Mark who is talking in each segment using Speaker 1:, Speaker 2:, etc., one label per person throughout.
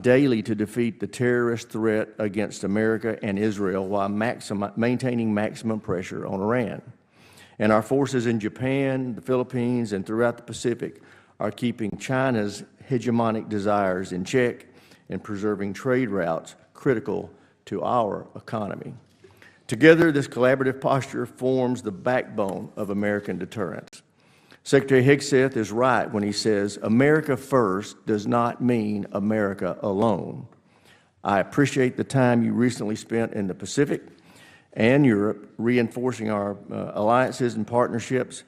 Speaker 1: daily to defeat the terrorist threat against America and Israel while maintaining maximum pressure on Iran. And our forces in Japan, the Philippines, and throughout the Pacific are keeping China's hegemonic desires in check and preserving trade routes critical to our economy. Together, this collaborative posture forms the backbone of American deterrence. Secretary Hegseth is right when he says, America first does not mean America alone. I appreciate the time you recently spent in the Pacific and Europe reinforcing our alliances and partnerships,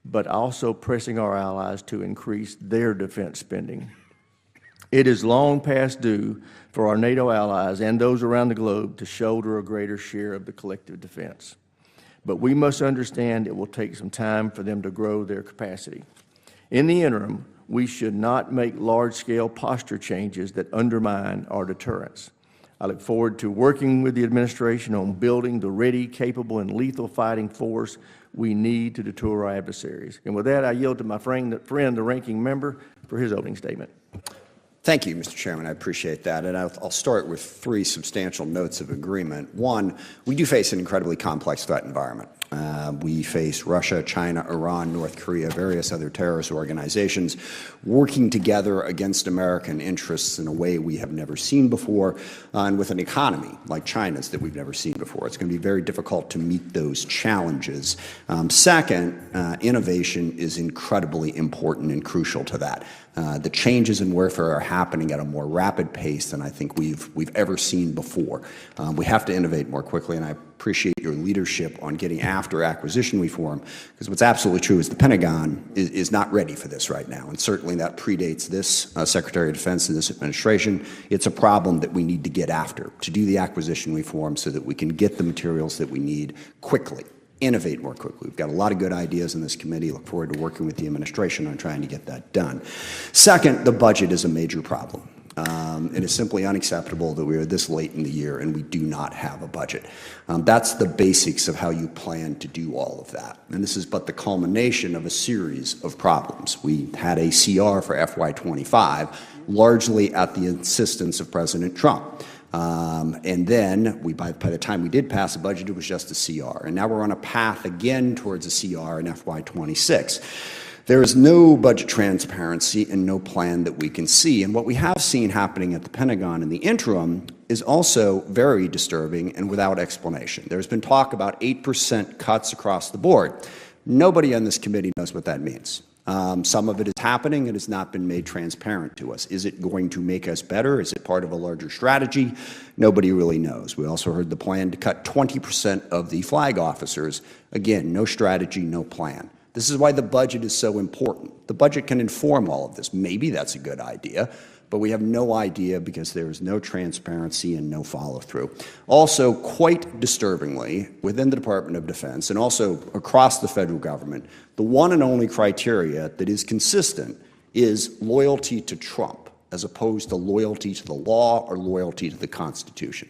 Speaker 1: but also pressing our allies to increase their defense spending. It is long past due for our NATO allies and those around the globe to shoulder a greater share of the collective defense. But we must understand it will take some time for them to grow their capacity. In the interim, we should not make large-scale posture changes that undermine our deterrence. I look forward to working with the administration on building the ready, capable, and lethal fighting force we need to deter our adversaries. And with that, I yield to my friend, the ranking member, for his opening statement.
Speaker 2: Thank you, Mr. Chairman. I appreciate that. And I'll start with three substantial notes of agreement. One, we do face an incredibly complex threat environment. We face Russia, China, Iran, North Korea, various other terrorist organizations working together against American interests in a way we have never seen before, and with an economy like China's that we've never seen before. It's going to be very difficult to meet those challenges. Second, innovation is incredibly important and crucial to that. The changes in warfare are happening at a more rapid pace than I think we've ever seen before. We have to innovate more quickly, and I appreciate your leadership on getting after acquisition reform, because what's absolutely true is the Pentagon is not ready for this right now, and certainly that predates this Secretary of Defense and this administration. It's a problem that we need to get after, to do the acquisition reform so that we can get the materials that we need quickly. Innovate more quickly. We've got a lot of good ideas in this committee. Look forward to working with the administration on trying to get that done. Second, the budget is a major problem. It is simply unacceptable that we are this late in the year and we do not have a budget. That's the basics of how you plan to do all of that. And this is but the culmination of a series of problems. We had a CR for FY25, largely at the insistence of President Trump. And then, by the time we did pass a budget, it was just a CR. And now we're on a path again towards a CR in FY26. There is no budget transparency and no plan that we can see. And what we have seen happening at the Pentagon in the interim is also very disturbing and without explanation. There's been talk about 8% cuts across the board. Nobody on this committee knows what that means. Some of it is happening. It has not been made transparent to us. Is it going to make us better? Is it part of a larger strategy? Nobody really knows. We also heard the plan to cut 20% of the flag officers. Again, no strategy, no plan. This is why the budget is so important. The budget can inform all of this. Maybe that's a good idea, but we have no idea because there is no transparency and no follow-through. Also, quite disturbingly, within the Department of Defense and also across the federal government, the one and only criteria that is consistent is loyalty to Trump, as opposed to loyalty to the law or loyalty to the Constitution.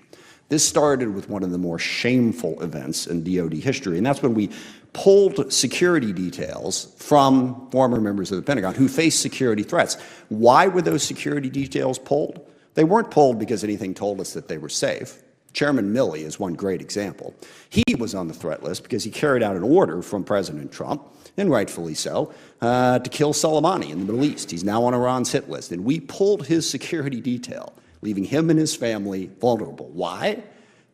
Speaker 2: This started with one of the more shameful events in DoD history, and that's when we pulled security details from former members of the Pentagon who faced security threats. Why were those security details pulled? They weren't pulled because anything told us that they were safe. Chairman Milley is one great example. He was on the threat list because he carried out an order from President Trump, and rightfully so, to kill Soleimani in the Middle East. He's now on Iran's hit list, and we pulled his security detail, leaving him and his family vulnerable. Why?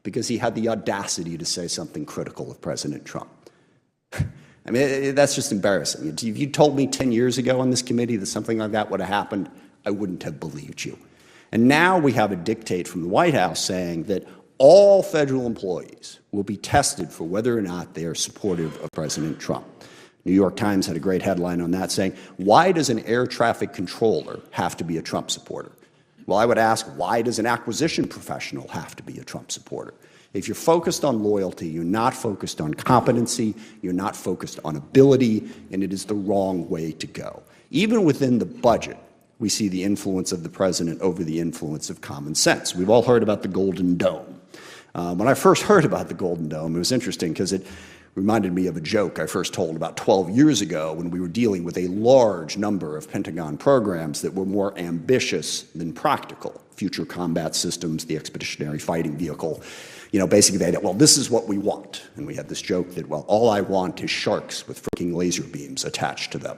Speaker 2: Because he had the audacity to say something critical of President Trump. I mean, that's just embarrassing. If you told me 10 years ago on this committee that something like that would have happened, I wouldn't have believed you. And now we have a dictate from the White House saying that all federal employees will be tested for whether or not they are supportive of President Trump. New York Times had a great headline on that saying, why does an air traffic controller have to be a Trump supporter? Well, I would ask, why does an acquisition professional have to be a Trump supporter? If you're focused on loyalty, you're not focused on competency, you're not focused on ability, and it is the wrong way to go. Even within the budget, we see the influence of the president over the influence of common sense. We've all heard about the Golden Dome. When I first heard about the Golden Dome, it was interesting because it reminded me of a joke I first told about 12 years ago when we were dealing with a large number of Pentagon programs that were more ambitious than practical. future combat systems, the expeditionary fighting vehicle. Basically they said, well, this is what we want. And we had this joke that, well, all I want is sharks with freaking laser beams attached to them.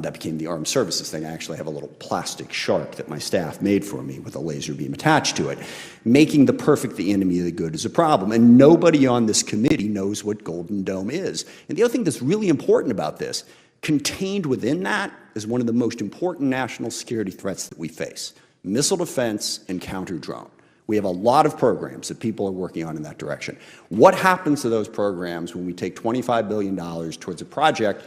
Speaker 2: That became the armed services thing. I actually have a little plastic shark that my staff made for me with a laser beam attached to it. Making the perfect the enemy of the good is a problem. And nobody on this committee knows what Golden Dome is. And the other thing that's really important about this, contained within that is one of the most important national security threats that we face: missile defense and counter-drone. We have a lot of programs that people are working on in that direction. What happens to those programs when we take $25 billion towards a project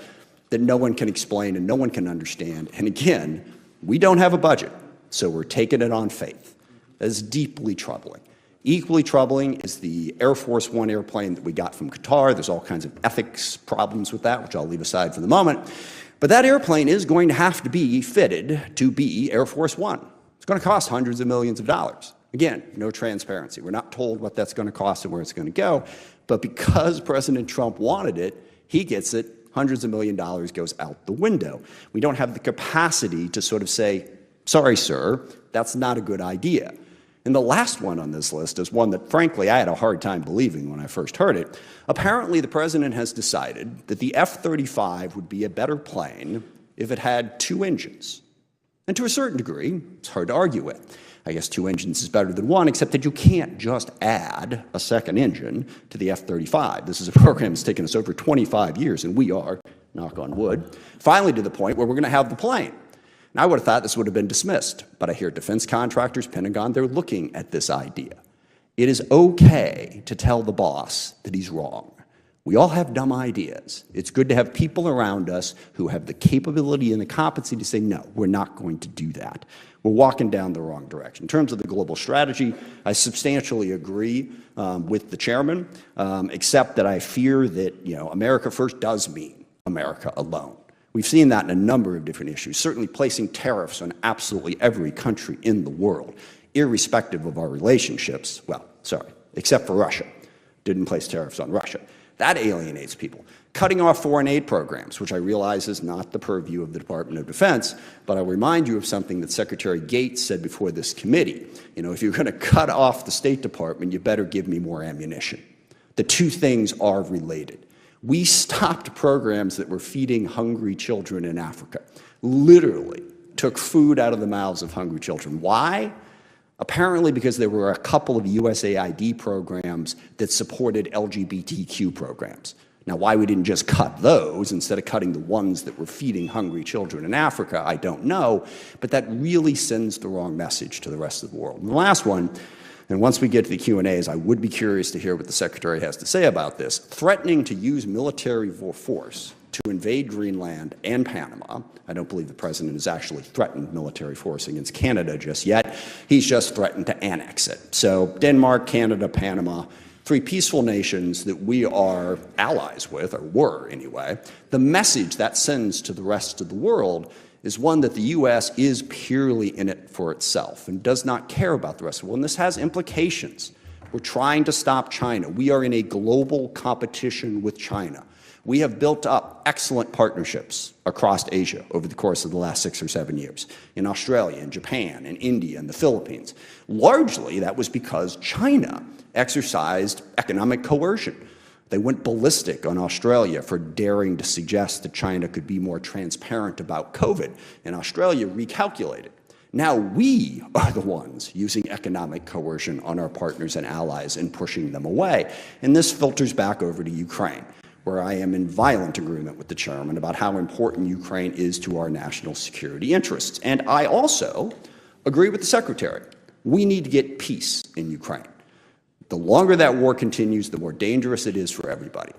Speaker 2: that no one can explain and no one can understand? And again, we don't have a budget, so we're taking it on faith. That is deeply troubling. Equally troubling is the Air Force One airplane that we got from Qatar. There's all kinds of ethics problems with that, which I'll leave aside for the moment. But that airplane is going to have to be fitted to be Air Force One. It's going to cost hundreds of millions of dollars. Again, no transparency. We're not told what that's going to cost and where it's going to go. But because President Trump wanted it, he gets it. Hundreds of millions of dollars goes out the window. We don't have the capacity to sort of say, sorry, sir, that's not a good idea. And the last one on this list is one that, frankly, I had a hard time believing when I first heard it. Apparently, the president has decided that the F-35 would be a better plane if it had 2 engines. And to a certain degree, it's hard to argue with. I guess 2 engines is better than 1, except that you can't just add a second engine to the F-35. This is a program that's taken us over 25 years, and we are, knock on wood, finally to the point where we're going to have the plane. And I would have thought this would have been dismissed, but I hear defense contractors, Pentagon, they're looking at this idea. It is okay to tell the boss that he's wrong. We all have dumb ideas. It's good to have people around us who have the capability and the competency to say, no, we're not going to do that. We're walking down the wrong direction. In terms of the global strategy, I substantially agree with the chairman, except that I fear that America first does mean America alone. We've seen that in a number of different issues, certainly placing tariffs on absolutely every country in the world, irrespective of our relationships. Well, sorry, except for Russia. Didn't place tariffs on Russia. That alienates people. Cutting off foreign aid programs, which I realize is not the purview of the Department of Defense, but I'll remind you of something that Secretary Gates said before this committee. If you're going to cut off the State Department, you better give me more ammunition. The two things are related. We stopped programs that were feeding hungry children in Africa. Literally took food out of the mouths of hungry children. Why? Apparently because there were a couple of USAID programs that supported LGBTQ programs. Now, why we didn't just cut those instead of cutting the ones that were feeding hungry children in Africa, I don't know, but that really sends the wrong message to the rest of the world. And the last one, and once we get to the Q&As, I would be curious to hear what the Secretary has to say about this. Threatening to use military force to invade Greenland and Panama. I don't believe the president has actually threatened military force against Canada just yet. He's just threatened to annex it. So Denmark, Canada, Panama, 3 peaceful nations that we are allies with, or were anyway. The message that sends to the rest of the world is one that the U.S. is purely in it for itself and does not care about the rest of the world. And this has implications. We're trying to stop China. We are in a global competition with China. We have built up excellent partnerships across Asia over the course of the last 6 or 7 years, in Australia, in Japan, in India, and the Philippines. Largely, that was because China exercised economic coercion. They went ballistic on Australia for daring to suggest that China could be more transparent about COVID, and Australia recalculated. Now we are the ones using economic coercion on our partners and allies and pushing them away. And this filters back over to Ukraine, where I am in violent agreement with the chairman about how important Ukraine is to our national security interests. And I also agree with the secretary. We need to get peace in Ukraine. The longer that war continues, the more dangerous it is for everybody.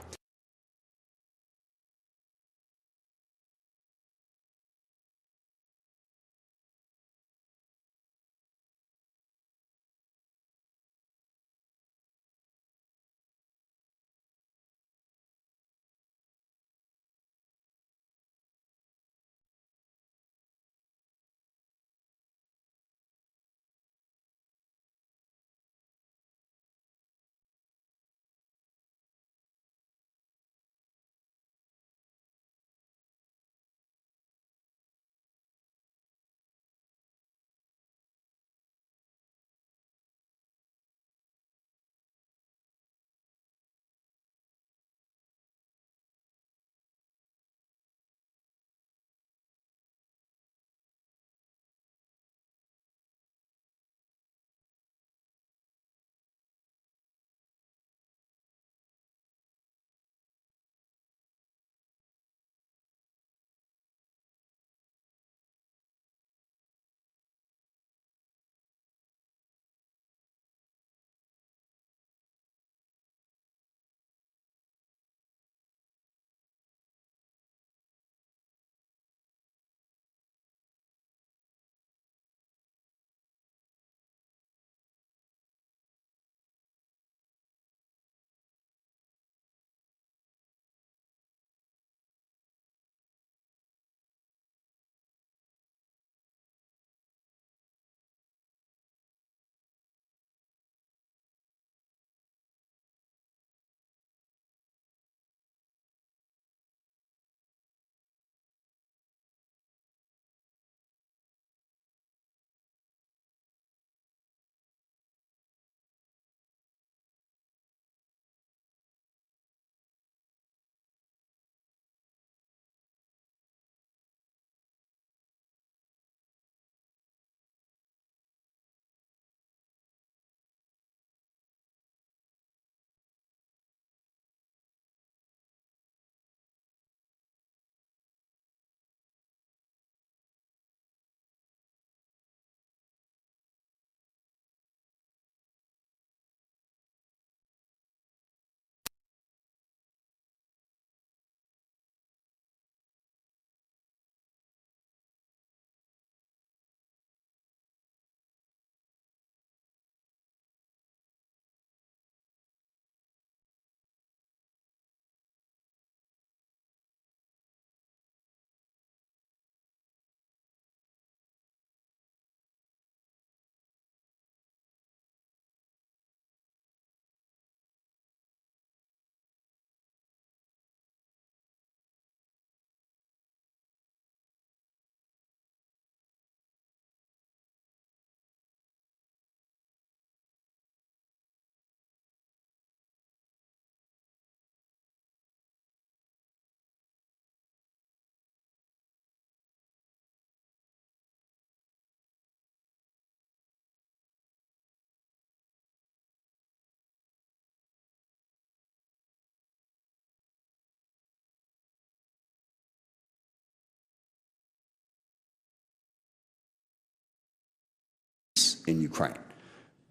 Speaker 2: in Ukraine.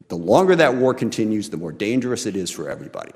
Speaker 2: The longer that war continues, the more dangerous it is for everybody.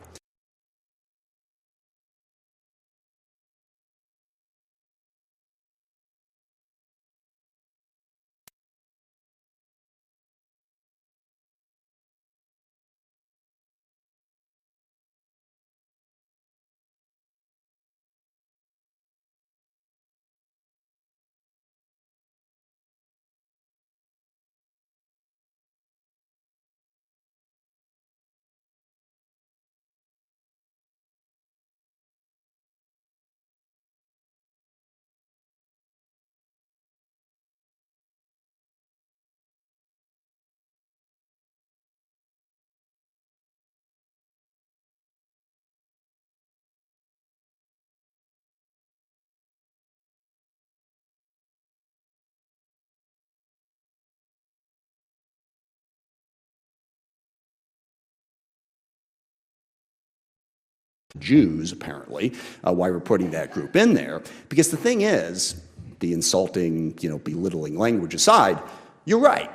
Speaker 2: Jews, apparently, why we're putting that group in there. Because the thing is, the insulting, belittling language aside, you're right.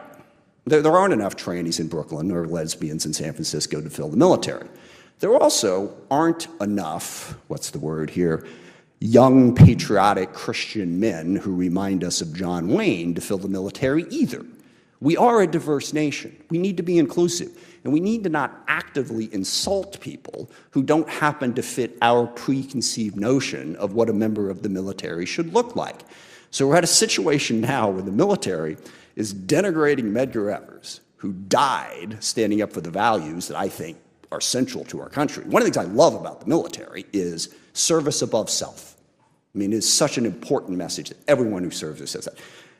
Speaker 2: There aren't enough trannies in Brooklyn or lesbians in San Francisco to fill the military. There also aren't enough, what's the word here, young, patriotic Christian men who remind us of John Wayne to fill the military either. We are a diverse nation. We need to be inclusive. And we need to not actively insult people who don't happen to fit our preconceived notion of what a member of the military should look like. So we're at a situation now where the military is denigrating Medgar Evers, who died standing up for the values that I think are central to our country. One of the things I love about the military is service above self. I mean, it's such an important message that everyone who serves us says that.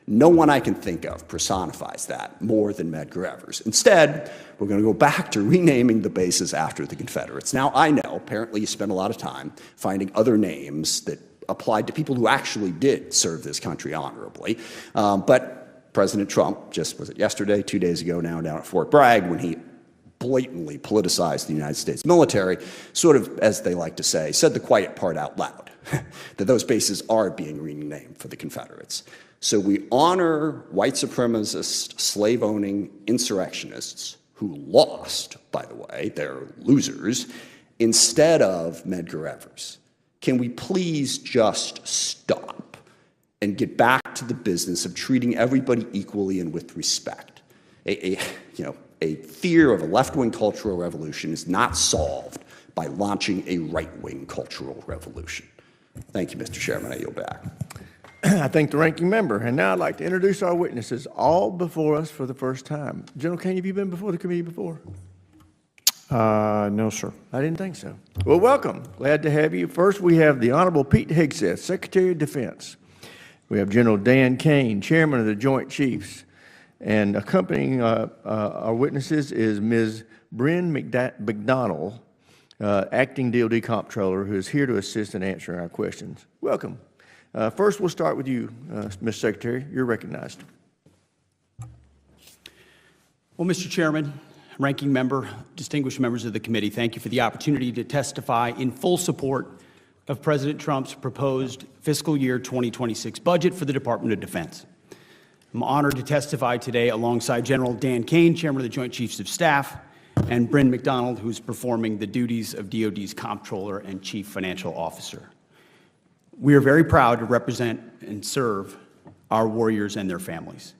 Speaker 2: No one I can think of personifies that more than Medgar Evers. Instead, we're going to go back to renaming the bases after the Confederates. Now, I know, apparently you spent a lot of time finding other names that applied to people who actually did serve this country honorably. But President Trump, just was it yesterday, 2 days ago now, down at Fort Bragg, when he blatantly politicized the United States military, sort of, as they like to say, said the quiet part out loud, that those bases are being renamed for the Confederates. So we honor white supremacist, slave-owning insurrectionists who lost, by the way, they're losers, instead of Medgar Evers. Can we please just stop and get back to the business of treating everybody equally and with respect? A fear of a left-wing cultural revolution is not solved by launching a right-wing cultural revolution. Thank you, Mr. Chairman. I yield back.
Speaker 1: I thank the ranking member. And now I'd like to introduce our witnesses, all before us for the first time. General Caine, have you been before the committee before?
Speaker 3: No, sir.
Speaker 1: I didn't think so. Well, welcome. Glad to have you. First, we have the Honorable Pete Hegseth, Secretary of Defense. We have General Dan Caine, Chairman of the Joint Chiefs. And accompanying our witnesses is Ms. Bryn McDonald, Acting DoD Comptroller, who is here to assist in answering our questions. Welcome. First, we'll start with you, Mr. Secretary. You're recognized.
Speaker 4: Well, Mr. Chairman, ranking member, distinguished members of the committee, thank you for the opportunity to testify in full support of President Trump's proposed fiscal year 2026 budget for the Department of Defense. I'm honored to testify today alongside General Dan Caine, Chairman of the Joint Chiefs of Staff, and Bryn McDonald, who's performing the duties of DoD's Comptroller and Chief Financial Officer. We are very proud to represent and serve our warriors and their families.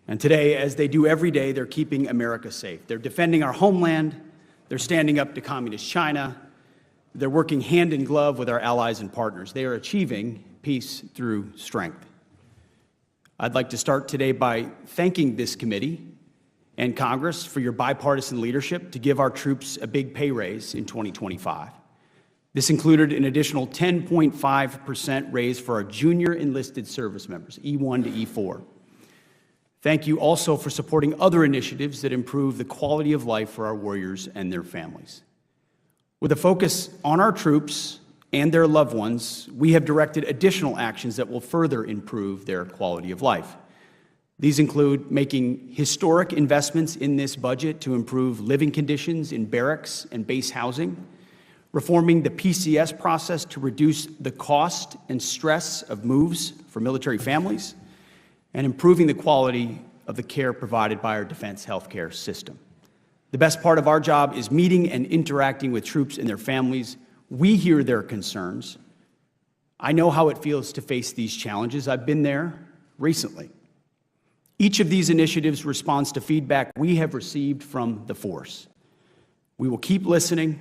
Speaker 4: And today, as they do every day, they're keeping America safe. They're defending our homeland. They're standing up to communist China. They're working hand in glove with our allies and partners. They are achieving peace through strength. I'd like to start today by thanking this committee and Congress for your bipartisan leadership to give our troops a big pay raise in 2025. This included an additional 10.5% raise for our junior enlisted service members, E1 to E4. Thank you also for supporting other initiatives that improve the quality of life for our warriors and their families. With a focus on our troops and their loved ones, we have directed additional actions that will further improve their quality of life. These include making historic investments in this budget to improve living conditions in barracks and base housing, reforming the PCS process to reduce the cost and stress of moves for military families, and improving the quality of the care provided by our defense healthcare system. The best part of our job is meeting and interacting with troops and their families. We hear their concerns. I know how it feels to face these challenges. I've been there recently. Each of these initiatives responds to feedback we have received from the force. We will keep listening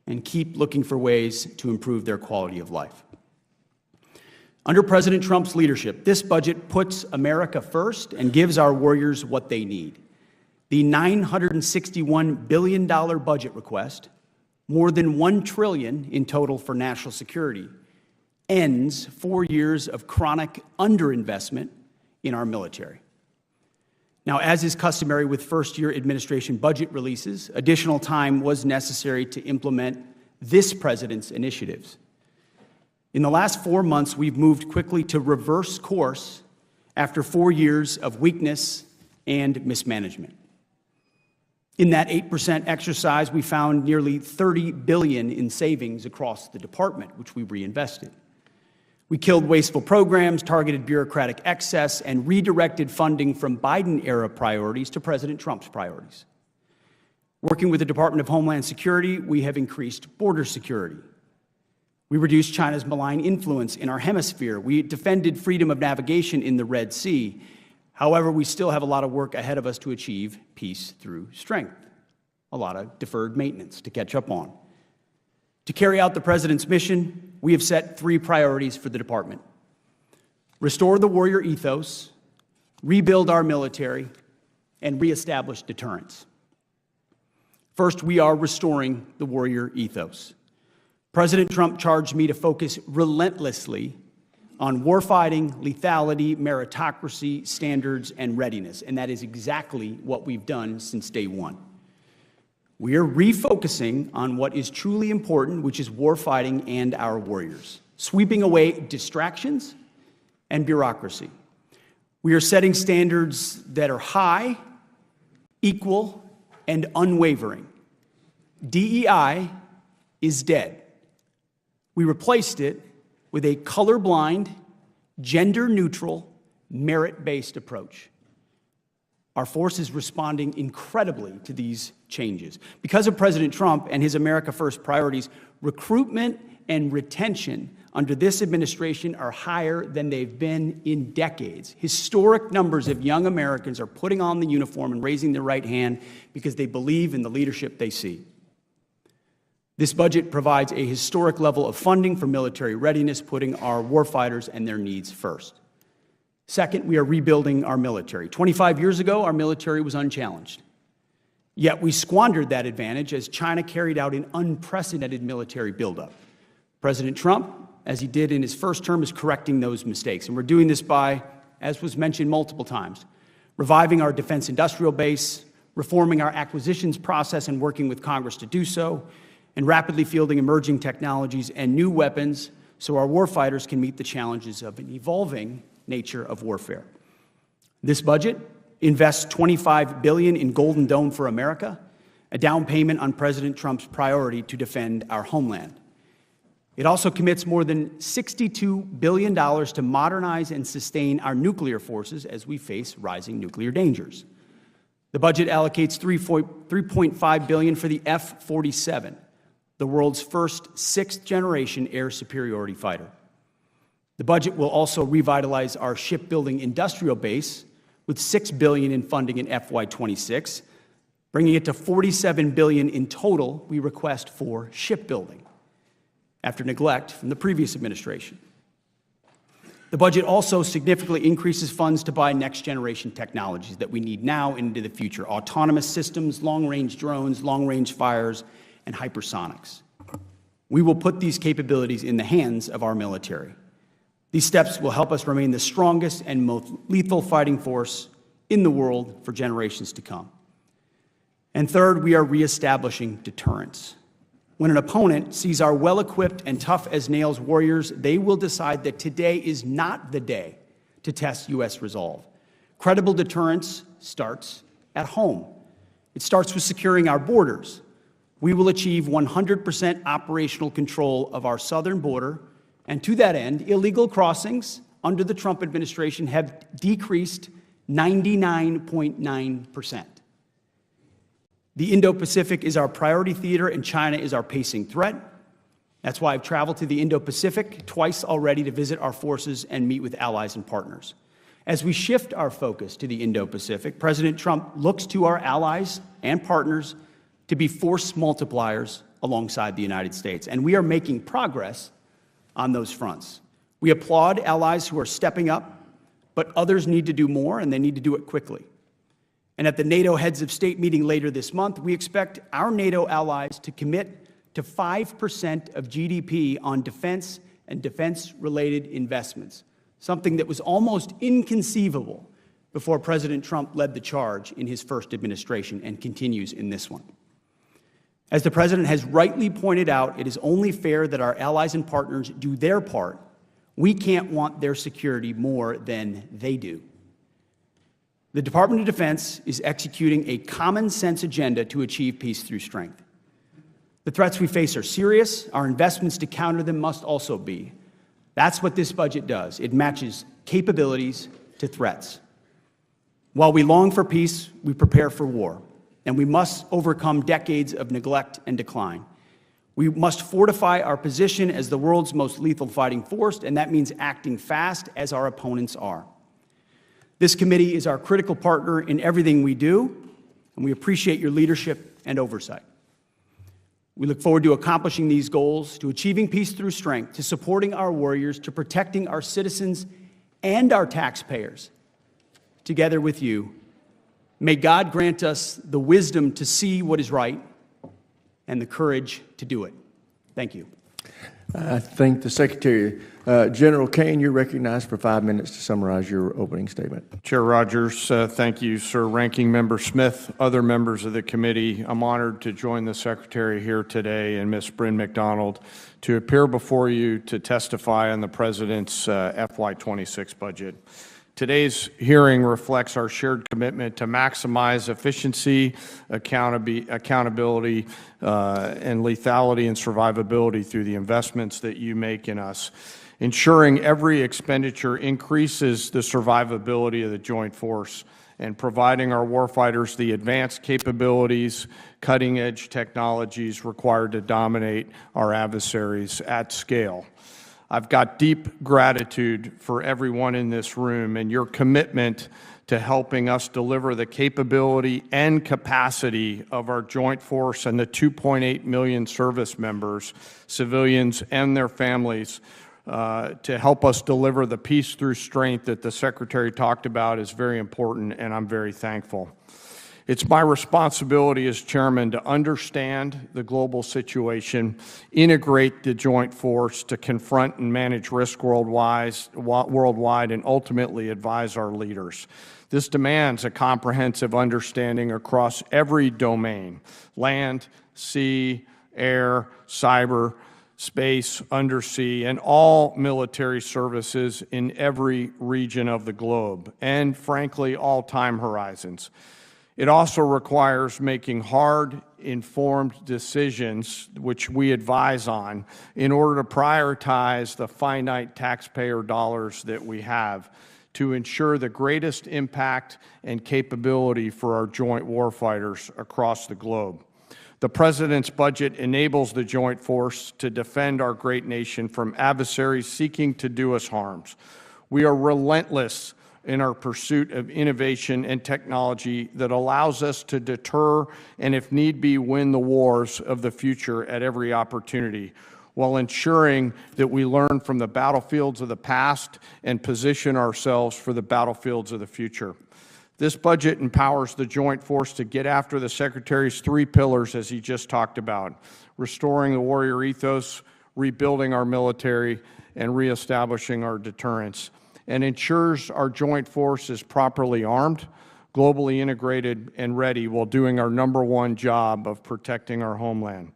Speaker 4: and keep looking for ways to improve their quality of life. Under President Trump's leadership, this budget puts America first and gives our warriors what they need. The $961 billion budget request, more than $1 trillion in total for national security, ends 4 years of chronic underinvestment in our military. Now, as is customary with first-year administration budget releases, additional time was necessary to implement this president's initiatives. In the last 4 months, we've moved quickly to reverse course after 4 years of weakness and mismanagement. In that 8% exercise, we found nearly $30 billion in savings across the department, which we reinvested. We killed wasteful programs, targeted bureaucratic excess, and redirected funding from Biden-era priorities to President Trump's priorities. Working with the Department of Homeland Security, we have increased border security. We reduced China's malign influence in our hemisphere. We defended freedom of navigation in the Red Sea. However, we still have a lot of work ahead of us to achieve peace through strength, a lot of deferred maintenance to catch up on. To carry out the president's mission, we have set 3 priorities for the department: restore the warrior ethos, rebuild our military, and reestablish deterrence. First, we are restoring the warrior ethos. President Trump charged me to focus relentlessly on warfighting, lethality, meritocracy, standards, and readiness, and that is exactly what we've done since day one. We are refocusing on what is truly important, which is warfighting and our warriors, sweeping away distractions and bureaucracy. We are setting standards that are high, equal, and unwavering. DEI is dead. We replaced it with a colorblind, gender-neutral, merit-based approach. Our force is responding incredibly to these changes. Because of President Trump and his America First priorities, recruitment and retention under this administration are higher than they've been in decades. Historic numbers of young Americans are putting on the uniform and raising their right hand because they believe in the leadership they see. This budget provides a historic level of funding for military readiness, putting our warfighters and their needs first. Second, we are rebuilding our military. 25 years ago, our military was unchallenged. Yet we squandered that advantage as China carried out an unprecedented military buildup. President Trump, as he did in his first term, is correcting those mistakes. And we're doing this by, as was mentioned multiple times, reviving our defense industrial base, reforming our acquisitions process and working with Congress to do so, and rapidly fielding emerging technologies and new weapons so our warfighters can meet the challenges of an evolving nature of warfare. This budget invests $25 billion in Golden Dome for America, a down payment on President Trump's priority to defend our homeland. It also commits more than $62 billion to modernize and sustain our nuclear forces as we face rising nuclear dangers. The budget allocates $3.5 billion for the F-47, the world's first 6th-generation air superiority fighter. The budget will also revitalize our shipbuilding industrial base with $6 billion in funding in FY26, bringing it to $47 billion in total we request for shipbuilding, after neglect from the previous administration. The budget also significantly increases funds to buy next-generation technologies that we need now and into the future: autonomous systems, long-range drones, long-range fires, and hypersonics. We will put these capabilities in the hands of our military. These steps will help us remain the strongest and most lethal fighting force in the world for generations to come. And third, we are reestablishing deterrence. When an opponent sees our well-equipped and tough-as-nails warriors, they will decide that today is not the day to test U.S. resolve. Credible deterrence starts at home. It starts with securing our borders. We will achieve 100% operational control of our southern border, and to that end, illegal crossings under the Trump administration have decreased 99.9%. The Indo-Pacific is our priority theater, and China is our pacing threat. That's why I've traveled to the Indo-Pacific twice already to visit our forces and meet with allies and partners. As we shift our focus to the Indo-Pacific, President Trump looks to our allies and partners to be force multipliers alongside the United States, and we are making progress on those fronts. We applaud allies who are stepping up, but others need to do more, and they need to do it quickly. And at the NATO Heads of State meeting later this month, we expect our NATO allies to commit to 5% of GDP on defense and defense-related investments, something that was almost inconceivable before President Trump led the charge in his first administration and continues in this one. As the President has rightly pointed out, it is only fair that our allies and partners do their part. We can't want their security more than they do. The Department of Defense is executing a common-sense agenda to achieve peace through strength. The threats we face are serious. Our investments to counter them must also be. That's what this budget does. It matches capabilities to threats. While we long for peace, we prepare for war, and we must overcome decades of neglect and decline. We must fortify our position as the world's most lethal fighting force, and that means acting fast as our opponents are. This committee is our critical partner in everything we do, and we appreciate your leadership and oversight. We look forward to accomplishing these goals, to achieving peace through strength, to supporting our warriors, to protecting our citizens and our taxpayers. Together with you, may God grant us the wisdom to see what is right and the courage to do it. Thank you.
Speaker 1: I thank the Secretary. General Caine, you're recognized for 5 minutes to summarize your opening statement.
Speaker 3: Chair Rogers, thank you, sir. Ranking Member Smith, other members of the committee, I'm honored to join the Secretary here today and Ms. Bryn McDonald to appear before you to testify on the President's FY26 budget. Today's hearing reflects our shared commitment to maximize efficiency, accountability, and lethality and survivability through the investments that you make in us. Ensuring every expenditure increases the survivability of the joint force and providing our warfighters the advanced capabilities, cutting-edge technologies required to dominate our adversaries at scale. I've got deep gratitude for everyone in this room and your commitment to helping us deliver the capability and capacity of our joint force and the 2.8 million service members, civilians, and their families to help us deliver the peace through strength that the Secretary talked about is very important, and I'm very thankful. It's my responsibility as chairman to understand the global situation, integrate the joint force to confront and manage risk worldwide, and ultimately advise our leaders. This demands a comprehensive understanding across every domain: land, sea, air, cyber, space, undersea, and all military services in every region of the globe, and frankly, all time horizons. It also requires making hard, informed decisions, which we advise on, in order to prioritize the finite taxpayer dollars that we have to ensure the greatest impact and capability for our joint warfighters across the globe. The President's budget enables the joint force to defend our great nation from adversaries seeking to do us harms. We are relentless in our pursuit of innovation and technology that allows us to deter and, if need be, win the wars of the future at every opportunity, while ensuring that we learn from the battlefields of the past and position ourselves for the battlefields of the future. This budget empowers the joint force to get after the Secretary's 3 pillars, as he just talked about: restoring the warrior ethos, rebuilding our military, and reestablishing our deterrence, and ensures our joint force is properly armed, globally integrated, and ready while doing our #1 job of protecting our homeland.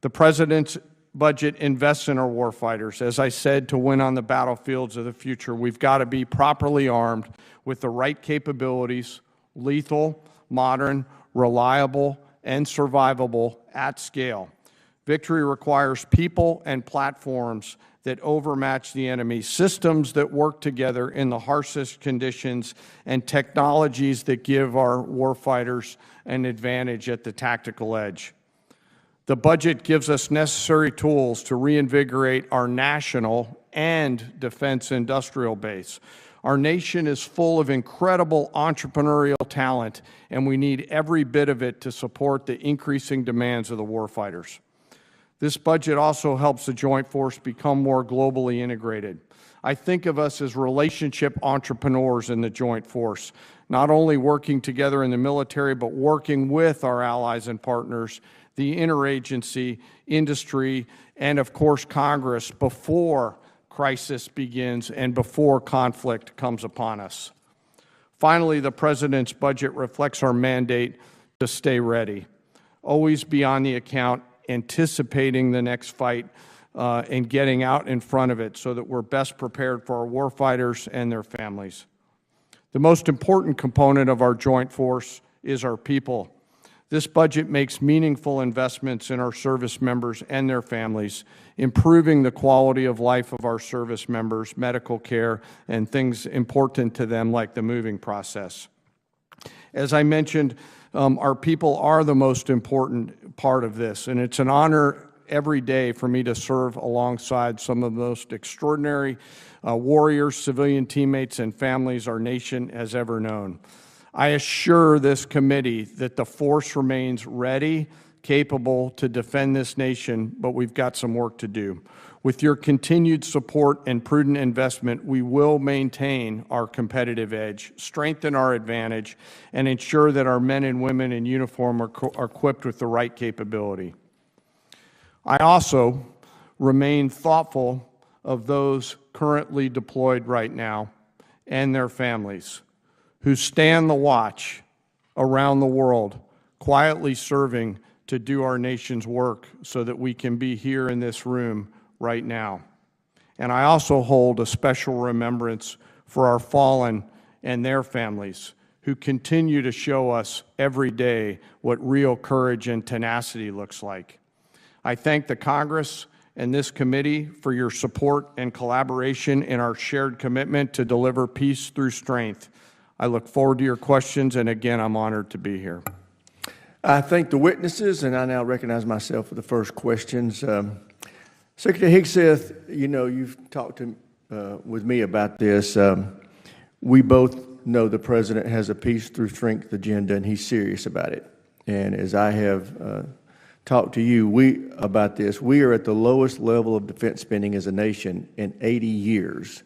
Speaker 3: The President's budget invests in our warfighters. As I said, to win on the battlefields of the future, we've got to be properly armed with the right capabilities: lethal, modern, reliable, and survivable at scale. Victory requires people and platforms that overmatch the enemy, systems that work together in the harshest conditions, and technologies that give our warfighters an advantage at the tactical edge. The budget gives us necessary tools to reinvigorate our national and defense industrial base. Our nation is full of incredible entrepreneurial talent, and we need every bit of it to support the increasing demands of the warfighters. This budget also helps the Joint Force become more globally integrated. I think of us as relationship entrepreneurs in the Joint Force, not only working together in the military, but working with our allies and partners, the interagency, industry, and of course Congress before crisis begins and before conflict comes upon us. Finally, the President's budget reflects our mandate to stay ready, always be on the account, anticipating the next fight and getting out in front of it so that we're best prepared for our warfighters and their families. The most important component of our joint force is our people. This budget makes meaningful investments in our service members and their families, improving the quality of life of our service members, medical care, and things important to them like the moving process. As I mentioned, our people are the most important part of this, and it's an honor every day for me to serve alongside some of the most extraordinary warriors, civilian teammates, and families our nation has ever known. I assure this committee that the force remains ready, capable to defend this nation, but we've got some work to do. With your continued support and prudent investment, we will maintain our competitive edge, strengthen our advantage, and ensure that our men and women in uniform are equipped with the right capability. I also remain thoughtful of those currently deployed right now and their families who stand the watch around the world, quietly serving to do our nation's work so that we can be here in this room right now. And I also hold a special remembrance for our fallen and their families who continue to show us every day what real courage and tenacity looks like. I thank the Congress and this committee for your support and collaboration in our shared commitment to deliver peace through strength. I look forward to your questions, and again, I'm honored to be here.
Speaker 1: I thank the witnesses, and I now recognize myself for the first questions. Secretary Hegseth, you know, you've talked with me about this. We both know the President has a peace through strength agenda, and he's serious about it. And as I have talked to you about this, we are at the lowest level of defense spending as a nation in 80 years.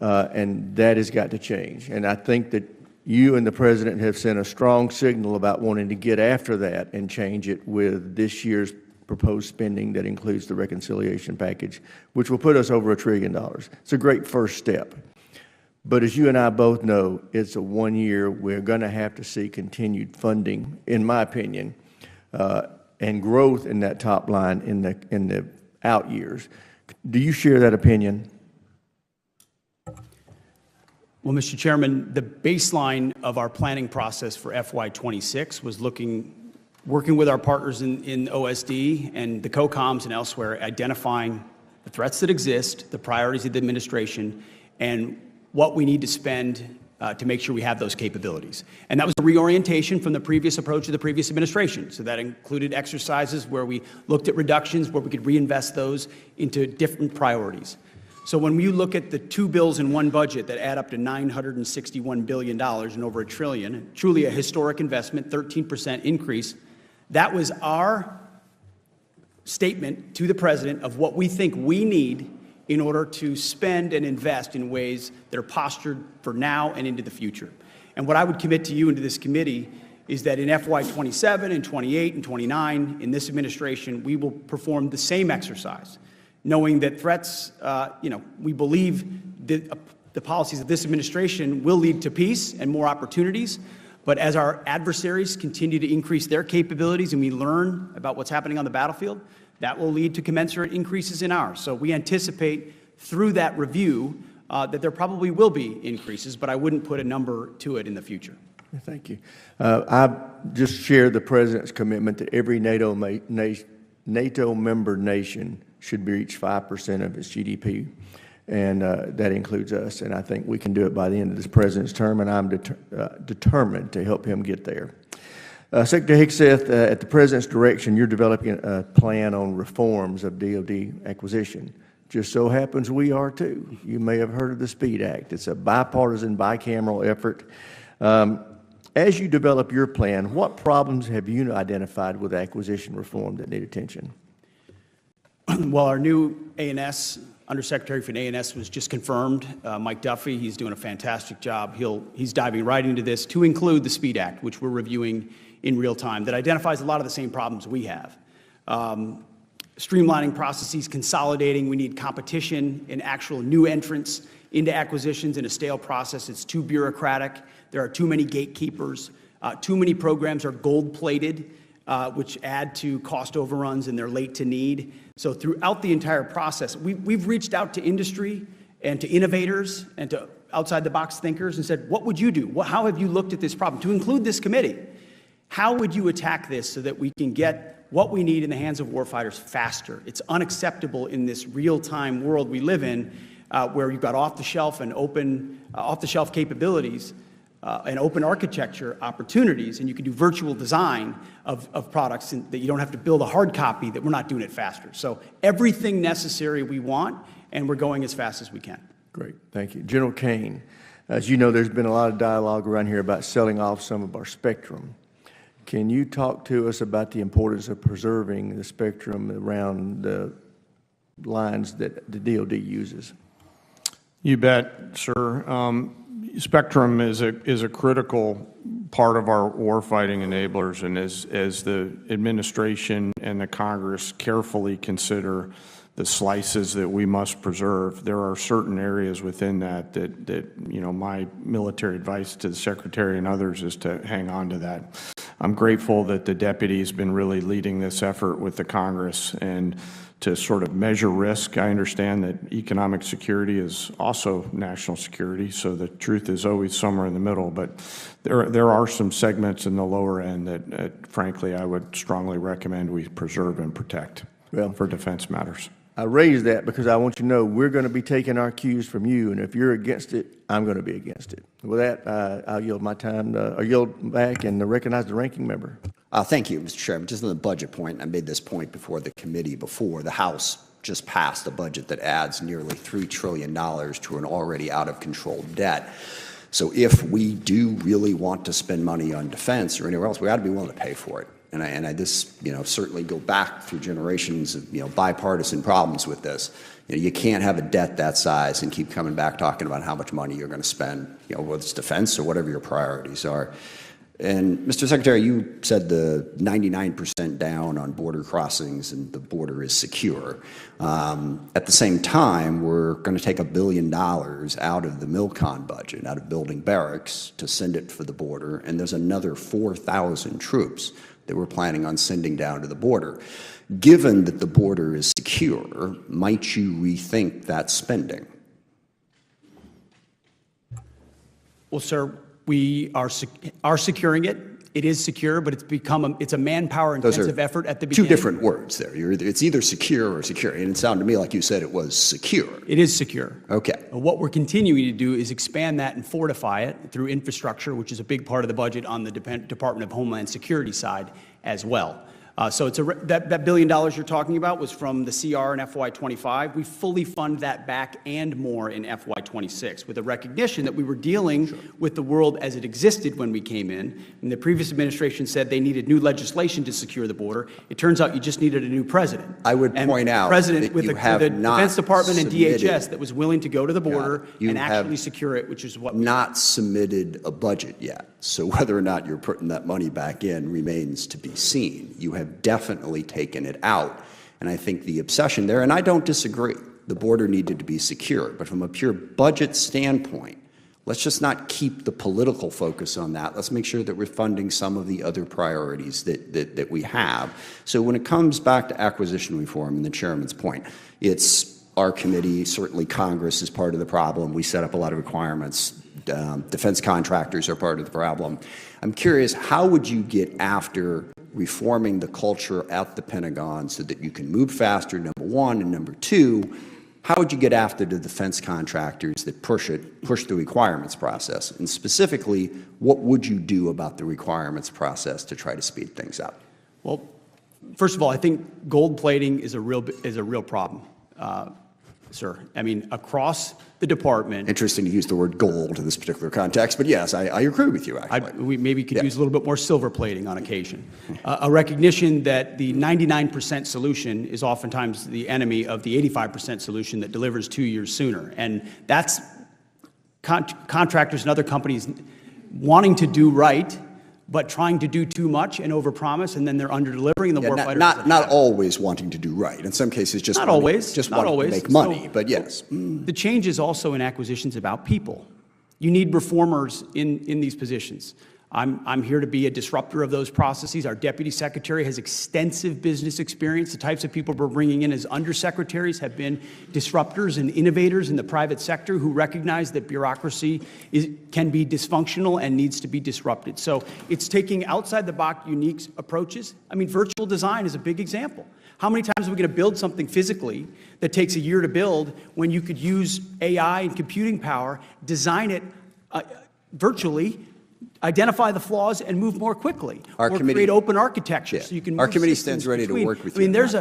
Speaker 1: And that has got to change. And I think that you and the President have sent a strong signal about wanting to get after that and change it with this year's proposed spending that includes the reconciliation package, which will put us over $1 trillion. It's a great first step. But as you and I both know, it's a 1 year. We're going to have to see continued funding, in my opinion, and growth in that top line in the out years. Do you share that opinion?
Speaker 4: Well, Mr. Chairman, the baseline of our planning process for FY26 was working with our partners in OSD and the COCOMs and elsewhere, identifying the threats that exist, the priorities of the administration, and what we need to spend to make sure we have those capabilities. And that was a reorientation from the previous approach of the previous administration. So that included exercises where we looked at reductions, where we could reinvest those into different priorities. So when you look at the two bills in one budget that add up to $961 billion and over $1 trillion, truly a historic investment, 13% increase, that was our statement to the President of what we think we need in order to spend and invest in ways that are postured for now and into the future. And what I would commit to you and to this committee is that in FY27 and 28 and 29, in this administration, we will perform the same exercise, knowing that threats, we believe that the policies of this administration will lead to peace and more opportunities. But as our adversaries continue to increase their capabilities and we learn about what's happening on the battlefield, that will lead to commensurate increases in ours. So we anticipate through that review that there probably will be increases, but I wouldn't put a number to it in the future.
Speaker 1: Thank you. I just share the President's commitment that every NATO NATO member nation should reach 5% of its GDP, and that includes us. And I think we can do it by the end of this president's term, and I'm determined to help him get there. Secretary Hegseth, at the president's direction, you're developing a plan on reforms of DoD acquisition. Just so happens we are too. You may have heard of the SPEED Act. It's a bipartisan, bicameral effort. As you develop your plan, what problems have you identified with acquisition reform that need attention?
Speaker 4: Well, our new A&S, Undersecretary for A&S, was just confirmed. Mike Duffy, he's doing a fantastic job. He's diving right into this to include the SPEED Act, which we're reviewing in real time, that identifies a lot of the same problems we have. Streamlining processes, consolidating. We need competition and actual new entrants into acquisitions in a stale process. It's too bureaucratic. There are too many gatekeepers. Too many programs are gold-plated, which add to cost overruns, and they're late to need. So throughout the entire process, we've reached out to industry and to innovators and to outside-the-box thinkers and said, what would you do? How have you looked at this problem? To include this committee, how would you attack this so that we can get what we need in the hands of warfighters faster? It's unacceptable in this real-time world we live in, where you've got off-the-shelf and off-the-shelf capabilities and open architecture opportunities, and you can do virtual design of products that you don't have to build a hard copy, that we're not doing it faster. So everything necessary we want, and we're going as fast as we can.
Speaker 1: Great, thank you. General Caine, as you know, there's been a lot of dialogue around here about selling off some of our spectrum. Can you talk to us about the importance of preserving the spectrum around the lines that the DoD uses?
Speaker 3: You bet, sir. Spectrum is a critical part of our warfighting enablers, and as the administration and the Congress carefully consider the slices that we must preserve, there are certain areas within that you know, my military advice to the Secretary and others is to hang on to that. I'm grateful that the deputy has been really leading this effort with the Congress and to sort of measure risk. I understand that economic security is also national security, so the truth is always somewhere in the middle, but there are some segments in the lower end that frankly, I would strongly recommend we preserve and protect for defense matters.
Speaker 1: I raise that because I want you to know we're going to be taking our cues from you, and if you're against it, I'm going to be against it. With that, I'll yield my time, I'll yield back and recognize the ranking member.
Speaker 2: Thank you, Mr. Chairman. Just on the budget point, I made this point before the committee the House just passed a budget that adds nearly $3 trillion to an already out-of-control debt. So if we do really want to spend money on defense or anywhere else, we ought to be willing to pay for it. And I certainly go back through generations of, bipartisan problems with this. You can't have a debt that size and keep coming back talking about how much money you're going to spend, whether it's defense or whatever your priorities are. And Mr. Secretary, you said the 99% down on border crossings and the border is secure. At the same time, we're going to take $1 billion out of the MILCON budget, out of building barracks, to send it for the border, and there's another 4,000 troops that we're planning on sending down to the border. Given that the border is secure, might you rethink that spending?
Speaker 4: Well, sir, we are securing it. It is secure, but it's a manpower-intensive effort at the beginning.
Speaker 2: Two different words there. It's either secure or secure, and it sounded to me like you said it was secure.
Speaker 4: It is secure.
Speaker 2: Okay.
Speaker 4: What we're continuing to do is expand that and fortify it through infrastructure, which is a big part of the budget on the Department of Homeland Security side as well. So it's that $1 billion you're talking about was from the CR in FY25. We fully fund that back and more in FY26 with a recognition that we were dealing with the world as it existed when we came in. And the previous administration said they needed new legislation to secure the border. It turns out you just needed a new president.
Speaker 2: I would point out that you have
Speaker 4: the
Speaker 2: not
Speaker 4: Defense Department and
Speaker 2: submitted,
Speaker 4: DHS that was willing to go to the border and actually secure it, which is what we
Speaker 2: not submitted a budget yet. So whether or not you're putting that money back in remains to be seen. You have definitely taken it out. And I think the obsession there, and I don't disagree, the border needed to be secure. But from a pure budget standpoint, let's just not keep the political focus on that. Let's make sure that we're funding some of the other priorities that we have. So when it comes back to acquisition reform, and the chairman's point, it's our committee, certainly Congress is part of the problem. We set up a lot of requirements. Defense contractors are part of the problem. I'm curious, how would you get after reforming the culture at the Pentagon so that you can move faster, number one, and number two, how would you get after the defense contractors that push the requirements process? And specifically, what would you do about the requirements process to try to speed things up?
Speaker 4: Well, first of all, I think gold plating is a real problem, sir. I mean, across the department.
Speaker 2: Interesting to use the word gold in this particular context, but yes, I agree with you, actually.
Speaker 4: We maybe could use a little bit more silver plating on occasion. A recognition that the 99% solution is oftentimes the enemy of the 85% solution that delivers 2 years sooner. And that's contractors and other companies wanting to do right, but trying to do too much and overpromise, and then they're under-delivering, and the warfighter
Speaker 2: not always wanting to do right. In some cases, just
Speaker 4: not
Speaker 2: wanting,
Speaker 4: always,
Speaker 2: just
Speaker 4: not
Speaker 2: wanting
Speaker 4: always.
Speaker 2: to make money,
Speaker 4: So,
Speaker 2: but yes.
Speaker 4: The change is also in acquisitions about people. You need reformers in these positions. I'm here to be a disruptor of those processes. Our deputy secretary has extensive business experience. The types of people we're bringing in as undersecretaries have been disruptors and innovators in the private sector who recognize that bureaucracy can be dysfunctional and needs to be disrupted. So it's taking outside-the-box unique approaches. I mean, virtual design is a big example. How many times are we going to build something physically that takes a year to build when you could use AI and computing power, design it virtually, identify the flaws, and move more quickly, or create open architecture so you can move
Speaker 2: Our committee
Speaker 4: systems
Speaker 2: stands ready
Speaker 4: between.
Speaker 2: to work with you.
Speaker 4: I mean, there's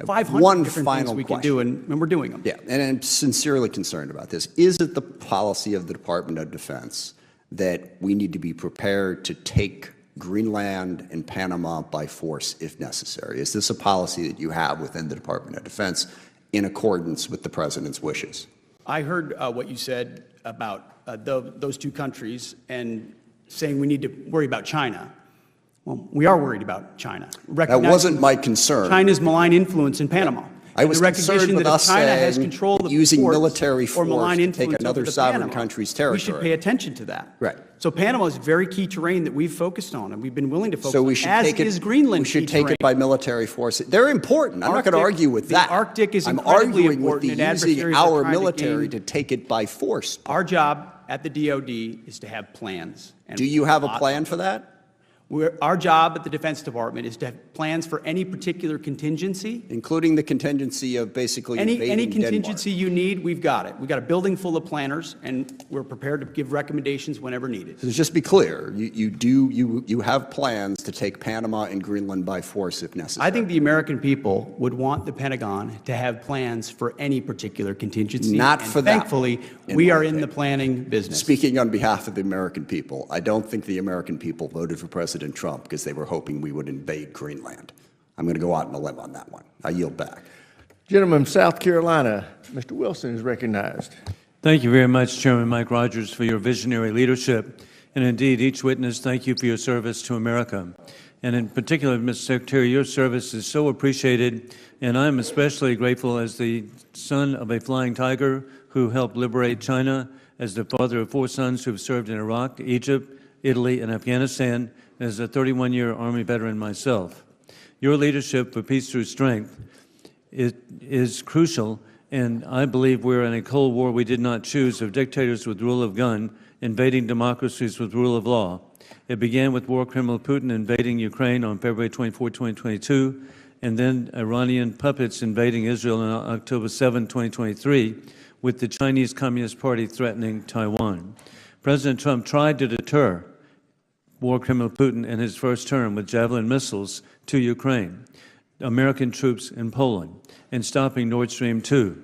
Speaker 4: 500
Speaker 2: One
Speaker 4: different
Speaker 2: final
Speaker 4: things we can
Speaker 2: question.
Speaker 4: do, and we're doing them.
Speaker 2: Yeah, and I'm sincerely concerned about this. Is it the policy of the Department of Defense that we need to be prepared to take Greenland and Panama by force if necessary? Is this a policy that you have within the Department of Defense in accordance with the President's wishes?
Speaker 4: I heard what you said about those two countries and saying we need to worry about China. Well, we are worried about China.
Speaker 2: That wasn't my concern.
Speaker 4: China's malign influence in Panama.
Speaker 2: I was concerned with us
Speaker 4: China has
Speaker 2: saying
Speaker 4: control of
Speaker 2: using
Speaker 4: ports
Speaker 2: military
Speaker 4: or
Speaker 2: force
Speaker 4: malign
Speaker 2: to
Speaker 4: influence
Speaker 2: take another
Speaker 4: over the
Speaker 2: sovereign
Speaker 4: Panama,
Speaker 2: country's
Speaker 4: we should
Speaker 2: territory.
Speaker 4: pay attention to that.
Speaker 2: Right.
Speaker 4: So Panama is very key terrain that we've focused on, and we've been willing to focus
Speaker 2: So we
Speaker 4: on,
Speaker 2: should
Speaker 4: as
Speaker 2: take it.
Speaker 4: is Greenland.
Speaker 2: We should
Speaker 4: key
Speaker 2: take
Speaker 4: terrain.
Speaker 2: it by military force. They're important. I'm not going to
Speaker 4: Arctic-
Speaker 2: argue with
Speaker 4: the
Speaker 2: that.
Speaker 4: Arctic is
Speaker 2: I'm
Speaker 4: incredibly
Speaker 2: arguing with
Speaker 4: important,
Speaker 2: the
Speaker 4: and
Speaker 2: using
Speaker 4: adversaries are
Speaker 2: our
Speaker 4: trying to
Speaker 2: military
Speaker 4: gain-
Speaker 2: to take it by force.
Speaker 4: Our job at the DoD is to have plans. And
Speaker 2: Do you have a
Speaker 4: lots
Speaker 2: plan
Speaker 4: of
Speaker 2: for that?
Speaker 4: Our job at the Defense Department is to have plans for any particular contingency.
Speaker 2: Including the contingency of basically
Speaker 4: Any
Speaker 2: invading
Speaker 4: contingency you need, we've got it. We've got a building full of planners, and we're prepared to give recommendations whenever needed.
Speaker 2: So just be clear, you have plans to take Panama and Greenland by force if necessary.
Speaker 4: I think the American people would want the Pentagon to have plans for any particular contingency.
Speaker 2: Not
Speaker 4: and
Speaker 2: for that
Speaker 4: thankfully,
Speaker 2: one,
Speaker 4: we
Speaker 2: in
Speaker 4: are
Speaker 2: my
Speaker 4: in the
Speaker 2: opinion.
Speaker 4: planning business.
Speaker 2: Speaking on behalf of the American people, I don't think the American people voted for President Trump because they were hoping we would invade Greenland. I'm going to go out on a limb on that one. I yield back.
Speaker 1: Gentleman from South Carolina, Mr. Wilson is recognized.
Speaker 5: Thank you very much, Chairman Mike Rogers, for your visionary leadership. And indeed, each witness, thank you for your service to America. And in particular, Mr. Secretary, your service is so appreciated, and I'm especially grateful as the son of a flying tiger who helped liberate China, as the father of 4 sons who have served in Iraq, Egypt, Italy, and Afghanistan, as a 31-year Army veteran myself. Your leadership for peace through strength is crucial, and I believe we're in a Cold War we did not choose of dictators with rule of gun invading democracies with rule of law. It began with war criminal Putin invading Ukraine on February 24, 2022, and then Iranian puppets invading Israel on October 7, 2023, with the Chinese Communist Party threatening Taiwan. President Trump tried to deter war criminal Putin in his first term with Javelin missiles to Ukraine, American troops in Poland, and stopping Nord Stream 2.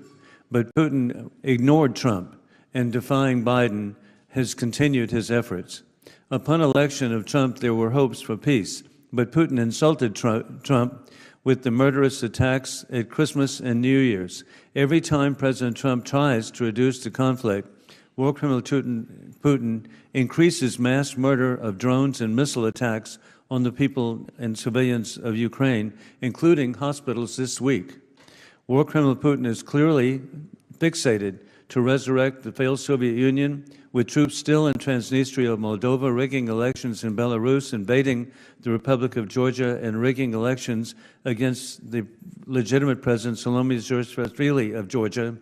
Speaker 5: But Putin ignored Trump, and defying Biden has continued his efforts. Upon election of Trump, there were hopes for peace, but Putin insulted Trump with the murderous attacks at Christmas and New Year's. Every time President Trump tries to reduce the conflict, war criminal Putin increases mass murder of drones and missile attacks on the people and civilians of Ukraine, including hospitals this week. War criminal Putin is clearly fixated to resurrect the failed Soviet Union, with troops still in Transnistria, Moldova, rigging elections in Belarus, invading the Republic of Georgia, and rigging elections against the legitimate President Salome Zurishvili of Georgia.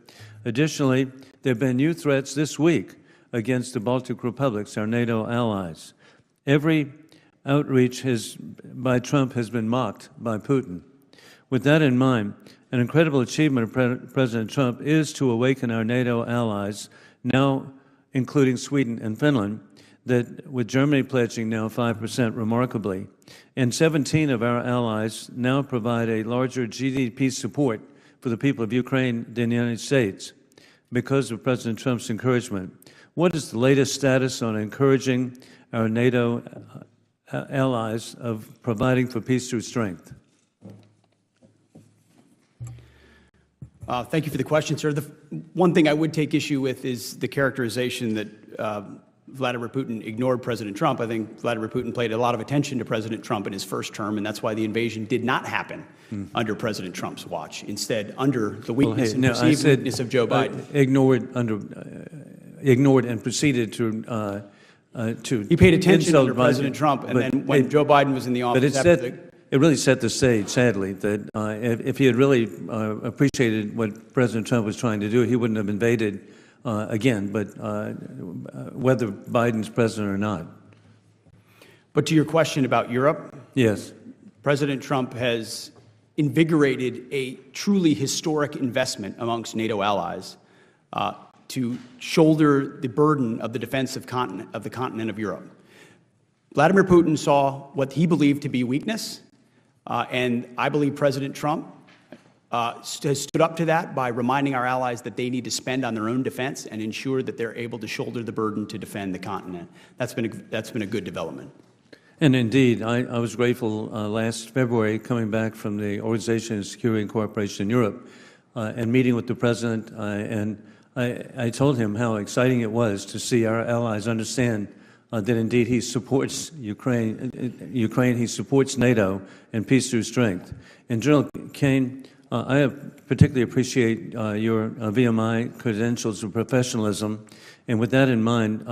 Speaker 5: Additionally, there have been new threats this week against the Baltic republics, our NATO allies. Every outreach by Trump has been mocked by Putin. With that in mind, an incredible achievement of President Trump is to awaken our NATO allies, now including Sweden and Finland, that with Germany pledging now 5% remarkably, and 17 of our allies now provide a larger GDP support for the people of Ukraine than the United States because of President Trump's encouragement. What is the latest status on encouraging our NATO allies of providing for peace through strength?
Speaker 4: Thank you for the question, sir. The one thing I would take issue with is the characterization that Vladimir Putin ignored President Trump. I think Vladimir Putin paid a lot of attention to President Trump in his first term, and that's why the invasion did not happen under President Trump's watch. Instead, under the weakness and perceived weakness of Joe Biden.
Speaker 5: Ignored and proceeded to
Speaker 4: He paid attention under President Trump, and then when Joe Biden was in the office
Speaker 5: it really set the stage, sadly, that if he had really appreciated what President Trump was trying to do, he wouldn't have invaded again, but whether Biden's president or not.
Speaker 4: But to your question about Europe,
Speaker 5: yes,
Speaker 4: President Trump has invigorated a truly historic investment amongst NATO allies to shoulder the burden of the defense of the continent of Europe. Vladimir Putin saw what he believed to be weakness, and I believe President Trump has stood up to that by reminding our allies that they need to spend on their own defense and ensure that they're able to shoulder the burden to defend the continent. That's been a good development.
Speaker 5: And indeed, I was grateful last February coming back from the Organization of Security and Cooperation in Europe and meeting with the President, and I told him how exciting it was to see our allies understand that indeed he supports Ukraine, he supports NATO and peace through strength. And General Caine, I particularly appreciate your VMI credentials of professionalism, and with that in mind,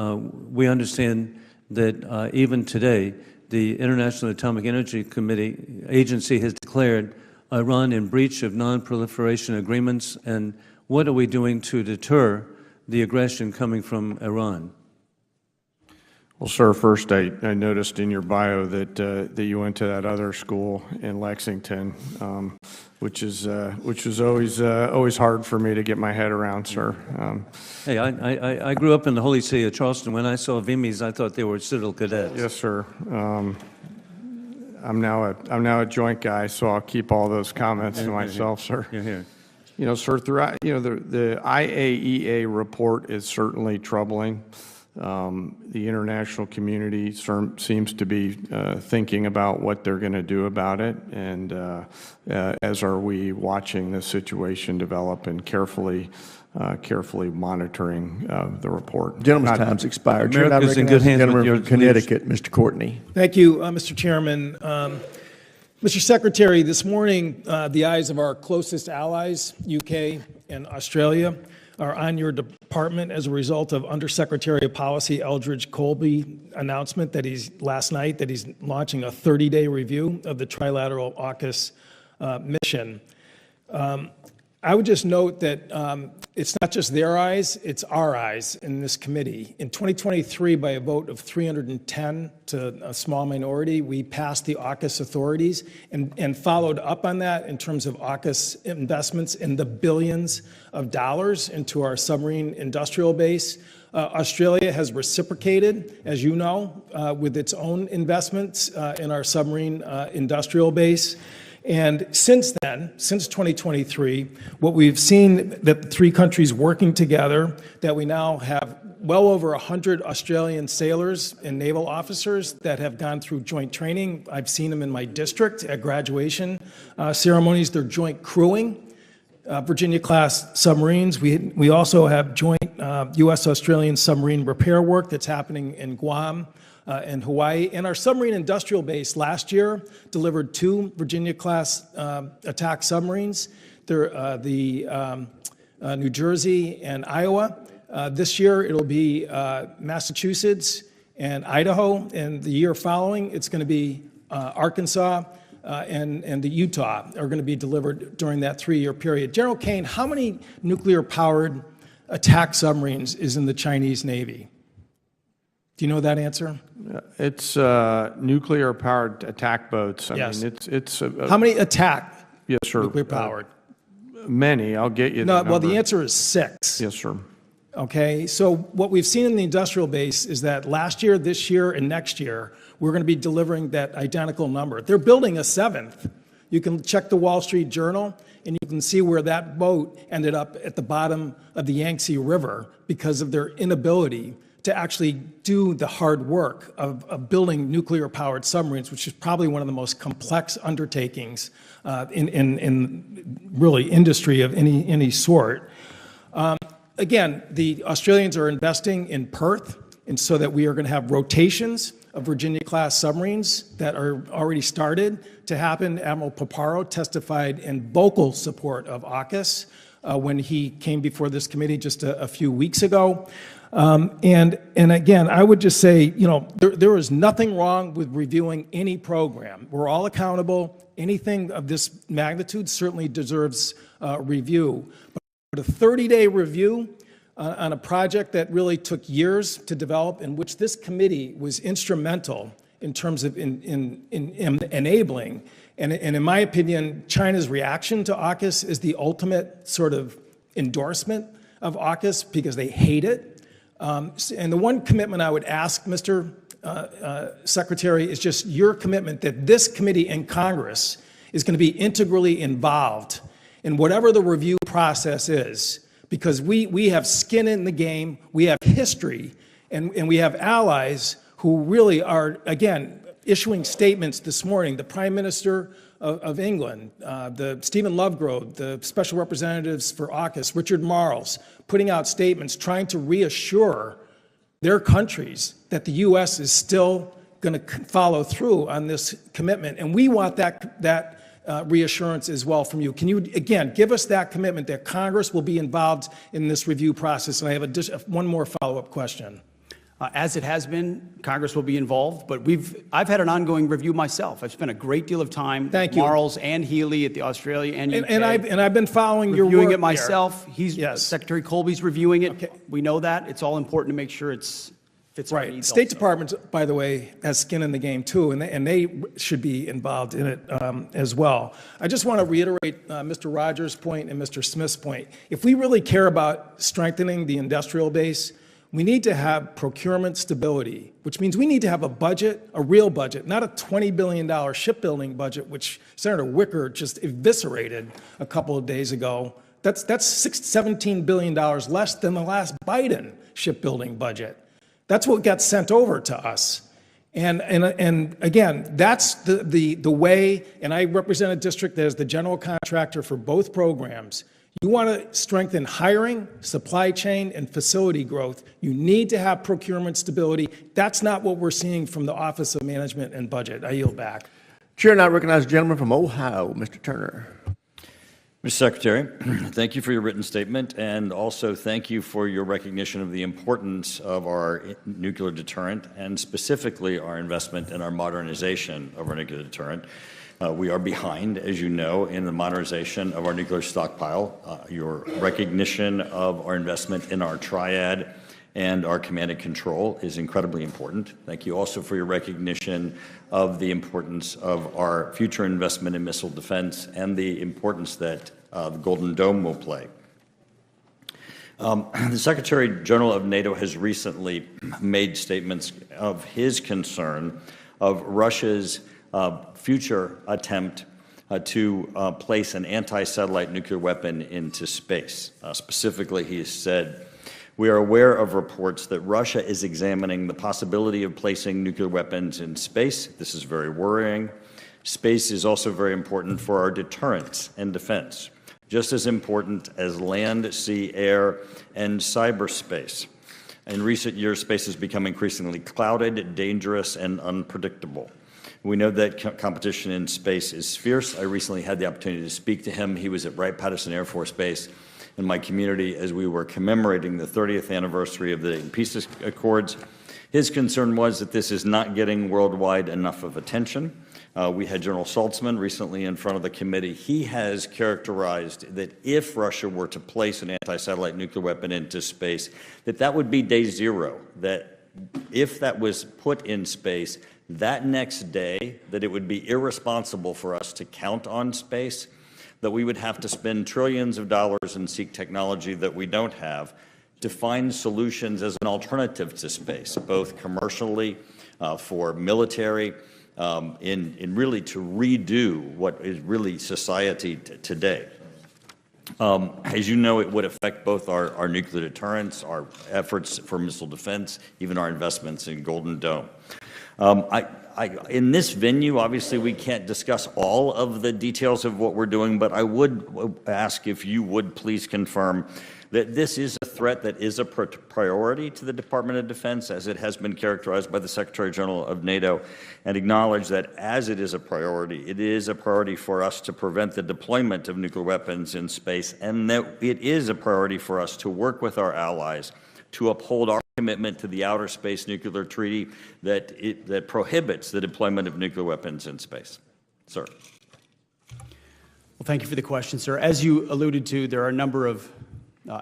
Speaker 5: we understand that even today, the International Atomic Energy Agency has declared Iran in breach of non-proliferation agreements, and what are we doing to deter the aggression coming from Iran?
Speaker 3: Well, sir, first, I noticed in your bio that you went to that other school in Lexington, which was always hard for me to get my head around, sir.
Speaker 5: Hey, I grew up in the holy city of Charleston. When I saw Vimis, I thought they were Citadel cadets.
Speaker 3: Yes, sir. I'm now a joint guy, so I'll keep all those comments to myself, sir.
Speaker 5: You're here.
Speaker 3: You know, sir, throughout, the IAEA report is certainly troubling. The international community seems to be thinking about what they're going to do about it, and as are we watching this situation develop and carefully monitoring the report.
Speaker 1: Gentleman's time's expired.
Speaker 5: America's in good hands with your
Speaker 1: from Connecticut, Mr. Courtney.
Speaker 6: Thank you, Mr. Chairman. Mr. Secretary, this morning, the eyes of our closest allies, UK and Australia, are on your department as a result of Undersecretary of Policy Eldridge Colby's announcement last night that he's launching a 30-day review of the trilateral AUKUS mission. I would just note that it's not just their eyes, it's our eyes in this committee. In 2023, by a vote of 310 to a small minority, we passed the AUKUS authorities and followed up on that in terms of AUKUS investments in the billions of dollars into our submarine industrial base. Australia has reciprocated, as you know, with its own investments in our submarine industrial base. And since then, since 2023, what we've seen that the three countries working together, that we now have well over 100 Australian sailors and naval officers that have gone through joint training. I've seen them in my district at graduation ceremonies. They're joint crewing Virginia-class submarines. We also have joint U.S.-Australian submarine repair work that's happening in Guam and Hawaii. And our submarine industrial base last year delivered 2 Virginia-class attack submarines. They're the New Jersey and Iowa. This year it'll be Massachusetts and Idaho, and the year following it's going to be Arkansas and the Utah are going to be delivered during that 3-year period. General Caine, how many nuclear-powered attack submarines is in the Chinese Navy? Do you know that answer?
Speaker 3: It's nuclear-powered attack boats. I
Speaker 6: Yes.
Speaker 3: mean, it's
Speaker 6: How many attack
Speaker 3: yes, sir.
Speaker 6: nuclear-powered?
Speaker 3: Many. I'll get you.
Speaker 6: No,
Speaker 3: the
Speaker 6: well, the
Speaker 3: number.
Speaker 6: answer is 6.
Speaker 3: Yes, sir.
Speaker 6: Okay, so what we've seen in the industrial base is that last year, this year, and next year, we're going to be delivering that identical number. They're building a 7th. You can check the Wall Street Journal, and you can see where that boat ended up at the bottom of the Yangtze River because of their inability to actually do the hard work of building nuclear-powered submarines, which is probably one of the most complex undertakings in really industry of any sort. Again, the Australians are investing in Perth, and so that we are going to have rotations of Virginia-class submarines that are already started to happen. Admiral Paparo testified in vocal support of AUKUS when he came before this committee just a few weeks ago. And again, I would just say, you know, there is nothing wrong with reviewing any program. We're all accountable. Anything of this magnitude certainly deserves review. But a 30-day review on a project that really took years to develop, in which this committee was instrumental in terms of in enabling, and in my opinion, China's reaction to AUKUS is the ultimate sort of endorsement of AUKUS because they hate it. And the one commitment I would ask, Mr. Secretary, is just your commitment that this committee in Congress is going to be integrally involved in whatever the review process is, because we have skin in the game, we have history, and we have allies who really are, again, issuing statements this morning. The Prime Minister of England, the Stephen Lovegrove, the Special Representatives for AUKUS, Richard Marles, putting out statements trying to reassure their countries that the U.S. is still going to follow through on this commitment. And we want that reassurance as well from you. Can you, again, give us that commitment that Congress will be involved in this review process? And I have one more follow-up question.
Speaker 4: As it has been, Congress will be involved, but I've had an ongoing review myself. I've spent a great deal of time with Marles and Healy at the Australia and UK.
Speaker 6: And I've been following your work
Speaker 4: reviewing it myself.
Speaker 6: Yes.
Speaker 4: Secretary Colby's reviewing it.
Speaker 6: Okay.
Speaker 4: We know that. It's all important to make sure it fits our
Speaker 6: Right.
Speaker 4: needs
Speaker 6: State
Speaker 4: also.
Speaker 6: Department, by the way, has skin in the game too, and they should be involved in it as well. I just want to reiterate Mr. Rogers' point and Mr. Smith's point. If we really care about strengthening the industrial base, we need to have procurement stability, which means we need to have a budget, a real budget, not a $20 billion shipbuilding budget, which Senator Wicker just eviscerated a couple of days ago. That's $17 billion less than the last Biden shipbuilding budget. That's what got sent over to us. And again, that's the way, and I represent a district that is the general contractor for both programs. You want to strengthen hiring, supply chain, and facility growth. You need to have procurement stability. That's not what we're seeing from the Office of Management and Budget. I yield back.
Speaker 1: Chair, now recognize the gentleman from Ohio, Mr. Turner.
Speaker 7: Mr. Secretary, thank you for your written statement, and also thank you for your recognition of the importance of our nuclear deterrent, and specifically our investment in our modernization of our nuclear deterrent. We are behind, as you know, in the modernization of our nuclear stockpile. Your recognition of our investment in our triad and our command and control is incredibly important. Thank you also for your recognition of the importance of our future investment in missile defense and the importance that the Golden Dome will play. The Secretary General of NATO has recently made statements of his concern of Russia's future attempt to place an anti-satellite nuclear weapon into space. Specifically, he has said, "We are aware of reports that Russia is examining the possibility of placing nuclear weapons in space. This is very worrying. Space is also very important for our deterrence and defense, just as important as land, sea, air, and cyberspace. In recent years, space has become increasingly clouded, dangerous, and unpredictable. We know that competition in space is fierce. I recently had the opportunity to speak to him. He was at Wright-Patterson Air Force Base in my community as we were commemorating the 30th anniversary of the Peace Accords. His concern was that this is not getting worldwide enough of attention. We had General Saltzman recently in front of the committee. He has characterized that if Russia were to place an anti-satellite nuclear weapon into space, that would be day zero, that if that was put in space, that next day, that it would be irresponsible for us to count on space, that we would have to spend trillions of dollars and seek technology that we don't have to find solutions as an alternative to space, both commercially, for military, in really to redo what is really society today. As you know, it would affect both our nuclear deterrence, our efforts for missile defense, even our investments in Golden Dome. In this venue, obviously, we can't discuss all of the details of what we're doing, but I would ask if you would please confirm that this is a threat that is a priority to the Department of Defense, as it has been characterized by the Secretary General of NATO, and acknowledge that as it is a priority for us to prevent the deployment of nuclear weapons in space, and that it is a priority for us to work with our allies to uphold our commitment to the Outer Space Nuclear Treaty that prohibits the deployment of nuclear weapons in space. Sir.
Speaker 4: Well, thank you for the question, sir. As you alluded to, there are a number of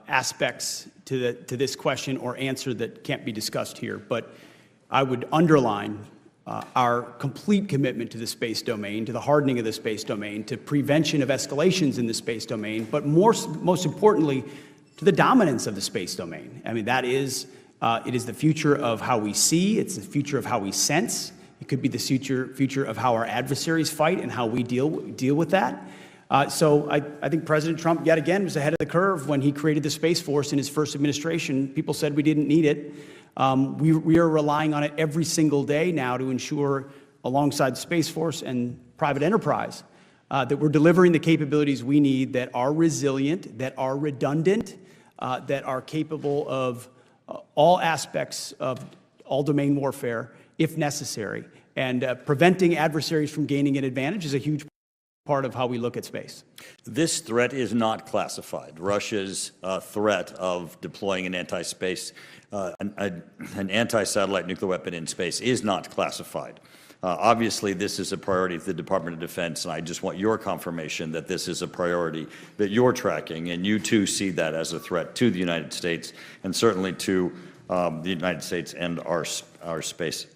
Speaker 4: aspects to this question or answer that can't be discussed here, but I would underline our complete commitment to the space domain, to the hardening of the space domain, to prevention of escalations in the space domain, but most importantly, to the dominance of the space domain. I mean, that is, it is the future of how we see, it's the future of how we sense, it could be the future of how our adversaries fight and how we deal with that. So I think President Trump, yet again, was ahead of the curve when he created the Space Force in his first administration. People said we didn't need it. We are relying on it every single day now to ensure, alongside the Space Force and private enterprise, that we're delivering the capabilities we need that are resilient, that are redundant, that are capable of all aspects of all domain warfare, if necessary. And preventing adversaries from gaining an advantage is a huge part of how we look at space.
Speaker 7: This threat is not classified. Russia's threat of deploying an anti-space, an anti-satellite nuclear weapon in space is not classified. Obviously, this is a priority of the Department of Defense, and I just want your confirmation that this is a priority that you're tracking, and you too see that as a threat to the United States, and certainly to the United States and our space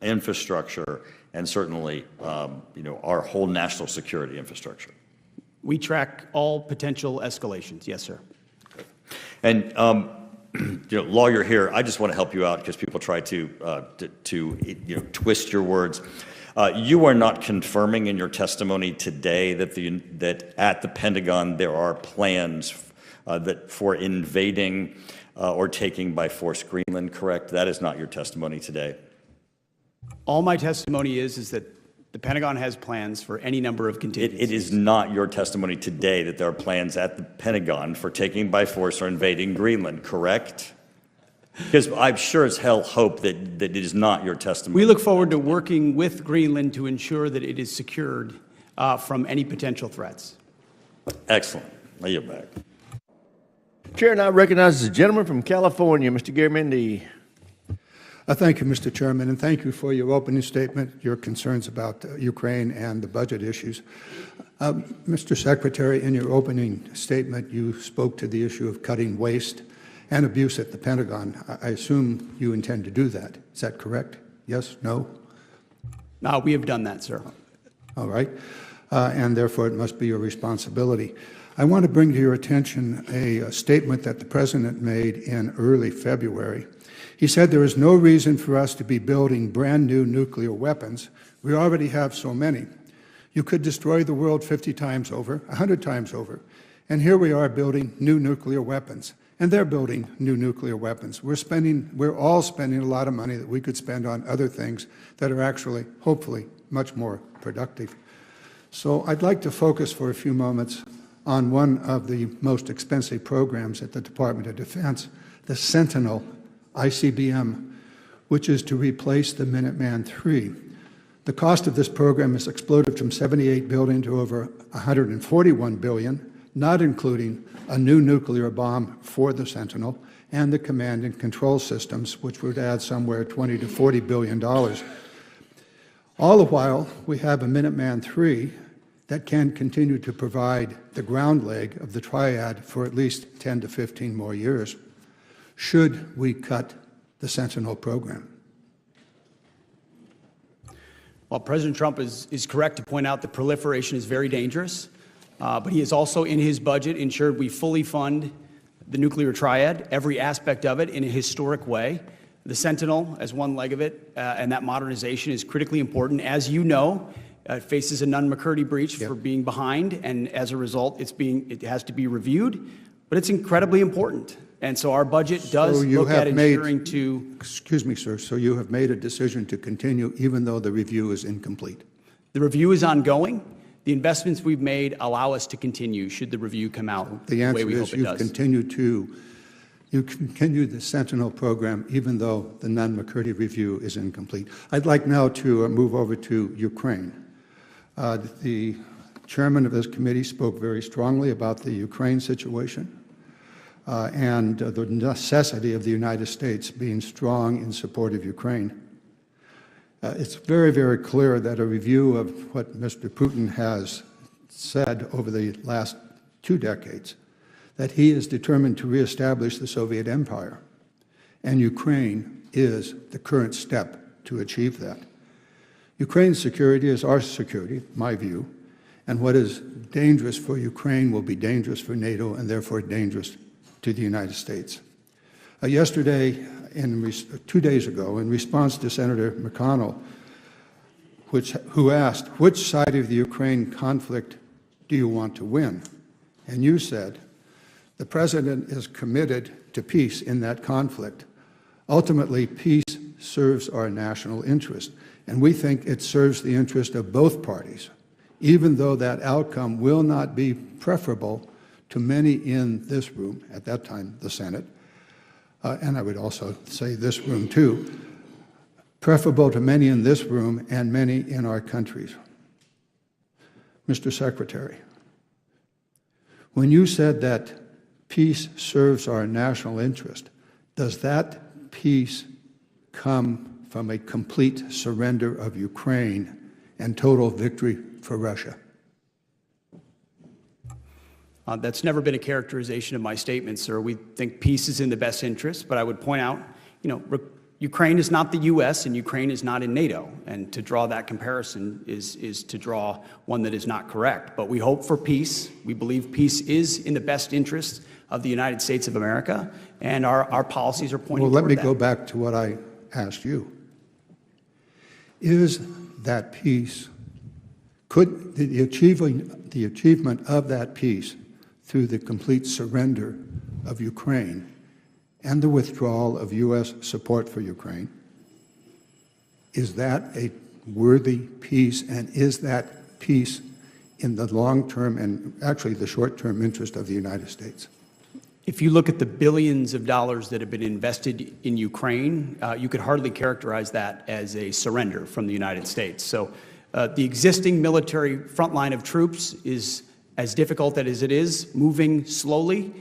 Speaker 7: infrastructure, and certainly, our whole national security infrastructure.
Speaker 4: We track all potential escalations. Yes, sir.
Speaker 7: And while you're here, I just want to help you out because people try to twist your words. You are not confirming in your testimony today that at the Pentagon there are plans for invading or taking by force Greenland, correct? That is not your testimony today.
Speaker 4: All my testimony is that the Pentagon has plans for any number of contingencies.
Speaker 7: It is not your testimony today that there are plans at the Pentagon for taking by force or invading Greenland, correct? Because I'm sure as hell hope that it is not your testimony.
Speaker 4: We look forward to working with Greenland to ensure that it is secured from any potential threats.
Speaker 7: Excellent. I yield back.
Speaker 1: Chair now recognizes the gentleman from California, Mr. Garamendi.
Speaker 8: Thank you, Mr. Chairman, and thank you for your opening statement, your concerns about Ukraine and the budget issues. Mr. Secretary, in your opening statement, you spoke to the issue of cutting waste and abuse at the Pentagon. I assume you intend to do that. Is that correct? Yes? No?
Speaker 4: We have done that, sir.
Speaker 8: All right. And therefore, it must be your responsibility. I want to bring to your attention a statement that the President made in early February. He said there is no reason for us to be building brand new nuclear weapons. We already have so many. You could destroy the world 50 times over, 100 times over. And here we are building new nuclear weapons. And they're building new nuclear weapons. We're all spending a lot of money that we could spend on other things that are actually, hopefully, much more productive. So I'd like to focus for a few moments on one of the most expensive programs at the Department of Defense, the Sentinel ICBM, which is to replace the Minuteman III. The cost of this program has exploded from $78 billion to over $141 billion, not including a new nuclear bomb for the Sentinel and the command and control systems, which would add somewhere $20 to $40 billion. All the while, we have a Minuteman III that can continue to provide the ground leg of the triad for at least 10 to 15 more years. Should we cut the Sentinel program?
Speaker 4: Well, President Trump is correct to point out that proliferation is very dangerous, but he has also in his budget ensured we fully fund the nuclear triad, every aspect of it in a historic way. The Sentinel as one leg of it, and that modernization is critically important. As you know, it faces a Nunn-McCurdy breach for being behind, and as a result, it has to be reviewed, but it's incredibly important. And so our budget does look at ensuring to...
Speaker 8: Excuse me, sir. So you have made a decision to continue even though the review is incomplete?
Speaker 4: The review is ongoing. The investments we've made allow us to continue should the review come out the way we hope it does.
Speaker 8: You continue the Sentinel program even though the Nunn-McCurdy review is incomplete. I'd like now to move over to Ukraine. The chairman of this committee spoke very strongly about the Ukraine situation and the necessity of the United States being strong in support of Ukraine. It's very, very clear that a review of what Mr. Putin has said over the last 2 decades, that he is determined to reestablish the Soviet empire, and Ukraine is the current step to achieve that. Ukraine's security is our security, my view, and what is dangerous for Ukraine will be dangerous for NATO and therefore dangerous to the United States. Yesterday, 2 days ago, in response to Senator McConnell, who asked, which side of the Ukraine conflict do you want to win? And you said, the President is committed to peace in that conflict. Ultimately, peace serves our national interest, and we think it serves the interest of both parties, even though that outcome will not be preferable to many in this room, at that time the Senate, and I would also say this room too, preferable to many in this room and many in our countries. Mr. Secretary, when you said that peace serves our national interest, does that peace come from a complete surrender of Ukraine and total victory for Russia?
Speaker 4: That's never been a characterization of my statement, sir. We think peace is in the best interest, but I would point out, Ukraine is not the U.S. and Ukraine is not in NATO, and to draw that comparison is to draw one that is not correct. But we hope for peace. We believe peace is in the best interest of the United States of America, and our policies are pointing toward that.
Speaker 8: Well, let me go back to what I asked you. Is that peace, could the achievement of that peace through the complete surrender of Ukraine and the withdrawal of U.S. support for Ukraine, is that a worthy peace, and is that peace in the long-term and actually the short-term interest of the United States?
Speaker 4: If you look at the billions of dollars that have been invested in Ukraine, you could hardly characterize that as a surrender from the United States. So the existing military front line of troops is as difficult as it is, moving slowly.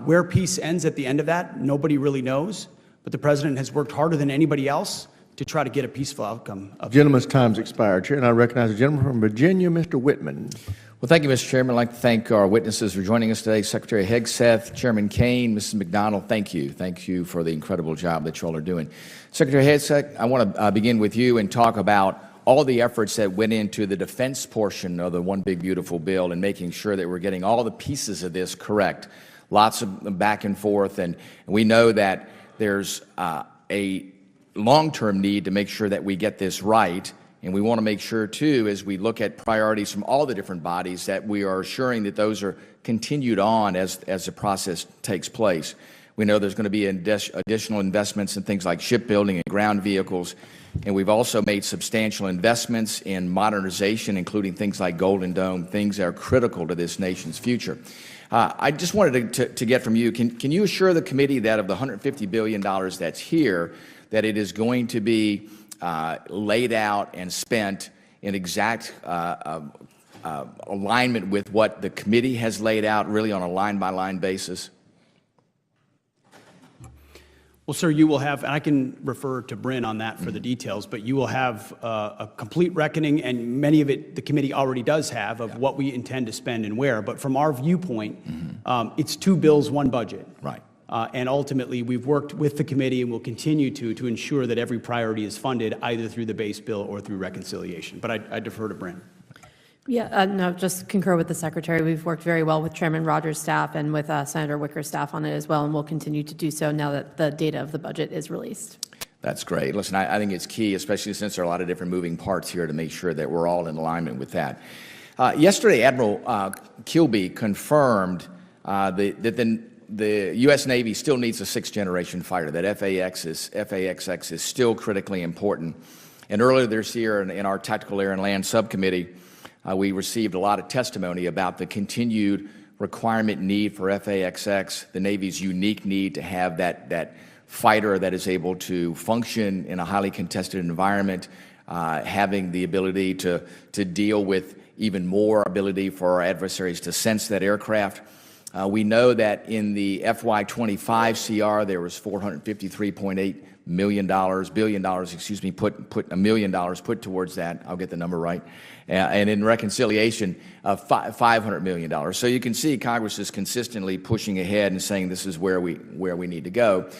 Speaker 4: Where peace ends at the end of that, nobody really knows. But the President has worked harder than anybody else to try to get a peaceful outcome.
Speaker 1: Gentleman's time's expired. Chair, and I recognize the gentleman from Virginia, Mr. Whitman.
Speaker 9: Well, thank you, Mr. Chairman. I'd like to thank our witnesses for joining us today. Secretary Hegseth, Chairman Caine, Mrs. McDonald, thank you. Thank you for the incredible job that you all are doing. Secretary Hegseth, I want to begin with you and talk about all the efforts that went into the defense portion of the One Big Beautiful Bill and making sure that we're getting all the pieces of this correct. Lots of back and forth, and we know that there's a long-term need to make sure that we get this right, and we want to make sure, too, as we look at priorities from all the different bodies, that we are assuring that those are continued on as the process takes place. We know there's going to be additional investments in things like shipbuilding and ground vehicles, and we've also made substantial investments in modernization, including things like Golden Dome, things that are critical to this nation's future. I just wanted to get from you, can you assure the committee that of the $150 billion that's here, that it is going to be laid out and spent in exact alignment with what the committee has laid out, really on a line-by-line basis?
Speaker 4: Well, sir, you will have, and I can refer to Bryn on that for the details, but you will have a complete reckoning, and many of it the committee already does have, of what we intend to spend and where. But from our viewpoint, it's 2 bills, 1 budget.
Speaker 9: Right.
Speaker 4: And ultimately, we've worked with the committee and will continue to ensure that every priority is funded either through the base bill or through reconciliation. But I defer to Bryn.
Speaker 10: Yeah, no, just concur with the Secretary. We've worked very well with Chairman Rogers' staff and with Senator Wicker's staff on it as well, and we'll continue to do so now that the data of the budget is released.
Speaker 9: That's great. Listen, I think it's key, especially since there are a lot of different moving parts here, to make sure that we're all in alignment with that. Yesterday, Admiral Kilby confirmed that the U.S. Navy still needs a sixth-generation fighter, that FAXX is still critically important. And earlier this year in our Tactical Air and Land Subcommittee, we received a lot of testimony about the continued requirement need for FAXX, the Navy's unique need to have that fighter that is able to function in a highly contested environment, having the ability to deal with even more ability for our adversaries to sense that aircraft. We know that in the FY25 CR, there was $453.8 billion, put $1 million put towards that. I'll get the number right. And in reconciliation, $500 million. So you can see Congress is consistently pushing ahead and saying this is where we need to go.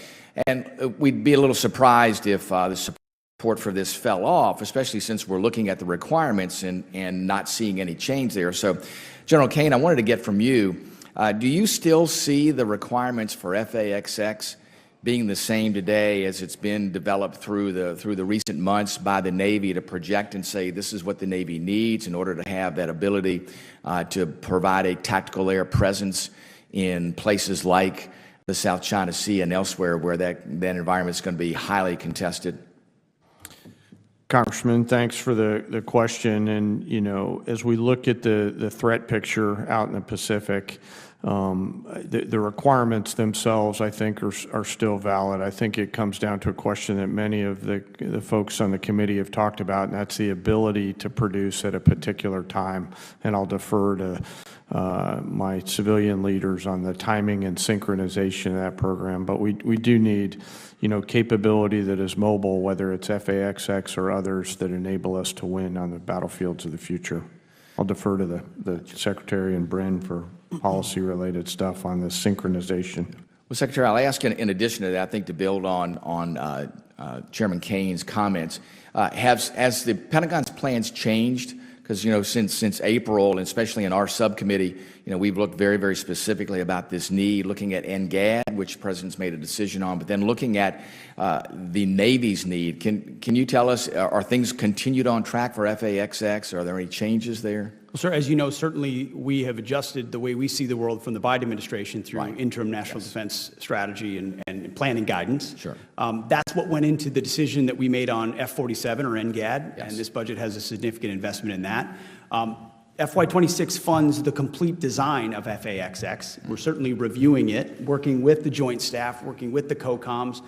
Speaker 9: And we'd be a little surprised if the support for this fell off, especially since we're looking at the requirements and not seeing any change there. So, General Caine, I wanted to get from you, do you still see the requirements for FAXX being the same today as it's been developed through the recent months by the Navy to project and say this is what the Navy needs in order to have that ability to provide a tactical air presence in places like the South China Sea and elsewhere where that environment is going to be highly contested?
Speaker 3: Congressman, thanks for the question. And, you know, as we look at the threat picture out in the Pacific, the requirements themselves, I think, are still valid. I think it comes down to a question that many of the folks on the committee have talked about, and that's the ability to produce at a particular time. And I'll defer to my civilian leaders on the timing and synchronization of that program. But we do need, you know, capability that is mobile, whether it's FAXX or others that enable us to win on the battlefields of the future. I'll defer to the Secretary and Bryn for policy-related stuff on the synchronization.
Speaker 9: Well, Secretary, I'll ask in addition to that, I think to build on Chairman Caine's comments, has the Pentagon's plans changed? Because, you know, since April, and especially in our subcommittee, you know, we've looked very, very specifically about this need, looking at NGAD, which the President's made a decision on, but then looking at the Navy's need. Can you tell us, are things continued on track for FAXX? Are there any changes there? Well,
Speaker 4: sir, as you know, certainly we have adjusted the way we see the world from the Biden administration through interim national defense strategy and planning guidance.
Speaker 9: Sure.
Speaker 4: That's what went into the decision that we made on F-47 or NGAD, and this budget has a significant investment in that. FY26 funds the complete design of FAXX. We're certainly reviewing it, working with the Joint Staff, working with the COCOMs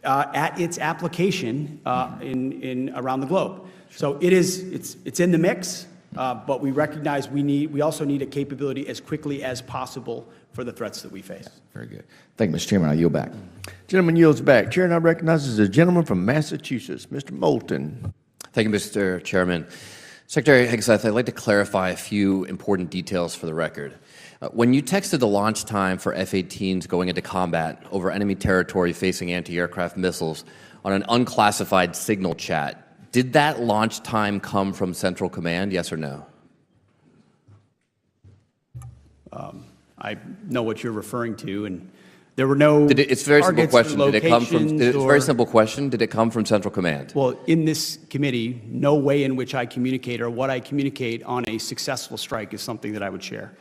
Speaker 4: at its application in around the globe. So it's in the mix. But we recognize we also need a capability as quickly as possible for the threats that we face.
Speaker 9: Very good. Thank you, Mr. Chairman. I yield back.
Speaker 1: Gentleman yields back. Chair now recognizes the gentleman from Massachusetts, Mr. Moulton.
Speaker 11: Thank you, Mr. Chairman. Secretary Hegseth, I'd like to clarify a few important details for the record. When you texted the launch time for F-18s going into combat over enemy territory facing anti-aircraft missiles on an unclassified signal chat, did that launch time come from Central Command, yes or no?
Speaker 4: I know what you're referring to, and there were no
Speaker 11: It's a very simple question.
Speaker 4: Did it come from?
Speaker 11: It's a very simple question. Did it come from Central Command?
Speaker 4: Well, in this committee, no way in which I communicate or what I communicate on a successful strike is something that I would share.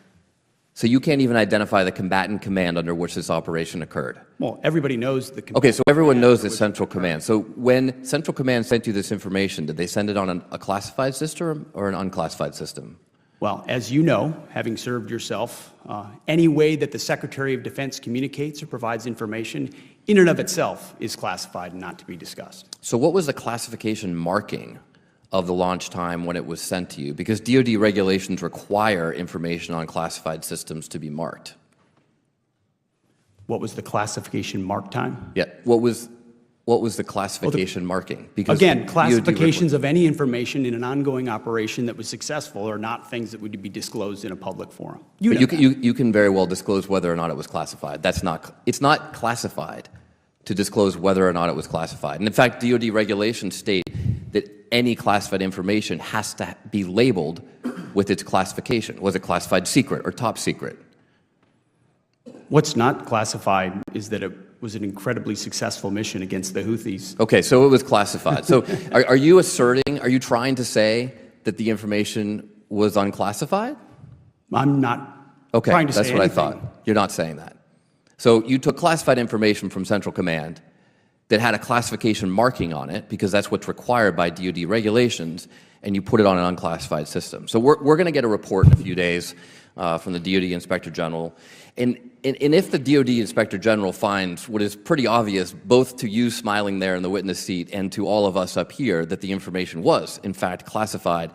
Speaker 11: So you can't even identify the combatant command under which this operation occurred?
Speaker 4: Well, everybody knows the command.
Speaker 11: Okay, so everyone knows it's Central Command. So when Central Command sent you this information, did they send it on a classified system or an unclassified system?
Speaker 4: Well, as you know, having served yourself, any way that the Secretary of Defense communicates or provides information in and of itself is classified and not to be discussed.
Speaker 11: So what was the classification marking of the launch time when it was sent to you? Because DoD regulations require information on classified systems to be marked.
Speaker 4: What was the classification mark time?
Speaker 11: Yeah. What was What was the classification marking? Because
Speaker 4: Again,
Speaker 11: DoD
Speaker 4: classifications of any information in an ongoing operation that was successful are not things that would be disclosed in a public forum. You know that.
Speaker 11: You can very well disclose whether or not it was classified. It's not classified to disclose whether or not it was classified. And in fact, DoD regulations state that any classified information has to be labeled with its classification. Was it classified secret or top secret?
Speaker 4: What's not classified is that it was an incredibly successful mission against the Houthis.
Speaker 11: Okay, so it was classified. So are you trying to say that the information was unclassified?
Speaker 4: I'm not
Speaker 11: Okay,
Speaker 4: trying to
Speaker 11: that's
Speaker 4: say
Speaker 11: what
Speaker 4: anything.
Speaker 11: I thought. You're not saying that. So you took classified information from Central Command that had a classification marking on it, because that's what's required by DoD regulations, and you put it on an unclassified system. So we're going to get a report in a few days from the DoD Inspector General. And if the DoD Inspector General finds what is pretty obvious, both to you smiling there in the witness seat and to all of us up here, that the information was, in fact, classified,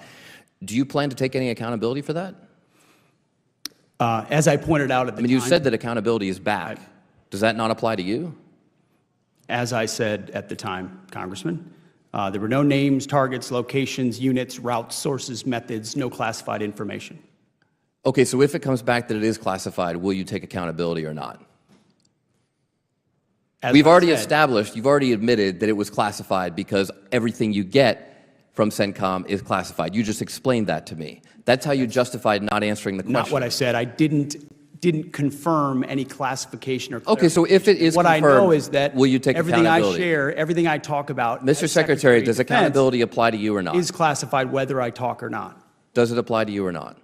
Speaker 11: do you plan to take any accountability for that?
Speaker 4: As I pointed out at the time,
Speaker 11: you said that accountability is back. Does that not apply to you?
Speaker 4: as I said at the time, Congressman, there were no names, targets, locations, units, routes, sources, methods, no classified information.
Speaker 11: Okay, so if it comes back that it is classified, will you take accountability or not? We've already established, you've already admitted that it was classified because everything you get from CENTCOM is classified. You just explained that to me. That's how you justified not answering the question.
Speaker 4: Not what I said. I didn't confirm any classification or
Speaker 11: Okay, so if it is
Speaker 4: what
Speaker 11: confirmed,
Speaker 4: I know is that
Speaker 11: will you take
Speaker 4: everything I
Speaker 11: accountability?
Speaker 4: share, everything I talk about,
Speaker 11: Mr.
Speaker 4: as
Speaker 11: Secretary,
Speaker 4: of
Speaker 11: does
Speaker 4: Defense
Speaker 11: accountability apply to you or not?
Speaker 4: is classified whether I talk or not.
Speaker 11: Does it apply to you or not?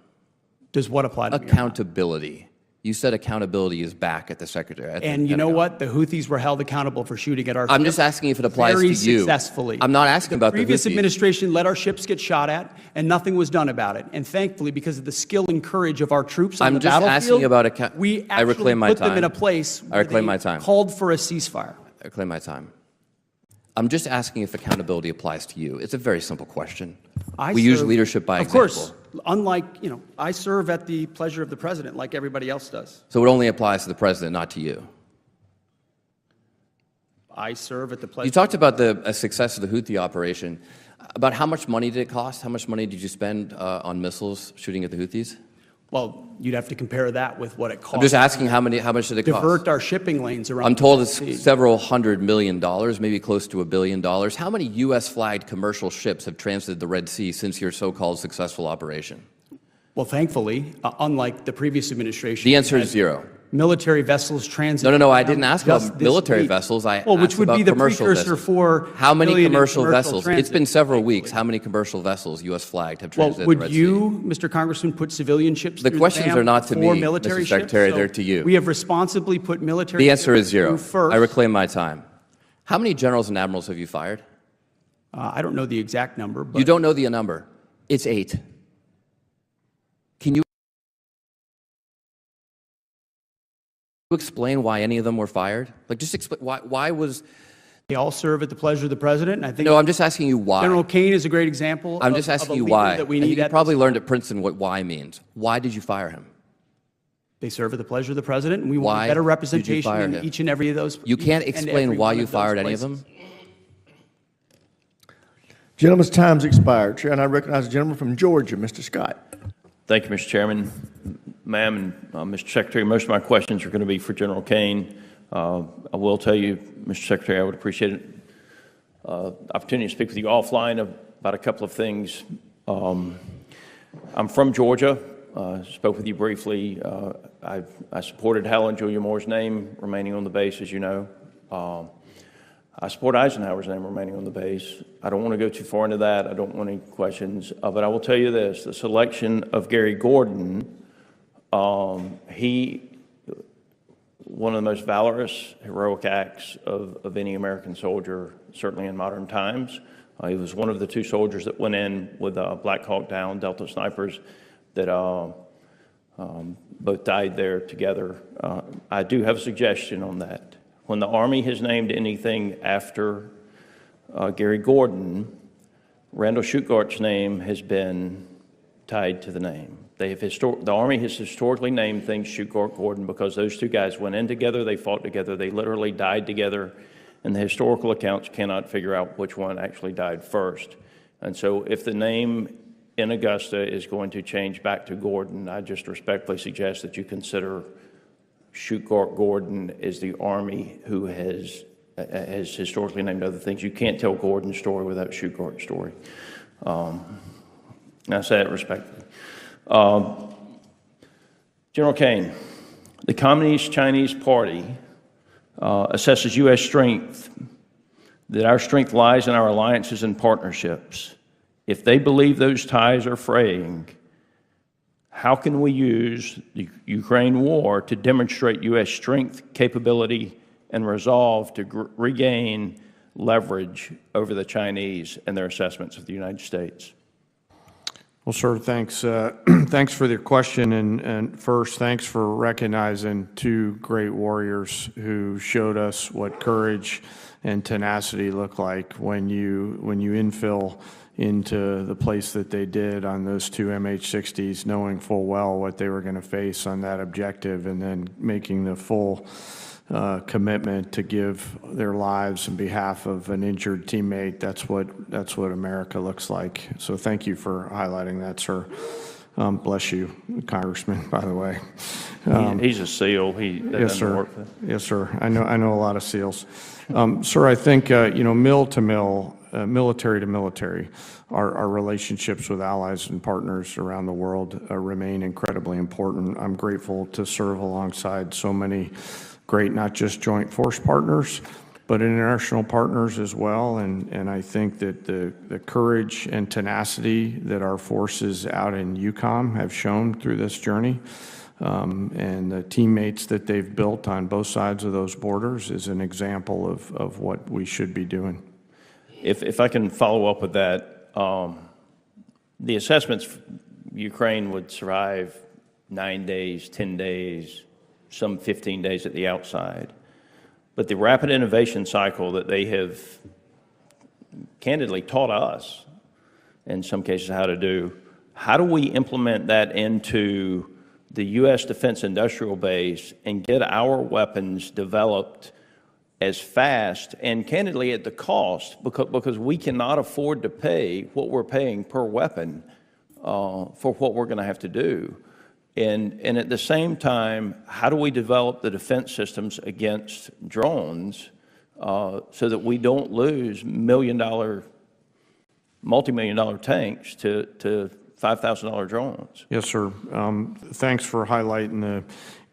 Speaker 4: Does what apply to me or not?
Speaker 11: Accountability. You said accountability is back at the Secretary. At the
Speaker 4: And you know
Speaker 11: Pentagon.
Speaker 4: what? The Houthis were held accountable for shooting at our
Speaker 11: I'm
Speaker 4: ship
Speaker 11: just asking if it applies
Speaker 4: very
Speaker 11: to you.
Speaker 4: successfully.
Speaker 11: I'm not asking about the
Speaker 4: previous
Speaker 11: Houthis.
Speaker 4: administration let our ships get shot at, and nothing was done about it. And thankfully, because of the skill and courage of our troops on
Speaker 11: I'm
Speaker 4: the
Speaker 11: just
Speaker 4: battlefield,
Speaker 11: asking about
Speaker 4: we
Speaker 11: I
Speaker 4: actually
Speaker 11: reclaim my
Speaker 4: put them
Speaker 11: time.
Speaker 4: in a place
Speaker 11: I
Speaker 4: where
Speaker 11: reclaim
Speaker 4: they
Speaker 11: my time.
Speaker 4: called for a ceasefire.
Speaker 11: I claim my time. I'm just asking if accountability applies to you. It's a very simple question. We use leadership by
Speaker 4: Of
Speaker 11: example.
Speaker 4: course, unlike, I serve at the pleasure of the president like everybody else does.
Speaker 11: So it only applies to the president, not to you.
Speaker 4: I serve at the pleasure.
Speaker 11: You talked about the success of the Houthi operation. About how much money did it cost? How much money did you spend on missiles shooting at the Houthis?
Speaker 4: Well, you'd have to compare that with what it cost.
Speaker 11: I'm just asking how much did it cost?
Speaker 4: Divert our shipping lanes around.
Speaker 11: I'm told
Speaker 4: the
Speaker 11: it's
Speaker 4: sea.
Speaker 11: several $100 million, maybe close to $1 billion. How many U.S.-flagged commercial ships have transited the Red Sea since your so-called successful operation?
Speaker 4: Well, thankfully, unlike the previous administration,
Speaker 11: The answer is zero.
Speaker 4: military vessels transit.
Speaker 11: No, I didn't ask
Speaker 4: just
Speaker 11: about
Speaker 4: this
Speaker 11: military
Speaker 4: week.
Speaker 11: vessels. I
Speaker 4: Well, which
Speaker 11: asked
Speaker 4: would
Speaker 11: about
Speaker 4: be the
Speaker 11: commercial
Speaker 4: precursor
Speaker 11: vessels.
Speaker 4: for
Speaker 11: How many
Speaker 4: civilian and
Speaker 11: commercial vessels?
Speaker 4: transit.
Speaker 11: It's been several weeks. How many commercial vessels, U.S. flagged, have
Speaker 4: Well,
Speaker 11: transited the
Speaker 4: would
Speaker 11: Red
Speaker 4: you, Mr. Congressman, put civilian ships
Speaker 11: The
Speaker 4: through
Speaker 11: questions
Speaker 4: dam
Speaker 11: are not to
Speaker 4: before
Speaker 11: me,
Speaker 4: military
Speaker 11: Mr. Secretary,
Speaker 4: ships?
Speaker 11: they're to you.
Speaker 4: We have responsibly put military
Speaker 11: The answer
Speaker 4: ships
Speaker 11: is zero.
Speaker 4: through first.
Speaker 11: I reclaim my time. How many generals and admirals have you fired?
Speaker 4: I don't know the exact number, but
Speaker 11: You don't know the number. It's 8. Can you explain why any of them were fired? Like, just explain why was...
Speaker 4: they all serve at the pleasure of the president. And I think
Speaker 11: No, I'm just asking you why.
Speaker 4: General Caine is a great example.
Speaker 11: I'm just
Speaker 4: of
Speaker 11: asking
Speaker 4: a
Speaker 11: you
Speaker 4: leader
Speaker 11: why.
Speaker 4: that we
Speaker 11: I think
Speaker 4: need
Speaker 11: you
Speaker 4: at
Speaker 11: probably
Speaker 4: this
Speaker 11: learned
Speaker 4: time.
Speaker 11: at Princeton what why means. Why did you fire him?
Speaker 4: They serve at the pleasure of the president, and we want
Speaker 11: Why
Speaker 4: better
Speaker 11: did you
Speaker 4: representation
Speaker 11: fire
Speaker 4: in
Speaker 11: him?
Speaker 4: each and every of those.
Speaker 11: You can't
Speaker 4: each and
Speaker 11: explain
Speaker 4: every
Speaker 11: why
Speaker 4: one
Speaker 11: you
Speaker 4: of those
Speaker 11: fired any of
Speaker 4: places.
Speaker 11: them?
Speaker 1: Gentleman's time's expired. Chair, and I recognize the gentleman from Georgia, Mr. Scott.
Speaker 12: Thank you, Mr. Chairman. Ma'am and Mr. Secretary, most of my questions are going to be for General Caine. I will tell you, Mr. Secretary, I would appreciate it. Opportunity to speak with you offline about a couple of things. I'm from Georgia. Spoke with you briefly. I supported Helen Julia Moore's name remaining on the base, as you know. I support Eisenhower's name remaining on the base. I don't want to go too far into that. I don't want any questions. But I will tell you this, the selection of Gary Gordon, one of the most valorous, heroic acts of any American soldier, certainly in modern times. He was one of the 2 soldiers that went in with Black Hawk Down, Delta snipers, that both died there together. I do have a suggestion on that. When the Army has named anything after Gary Gordon, Randall Schugart's name has been tied to the name. The Army has historically named things Schugart Gordon because those 2 guys went in together, they fought together, they literally died together and the historical accounts cannot figure out which one actually died first. And so if the name in Augusta is going to change back to Gordon, I just respectfully suggest that you consider Gordon is the Army who has historically named other things. You can't tell Gordon's story without Gordon's story. I say that respectfully. General Caine, the Communist Chinese Party assesses U.S. strength, that our strength lies in our alliances and partnerships. If they believe those ties are fraying, how can we use the Ukraine war to demonstrate U.S. strength, capability, and resolve to regain leverage over the Chinese and their assessments of the United States?
Speaker 3: Well, sir, thanks. Thanks for the question, and first, thanks for recognizing two great warriors who showed us what courage and tenacity look like when you infill into the place that they did on those two MH-60s, knowing full well what they were going to face on that objective, and then making the full commitment to give their lives on behalf of an injured teammate. That's what America looks like. So thank you for highlighting that, sir. Bless you, Congressman, by the way.
Speaker 12: He's a SEAL.
Speaker 3: Yes, sir. Yes, sir. I know a lot of SEALs. Sir, I think mill to mill, military to military, our relationships with allies and partners around the world remain incredibly important. I'm grateful to serve alongside so many great, not just joint force partners, but international partners as well. And I think that the courage and tenacity that our forces out in EUCOM have shown through this journey, and the teammates that they've built on both sides of those borders is an example of what we should be doing.
Speaker 12: If I can follow up with that, the assessments, Ukraine would survive 9 days, 10 days, some 15 days at the outside. But the rapid innovation cycle that they have candidly taught us, in some cases, how do we implement that into the U.S. defense industrial base and get our weapons developed as fast and candidly at the cost, because we cannot afford to pay what we're paying per weapon for what we're going to have to do. And at the same time, how do we develop the defense systems against drones so that we don't lose multi-million-dollar tanks to $5,000 drones?
Speaker 3: Yes, sir. Thanks for highlighting the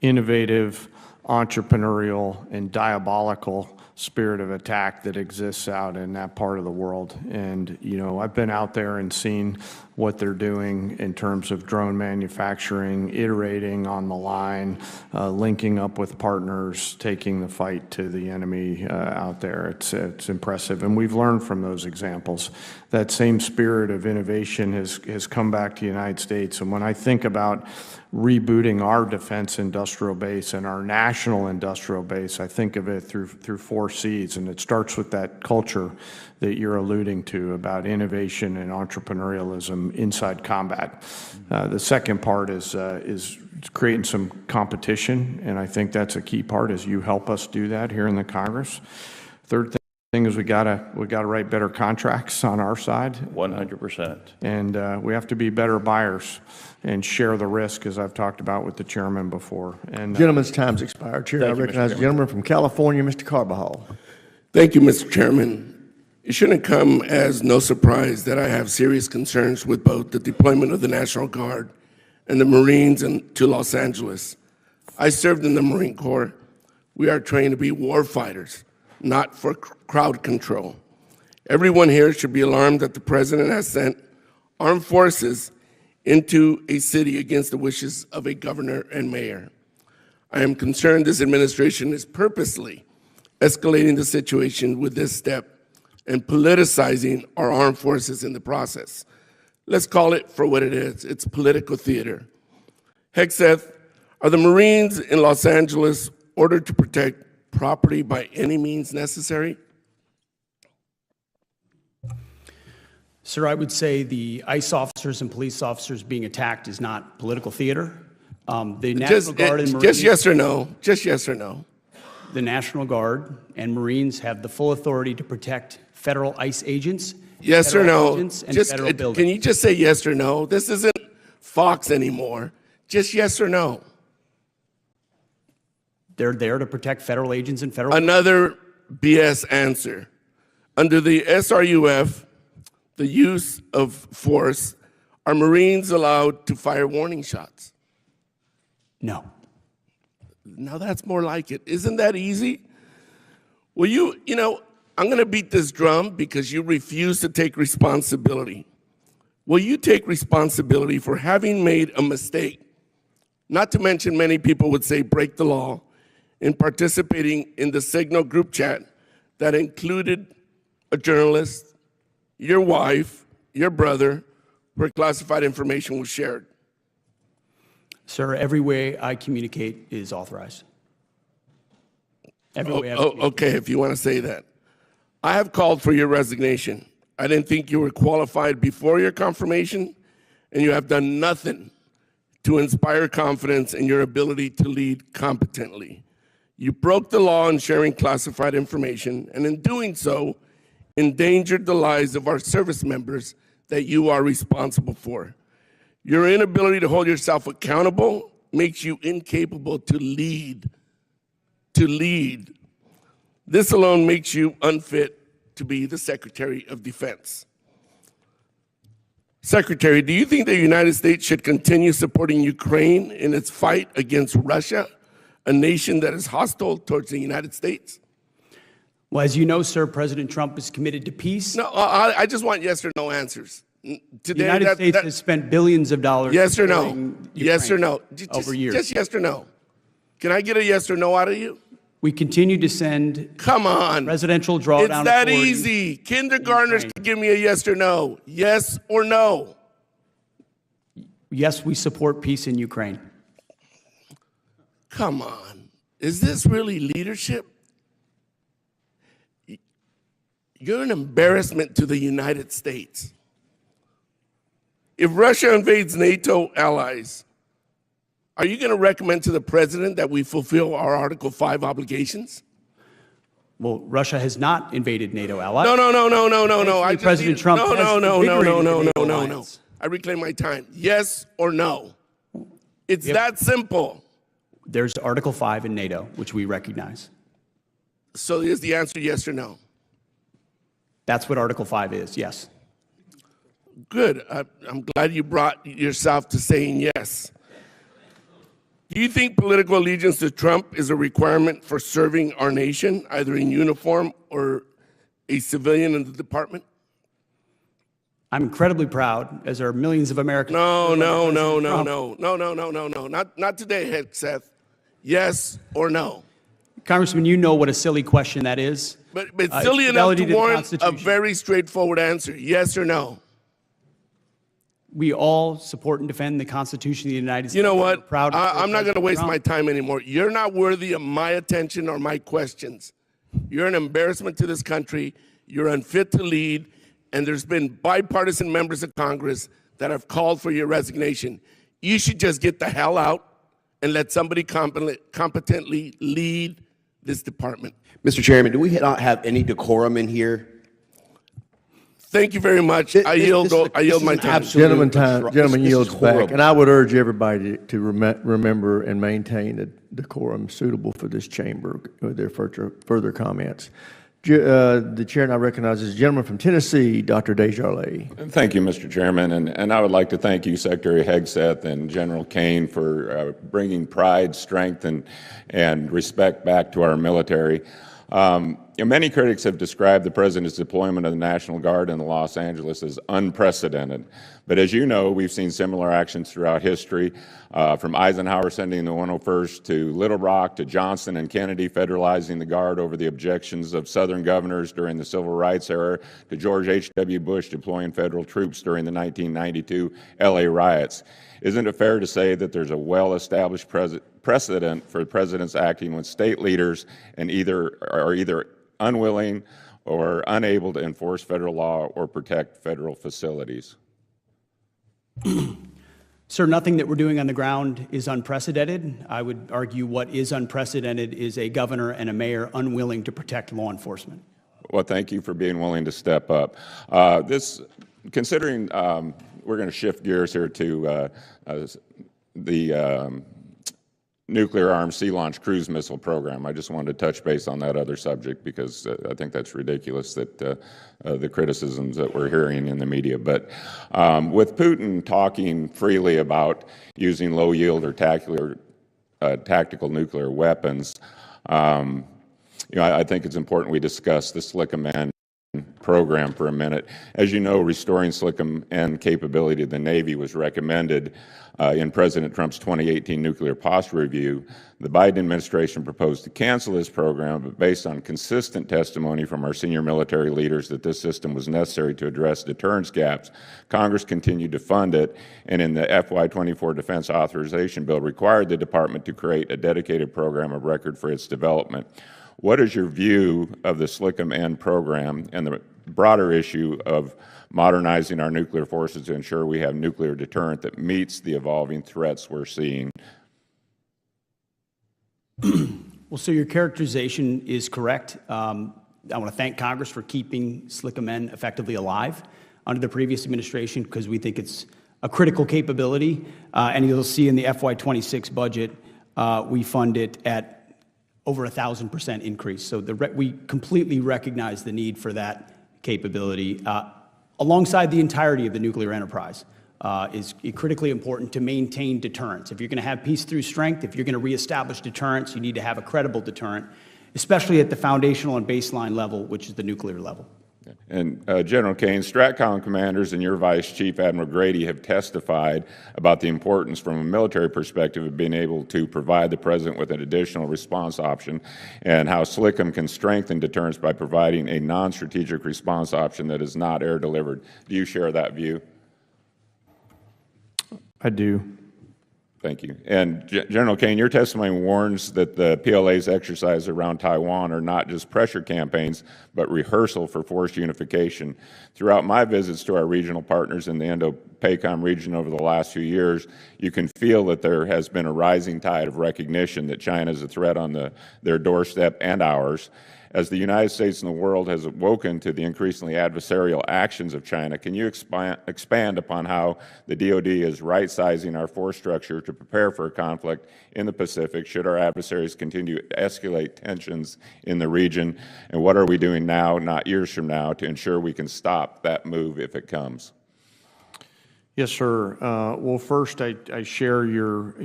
Speaker 3: innovative, entrepreneurial, and diabolical spirit of attack that exists out in that part of the world. And, I've been out there and seen what they're doing in terms of drone manufacturing, iterating on the line, linking up with partners, taking the fight to the enemy out there. It's impressive. And we've learned from those examples. That same spirit of innovation has come back to the United States. And when I think about rebooting our defense industrial base and our national industrial base, I think of it through 4 C's, and it starts with that culture that you're alluding to about innovation and entrepreneurialism inside combat. The second part is creating some competition, and I think that's a key part, as you help us do that here in the Congress. Third thing is we gotta write better contracts on our side.
Speaker 12: 100%.
Speaker 3: And we have to be better buyers and share the risk, as I've talked about with the chairman before. And
Speaker 1: Gentleman's time's expired. Chair, I recognize the gentleman from California, Mr. Carbajal.
Speaker 13: Thank you, Mr. Chairman. It shouldn't come as no surprise that I have serious concerns with both the deployment of the National Guard and the Marines to Los Angeles. I served in the Marine Corps. We are trained to be war fighters, not for crowd control. Everyone here should be alarmed that the President has sent armed forces into a city against the wishes of a governor and mayor. I am concerned this administration is purposely escalating the situation with this step and politicizing our armed forces in the process. Let's call it for what it is. It's political theater. Hegseth, are the Marines in Los Angeles ordered to protect property by any means necessary?
Speaker 4: Sir, I would say the ICE officers and police officers being attacked is not political theater. The National Guard and Marines.
Speaker 13: Just yes or no. Just yes or no.
Speaker 4: the National Guard and Marines have the full authority to protect federal ICE agents,
Speaker 13: Yes or
Speaker 4: federal
Speaker 13: no?
Speaker 4: agents, and
Speaker 13: Just,
Speaker 4: federal buildings.
Speaker 13: can you just say yes or no? This isn't Fox anymore. Just yes or no.
Speaker 4: They're there to protect federal agents and federal.
Speaker 13: Another BS answer. Under the SRUF, the use of force, are Marines allowed to fire warning shots?
Speaker 4: No.
Speaker 13: Now that's more like it. Isn't that easy? Well, you know, I'm going to beat this drum because you refuse to take responsibility. Will you take responsibility for having made a mistake? Not to mention, many people would say break the law, in participating in the Signal group chat that included a journalist, your wife, your brother, where classified information was shared.
Speaker 4: Sir, every way I communicate is authorized. Every way I communicate.
Speaker 13: Okay, if you want to say that. I have called for your resignation. I didn't think you were qualified before your confirmation, and you have done nothing to inspire confidence in your ability to lead competently. You broke the law in sharing classified information, and in doing so, endangered the lives of our service members that you are responsible for. Your inability to hold yourself accountable makes you incapable to lead. This alone makes you unfit to be the Secretary of Defense. Secretary, do you think the United States should continue supporting Ukraine in its fight against Russia, a nation that is hostile towards the United States?
Speaker 4: Well, as you know, sir, President Trump is committed to peace.
Speaker 13: No, I just want yes or no answers.
Speaker 4: The United States has spent billions of dollars.
Speaker 13: Yes or no?
Speaker 4: supporting
Speaker 13: Yes or
Speaker 4: Ukraine
Speaker 13: no?
Speaker 4: Over years.
Speaker 13: Just yes or no. Can I get a yes or no out of you?
Speaker 4: We continue to send
Speaker 13: Come on.
Speaker 4: presidential drawdown
Speaker 13: It's that
Speaker 4: authority.
Speaker 13: easy. Kindergartners can give me a yes or no. Yes or no.
Speaker 4: Yes, we support peace in Ukraine.
Speaker 13: Come on. Is this really leadership? You're an embarrassment to the United States. If Russia invades NATO allies, are you going to recommend to the president that we fulfill our Article 5 obligations?
Speaker 4: Well, Russia has not invaded NATO allies.
Speaker 13: No.
Speaker 4: Thankfully, President Trump has invigorated the NATO
Speaker 13: No.
Speaker 4: alliance.
Speaker 13: I reclaim my time. Yes or no? It's that simple.
Speaker 4: There's Article 5 in NATO, which we recognize.
Speaker 13: So is the answer yes or no?
Speaker 4: That's what Article 5 is, yes.
Speaker 13: Good. I'm glad you brought yourself to saying yes. Do you think political allegiance to Trump is a requirement for serving our nation, either in uniform or a civilian in the department?
Speaker 4: I'm incredibly proud, as are millions of Americans.
Speaker 13: No. Not today, Hegseth. Yes or no?
Speaker 4: Congressman, you know what a silly question that is.
Speaker 13: But silly enough
Speaker 4: fidelity
Speaker 13: to
Speaker 4: to the
Speaker 13: warrant a
Speaker 4: Constitution.
Speaker 13: very straightforward answer. Yes or no?
Speaker 4: We all support and defend the Constitution of the United States.
Speaker 13: You know what?
Speaker 4: We're proud to support
Speaker 13: I'm not going to
Speaker 4: President
Speaker 13: waste
Speaker 4: Trump.
Speaker 13: my time anymore. You're not worthy of my attention or my questions. You're an embarrassment to this country. You're unfit to lead. And there's been bipartisan members of Congress that have called for your resignation. You should just get the hell out and let somebody competently lead this department.
Speaker 14: Mr. Chairman, do we not have any decorum in here?
Speaker 13: Thank you very much. I yield my time.
Speaker 1: Gentleman yields back. And I would urge everybody to remember and maintain a decorum suitable for this chamber with their further comments. The chair now recognizes the gentleman from Tennessee, Dr. Desjardins.
Speaker 15: Thank you, Mr. Chairman, and I would like to thank you, Secretary Hegseth and General Caine, for bringing pride, strength, and respect back to our military. Many critics have described the President's deployment of the National Guard in Los Angeles as unprecedented. But as you know, we've seen similar actions throughout history, from Eisenhower sending the 101st to Little Rock, to Johnson and Kennedy federalizing the Guard over the objections of Southern governors during the Civil Rights era, to George H.W. Bush deploying federal troops during the 1992 L.A. riots. Isn't it fair to say that there's a well-established precedent for presidents acting when state leaders are either unwilling or unable to enforce federal law or protect federal facilities?
Speaker 4: Sir, nothing that we're doing on the ground is unprecedented. I would argue what is unprecedented is a governor and a mayor unwilling to protect law enforcement.
Speaker 15: Well, thank you for being willing to step up. Considering we're going to shift gears here to the nuclear armed sea launch cruise missile program. I just wanted to touch base on that other subject because I think that's ridiculous that the criticisms that we're hearing in the media. But with Putin talking freely about using low yield or tactical nuclear weapons, I think it's important we discuss the SLICM-N program for a minute. As you know, restoring SLICM-N capability to the Navy was recommended in President Trump's 2018 nuclear posture review. The Biden administration proposed to cancel this program, but based on consistent testimony from our senior military leaders that this system was necessary to address deterrence gaps, Congress continued to fund it, and in the FY24 Defense Authorization Bill required the Department to create a dedicated program of record for its development. What is your view of the SLICM-N program and the broader issue of modernizing our nuclear forces to ensure we have nuclear deterrent that meets the evolving threats we're seeing?
Speaker 4: Well, so your characterization is correct. I want to thank Congress for keeping SLICM-N effectively alive under the previous administration because we think it's a critical capability. And you'll see in the FY26 budget, we fund it at over 1,000% increase. So we completely recognize the need for that capability. Alongside the entirety of the nuclear enterprise is critically important to maintain deterrence. If you're going to have peace through strength, if you're going to reestablish deterrence, you need to have a credible deterrent, especially at the foundational and baseline level, which is the nuclear level.
Speaker 15: And General Caine, STRATCOM commanders and your Vice Chief Admiral Grady have testified about the importance from a military perspective of being able to provide the President with an additional response option and how SLICM can strengthen deterrence by providing a non-strategic response option that is not air delivered. Do you share that view?
Speaker 3: I do.
Speaker 15: Thank you. And General Caine, your testimony warns that the PLA's exercises around Taiwan are not just pressure campaigns, but rehearsal for force unification. Throughout my visits to our regional partners in the Indo-PACOM region over the last few years, you can feel that there has been a rising tide of recognition that China is a threat on their doorstep and ours. As the United States and the world has awoken to the increasingly adversarial actions of China, can you expand upon how the DoD is right-sizing our force structure to prepare for a conflict in the Pacific should our adversaries continue to escalate tensions in the region? And what are we doing now, not years from now, to ensure we can stop that move if it comes?
Speaker 3: Yes, sir. Well, first, I share your,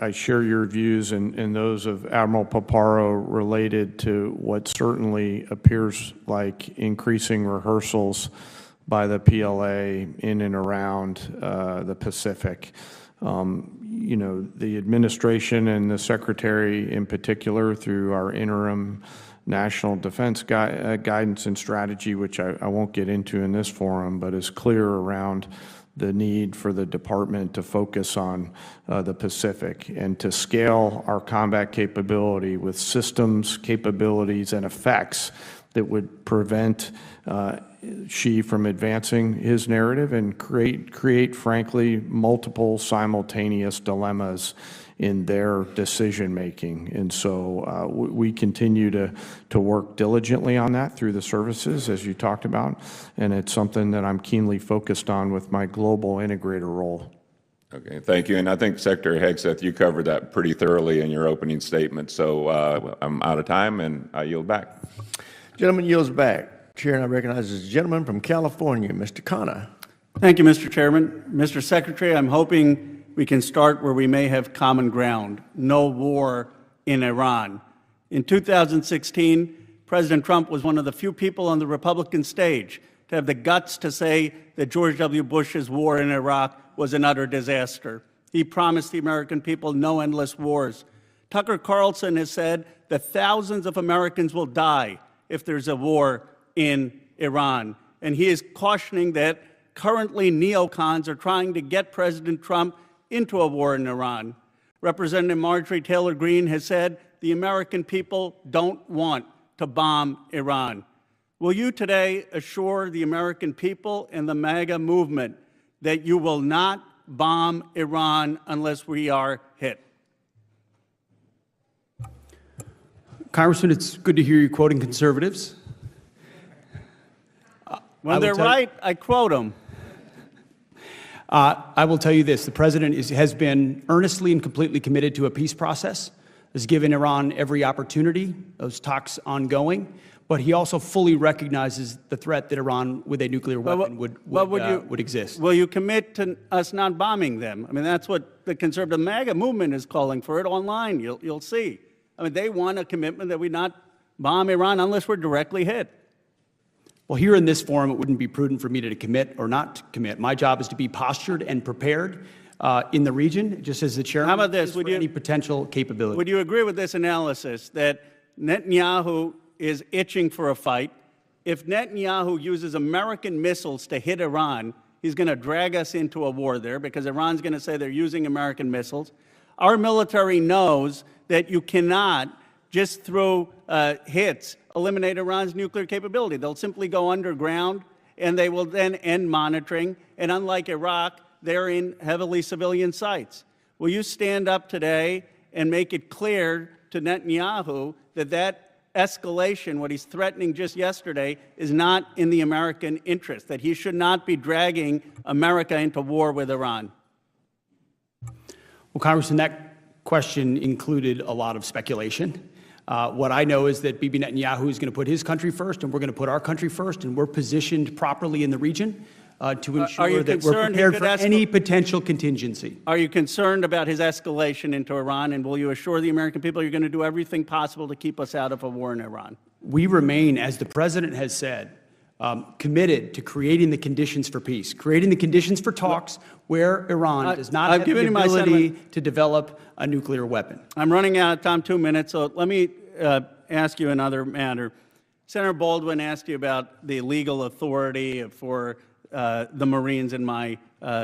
Speaker 3: I share your views and those of Admiral Paparo related to what certainly appears like increasing rehearsals by the PLA in and around the Pacific. The administration and the Secretary in particular, through our interim National Defense Guidance and Strategy, which I won't get into in this forum, but is clear around the need for the department to focus on the Pacific and to scale our combat capability with systems, capabilities, and effects that would prevent Xi from advancing his narrative and create, frankly, multiple simultaneous dilemmas in their decision-making. And so we continue to work diligently on that through the services, as you talked about, and it's something that I'm keenly focused on with my global integrator role.
Speaker 15: Okay, thank you. And I think, Secretary Hegseth, you covered that pretty thoroughly in your opening statement. So I'm out of time, and I yield back.
Speaker 1: Gentleman yields back. Chair, and I recognize the gentleman from California, Mr. Caine.
Speaker 16: Thank you, Mr. Chairman. Mr. Secretary, I'm hoping we can start where we may have common ground: no war in Iran. In 2016, President Trump was one of the few people on the Republican stage to have the guts to say that George W. Bush's war in Iraq was an utter disaster. He promised the American people no endless wars. Tucker Carlson has said that thousands of Americans will die if there's a war in Iran. And he is cautioning that currently neocons are trying to get President Trump into a war in Iran. Representative Marjorie Taylor Greene has said the American people don't want to bomb Iran. Will you today assure the American people and the MAGA movement that you will not bomb Iran unless we are hit.
Speaker 4: Congressman, it's good to hear you quoting conservatives.
Speaker 16: When they're right, I quote them.
Speaker 4: I will tell you this. The president has been earnestly and completely committed to a peace process, has given Iran every opportunity, those talks ongoing, but he also fully recognizes the threat that Iran with a nuclear weapon would exist.
Speaker 16: Will you commit to us not bombing them? I mean, that's what the conservative MAGA movement is calling for it online. You'll see. I mean, they want a commitment that we not bomb Iran unless we're directly hit.
Speaker 4: Well, here in this forum, it wouldn't be prudent for me to commit or not to commit. My job is to be postured and prepared in the region, just as the chairman.
Speaker 16: How about this?
Speaker 4: Would you any potential capability?
Speaker 16: Would you agree with this analysis that Netanyahu is itching for a fight? If Netanyahu uses American missiles to hit Iran, he's going to drag us into a war there because Iran's going to say they're using American missiles. Our military knows that you cannot just through hits eliminate Iran's nuclear capability. They'll simply go underground, and they will then end monitoring. And unlike Iraq, they're in heavily civilian sites. Will you stand up today and make it clear to Netanyahu that that escalation, what he's threatening just yesterday, is not in the American interest, that he should not be dragging America into war with Iran?
Speaker 4: Well, Congressman, that question included a lot of speculation. What I know is that Bibi Netanyahu is going to put his country first, and we're going to put our country first, and we're positioned properly in the region to ensure that we're prepared for any potential contingency.
Speaker 16: Are you concerned about his escalation into Iran, and will you assure the American people you're going to do everything possible to keep us out of a war in Iran?
Speaker 4: We remain, as the president has said, committed to creating the conditions for peace, creating the conditions for talks where Iran does not have the ability to develop a nuclear weapon.
Speaker 16: I'm running out of time, 2 minutes, so let me ask you another matter. Senator Baldwin asked you about the legal authority for the Marines in my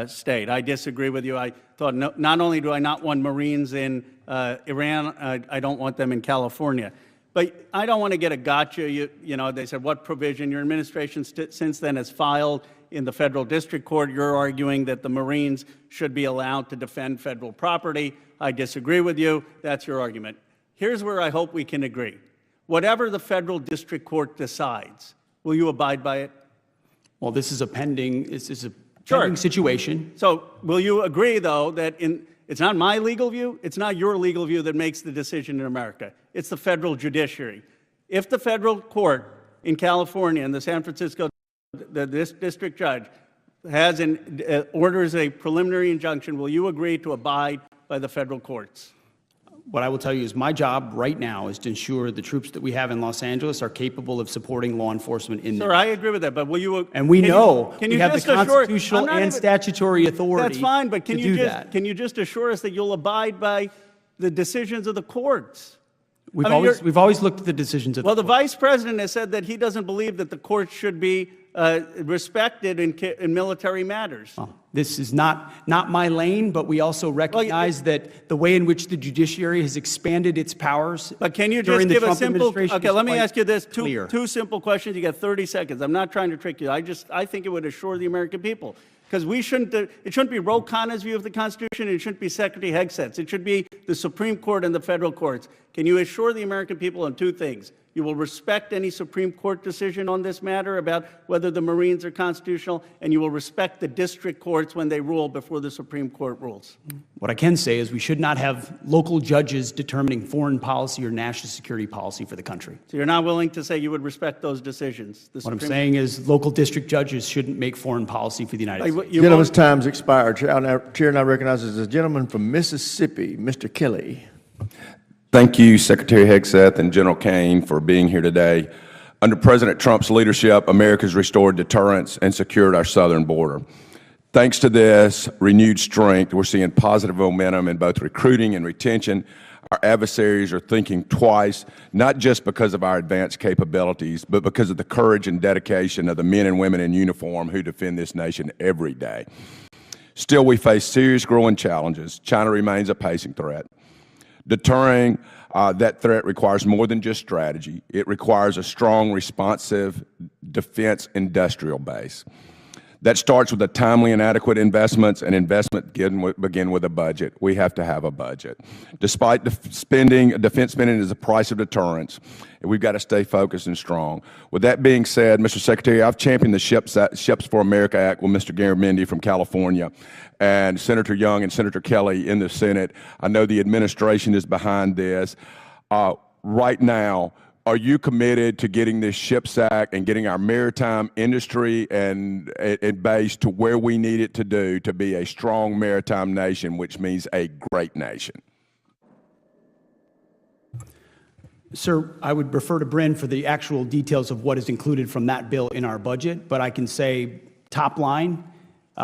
Speaker 16: state. I disagree with you. I thought not only do I not want Marines in Iran, I don't want them in California. But I don't want to get a gotcha. You know, they said, what provision? Your administration since then has filed in the federal district court. You're arguing that the Marines should be allowed to defend federal property. I disagree with you. That's your argument. Here's where I hope we can agree. Whatever the federal district court decides, will you abide by it?
Speaker 4: Well, this is a pending situation.
Speaker 16: So will you agree, though, that it's not my legal view, it's not your legal view that makes the decision in America. It's the federal judiciary. If the federal court in California and the San Francisco this district judge has orders a preliminary injunction, will you agree to abide by the federal courts?
Speaker 4: What I will tell you is my job right now is to ensure the troops that we have in Los Angeles are capable of supporting law enforcement in there.
Speaker 16: Sir, I agree with that, but will you?
Speaker 4: And we know we have the constitutional
Speaker 16: and
Speaker 4: and statutory authority.
Speaker 16: That's fine, but can you just assure us that you'll abide by the decisions of the courts?
Speaker 4: We've always looked at the decisions of the courts.
Speaker 16: Well, the vice president has said that he doesn't believe that the courts should be respected in military matters.
Speaker 4: Well, this is not my lane, but we also recognize that the way in which the judiciary has expanded its powers.
Speaker 16: But can you just give a simple? Okay, let me ask you this: two simple questions. You got 30 seconds. I'm not trying to trick you. I think it would assure the American people. Because it shouldn't be Ro Khanna's view of the Constitution, and it shouldn't be Secretary Hegseth's. It should be the Supreme Court and the federal courts. Can you assure the American people on two things? You will respect any Supreme Court decision on this matter about whether the Marines are constitutional, and you will respect the district courts when they rule before the Supreme Court rules.
Speaker 4: What I can say is we should not have local judges determining foreign policy or national security policy for the country.
Speaker 16: So you're not willing to say you would respect those decisions?
Speaker 4: What I'm saying is local district judges shouldn't make foreign policy for the United States.
Speaker 1: Gentleman's time's expired. Chair now recognizes the gentleman from Mississippi, Mr. Kelly.
Speaker 17: Thank you, Secretary Hegseth and General Caine, for being here today. Under President Trump's leadership, America's restored deterrence and secured our southern border. Thanks to this renewed strength, we're seeing positive momentum in both recruiting and retention. Our adversaries are thinking twice, not just because of our advanced capabilities, but because of the courage and dedication of the men and women in uniform who defend this nation every day. Still, we face serious growing challenges. China remains a pacing threat. Deterring that threat requires more than just strategy. It requires a strong, responsive defense industrial base. That starts with the timely and adequate investments, and investment begin with a budget. We have to have a budget. Despite defense spending is the price of deterrence, and we've got to stay focused and strong. With that being said, Mr. Secretary, I've championed the Ships for America Act with Mr. Garamendi from California and Senator Young and Senator Kelly in the Senate. I know the administration is behind this. Right now, are you committed to getting this SHIPS Act and getting our maritime industry and base to where we need it to be a strong maritime nation, which means a great nation?
Speaker 4: Sir, I would refer to Bryn for the actual details of what is included from that bill in our budget, but I can say top line,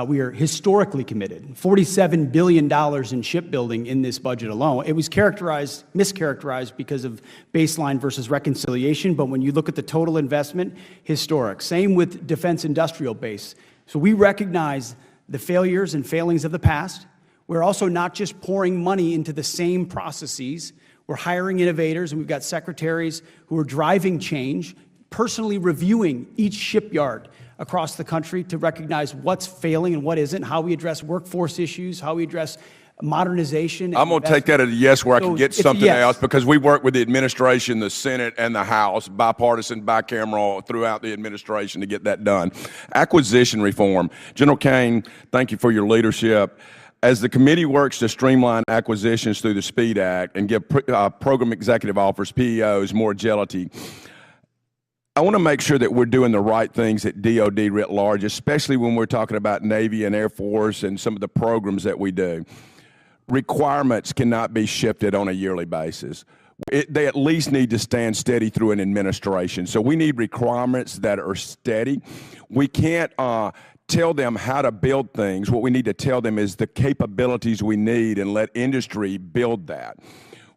Speaker 4: we are historically committed. $47 billion in shipbuilding in this budget alone. It was mischaracterized because of baseline versus reconciliation, but when you look at the total investment, historic. Same with defense industrial base. So we recognize the failures and failings of the past. We're also not just pouring money into the same processes. We're hiring innovators, and we've got secretaries who are driving change, personally reviewing each shipyard across the country to recognize what's failing and what isn't, how we address workforce issues, how we address modernization.
Speaker 17: I'm going to take that as a yes where I can get something else, because we work with the administration, the Senate, and the House, bipartisan, bicameral, throughout the administration to get that done. Acquisition reform. General Caine, thank you for your leadership. As the committee works to streamline acquisitions through the SPEED Act and give program executive officers, PEOs, more agility, I want to make sure that we're doing the right things at DOD writ large, especially when we're talking about Navy and Air Force and some of the programs that we do. Requirements cannot be shifted on a yearly basis. They at least need to stand steady through an administration. So we need requirements that are steady. We can't tell them how to build things. What we need to tell them is the capabilities we need and let industry build that.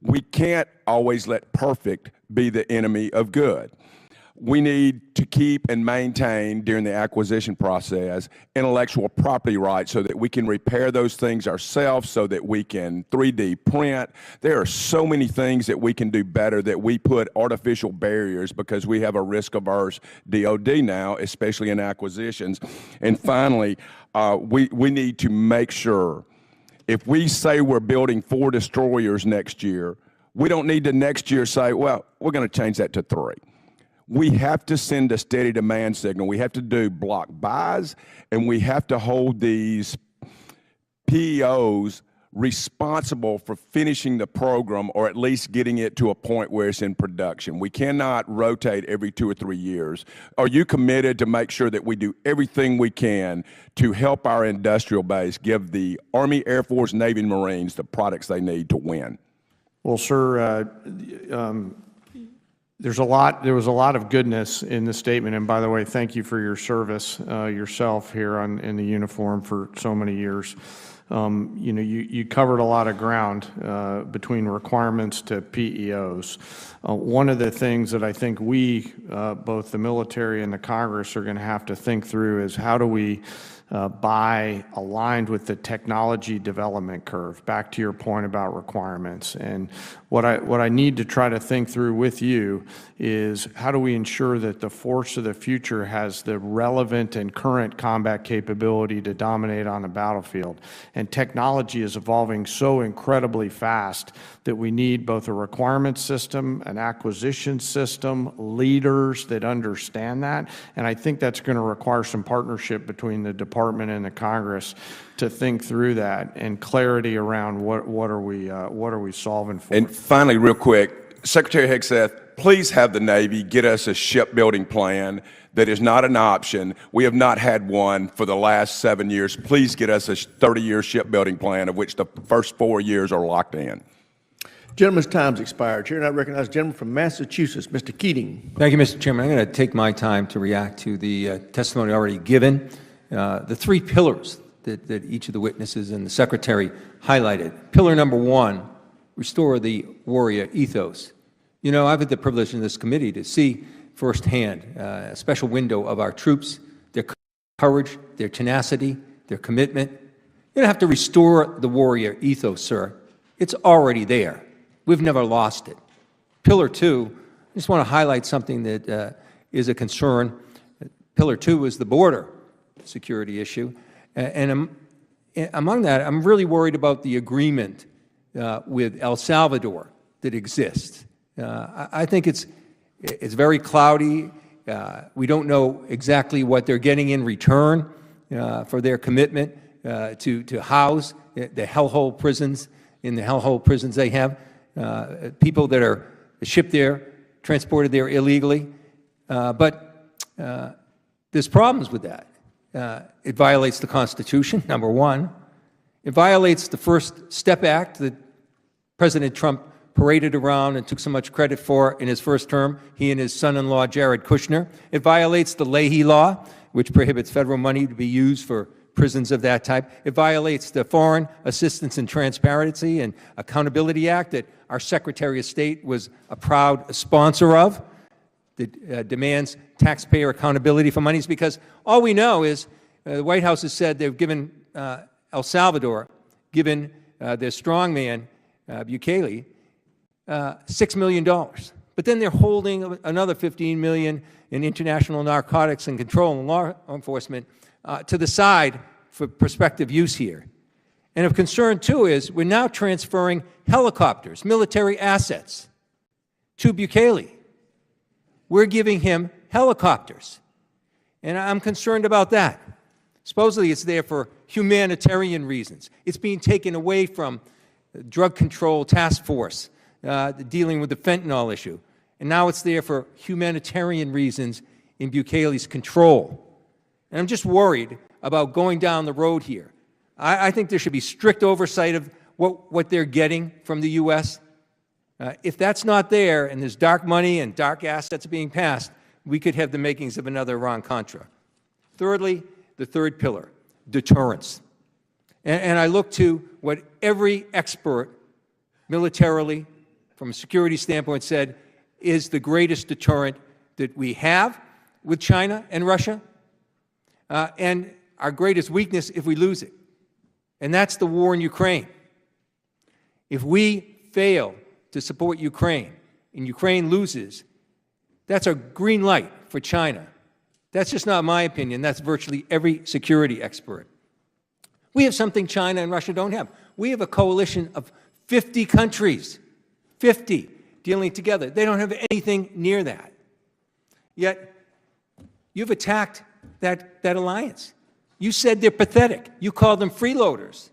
Speaker 17: We can't always let perfect be the enemy of good. We need to keep and maintain during the acquisition process intellectual property rights so that we can repair those things ourselves, so that we can 3D print. There are so many things that we can do better that we put artificial barriers because we have a risk-averse DOD now, especially in acquisitions. And finally, we need to make sure, if we say we're building 4 destroyers next year, we don't need to next year say, well, we're going to change that to 3. We have to send a steady demand signal. We have to do block buys, and we have to hold these PEOs responsible for finishing the program, or at least getting it to a point where it's in production. We cannot rotate every 2 or 3 years. Are you committed to make sure that we do everything we can to help our industrial base, give the Army, Air Force, Navy, and Marines the products they need to win?
Speaker 3: Well, sir, there was a lot of goodness in the statement, and by the way, thank you for your service yourself here in the uniform for so many years. You covered a lot of ground between requirements to PEOs. One of the things that I think we, both the military and the Congress, are going to have to think through is how do we buy aligned with the technology development curve, back to your point about requirements. And what I need to try to think through with you is how do we ensure that the force of the future has the relevant and current combat capability to dominate on the battlefield. And technology is evolving so incredibly fast that we need both a requirement system, an acquisition system, leaders that understand that. And I think that's going to require some partnership between the Department and the Congress to think through that, and clarity around what are we solving for.
Speaker 17: And finally, real quick, Secretary Hegseth, please have the Navy get us a shipbuilding plan that is not an option. We have not had one for the last 7 years. Please get us a 30-year shipbuilding plan, of which the first 4 years are locked in.
Speaker 1: Gentleman's time's expired. Chair, and I recognize the gentleman from Massachusetts, Mr. Keating.
Speaker 18: Thank you, Mr. Chairman. I'm going to take my time to react to the testimony already given. The 3 pillars that each of the witnesses and the Secretary highlighted. Pillar number 1, restore the warrior ethos. You know, I've had the privilege in this committee to see firsthand a special window of our troops, their courage, their tenacity, their commitment. You don't have to restore the warrior ethos, sir. It's already there. We've never lost it. Pillar 2, I just want to highlight something that is a concern. Pillar 2 is the border. security issue. And among that, I'm really worried about the agreement with El Salvador that exists. I think it's very cloudy. We don't know exactly what they're getting in return for their commitment to house the hellhole prisons, in the hellhole prisons they have, people that are shipped there, transported there illegally. But there's problems with that. It violates the Constitution, number one. It violates the First Step Act that President Trump paraded around and took so much credit for in his first term, he and his son-in-law, Jared Kushner. It violates the Leahy Law, which prohibits federal money to be used for prisons of that type. It violates the Foreign Assistance and Transparency and Accountability Act that our Secretary of State was a proud sponsor of, that demands taxpayer accountability for monies, because all we know is the White House has said they've given El Salvador, given their strongman, Bukele, $6 million. But then they're holding another $15 million in international narcotics and control and law enforcement to the side for prospective use here. And of concern, too, is we're now transferring helicopters, military assets, to Bukele. We're giving him helicopters. And I'm concerned about that. Supposedly it's there for humanitarian reasons. It's being taken away from the Drug Control Task Force dealing with the fentanyl issue. And now it's there for humanitarian reasons in Bukele's control. And I'm just worried about going down the road here. I think there should be strict oversight of what they're getting from the U.S. If that's not there and there's dark money and dark assets being passed, we could have the makings of another Iran-Contra. Thirdly, the third pillar, deterrence. And I look to what every expert militarily, from a security standpoint, said is the greatest deterrent that we have with China and Russia, and our greatest weakness if we lose it. And that's the war in Ukraine. If we fail to support Ukraine and Ukraine loses, that's a green light for China. That's just not my opinion. That's virtually every security expert. We have something China and Russia don't have. We have a coalition of 50 countries, 50, dealing together. They don't have anything near that. Yet, you've attacked that alliance. You said they're pathetic. You called them freeloaders.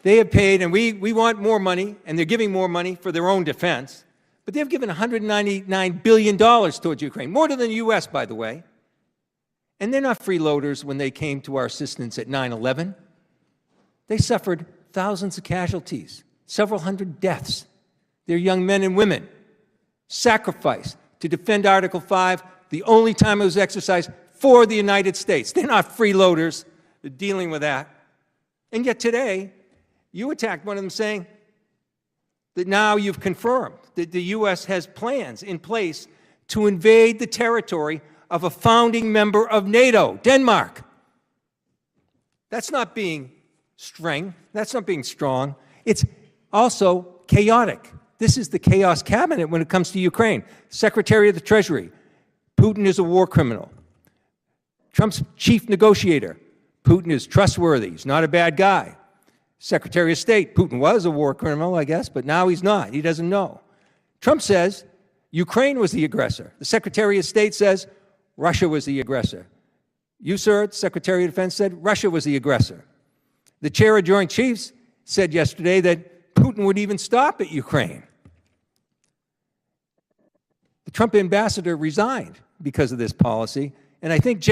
Speaker 18: They have paid, and we want more money, and they're giving more money for their own defense, but they've given $199 billion towards Ukraine, more than the U.S., by the way. And they're not freeloaders when they came to our assistance at 9/11. They suffered thousands of casualties, several hundred deaths. They're young men and women sacrificed to defend Article 5, the only time it was exercised for the United States. They're not freeloaders. They're dealing with that. And yet today, you attacked one of them saying that now you've confirmed that the U.S. has plans in place to invade the territory of a founding member of NATO, Denmark. That's not being strong. That's not being strong. It's also chaotic. This is the chaos cabinet when it comes to Ukraine. Secretary of the Treasury, Putin is a war criminal. Trump's chief negotiator, Putin is trustworthy. He's not a bad guy. Secretary of State, Putin was a war criminal, I guess, but now he's not. He doesn't know. Trump says Ukraine was the aggressor. The Secretary of State says Russia was the aggressor. You, sir, the Secretary of Defense, said Russia was the aggressor. The chair of Joint Chiefs said yesterday that Putin would even stop at Ukraine. The Trump ambassador resigned because of this policy, and I think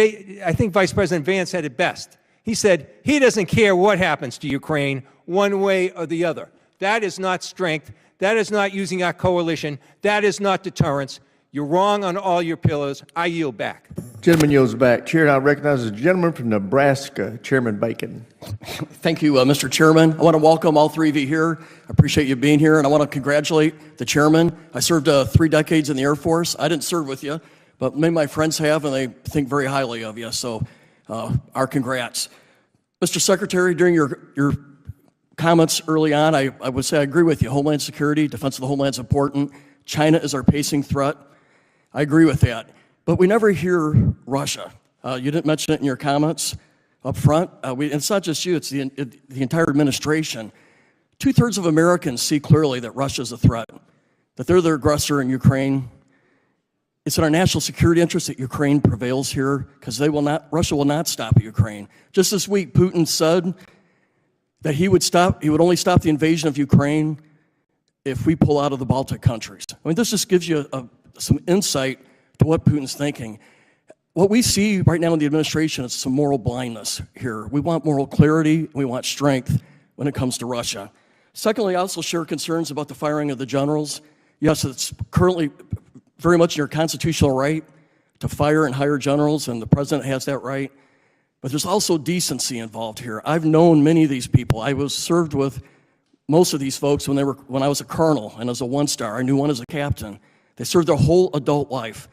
Speaker 18: Vice President Vance said it best. He said he doesn't care what happens to Ukraine one way or the other. That is not strength. That is not using our coalition. That is not deterrence. You're wrong on all your pillars. I yield back.
Speaker 1: Gentleman yields back. Chair now recognizes the gentleman from Nebraska, Chairman Bacon.
Speaker 19: Thank you, Mr. Chairman. I want to welcome all three of you here. I appreciate you being here, and I want to congratulate the chairman. I served 3 decades in the Air Force. I didn't serve with you, but many of my friends have, and they think very highly of you, so our congrats. Mr. Secretary, during your comments early on, I would say I agree with you. Homeland security, defense of the homeland is important. China is our pacing threat. I agree with that. But we never hear Russia. You didn't mention it in your comments up front. It's not just you, it's the entire administration. 2/3 of Americans see clearly that Russia is a threat, that they're the aggressor in Ukraine. It's in our national security interest that Ukraine prevails here, because Russia will not stop Ukraine. Just this week, Putin said that he would only stop the invasion of Ukraine if we pull out of the Baltic countries. I mean, this just gives you some insight to what Putin's thinking. What we see right now in the administration is some moral blindness here. We want moral clarity, and we want strength when it comes to Russia. Secondly, I also share concerns about the firing of the generals. Yes, it's currently very much your constitutional right to fire and hire generals, and the president has that right. But there's also decency involved here. I've known many of these people. I was served with most of these folks when I was a colonel and as a one-star. I knew one as a captain. They served their whole adult life.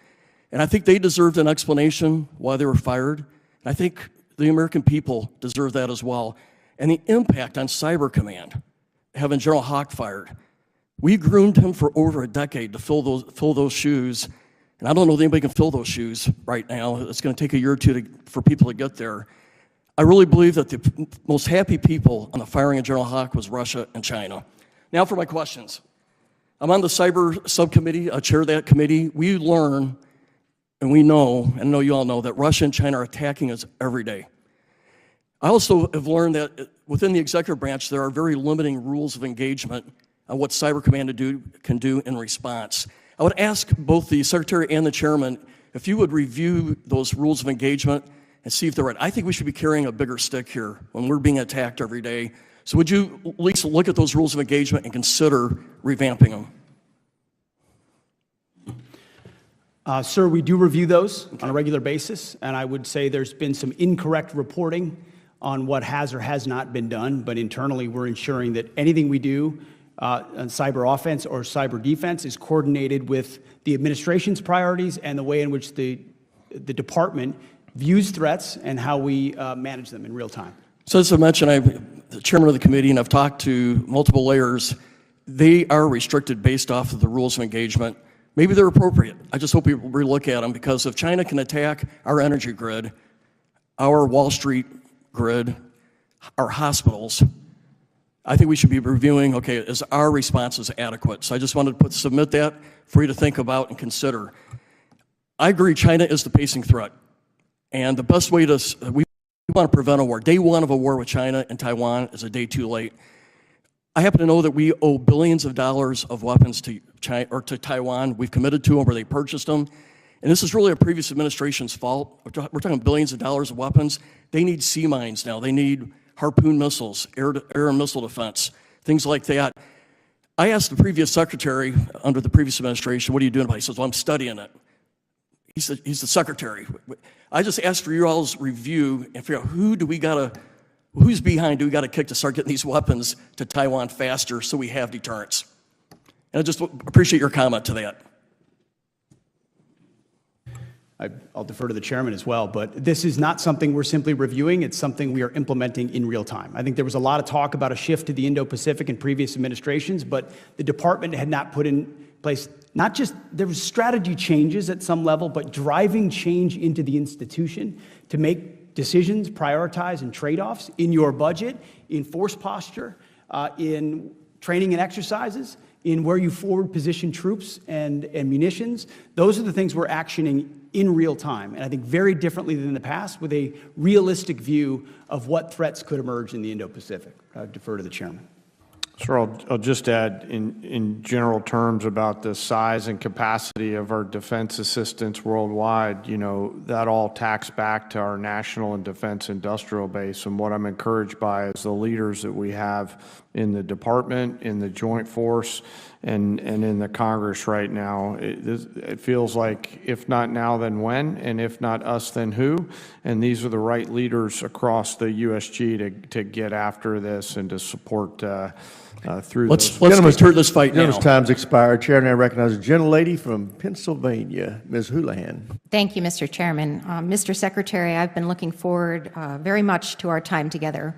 Speaker 19: And I think they deserved an explanation why they were fired. And I think the American people deserve that as well. And the impact on Cyber Command, having General Hawk fired. We groomed him for over a decade to fill those shoes. And I don't know that anybody can fill those shoes right now. It's going to take a year or two for people to get there. I really believe that the most happy people on the firing of General Hawk was Russia and China. Now for my questions. I'm on the cyber subcommittee. I chair that committee. We learn, and we know, and I know you all know, that Russia and China are attacking us every day. I also have learned that within the executive branch, there are very limiting rules of engagement on what Cyber Command can do in response. I would ask both the Secretary and the Chairman if you would review those rules of engagement and see if they're right. I think we should be carrying a bigger stick here when we're being attacked every day. So would you at least look at those rules of engagement and consider revamping them?
Speaker 4: Sir, we do review those on a regular basis, and I would say there's been some incorrect reporting on what has or has not been done, but internally we're ensuring that anything we do on cyber offense or cyber defense is coordinated with the administration's priorities and the way in which the department views threats and how we manage them in real time.
Speaker 19: So as I mentioned, I'm the chairman of the committee, and I've talked to multiple layers. They are restricted based off of the rules of engagement. Maybe they're appropriate. I just hope we relook at them, because if China can attack our energy grid, our Wall Street grid, our hospitals, I think we should be reviewing, okay, is our response adequate? So I just wanted to submit that for you to think about and consider. I agree China is the pacing threat. And the best way we want to prevent a war. Day one of a war with China and Taiwan is a day too late. I happen to know that we owe billions of dollars of weapons to China or to Taiwan. We've committed to them, or they purchased them. And this is really a previous administration's fault. We're talking billions of dollars of weapons. They need sea mines now. They need Harpoon missiles, air and missile defense, things like that. I asked the previous secretary under the previous administration, what are you doing about it? He says, well, I'm studying it. He's the secretary. I just asked for your all's review and figure out who's behind do we got to kick to start getting these weapons to Taiwan faster so we have deterrence. And I just appreciate your comment to that.
Speaker 4: I'll defer to the chairman as well, but this is not something we're simply reviewing. It's something we are implementing in real time. I think there was a lot of talk about a shift to the Indo-Pacific in previous administrations, but the department had not put in place, not just, there was strategy changes at some level, but driving change into the institution to make decisions, prioritize, and trade-offs in your budget, in force posture, in training and exercises, in where you forward position troops and munitions. Those are the things we're actioning in real time, and I think very differently than in the past, with a realistic view of what threats could emerge in the Indo-Pacific. I defer to the chairman.
Speaker 3: Sir, I'll just add in general terms about the size and capacity of our defense assistance worldwide. You know, that all tacks back to our national and defense industrial base. And what I'm encouraged by is the leaders that we have in the department, in the joint force, and in the Congress right now. It feels like if not now, then when? And if not us, then who? And these are the right leaders across the USG to get after this and to support through
Speaker 19: Let's deter this fight now.
Speaker 1: Gentleman's time's expired. Chair now recognizes the gentlelady from Pennsylvania, Ms. Houlihan.
Speaker 20: Thank you, Mr. Chairman. Mr. Secretary, I've been looking forward very much to our time together.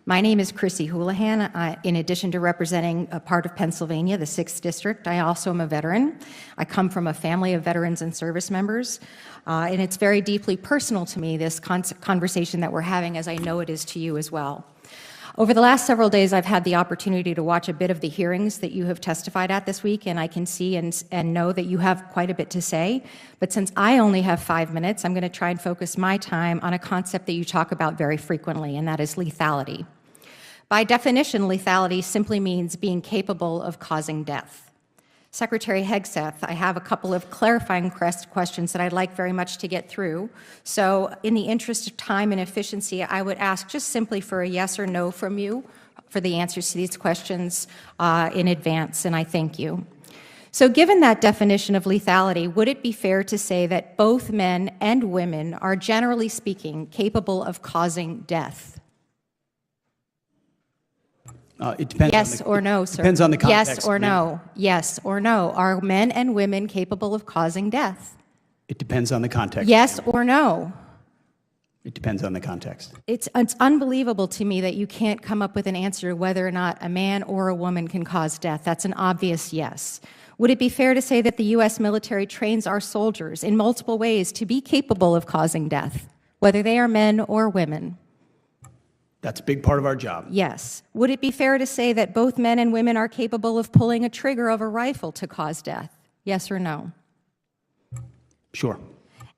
Speaker 20: My name is Chrissy Houlihan. In addition to representing a part of Pennsylvania, the 6th District, I also am a veteran. I come from a family of veterans and service members, and it's very deeply personal to me, this conversation that we're having, as I know it is to you as well. Over the last several days, I've had the opportunity to watch a bit of the hearings that you have testified at this week, and I can see and know that you have quite a bit to say. But since I only have 5 minutes, I'm going to try and focus my time on a concept that you talk about very frequently, and that is lethality. By definition, lethality simply means being capable of causing death. Secretary Hegseth, I have a couple of clarifying questions that I'd like very much to get through. So in the interest of time and efficiency, I would ask just simply for a yes or no from you for the answers to these questions in advance, and I thank you. So given that definition of lethality, would it be fair to say that both men and women are, generally speaking, capable of causing death?
Speaker 4: It depends.
Speaker 20: Yes or no, sir.
Speaker 4: Depends on the context.
Speaker 20: Yes or no. Yes or no. Are men and women capable of causing death?
Speaker 4: It depends on the context.
Speaker 20: Yes or no.
Speaker 4: It depends on the context.
Speaker 20: It's unbelievable to me that you can't come up with an answer whether or not a man or a woman can cause death. That's an obvious yes. Would it be fair to say that the U.S. military trains our soldiers in multiple ways to be capable of causing death, whether they are men or women?
Speaker 4: That's a big part of our job.
Speaker 20: Yes. Would it be fair to say that both men and women are capable of pulling a trigger of a rifle to cause death? Yes or no?
Speaker 4: Sure.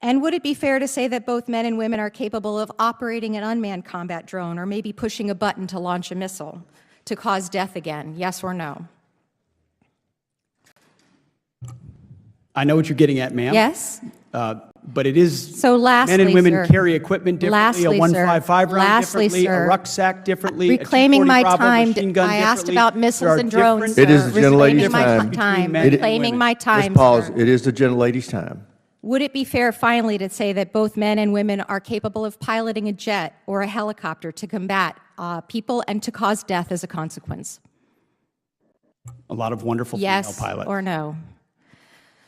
Speaker 20: And would it be fair to say that both men and women are capable of operating an unmanned combat drone or maybe pushing a button to launch a missile to cause death again? Yes or no?
Speaker 4: I know what you're getting at, ma'am.
Speaker 20: Yes.
Speaker 4: But it is
Speaker 20: so lastly,
Speaker 4: men and women
Speaker 20: sir,
Speaker 4: carry equipment differently,
Speaker 20: lastly,
Speaker 4: a 155 round
Speaker 20: lastly,
Speaker 4: differently,
Speaker 20: sir,
Speaker 4: a rucksack differently,
Speaker 20: reclaiming
Speaker 4: a 240
Speaker 20: my
Speaker 4: Bravo
Speaker 20: time,
Speaker 4: machine gun
Speaker 20: I asked
Speaker 4: differently.
Speaker 20: about missiles and drones.
Speaker 1: It is the gentlelady's time.
Speaker 20: Reclaiming my time.
Speaker 1: Ms. Pause.
Speaker 20: Sir.
Speaker 1: It is the gentlelady's time.
Speaker 20: Would it be fair, finally, to say that both men and women are capable of piloting a jet or a helicopter to combat people and to cause death as a consequence?
Speaker 4: A lot of wonderful female pilots.
Speaker 20: Yes or no?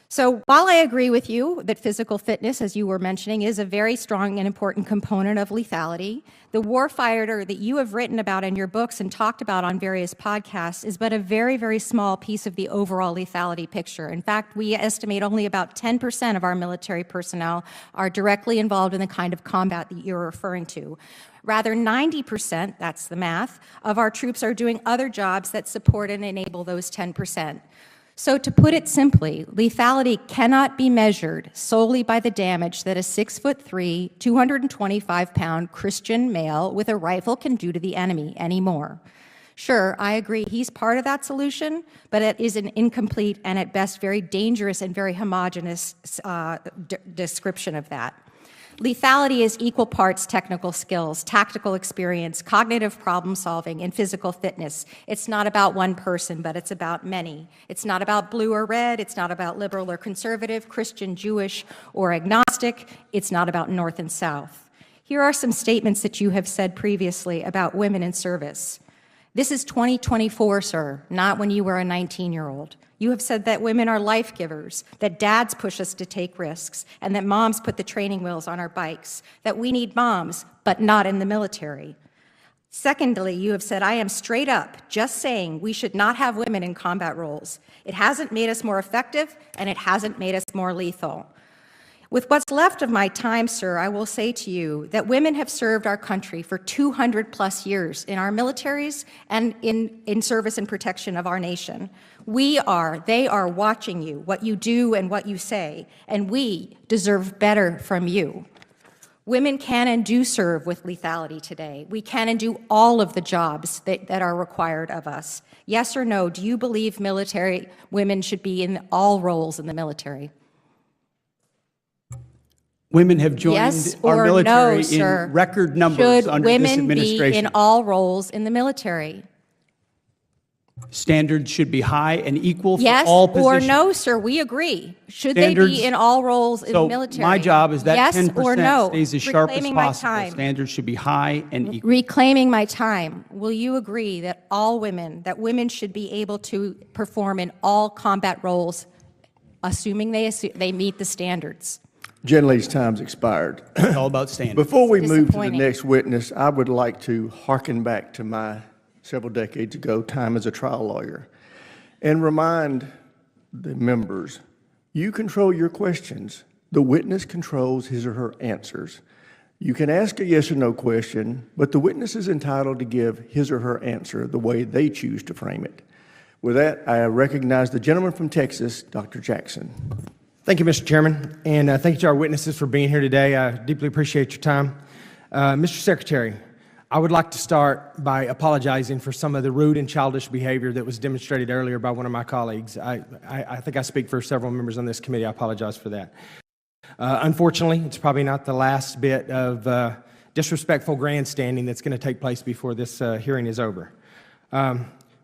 Speaker 20: So while I agree with you that physical fitness, as you were mentioning, is a very strong and important component of lethality, the warfighter that you have written about in your books and talked about on various podcasts is but a very, very small piece of the overall lethality picture. In fact, we estimate only about 10% of our military personnel are directly involved in the kind of combat that you're referring to. Rather, 90%, that's the math, of our troops are doing other jobs that support and enable those 10%. So to put it simply, lethality cannot be measured solely by the damage that a 6'3", 225-pound Christian male with a rifle can do to the enemy anymore. Sure, I agree, he's part of that solution, but it is an incomplete and at best very dangerous and very homogeneous description of that. Lethality is equal parts technical skills, tactical experience, cognitive problem solving, and physical fitness. It's not about one person, but it's about many. It's not about blue or red. It's not about liberal or conservative, Christian, Jewish, or agnostic. It's not about North and South. Here are some statements that you have said previously about women in service. This is 2024, sir, not when you were a 19-year-old. You have said that women are life givers, that dads push us to take risks, and that moms put the training wheels on our bikes, that we need moms, but not in the military. Secondly, you have said, I am straight up just saying we should not have women in combat roles. It hasn't made us more effective, and it hasn't made us more lethal. With what's left of my time, sir, I will say to you that women have served our country for 200+ years in our militaries and in service and protection of our nation. They are watching you, what you do and what you say, and we deserve better from you. Women can and do serve with lethality today. We can and do all of the jobs that are required of us. Yes or no, do you believe military women should be in all roles in the military?
Speaker 4: Women have joined
Speaker 20: yes
Speaker 4: our
Speaker 20: or
Speaker 4: military
Speaker 20: no, sir.
Speaker 4: in record numbers
Speaker 20: Should
Speaker 4: under this
Speaker 20: women
Speaker 4: administration.
Speaker 20: be in all roles in the military?
Speaker 4: Standards should be high and equal for
Speaker 20: Yes
Speaker 4: all
Speaker 20: or
Speaker 4: positions.
Speaker 20: no, sir, we agree. Should they
Speaker 4: Standards-
Speaker 20: be in all roles in the
Speaker 4: So
Speaker 20: military?
Speaker 4: my job is that
Speaker 20: yes
Speaker 4: 10%
Speaker 20: or no?
Speaker 4: stays as sharp as
Speaker 20: Reclaiming my
Speaker 4: possible.
Speaker 20: time.
Speaker 4: Standards should be high and equal.
Speaker 20: Reclaiming my time, will you agree that that women should be able to perform in all combat roles, assuming they meet the standards?
Speaker 1: Genley's time's expired.
Speaker 4: It's all about standards.
Speaker 1: Before we move to the
Speaker 20: Disappointing.
Speaker 1: next witness, I would like to hearken back to my several decades ago time as a trial lawyer and remind the members, you control your questions. The witness controls his or her answers. You can ask a yes or no question, but the witness is entitled to give his or her answer the way they choose to frame it. With that, I recognize the gentleman from Texas, Dr. Jackson.
Speaker 21: Thank you, Mr. Chairman, and thank you to our witnesses for being here today. I deeply appreciate your time. Mr. Secretary, I would like to start by apologizing for some of the rude and childish behavior that was demonstrated earlier by one of my colleagues. I think I speak for several members on this committee. I apologize for that. Unfortunately, it's probably not the last bit of disrespectful grandstanding that's going to take place before this hearing is over.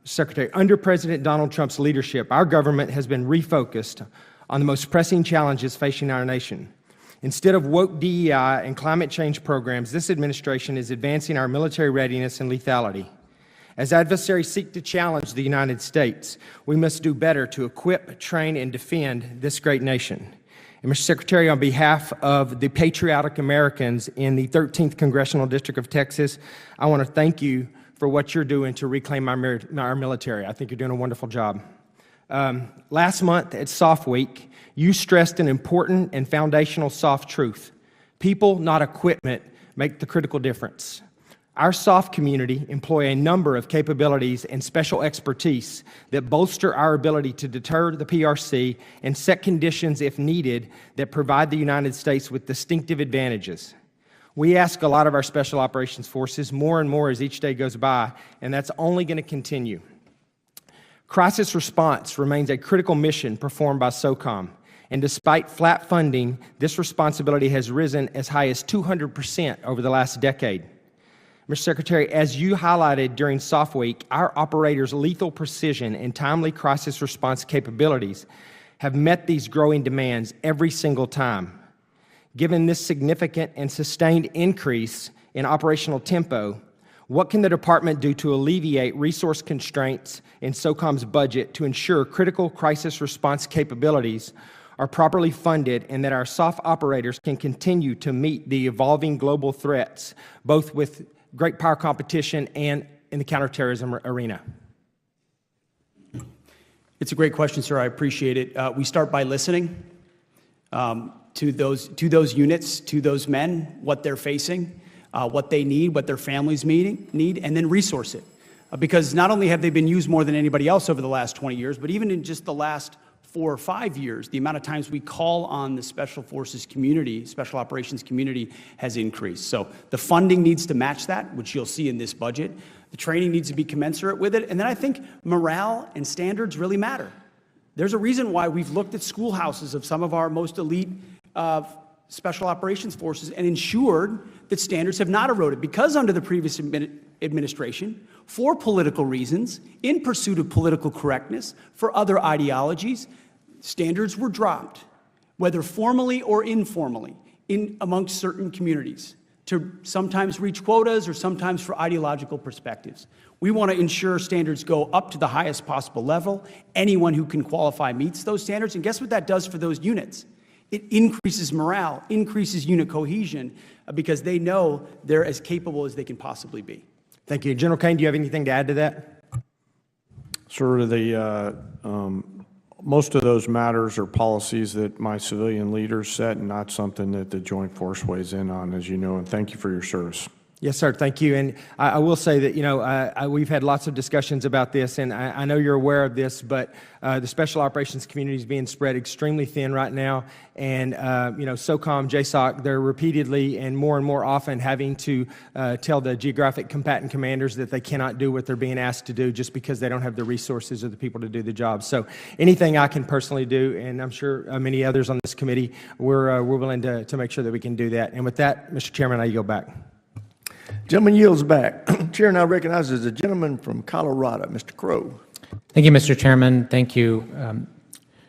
Speaker 21: Secretary, under President Donald Trump's leadership, our government has been refocused on the most pressing challenges facing our nation. Instead of woke DEI and climate change programs, this administration is advancing our military readiness and lethality. As adversaries seek to challenge the United States, we must do better to equip, train, and defend this great nation. And Mr. Secretary, on behalf of the patriotic Americans in the 13th Congressional District of Texas, I want to thank you for what you're doing to reclaim our military. I think you're doing a wonderful job. Last month at SOF Week, you stressed an important and foundational SOF truth. People, not equipment, make the critical difference. Our SOF community employ a number of capabilities and special expertise that bolster our ability to deter the PRC and set conditions, if needed, that provide the United States with distinctive advantages. We ask a lot of our special operations forces more and more as each day goes by, and that's only going to continue. Crisis response remains a critical mission performed by SOCOM, and despite flat funding, this responsibility has risen as high as 200% over the last decade. Mr. Secretary, as you highlighted during SOF Week, our operators' lethal precision and timely crisis response capabilities have met these growing demands every single time. Given this significant and sustained increase in operational tempo, what can the department do to alleviate resource constraints in SOCOM's budget to ensure critical crisis response capabilities are properly funded and that our SOF operators can continue to meet the evolving global threats, both with great power competition and in the counterterrorism arena?
Speaker 4: It's a great question, sir. I appreciate it. We start by listening to those units, to those men, what they're facing, what they need, what their families need, and then resource it. Because not only have they been used more than anybody else over the last 20 years, but even in just the last 4 or 5 years, the amount of times we call on the Special Forces community, Special Operations community, has increased. So the funding needs to match that, which you'll see in this budget. The training needs to be commensurate with it. And then I think morale and standards really matter. There's a reason why we've looked at schoolhouses of some of our most elite Special Operations forces and ensured that standards have not eroded. Because under the previous administration, for political reasons, in pursuit of political correctness, for other ideologies, standards were dropped, whether formally or informally, amongst certain communities, to sometimes reach quotas or sometimes for ideological perspectives. We want to ensure standards go up to the highest possible level. Anyone who can qualify meets those standards. And guess what that does for those units? It increases morale, increases unit cohesion, because they know they're as capable as they can possibly be.
Speaker 21: Thank you. General Caine, do you have anything to add to that?
Speaker 3: Sort of most of those matters are policies that my civilian leaders set and not something that the Joint Force weighs in on, as you know, and thank you for your service.
Speaker 21: Yes, sir. Thank you. And I will say that, we've had lots of discussions about this, and I know you're aware of this, but the Special Operations community is being spread extremely thin right now. And, SOCOM, JSOC, they're repeatedly and more often having to tell the geographic combatant commanders that they cannot do what they're being asked to do just because they don't have the resources or the people to do the job. So anything I can personally do, and I'm sure many others on this committee, we're willing to make sure that we can do that. And with that, Mr. Chairman, I yield back.
Speaker 1: Gentleman yields back. Chair now recognizes the gentleman from Colorado, Mr. Crow.
Speaker 22: Thank you, Mr. Chairman. Thank you,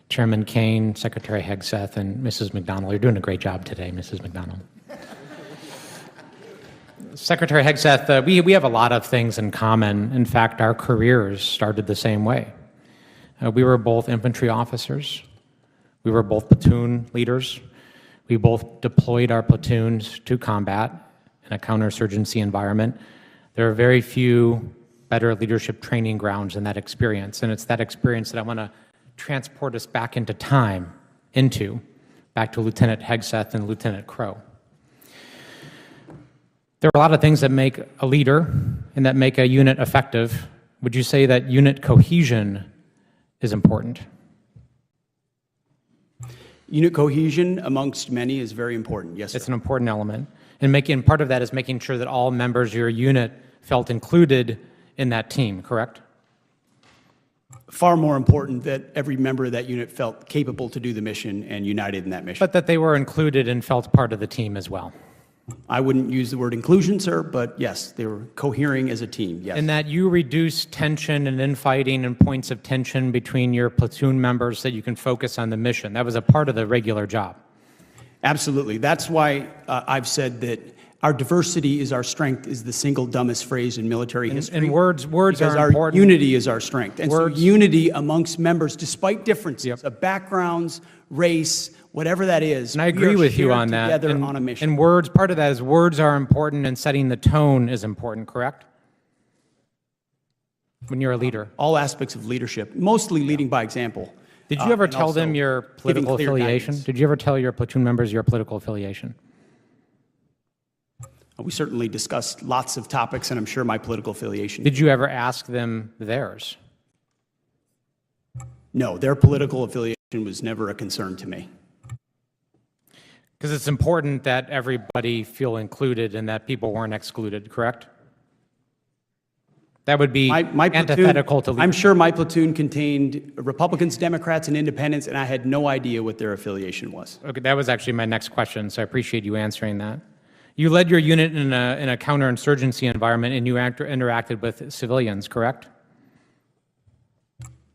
Speaker 22: Chairman Caine, Secretary Hegseth, and Mrs. McDonald. You're doing a great job today, Mrs. McDonald. Secretary Hegseth, we have a lot of things in common. In fact, our careers started the same way. We were both infantry officers. We were both platoon leaders. We both deployed our platoons to combat in a counterinsurgency environment. There are very few better leadership training grounds in that experience, and it's that experience that I want to transport us back into time, back to Lieutenant Hegseth and Lieutenant Crow. There are a lot of things that make a leader and that make a unit effective. Would you say that unit cohesion is important?
Speaker 4: Unit cohesion amongst many is very important, yes, sir.
Speaker 22: It's an important element. And part of that is making sure that all members of your unit felt included in that team, correct?
Speaker 4: Far more important that every member of that unit felt capable to do the mission and united in that mission.
Speaker 22: But that they were included and felt part of the team as well.
Speaker 4: I wouldn't use the word inclusion, sir, but yes, they were cohering as a team, yes.
Speaker 22: And that you reduce tension and infighting and points of tension between your platoon members so that you can focus on the mission. That was a part of the regular job.
Speaker 4: Absolutely. That's why I've said that our diversity is our strength is the single dumbest phrase in military history.
Speaker 22: And words
Speaker 4: because
Speaker 22: are
Speaker 4: our
Speaker 22: important.
Speaker 4: unity is our strength. And so unity amongst members, despite differences of backgrounds, race, whatever that is.
Speaker 22: And I agree with you on that.
Speaker 4: Together on a mission.
Speaker 22: And words, part of that is words are important and setting the tone is important, correct? When you're a leader.
Speaker 4: All aspects of leadership, mostly leading by example.
Speaker 22: Did you ever tell them your political affiliation? Did you ever tell your platoon members your political affiliation?
Speaker 4: We certainly discussed lots of topics, and I'm sure my political affiliation.
Speaker 22: Did you ever ask them theirs?
Speaker 4: No, their political affiliation was never a concern to me.
Speaker 22: Because it's important that everybody feel included and that people weren't excluded, correct? That would be antithetical to leadership.
Speaker 4: I'm sure my platoon contained Republicans, Democrats, and Independents, and I had no idea what their affiliation was.
Speaker 22: Okay, that was actually my next question, so I appreciate you answering that. You led your unit in a counterinsurgency environment, and you interacted with civilians, correct?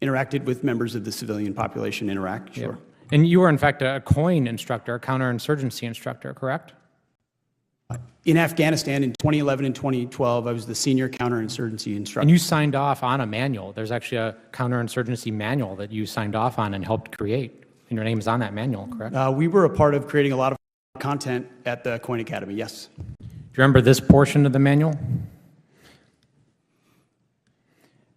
Speaker 4: Interacted with members of the civilian population, sure.
Speaker 22: Yeah. And you were, in fact, a Caine instructor, a counterinsurgency instructor, correct?
Speaker 4: In Afghanistan in 2011 and 2012, I was the senior counterinsurgency instructor.
Speaker 22: And you signed off on a manual. There's actually a counterinsurgency manual that you signed off on and helped create. And your name is on that manual, correct?
Speaker 4: We were a part of creating a lot of content at the Caine Academy, yes.
Speaker 22: Do you remember this portion of the manual? It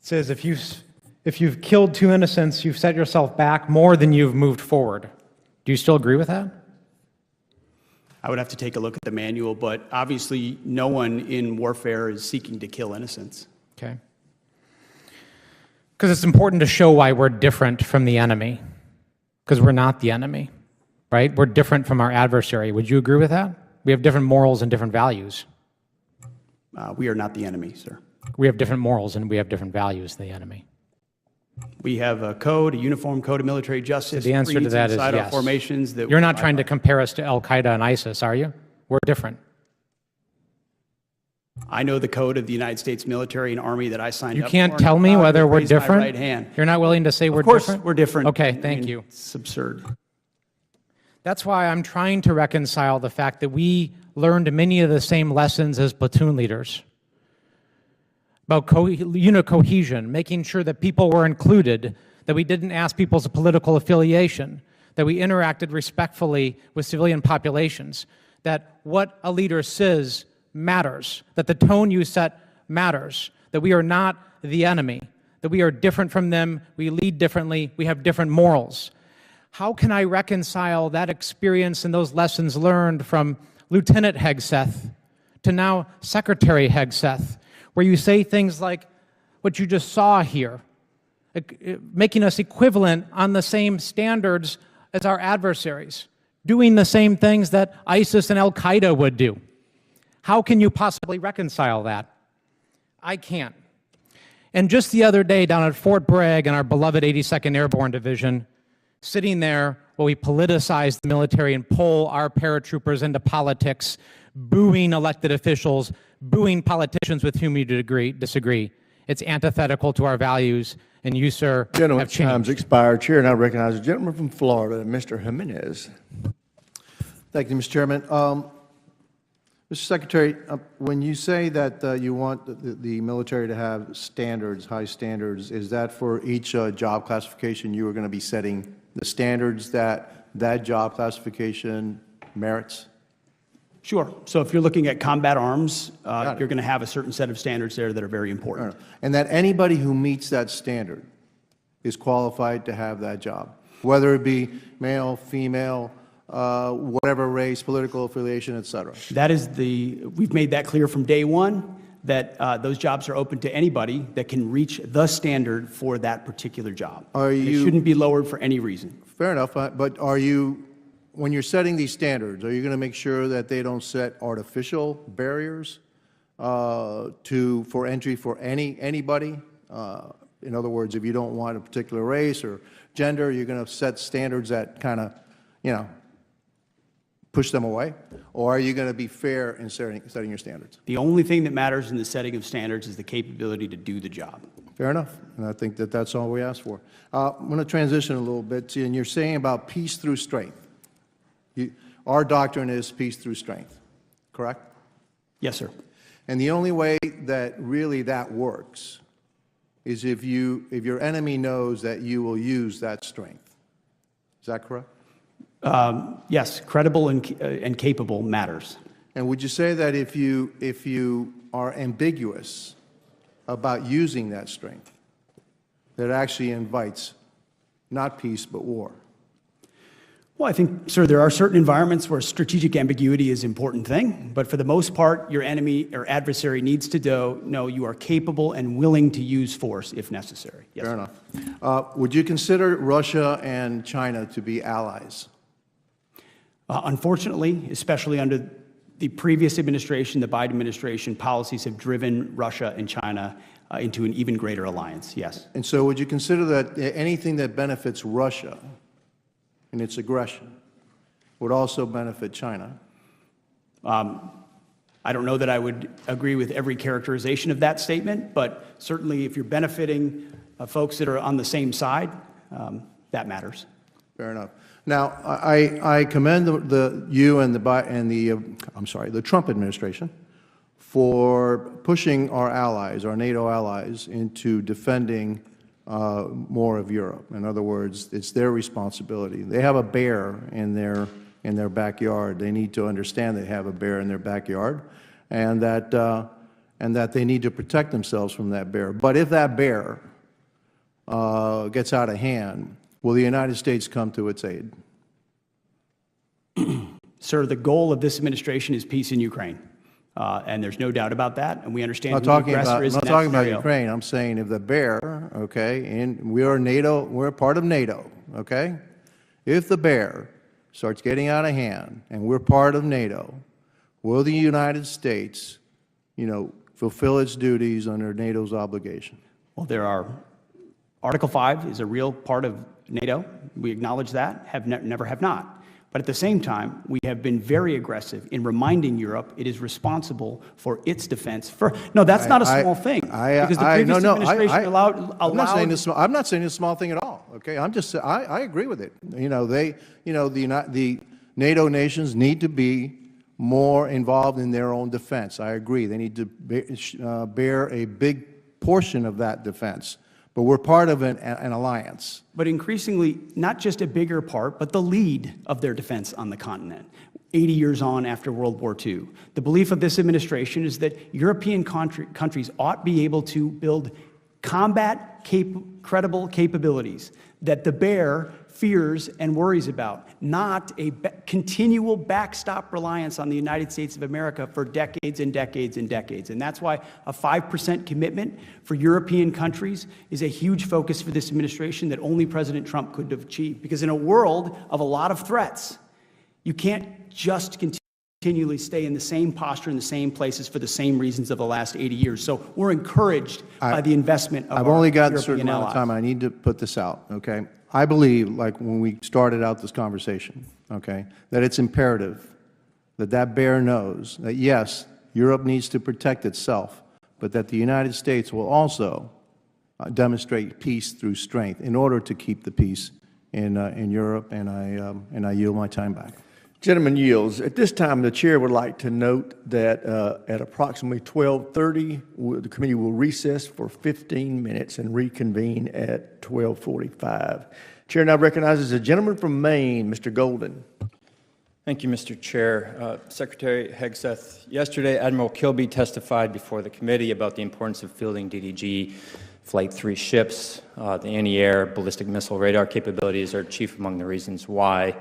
Speaker 22: says, if you've killed 2 innocents, you've set yourself back more than you've moved forward. Do you still agree with that?
Speaker 4: I would have to take a look at the manual, but obviously no one in warfare is seeking to kill innocents.
Speaker 22: Okay. Because it's important to show why we're different from the enemy. Because we're not the enemy, right? We're different from our adversary. Would you agree with that? We have different morals and different values.
Speaker 4: We are not the enemy, sir.
Speaker 22: We have different morals and we have different values than the enemy.
Speaker 4: We have a code, a uniform code of military justice.
Speaker 22: So the answer to that is yes.
Speaker 4: Formations that
Speaker 22: you're not trying to compare us to Al-Qaeda and ISIS, are you? We're different.
Speaker 4: I know the code of the United States military and army that I signed up for.
Speaker 22: You can't tell me whether we're different?
Speaker 4: Right hand.
Speaker 22: You're not willing to say we're
Speaker 4: different? Of
Speaker 22: different?
Speaker 4: course we're different.
Speaker 22: Okay, thank you.
Speaker 4: It's absurd.
Speaker 22: That's why I'm trying to reconcile the fact that we learned many of the same lessons as platoon leaders about unit cohesion, making sure that people were included, that we didn't ask people's political affiliation, that we interacted respectfully with civilian populations, that what a leader says matters, that the tone you set matters, that we are not the enemy, that we are different from them, we lead differently, we have different morals. How can I reconcile that experience and those lessons learned from Lieutenant Hegseth to now Secretary Hegseth, where you say things like what you just saw here, making us equivalent on the same standards as our adversaries, doing the same things that ISIS and Al-Qaeda would do? How can you possibly reconcile that? I can't. And just the other day down at Fort Bragg in our beloved 82nd Airborne Division, sitting there while we politicize the military and pull our paratroopers into politics, booing elected officials, booing politicians with whom you disagree. It's antithetical to our values, and you, sir,
Speaker 1: Gentlemen,
Speaker 22: have changed.
Speaker 1: time's expired. Chair, and I recognize the gentleman from Florida, Mr. Jimenez.
Speaker 2: Thank you, Mr. Chairman. Mr. Secretary, when you say that you want the military to have standards, high standards, is that for each job classification you are going to be setting the standards that that job classification merits?
Speaker 4: Sure. So if you're looking at combat arms, you're going to have a certain set of standards there that are very important.
Speaker 2: And that anybody who meets that standard is qualified to have that job, whether it be male, female, whatever race, political affiliation, et cetera.
Speaker 4: That is we've made that clear from day one, that those jobs are open to anybody that can reach the standard for that particular job. It shouldn't be lowered for any reason.
Speaker 2: Fair enough, but are you, when you're setting these standards, are you going to make sure that they don't set artificial barriers for entry for anybody? In other words, if you don't want a particular race or gender, you're going to set standards that kind of, push them away? Or are you going to be fair in setting your standards?
Speaker 4: The only thing that matters in the setting of standards is the capability to do the job.
Speaker 2: Fair enough. And I think that that's all we ask for. I'm going to transition a little bit, and you're saying about peace through strength. Our doctrine is peace through strength, correct?
Speaker 4: Yes, sir.
Speaker 2: And the only way that really that works is if your enemy knows that you will use that strength. Is that correct?
Speaker 4: Yes, credible and capable matters.
Speaker 2: And would you say that if you are ambiguous about using that strength, that actually invites not peace but war?
Speaker 4: Well, I think, sir, there are certain environments where strategic ambiguity is an important thing, but for the most part, your enemy or adversary needs to know you are capable and willing to use force if necessary. Yes,
Speaker 2: fair enough. Would you consider Russia and China to be allies?
Speaker 4: Unfortunately, especially under the previous administration, the Biden administration, policies have driven Russia and China into an even greater alliance, yes.
Speaker 2: And so would you consider that anything that benefits Russia in its aggression would also benefit China?
Speaker 4: I don't know that I would agree with every characterization of that statement, but certainly if you're benefiting folks that are on the same side, that matters.
Speaker 2: Fair enough. Now, I commend you and the Trump administration for pushing our allies, our NATO allies, into defending more of Europe. In other words, it's their responsibility. They have a bear in their backyard. They need to understand they have a bear in their backyard, and that they need to protect themselves from that bear. But if that bear gets out of hand, will the United States come to its aid?
Speaker 4: Sir, the goal of this administration is peace in Ukraine, and there's no doubt about that, and we understand who the aggressor is in that scenario.
Speaker 2: I'm not talking about Ukraine. I'm saying if the bear, okay, and we are NATO, we're part of NATO, okay? If the bear starts getting out of hand and we're part of NATO, will the United States, fulfill its duties under NATO's obligation?
Speaker 4: Well, Article 5 is a real part of NATO. We acknowledge that, never have not. But at the same time, we have been very aggressive in reminding Europe it is responsible for its defense. No, that's not a small thing. Because the previous administration allowed.
Speaker 2: I'm not saying it's a small thing at all. Okay, I agree with it. The NATO nations need to be more involved in their own defense. I agree. They need to bear a big portion of that defense. But we're part of an alliance.
Speaker 4: But increasingly, not just a bigger part, but the lead of their defense on the continent, 80 years on after World War II. The belief of this administration is that European countries ought be able to build credible capabilities that the bear fears and worries about, not a continual backstop reliance on the United States of America for decades and decades and decades. And that's why a 5% commitment for European countries is a huge focus for this administration that only President Trump could have achieved. Because in a world of a lot of threats, you can't just continually stay in the same posture in the same places for the same reasons of the last 80 years. So we're encouraged by the investment of our European allies.
Speaker 2: I've only got a certain amount of time. I need to put this out, okay? I believe, like when we started out this conversation, okay, that it's imperative that that bear knows that, yes, Europe needs to protect itself, but that the United States will also demonstrate peace through strength in order to keep the peace in Europe, and I yield my time back.
Speaker 1: Gentleman yields. At this time, the chair would like to note that at approximately 12:30, the committee will recess for 15 minutes and reconvene at 12:45. Chair now recognizes the gentleman from Maine, Mr. Golden.
Speaker 5: Thank you, Mr. Chair. Secretary Hegseth, yesterday Admiral Kilby testified before the committee about the importance of fielding DDG Flight 3 ships. The anti-air ballistic missile radar capabilities are chief among the reasons why.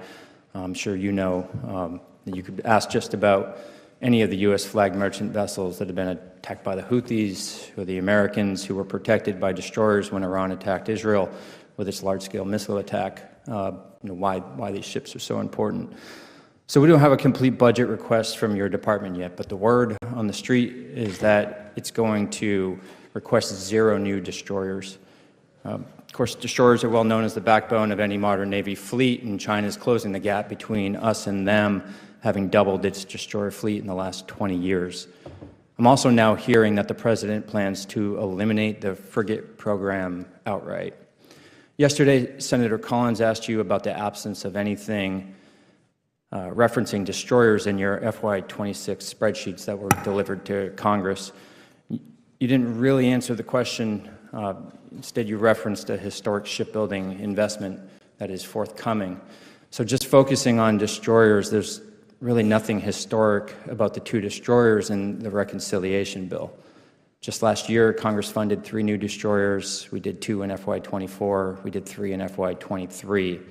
Speaker 5: I'm sure you know that you could ask just about any of the U.S. flagged merchant vessels that have been attacked by the Houthis or the Americans who were protected by destroyers when Iran attacked Israel with its large-scale missile attack, why these ships are so important. So we don't have a complete budget request from your department yet, but the word on the street is that it's going to request 0 new destroyers. Of course, destroyers are well known as the backbone of any modern Navy fleet, and China is closing the gap between us and them, having doubled its destroyer fleet in the last 20 years. I'm also now hearing that the President plans to eliminate the frigate program outright. Yesterday, Senator Collins asked you about the absence of anything referencing destroyers in your FY26 spreadsheets that were delivered to Congress. You didn't really answer the question. Instead, you referenced a historic shipbuilding investment that is forthcoming. So just focusing on destroyers, there's really nothing historic about the 2 destroyers in the reconciliation bill. Just last year, Congress funded 3 new destroyers. We did 2 in FY24. We did 3 in FY23.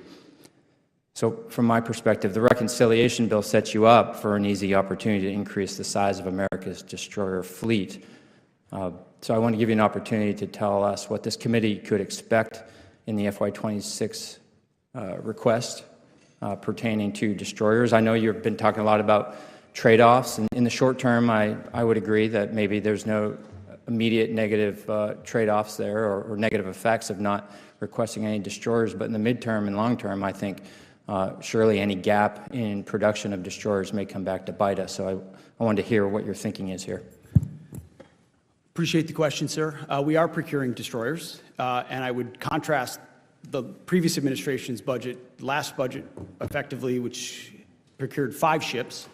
Speaker 5: So from my perspective, the reconciliation bill sets you up for an easy opportunity to increase the size of America's destroyer fleet. So I want to give you an opportunity to tell us what this committee could expect in the FY26 request pertaining to destroyers. I know you've been talking a lot about trade-offs, and in the short term, I would agree that maybe there's no immediate negative trade-offs there or negative effects of not requesting any destroyers, but in the midterm and long term, I think surely any gap in production of destroyers may come back to bite us. So I wanted to hear what your thinking is here.
Speaker 4: Appreciate the question, sir. We are procuring destroyers, and I would contrast the previous administration's budget, last budget, effectively, which procured 5 ships.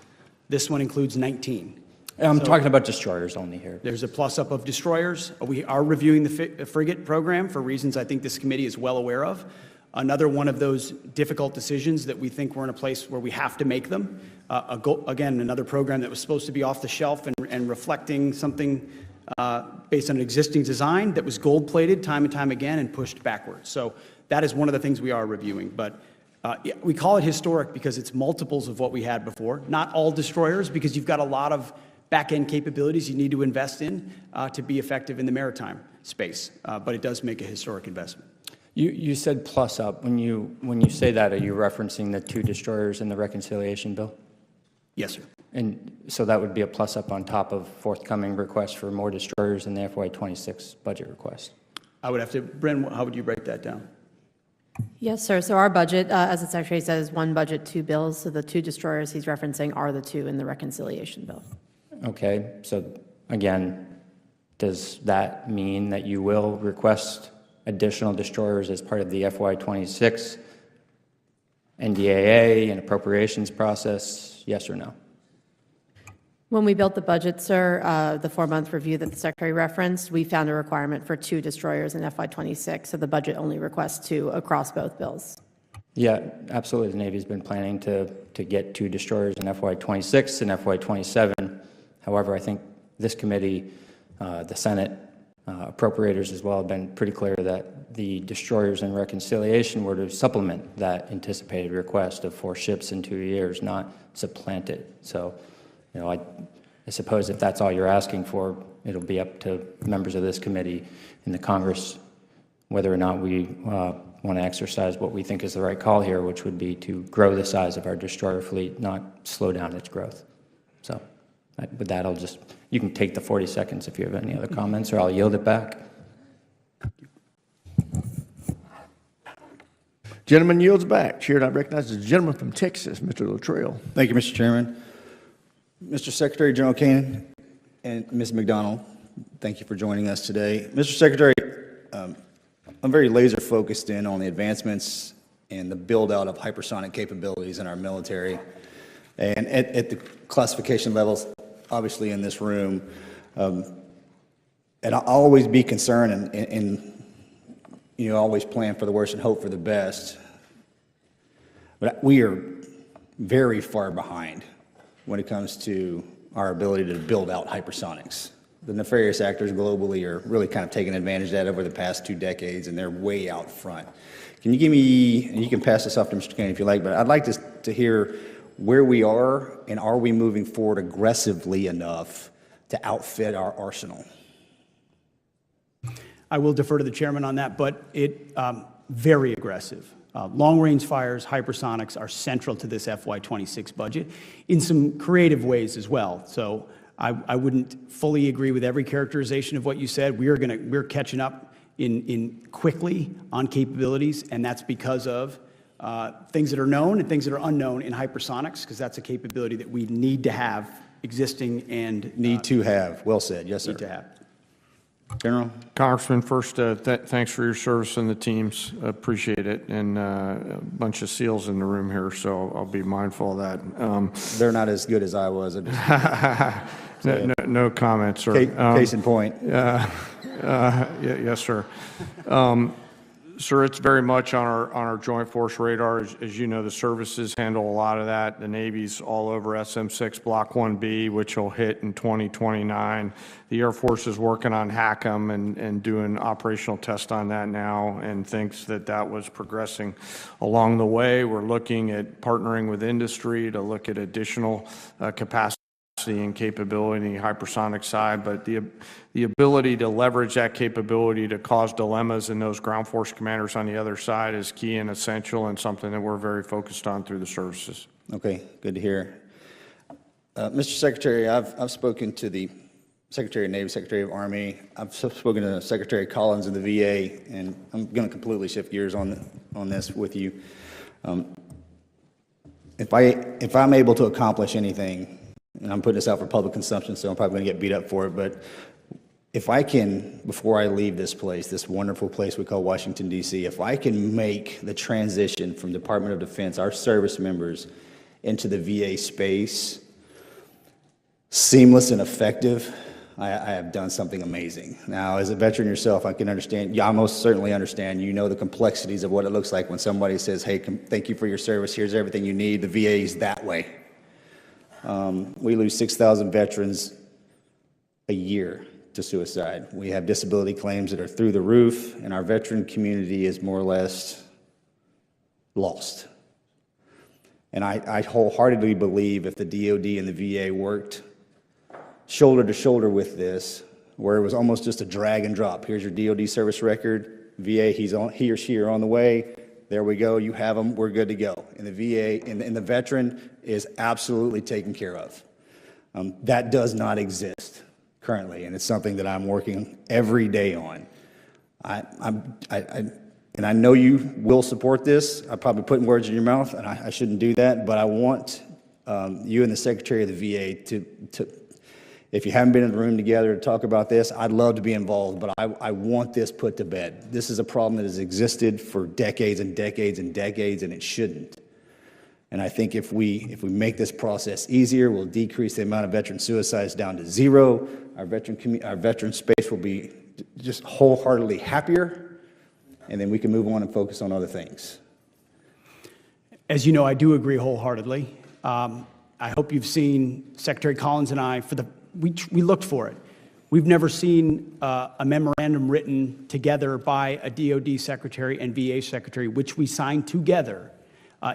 Speaker 4: This one includes 19.
Speaker 5: I'm talking about destroyers only here.
Speaker 4: There's a plus-up of destroyers. We are reviewing the frigate program for reasons I think this committee is well aware of. Another one of those difficult decisions that we think we're in a place where we have to make them. Again, another program that was supposed to be off the shelf and reflecting something based on an existing design that was gold-plated time and time again and pushed backwards. So that is one of the things we are reviewing. But we call it historic because it's multiples of what we had before. Not all destroyers, because you've got a lot of back-end capabilities you need to invest in to be effective in the maritime space. But it does make a historic investment.
Speaker 5: You said plus up. When you say that, are you referencing the 2 destroyers in the reconciliation bill?
Speaker 4: Yes, sir.
Speaker 5: And so that would be a plus up on top of forthcoming requests for more destroyers in the FY26 budget request.
Speaker 4: I would have to, Bren, how would you break that down?
Speaker 10: Yes, sir. So our budget, as the Secretary says, 1 budget, 2 bills. So the 2 destroyers he's referencing are the 2 in the reconciliation bill.
Speaker 5: Okay. So again, does that mean that you will request additional destroyers as part of the FY26 NDAA and appropriations process? Yes or no?
Speaker 10: When we built the budget, sir, the 4-month review that the Secretary referenced, we found a requirement for 2 destroyers in FY26, so the budget only requests 2 across both bills.
Speaker 5: Yeah, absolutely. The Navy's been planning to get 2 destroyers in FY26 and FY27. However, I think this committee, the Senate, appropriators as well, have been pretty clear that the destroyers in reconciliation were to supplement that anticipated request of 4 ships in 2 years, not supplant it. So, I suppose if that's all you're asking for, it'll be up to members of this committee in the Congress whether or not we want to exercise what we think is the right call here, which would be to grow the size of our destroyer fleet, not slow down its growth. So with that, you can take the 40 seconds if you have any other comments, or I'll yield it back.
Speaker 1: Gentleman yields back. Chair now recognizes the gentleman from Texas, Mr. Luttrell.
Speaker 6: Thank you, Mr. Chairman. Mr. Secretary, General Caine, and Ms. McDonald, thank you for joining us today. Mr. Secretary, I'm very laser focused in on the advancements and the build out of hypersonic capabilities in our military. And at the classification levels, obviously in this room, and I'll always be concerned and always plan for the worst and hope for the best. But we are very far behind when it comes to our ability to build out hypersonics. The nefarious actors globally are really kind of taking advantage of that over the past 2 decades, and they're way out front. Can you give me, and you can pass this off to Mr. Caine if you like, but I'd like to hear where we are, and are we moving forward aggressively enough to outfit our arsenal?
Speaker 4: I will defer to the chairman on that, but very aggressive. Long-range fires, hypersonics are central to this FY26 budget in some creative ways as well. So I wouldn't fully agree with every characterization of what you said. We're catching up in quickly on capabilities, and that's because of things that are known and things that are unknown in hypersonics, because that's a capability that we need to have existing and
Speaker 6: need to have. Well said. Yes, sir.
Speaker 4: Need to have.
Speaker 6: General?
Speaker 3: Congressman, first, thanks for your service and the teams. Appreciate it. And a bunch of SEALs in the room here, so I'll be mindful of that.
Speaker 6: They're not as good as I was.
Speaker 3: No comments, sir.
Speaker 6: Case in point.
Speaker 3: Yes, sir. Sir, it's very much on our joint force radar. As you know, the services handle a lot of that. The Navy's all over SM-6 Block 1B, which will hit in 2029. The Air Force is working on HACM and doing operational tests on that now, and thinks that was progressing along the way. We're looking at partnering with industry to look at additional capacity and capability in the hypersonic side, but the ability to leverage that capability to cause dilemmas in those ground force commanders on the other side is key and essential, and something that we're very focused on through the services.
Speaker 6: Okay, good to hear. Mr. Secretary, I've spoken to the Secretary of Navy, Secretary of Army. I've spoken to Secretary Collins in the VA, and I'm going to completely shift gears on this with you. If I'm able to accomplish anything, and I'm putting this out for public consumption, so I'm probably going to get beat up for it, but if I can, before I leave this place, this wonderful place we call Washington, D.C., if I can make the transition from Department of Defense, our service members, into the VA space seamless and effective, I have done something amazing. Now, as a veteran yourself, I can understand, I most certainly understand, you know the complexities of what it looks like when somebody says, hey, thank you for your service, here's everything you need. The VA is that way. We lose 6,000 veterans a year to suicide. We have disability claims that are through the roof, and our veteran community is more or less lost. And I wholeheartedly believe if the DoD and the VA worked shoulder to shoulder with this, where it was almost just a drag and drop. Here's your DoD service record. VA, he or she are on the way. There we go. You have them. We're good to go. And the VA and the veteran is absolutely taken care of. That does not exist currently, and it's something that I'm working every day on. And I know you will support this. I'm probably putting words in your mouth, and I shouldn't do that. But I want you and the Secretary of the VA to if you haven't been in the room together to talk about this, I'd love to be involved, but I want this put to bed. This is a problem that has existed for decades and decades and decades, and it shouldn't. And I think if we make this process easier, we'll decrease the amount of veteran suicides down to zero. Our veteran space will be just wholeheartedly happier, and then we can move on and focus on other things.
Speaker 4: As you know, I do agree wholeheartedly. I hope you've seen Secretary Collins and I we looked for it. We've never seen a memorandum written together by a DoD secretary and VA secretary, which we signed together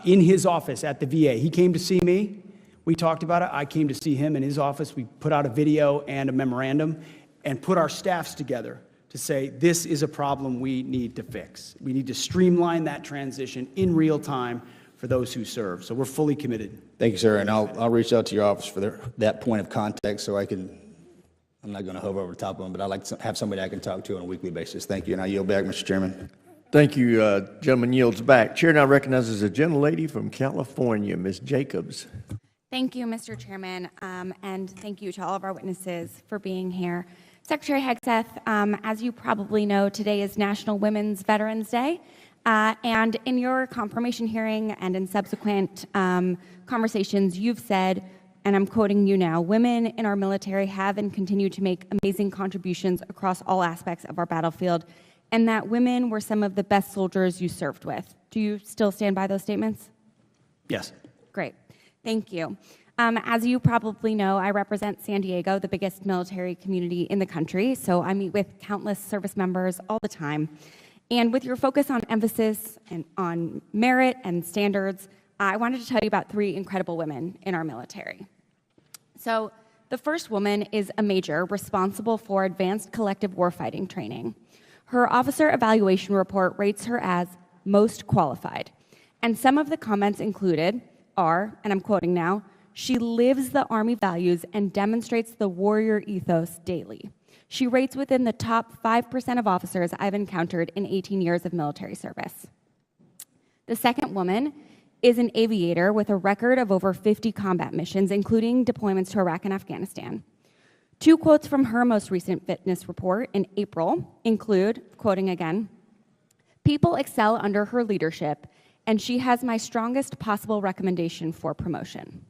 Speaker 4: in his office at the VA. He came to see me. We talked about it. I came to see him in his office. We put out a video and a memorandum and put our staffs together to say, this is a problem we need to fix. We need to streamline that transition in real time for those who serve. So we're fully committed.
Speaker 6: Thank you, sir. And I'll reach out to your office for that point of contact so I'm not going to hover over top of them, but I'd like to have somebody I can talk to on a weekly basis. Thank you. And I yield back, Mr. Chairman.
Speaker 1: Thank you. Gentleman yields back. Chair now recognizes a gentlelady from California, Ms. Jacobs.
Speaker 7: Thank you, Mr. Chairman, and thank you to all of our witnesses for being here. Secretary Hegseth, as you probably know, today is National Women's Veterans Day. And in your confirmation hearing and in subsequent conversations, you've said, and I'm quoting you now, women in our military have and continue to make amazing contributions across all aspects of our battlefield, and that women were some of the best soldiers you served with. Do you still stand by those statements?
Speaker 4: Yes.
Speaker 7: Great. Thank you. As you probably know, I represent San Diego, the biggest military community in the country, so I meet with countless service members all the time. And with your focus on emphasis and on merit and standards, I wanted to tell you about 3 incredible women in our military. So the first woman is a major responsible for advanced collective warfighting training. Her officer evaluation report rates her as most qualified. And some of the comments included are, and I'm quoting now, "She lives the Army values and demonstrates the warrior ethos daily. She rates within the top 5% of officers I've encountered in 18 years of military service." The second woman is an aviator with a record of over 50 combat missions, including deployments to Iraq and Afghanistan. 2 quotes from her most recent fitness report in April include, quoting again, "People excel under her leadership, and she has my strongest possible recommendation for promotion."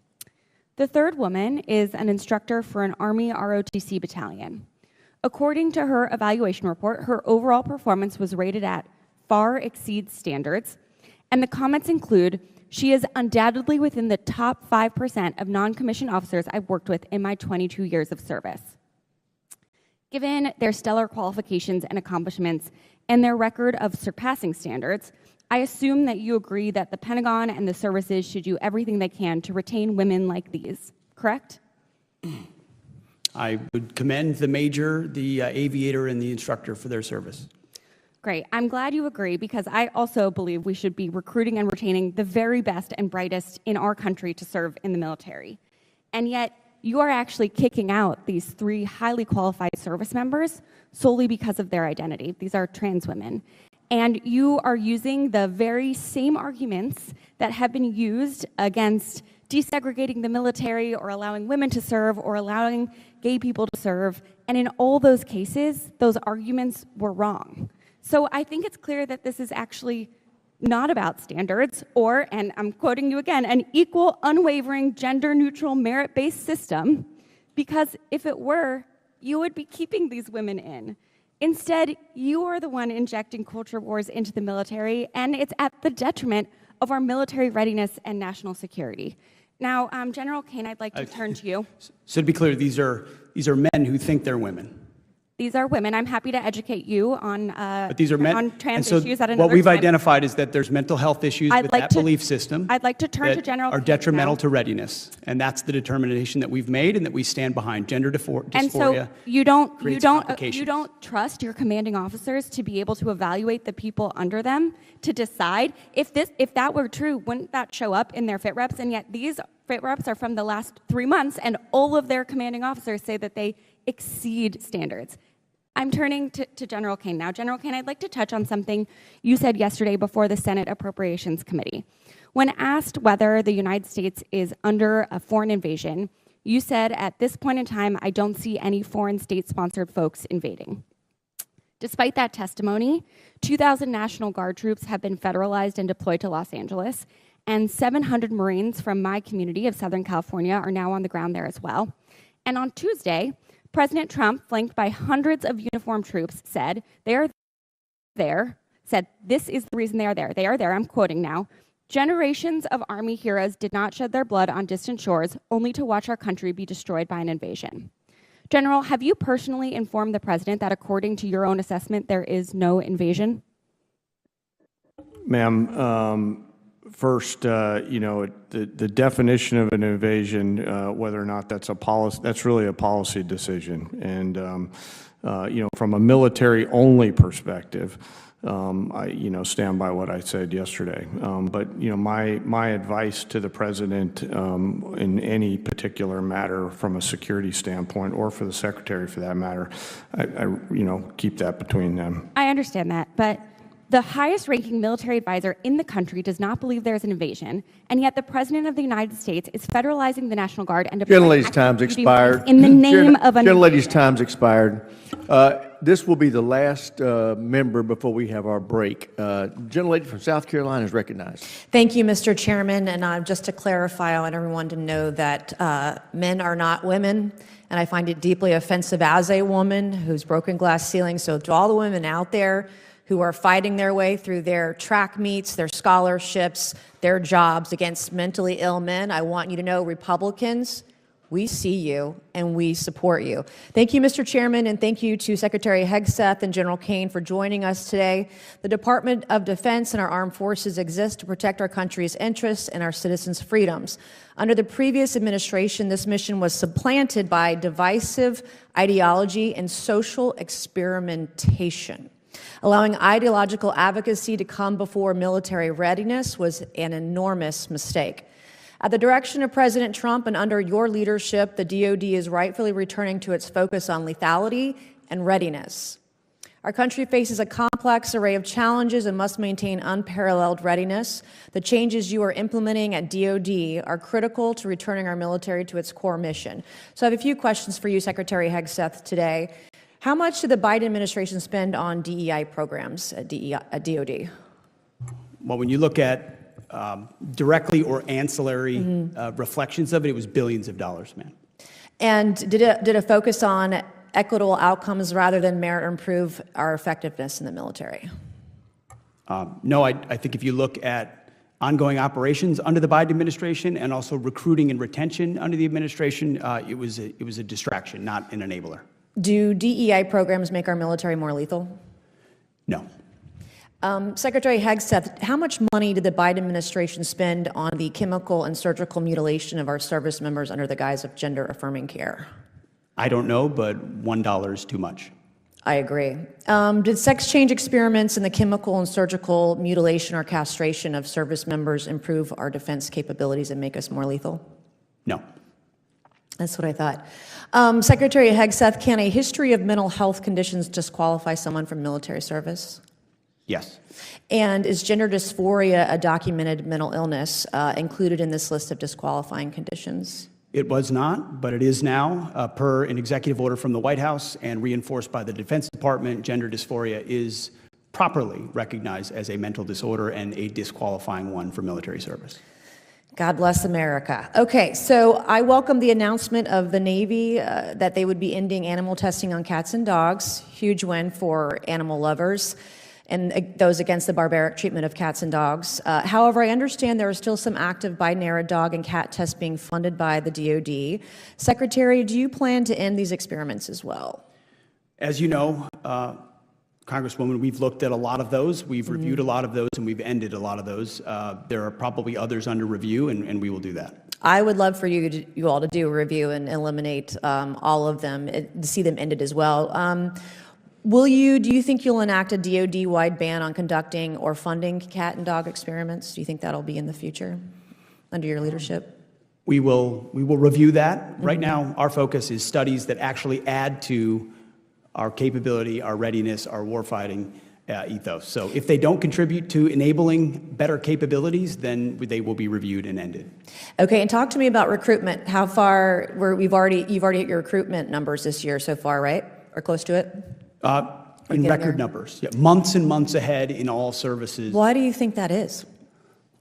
Speaker 7: The third woman is an instructor for an Army ROTC battalion. According to her evaluation report, her overall performance was rated at far exceeds standards, and the comments include, "She is undoubtedly within the top 5% of non-commissioned officers I've worked with in my 22 years of service." Given their stellar qualifications and accomplishments and their record of surpassing standards, I assume that you agree that the Pentagon and the services should do everything they can to retain women like these, correct?
Speaker 4: I would commend the major, the aviator, and the instructor for their service.
Speaker 7: Great. I'm glad you agree, because I also believe we should be recruiting and retaining the very best and brightest in our country to serve in the military. And yet, you are actually kicking out these 3 highly qualified service members solely because of their identity. These are trans women. And you are using the very same arguments that have been used against desegregating the military or allowing women to serve or allowing gay people to serve. And in all those cases, those arguments were wrong. So I think it's clear that this is actually not about standards or, and I'm quoting you again, an equal, unwavering, gender-neutral, merit-based system, because if it were, you would be keeping these women in. Instead, you are the one injecting culture wars into the military, and it's at the detriment of our military readiness and national security. Now, General Caine, I'd like to turn to you.
Speaker 4: So to be clear, these are men who think they're women.
Speaker 7: These are women. I'm happy to educate you on,
Speaker 4: But these are men.
Speaker 7: on trans
Speaker 4: and so
Speaker 7: issues at another
Speaker 4: what we've
Speaker 7: time.
Speaker 4: identified is that there's mental health issues with that belief system.
Speaker 7: I'd like to turn
Speaker 4: that
Speaker 7: to General
Speaker 4: are
Speaker 7: Caine
Speaker 4: detrimental
Speaker 7: now.
Speaker 4: to readiness, and that's the determination that we've made and that we stand behind. Gender dysphoria.
Speaker 7: And so you don't
Speaker 4: complications.
Speaker 7: trust your commanding officers to be able to evaluate the people under them to decide if that were true, wouldn't that show up in their fit reps? And yet these fit reps are from the last 3 months, and all of their commanding officers say that they exceed standards. I'm turning to General Caine now. General Caine, I'd like to touch on something you said yesterday before the Senate Appropriations Committee. When asked whether the United States is under a foreign invasion, you said, "At this point in time, I don't see any foreign state-sponsored folks invading." Despite that testimony, 2,000 National Guard troops have been federalized and deployed to Los Angeles, and 700 Marines from my community of Southern California are now on the ground there as well. And on Tuesday, President Trump, flanked by hundreds of uniformed troops, said they are there, said this is the reason they are there. They are there, I'm quoting now. "Generations of Army heroes did not shed their blood on distant shores only to watch our country be destroyed by an invasion." General, have you personally informed the President that according to your own assessment, there is no invasion?
Speaker 3: Ma'am, first, the definition of an invasion, whether or not that's a policy, that's really a policy decision. And, from a military-only perspective, I, stand by what I said yesterday. But, my advice to the President in any particular matter from a security standpoint, or for the Secretary for that matter, I keep that between them.
Speaker 7: I understand that, but the highest-ranking military advisor in the country does not believe there is an invasion, and yet the President of the United States is federalizing the National Guard and deploying
Speaker 1: Gentlelady's time's
Speaker 7: active duty
Speaker 1: expired.
Speaker 7: Marines in the name of an
Speaker 1: Gentlelady's time's expired. This will be the last member before we have our break. Gentlelady from South Carolina is recognized.
Speaker 10: Thank you, Mr. Chairman. And just to clarify, I want everyone to know that men are not women, and I find it deeply offensive as a woman who's broken glass ceilings. So to all the women out there who are fighting their way through their track meets, their scholarships, their jobs against mentally ill men. I want you to know, Republicans, we see you and we support you. Thank you, Mr. Chairman, and thank you to Secretary Hegseth and General Caine for joining us today. The Department of Defense and our armed forces exist to protect our country's interests and our citizens' freedoms. Under the previous administration, this mission was supplanted by divisive ideology and social experimentation. Allowing ideological advocacy to come before military readiness was an enormous mistake. At the direction of President Trump and under your leadership, the DoD is rightfully returning to its focus on lethality and readiness. Our country faces a complex array of challenges and must maintain unparalleled readiness. The changes you are implementing at DoD are critical to returning our military to its core mission. So I have a few questions for you, Secretary Hegseth, today. How much did the Biden administration spend on DEI programs at DoD?
Speaker 4: Well, when you look at directly or ancillary reflections of it, it was billions of dollars, ma'am.
Speaker 10: And did it focus on equitable outcomes rather than merit or improve our effectiveness in the military?
Speaker 4: No, I think if you look at ongoing operations under the Biden administration and also recruiting and retention under the administration, it was a distraction, not an enabler.
Speaker 10: Do DEI programs make our military more lethal?
Speaker 4: No.
Speaker 10: Secretary Hegseth, how much money did the Biden administration spend on the chemical and surgical mutilation of our service members under the guise of gender-affirming care?
Speaker 4: I don't know, but $1 is too much.
Speaker 10: I agree. Did sex change experiments and the chemical and surgical mutilation or castration of service members improve our defense capabilities and make us more lethal?
Speaker 4: No.
Speaker 10: That's what I thought. Secretary Hegseth, can a history of mental health conditions disqualify someone from military service?
Speaker 4: Yes.
Speaker 10: And is gender dysphoria a documented mental illness included in this list of disqualifying conditions?
Speaker 4: It was not, but it is now, per an executive order from the White House and reinforced by the Defense Department. Gender dysphoria is properly recognized as a mental disorder and a disqualifying one for military service.
Speaker 10: God bless America. Okay, so I welcome the announcement of the Navy that they would be ending animal testing on cats and dogs. Huge win for animal lovers and those against the barbaric treatment of cats and dogs. However, I understand there are still some active Biden-era dog and cat tests being funded by the DoD. Secretary, do you plan to end these experiments as well?
Speaker 4: As you know, Congresswoman, we've looked at a lot of those. We've reviewed a lot of those, and we've ended a lot of those. There are probably others under review, and we will do that.
Speaker 10: I would love for you all to do a review and eliminate all of them, to see them ended as well. Do you think you'll enact a DoD-wide ban on conducting or funding cat and dog experiments? Do you think that'll be in the future under your leadership?
Speaker 4: We will review that. Right now, our focus is studies that actually add to our capability, our readiness, our warfighting ethos. So if they don't contribute to enabling better capabilities, then they will be reviewed and ended.
Speaker 10: Okay, and talk to me about recruitment. How far, you've already hit your recruitment numbers this year so far, right? Or close to it?
Speaker 4: In record numbers, months and months ahead in all services.
Speaker 10: Why do you think that is?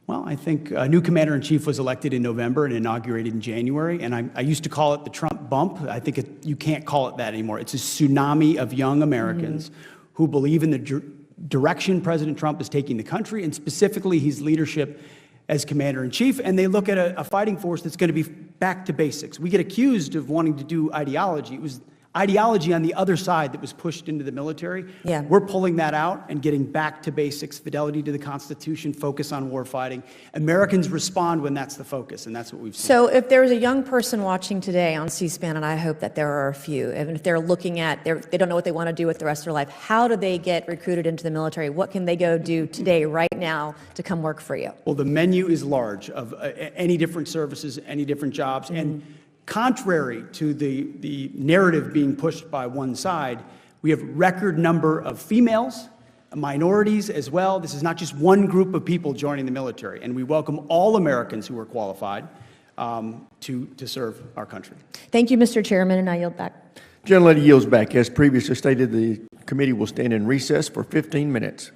Speaker 4: Well, I think a new commander-in-chief was elected in November and inaugurated in January, and I used to call it the Trump bump. I think you can't call it that anymore. It's a tsunami of young Americans who believe in the direction President Trump is taking the country, and specifically his leadership as commander-in-chief, and they look at a fighting force that's going to be back to basics. We get accused of wanting to do ideology. It was ideology on the other side that was pushed into the military.
Speaker 10: Yeah.
Speaker 4: We're pulling that out and getting back to basics, fidelity to the Constitution, focus on warfighting. Americans respond when that's the focus, and that's what we've seen.
Speaker 10: So if there's a young person watching today on C-SPAN, and I hope that there are a few, and if they're looking at, they don't know what they want to do with the rest of their life, how do they get recruited into the military? What can they go do today, right now, to come work for you?
Speaker 4: Well, the menu is large of any different services, any different jobs, and contrary to the narrative being pushed by one side, we have record number of females, minorities as well. This is not just one group of people joining the military, and we welcome all Americans who are qualified to serve our country.
Speaker 10: Thank you, Mr. Chairman, and I yield back.
Speaker 1: Gentlelady yields back. As previously stated, the committee will stand in recess for 15 minutes.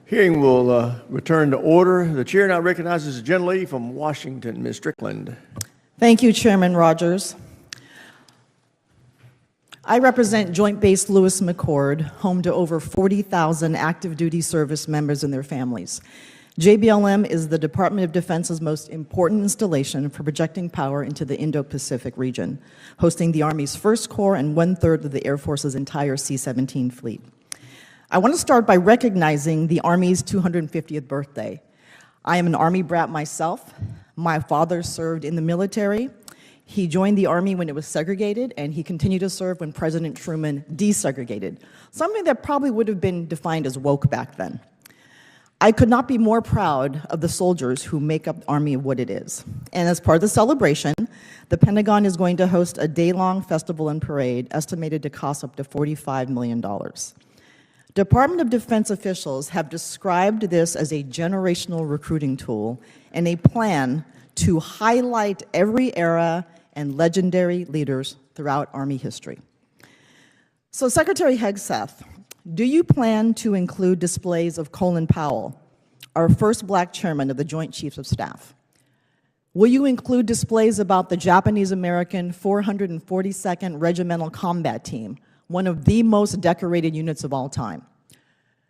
Speaker 1: Hearing will return to order. The chair now recognizes the gentlelady from Washington, Ms. Strickland.
Speaker 8: Thank you, Chairman Rogers. I represent Joint Base Lewis McChord, home to over 40,000 active duty service members and their families. JBLM is the Department of Defense's most important installation for projecting power into the Indo-Pacific region, hosting the Army's 1st Corps and 1/3 of the Air Force's entire C-17 fleet. I want to start by recognizing the Army's 250th birthday. I am an Army brat myself. My father served in the military. He joined the Army when it was segregated, and he continued to serve when President Truman desegregated, something that probably would have been defined as woke back then. I could not be more proud of the soldiers who make up the Army what it is. And as part of the celebration, the Pentagon is going to host a day-long festival and parade estimated to cost up to $45 million. Department of Defense officials have described this as a generational recruiting tool and a plan to highlight every era and legendary leaders throughout Army history. So, Secretary Hegseth, do you plan to include displays of Colin Powell, our first black chairman of the Joint Chiefs of Staff? Will you include displays about the Japanese-American 442nd Regimental Combat Team, one of the most decorated units of all time?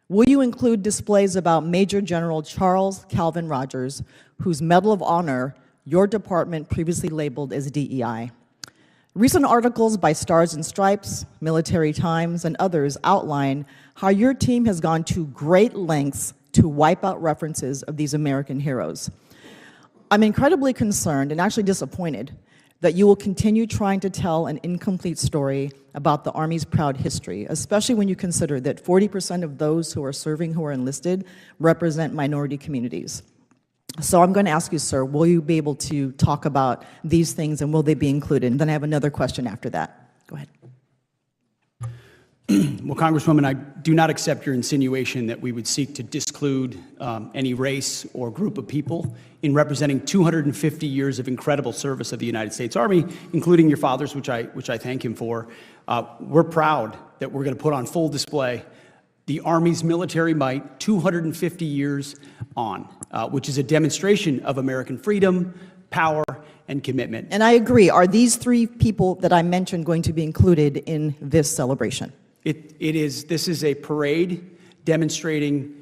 Speaker 8: Will you include displays about Major General Charles Calvin Rogers, whose Medal of Honor your department previously labeled as DEI? Recent articles by Stars and Stripes, Military Times, and others outline how your team has gone to great lengths to wipe out references of these American heroes. I'm incredibly concerned and actually disappointed that you will continue trying to tell an incomplete story about the Army's proud history, especially when you consider that 40% of those who are serving, who are enlisted, represent minority communities. So I'm going to ask you, sir, will you be able to talk about these things, and will they be included? And then I have another question after that. Go ahead.
Speaker 4: Well, Congresswoman, I do not accept your insinuation that we would seek to disclude any race or group of people in representing 250 years of incredible service of the United States Army, including your father's, which I thank him for. We're proud that we're going to put on full display the Army's military might 250 years on, which is a demonstration of American freedom, power, and commitment.
Speaker 8: And I agree. Are these three people that I mentioned going to be included in this celebration?
Speaker 4: This is a parade demonstrating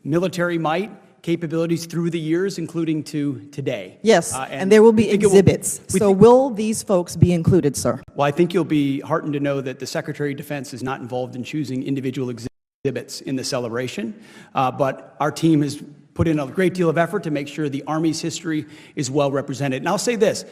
Speaker 4: military might, capabilities through the years, including to today.
Speaker 8: Yes, and there will be exhibits. So will these folks be included, sir?
Speaker 4: Well, I think you'll be heartened to know that the Secretary of Defense is not involved in choosing individual exhibits in the celebration, but our team has put in a great deal of effort to make sure the Army's history is well represented. And I'll say this,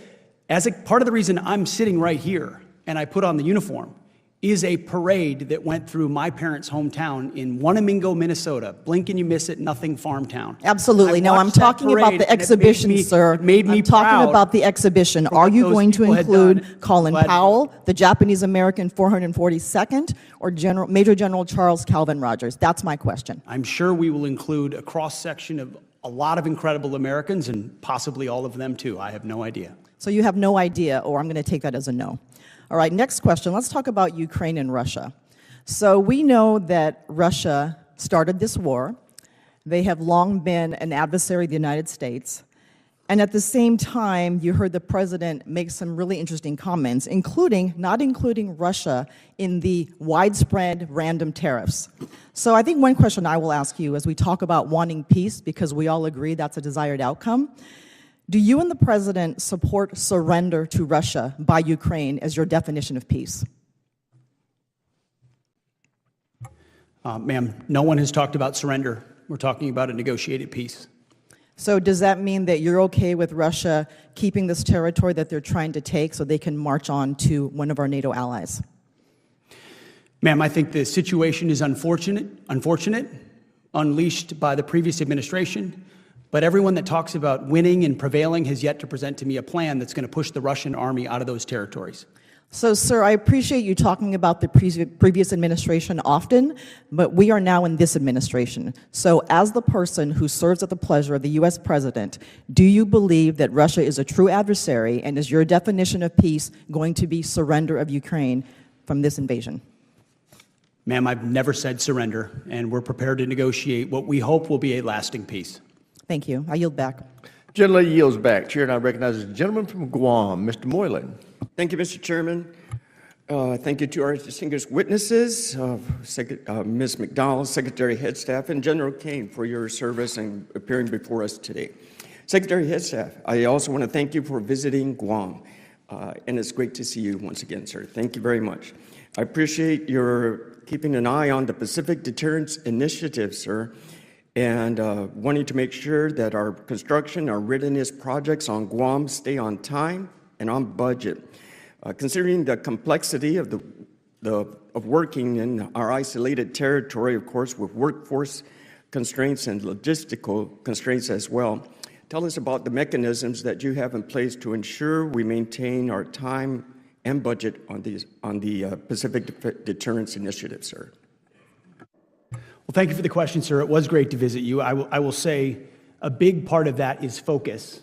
Speaker 4: as a part of the reason I'm sitting right here and I put on the uniform is a parade that went through my parents' hometown in Wanamingo, Minnesota. Blink and you miss it, nothing farm town.
Speaker 8: Absolutely. No, I'm talking about the exhibition, sir. I'm talking about the exhibition. Are you going to include Colin Powell, the Japanese-American 442nd, or Major General Charles Calvin Rogers? That's my question.
Speaker 4: I'm sure we will include a cross-section of a lot of incredible Americans and possibly all of them too. I have no idea.
Speaker 8: So you have no idea, or I'm going to take that as a no. All right, next question. Let's talk about Ukraine and Russia. So we know that Russia started this war. They have long been an adversary of the United States. And at the same time, you heard the president make some really interesting comments, not including Russia in the widespread random tariffs. So I think one question I will ask you as we talk about wanting peace, because we all agree that's a desired outcome, do you and the president support surrender to Russia by Ukraine as your definition of peace?
Speaker 4: Ma'am, no one has talked about surrender. We're talking about a negotiated peace.
Speaker 8: So does that mean that you're okay with Russia keeping this territory that they're trying to take so they can march on to one of our NATO allies?
Speaker 4: Ma'am, I think the situation is unfortunate, unleashed by the previous administration. But everyone that talks about winning and prevailing has yet to present to me a plan that's going to push the Russian army out of those territories.
Speaker 8: So, sir, I appreciate you talking about the previous administration often, but we are now in this administration. So as the person who serves at the pleasure of the U.S. president, do you believe that Russia is a true adversary, and is your definition of peace going to be surrender of Ukraine from this invasion?
Speaker 4: Ma'am, I've never said surrender, and we're prepared to negotiate what we hope will be a lasting peace.
Speaker 8: Thank you. I yield back.
Speaker 1: Gentleman yields back. Chair now recognizes the gentleman from Guam, Mr. Moylan.
Speaker 9: Thank you, Mr. Chairman. Thank you to our distinguished witnesses, Ms. McDonald, Secretary Hegseth, and General Caine for your service and appearing before us today. Secretary Hegseth, I also want to thank you for visiting Guam, and it's great to see you once again, sir. Thank you very much. I appreciate your keeping an eye on the Pacific Deterrence Initiative, sir, and wanting to make sure that our construction, our readiness projects on Guam stay on time and on budget. Considering the complexity of working in our isolated territory, of course, with workforce constraints and logistical constraints as well, tell us about the mechanisms that you have in place to ensure we maintain our time and budget on the Pacific Deterrence Initiative, sir.
Speaker 4: Well, thank you for the question, sir. It was great to visit you. I will say a big part of that is focus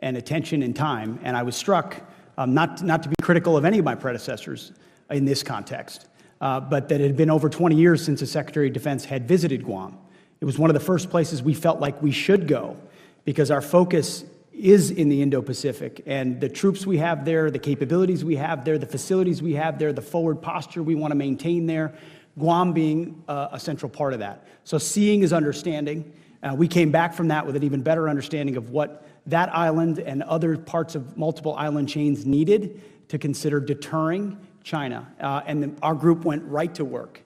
Speaker 4: and attention and time, and I was struck, not to be critical of any of my predecessors in this context, but that it had been over 20 years since the Secretary of Defense had visited Guam. It was one of the first places we felt like we should go because our focus is in the Indo-Pacific, and the troops we have there, the capabilities we have there, the facilities we have there, the forward posture we want to maintain there, Guam being a central part of that. So seeing is understanding. We came back from that with an even better understanding of what that island and other parts of multiple island chains needed to consider deterring China. And our group went right to work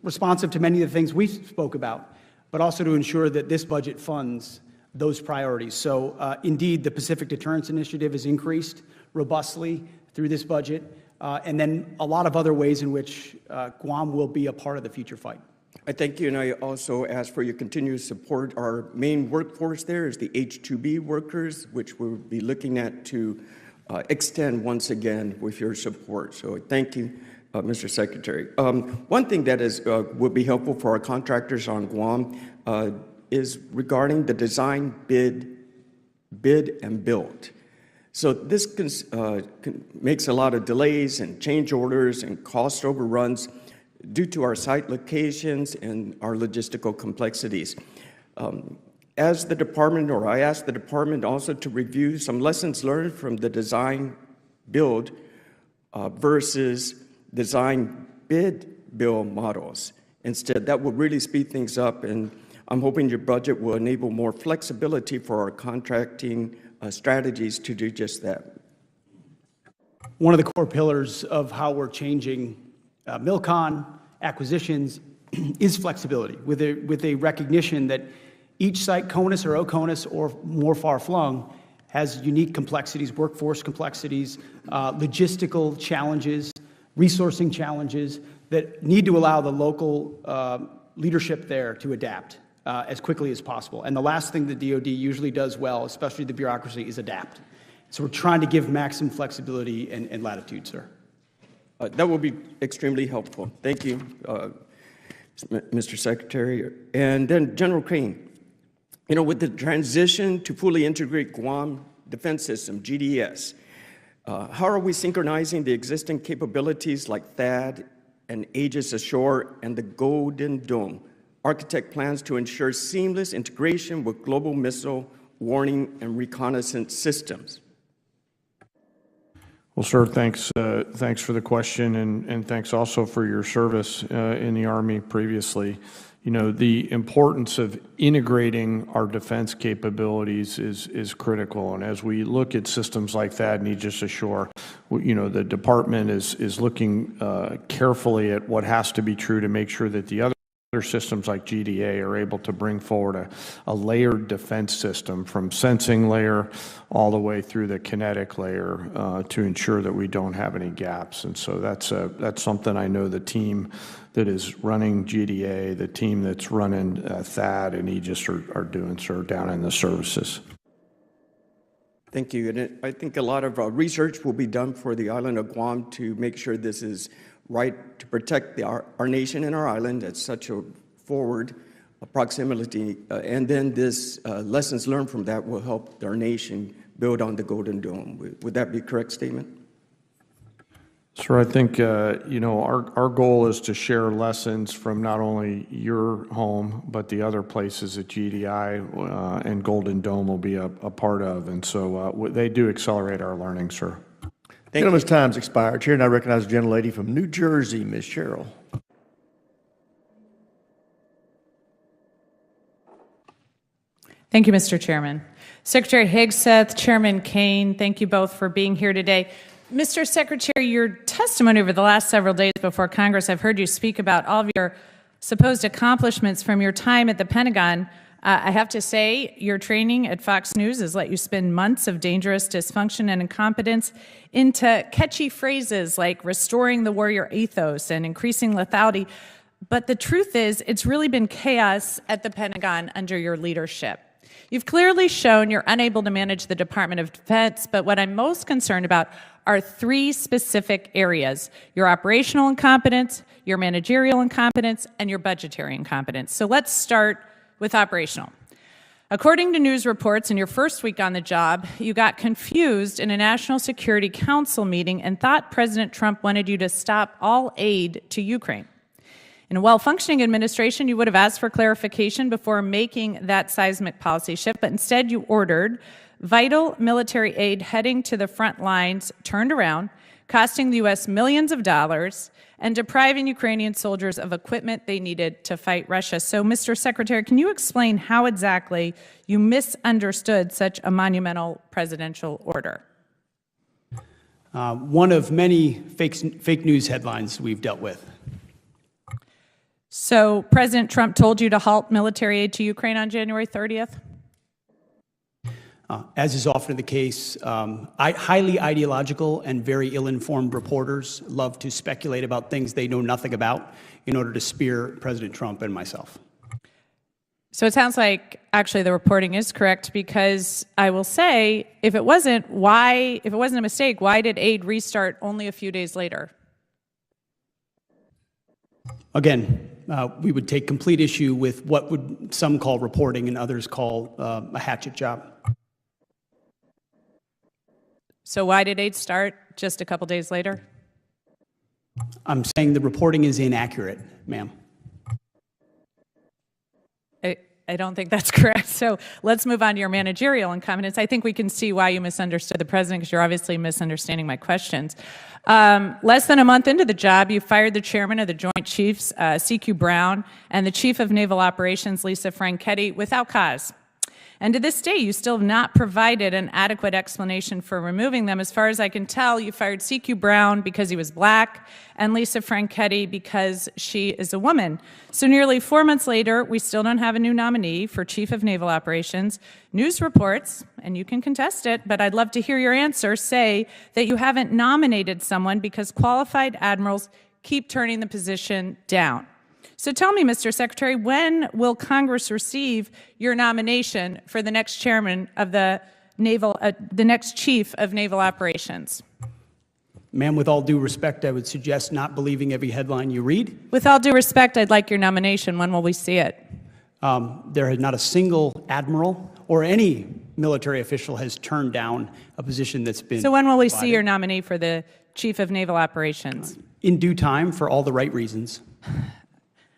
Speaker 4: responsive to many of the things we spoke about, but also to ensure that this budget funds those priorities. So indeed, the Pacific Deterrence Initiative is increased robustly through this budget, and then a lot of other ways in which Guam will be a part of the future fight.
Speaker 9: I thank you, and I also ask for your continued support. Our main workforce there is the H-2B workers, which we'll be looking at to extend once again with your support. So thank you, Mr. Secretary. One thing that would be helpful for our contractors on Guam is regarding the design, bid, and build. So this makes a lot of delays and change orders and cost overruns due to our site locations and our logistical complexities. As the department, or I asked the department also to review some lessons learned from the design build versus design bid build models. Instead, that will really speed things up, and I'm hoping your budget will enable more flexibility for our contracting strategies to do just that.
Speaker 4: One of the core pillars of how we're changing MilCon acquisitions is flexibility, with a recognition that each site, CONUS or OCONUS or more far-flung, has unique complexities, workforce complexities, logistical challenges, resourcing challenges that need to allow the local leadership there to adapt as quickly as possible. And the last thing the DoD usually does well, especially the bureaucracy, is adapt. So we're trying to give maximum flexibility and latitude, sir.
Speaker 9: That will be extremely helpful. Thank you, Mr. Secretary. And then General Caine, you know, with the transition to fully integrate Guam Defense System, GDS, how are we synchronizing the existing capabilities like THAAD and Aegis Ashore and the Golden Dome? Architect plans to ensure seamless integration with global missile warning and reconnaissance systems.
Speaker 3: Well, sir, thanks for the question, and thanks also for your service in the Army previously. You know, the importance of integrating our defense capabilities is critical, and as we look at systems like THAAD and Aegis Ashore, you know, the department is looking carefully at what has to be true to make sure that the other systems like GDA are able to bring forward a layered defense system from sensing layer all the way through the kinetic layer to ensure that we don't have any gaps. And so that's something I know the team that is running GDA, the team that's running THAAD and Aegis are doing, sir, down in the services.
Speaker 9: Thank you. And I think a lot of research will be done for the island of Guam to make sure this is right to protect our nation and our island at such a forward proximity. And then this lessons learned from that will help our nation build on the Golden Dome. Would that be a correct statement?
Speaker 3: Sir, I think, our goal is to share lessons from not only your home, but the other places that GDI and Golden Dome will be a part of. And so they do accelerate our learning, sir.
Speaker 1: Gentleman's time's expired. Chair, and I recognize the gentlelady from New Jersey, Ms. Sherrill.
Speaker 11: Thank you, Mr. Chairman. Secretary Hegseth, Chairman Caine, thank you both for being here today. Mr. Secretary, your testimony over the last several days before Congress, I've heard you speak about all of your supposed accomplishments from your time at the Pentagon. I have to say, your training at Fox News has let you spin months of dangerous dysfunction and incompetence into catchy phrases like restoring the warrior ethos and increasing lethality. But the truth is, it's really been chaos at the Pentagon under your leadership. You've clearly shown you're unable to manage the Department of Defense, but what I'm most concerned about are three specific areas: your operational incompetence, your managerial incompetence, and your budgetary incompetence. So let's start with operational. According to news reports, in your first week on the job, you got confused in a National Security Council meeting and thought President Trump wanted you to stop all aid to Ukraine. In a well-functioning administration, you would have asked for clarification before making that seismic policy shift, but instead you ordered vital military aid heading to the front lines turned around, costing the U.S. millions of dollars and depriving Ukrainian soldiers of equipment they needed to fight Russia. So, Mr. Secretary, can you explain how exactly you misunderstood such a monumental presidential order?
Speaker 4: One of many fake news headlines we've dealt with.
Speaker 11: So President Trump told you to halt military aid to Ukraine on January 30th?
Speaker 4: As is often the case, highly ideological and very ill-informed reporters love to speculate about things they know nothing about in order to spear President Trump and myself.
Speaker 11: So it sounds like actually the reporting is correct, because I will say, if it wasn't a mistake, why did aid restart only a few days later?
Speaker 4: Again, we would take complete issue with what would some call reporting and others call a hatchet job.
Speaker 11: So why did aid start just a couple days later?
Speaker 4: I'm saying the reporting is inaccurate, ma'am.
Speaker 11: I don't think that's correct. So let's move on to your managerial incompetence. I think we can see why you misunderstood the president, because you're obviously misunderstanding my questions. Less than a month into the job, you fired the chairman of the Joint Chiefs, C.Q. Brown, and the chief of naval operations, Lisa Franchetti, without cause. And to this day, you still have not provided an adequate explanation for removing them. As far as I can tell, you fired C.Q. Brown because he was black and Lisa Franchetti because she is a woman. So nearly 4 months later, we still don't have a new nominee for Chief of Naval Operations. News reports, and you can contest it, but I'd love to hear your answer, say that you haven't nominated someone because qualified admirals keep turning the position down. So tell me, Mr. Secretary, when will Congress receive your nomination for the next chairman of the next chief of naval operations?
Speaker 4: Ma'am, with all due respect, I would suggest not believing every headline you read.
Speaker 11: With all due respect, I'd like your nomination. When will we see it?
Speaker 4: There has not a single admiral or any military official has turned down a position that's been
Speaker 11: So when will we
Speaker 4: provided.
Speaker 11: see your nominee for the chief of naval operations?
Speaker 4: In due time, for all the right reasons.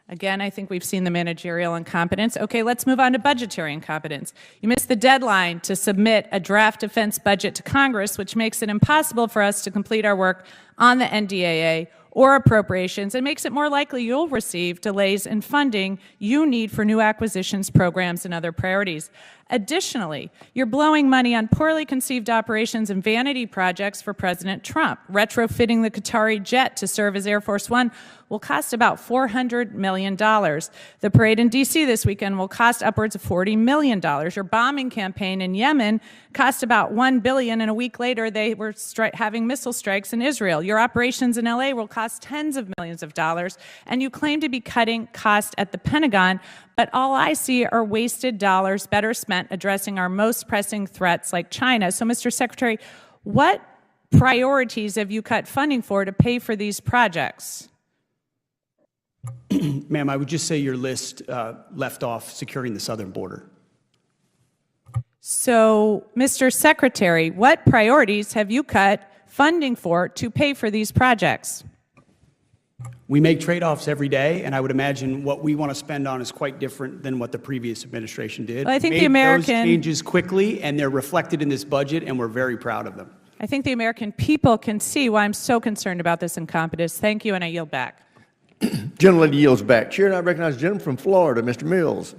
Speaker 11: Again, I think we've seen the managerial incompetence. Okay, let's move on to budgetary incompetence. You missed the deadline to submit a draft defense budget to Congress, which makes it impossible for us to complete our work on the NDAA or appropriations, and makes it more likely you'll receive delays in funding you need for new acquisitions, programs, and other priorities. Additionally, you're blowing money on poorly conceived operations and vanity projects for President Trump. Retrofitting the Qatari jet to serve as Air Force One will cost about $400 million. The parade in D.C. this weekend will cost upwards of $40 million. Your bombing campaign in Yemen cost about $1 billion, and a week later they were having missile strikes in Israel. Your operations in L.A. will cost tens of millions of dollars, and you claim to be cutting costs at the Pentagon, but all I see are wasted dollars better spent addressing our most pressing threats like China. So, Mr. Secretary, what priorities have you cut funding for to pay for these projects?
Speaker 4: Ma'am, I would just say your list left off securing the southern border.
Speaker 11: So, Mr. Secretary, what priorities have you cut funding for to pay for these projects?
Speaker 4: We make trade-offs every day, and I would imagine what we want to spend on is quite different than what the previous administration did.
Speaker 11: Well, I think
Speaker 4: We
Speaker 11: the
Speaker 4: made
Speaker 11: American-
Speaker 4: those changes quickly, and they're reflected in this budget, and we're very proud of them.
Speaker 11: I think the American people can see why I'm so concerned about this incompetence. Thank you, and I yield back.
Speaker 1: Gentleman yields back. Chair, and I recognize the gentleman from Florida, Mr. Mills.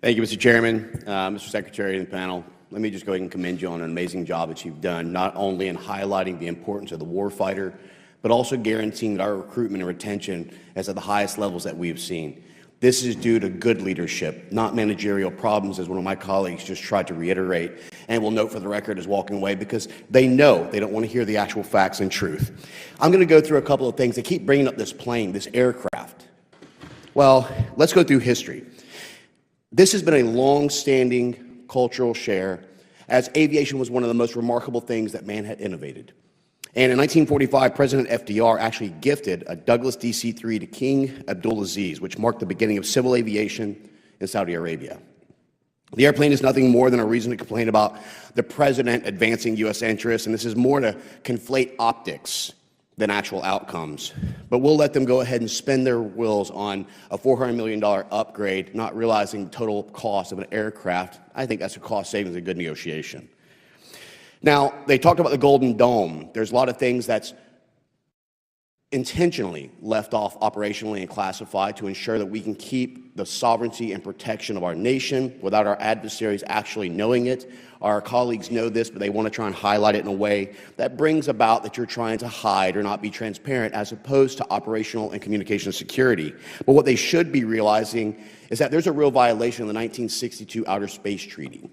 Speaker 12: Thank you, Mr. Chairman, Mr. Secretary and the panel. Let me just go ahead and commend you on an amazing job that you've done, not only in highlighting the importance of the warfighter, but also guaranteeing that our recruitment and retention is at the highest levels that we have seen. This is due to good leadership, not managerial problems, as one of my colleagues just tried to reiterate, and will note for the record is walking away because they know they don't want to hear the actual facts and truth. I'm going to go through a couple of things. They keep bringing up this plane, this aircraft. Well, let's go through history. This has been a long-standing cultural share, as aviation was one of the most remarkable things that man had innovated. And in 1945, President FDR actually gifted a Douglas DC-3 to King Abdulaziz, which marked the beginning of civil aviation in Saudi Arabia. The airplane is nothing more than a reason to complain about the president advancing U.S. interests, and this is more to conflate optics than actual outcomes. But we'll let them go ahead and spend their wills on a $400 million upgrade, not realizing the total cost of an aircraft. I think that's a cost savings, a good negotiation. Now, they talked about the Golden Dome. There's a lot of things that's intentionally left off operationally and classified to ensure that we can keep the sovereignty and protection of our nation without our adversaries actually knowing it. Our colleagues know this, but they want to try and highlight it in a way that brings about that you're trying to hide or not be transparent, as opposed to operational and communication security. But what they should be realizing is that there's a real violation of the 1962 Outer Space Treaty.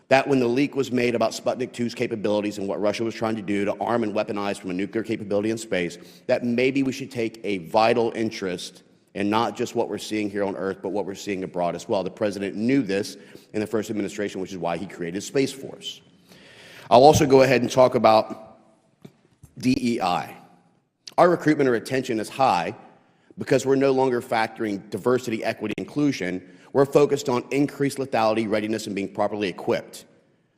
Speaker 12: That when the leak was made about Sputnik 2's capabilities and what Russia was trying to do to arm and weaponize from a nuclear capability in space, that maybe we should take a vital interest in not just what we're seeing here on Earth, but what we're seeing abroad as well. The president knew this in the first administration, which is why he created Space Force. I'll also go ahead and talk about DEI. Our recruitment and retention is high because we're no longer factoring diversity, equity, inclusion. We're focused on increased lethality, readiness, and being properly equipped.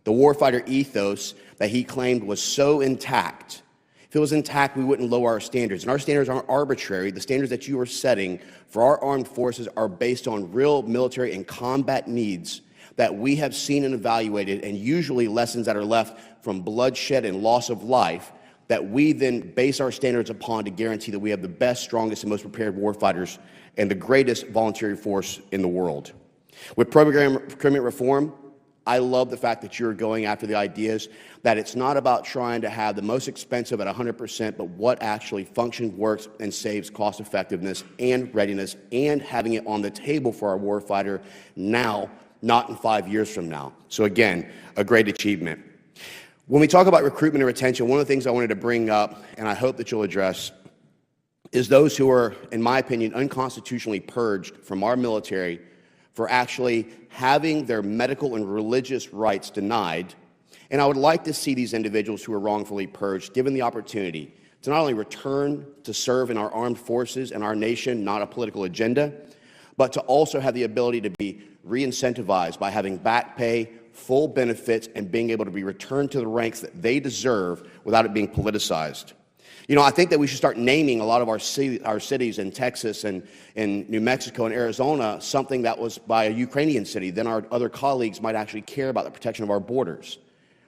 Speaker 12: The warfighter ethos that he claimed was so intact. If it was intact, we wouldn't lower our standards. And our standards aren't arbitrary. The standards that you are setting for our armed forces are based on real military and combat needs that we have seen and evaluated, and usually lessons that are left from bloodshed and loss of life that we then base our standards upon to guarantee that we have the best, strongest, and most prepared warfighters and the greatest voluntary force in the world. With procurement reform, I love the fact that you're going after the ideas that it's not about trying to have the most expensive at 100%, but what actually functions, works, and saves cost effectiveness and readiness, and having it on the table for our warfighter now, not in 5 years from now. So again, a great achievement. When we talk about recruitment and retention, one of the things I wanted to bring up, and I hope that you'll address, is those who are, in my opinion, unconstitutionally purged from our military for actually having their medical and religious rights denied. And I would like to see these individuals who are wrongfully purged given the opportunity to not only return to serve in our armed forces and our nation, not a political agenda, but to also have the ability to be re-incentivized by having back pay, full benefits, and being able to be returned to the ranks that they deserve without it being politicized. You know, I think that we should start naming a lot of our cities in Texas and in New Mexico and Arizona something that was by a Ukrainian city. Then our other colleagues might actually care about the protection of our borders.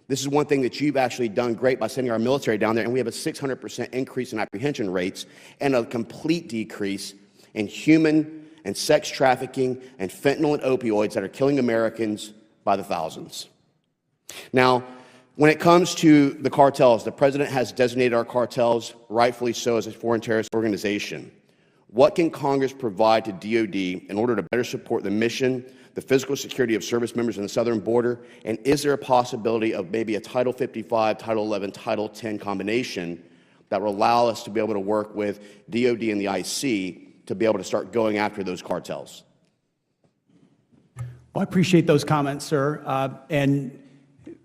Speaker 12: This is one thing that you've actually done great by sending our military down there, and we have a 600% increase in apprehension rates and a complete decrease in human and sex trafficking and fentanyl and opioids that are killing Americans by the thousands. Now, when it comes to the cartels, the president has designated our cartels, rightfully so, as a foreign terrorist organization. What can Congress provide to DOD in order to better support the mission, the physical security of service members in the southern border, and is there a possibility of maybe a Title 55, Title 11, Title 10 combination that will allow us to be able to work with DOD and the IC to be able to start going after those cartels?
Speaker 4: Well, I appreciate those comments, sir. And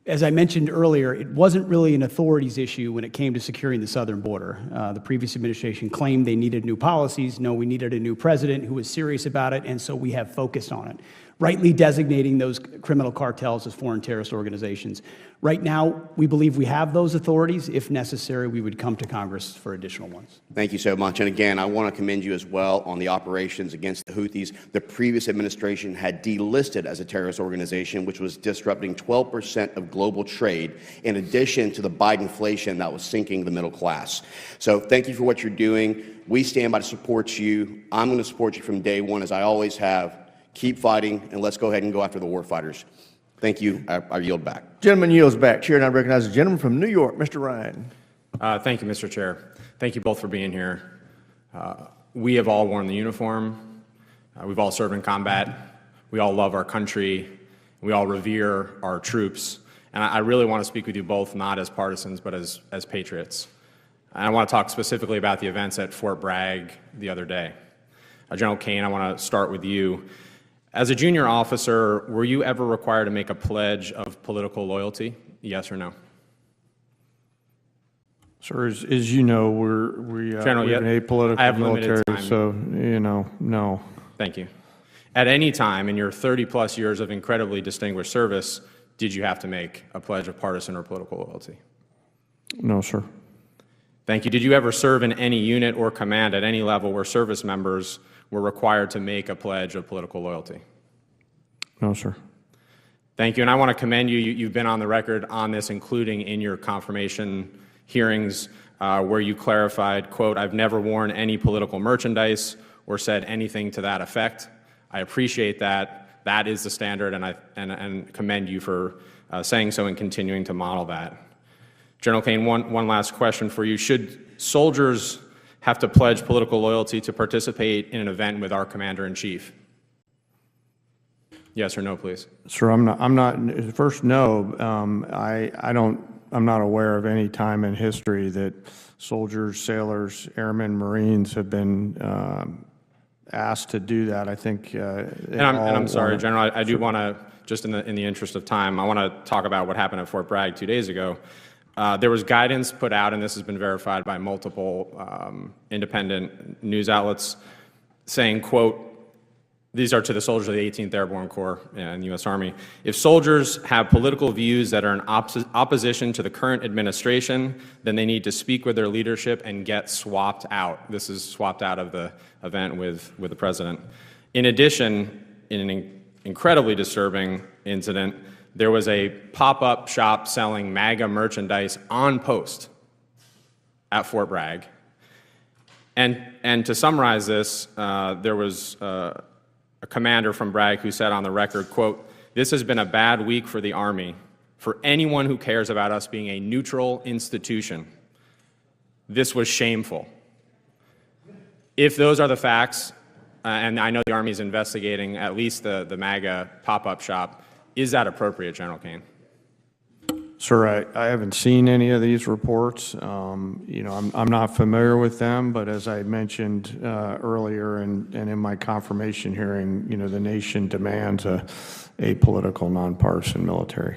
Speaker 4: as I mentioned earlier, it wasn't really an authorities issue when it came to securing the southern border. The previous administration claimed they needed new policies. No, we needed a new president who was serious about it, and so we have focused on it. rightly designating those criminal cartels as foreign terrorist organizations. Right now, we believe we have those authorities. If necessary, we would come to Congress for additional ones.
Speaker 12: Thank you so much. And again, I want to commend you as well on the operations against the Houthis. The previous administration had delisted as a terrorist organization, which was disrupting 12% of global trade, in addition to the Bidenflation that was sinking the middle class. So thank you for what you're doing. We stand by to support you. I'm going to support you from day one, as I always have. Keep fighting, and let's go ahead and go after the war fighters. Thank you. I yield back.
Speaker 1: Gentleman yields back. Chair, and I recognize the gentleman from New York, Mr. Ryan.
Speaker 13: Thank you, Mr. Chair. Thank you both for being here. We have all worn the uniform. We've all served in combat. We all love our country. We all revere our troops. And I really want to speak with you both, not as partisans, but as patriots. And I want to talk specifically about the events at Fort Bragg the other day. General Caine, I want to start with you. As a junior officer, were you ever required to make a pledge of political loyalty? Yes or no?
Speaker 3: Sir, as you know, we're
Speaker 13: General,
Speaker 3: an apolitical
Speaker 13: I have limited
Speaker 3: military,
Speaker 13: time.
Speaker 3: so, no.
Speaker 13: Thank you. At any time in your 30-plus years of incredibly distinguished service, did you have to make a pledge of partisan or political loyalty?
Speaker 3: No, sir.
Speaker 13: Thank you. Did you ever serve in any unit or command at any level where service members were required to make a pledge of political loyalty?
Speaker 3: No, sir.
Speaker 13: Thank you. And I want to commend you. You've been on the record on this, including in your confirmation hearings, where you clarified, quote, "I've never worn any political merchandise or said anything to that effect." I appreciate that. That is the standard, and commend you for saying so and continuing to model that. General Caine, one last question for you. Should soldiers have to pledge political loyalty to participate in an event with our commander-in-chief? Yes or no, please.
Speaker 3: Sir, I'm not, first, no. I'm not aware of any time in history that soldiers, sailors, airmen, Marines have been asked to do that. I think,
Speaker 13: and I'm sorry, General, I do want to, just in the interest of time, I want to talk about what happened at Fort Bragg 2 days ago. There was guidance put out, and this has been verified by multiple independent news outlets, saying, quote, these are to the soldiers of the 18th Airborne Corps and the U.S. Army. If soldiers have political views that are in opposition to the current administration, then they need to speak with their leadership and get swapped out. This is swapped out of the event with the president. In addition, in an incredibly disturbing incident, there was a pop-up shop selling MAGA merchandise on post at Fort Bragg. And to summarize this, there was a commander from Bragg who said on the record, quote, "This has been a bad week for the Army, for anyone who cares about us being a neutral institution. This was shameful." If those are the facts, and I know the Army is investigating at least the MAGA pop-up shop, is that appropriate, General Caine?
Speaker 3: Sir, I haven't seen any of these reports. I'm not familiar with them, but as I mentioned earlier and in my confirmation hearing, the nation demands a apolitical, nonpartisan military.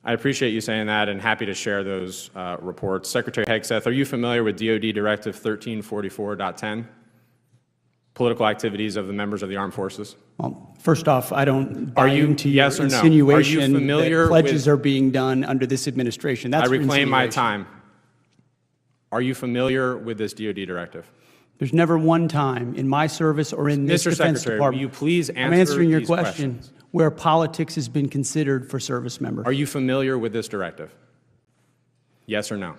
Speaker 13: I appreciate you saying that and happy to share those reports. Secretary Hegseth, are you familiar with DoD Directive 1344.10? Political activities of the members of the armed forces?
Speaker 4: Well, first off, I don't buy into your
Speaker 13: yes or no?
Speaker 4: insinuation
Speaker 13: Are you familiar
Speaker 4: that pledges
Speaker 13: with,
Speaker 4: are being done under this administration. That's
Speaker 13: I reclaim my
Speaker 4: insinuation.
Speaker 13: time. Are you familiar with this DoD directive?
Speaker 4: There's never one time in my service or in this
Speaker 13: Mr.
Speaker 4: Defense
Speaker 13: Secretary,
Speaker 4: Department.
Speaker 13: will you please answer
Speaker 4: I'm answering your
Speaker 13: these
Speaker 4: question
Speaker 13: questions?
Speaker 4: where politics has been considered for service members.
Speaker 13: Are you familiar with this directive? Yes or no?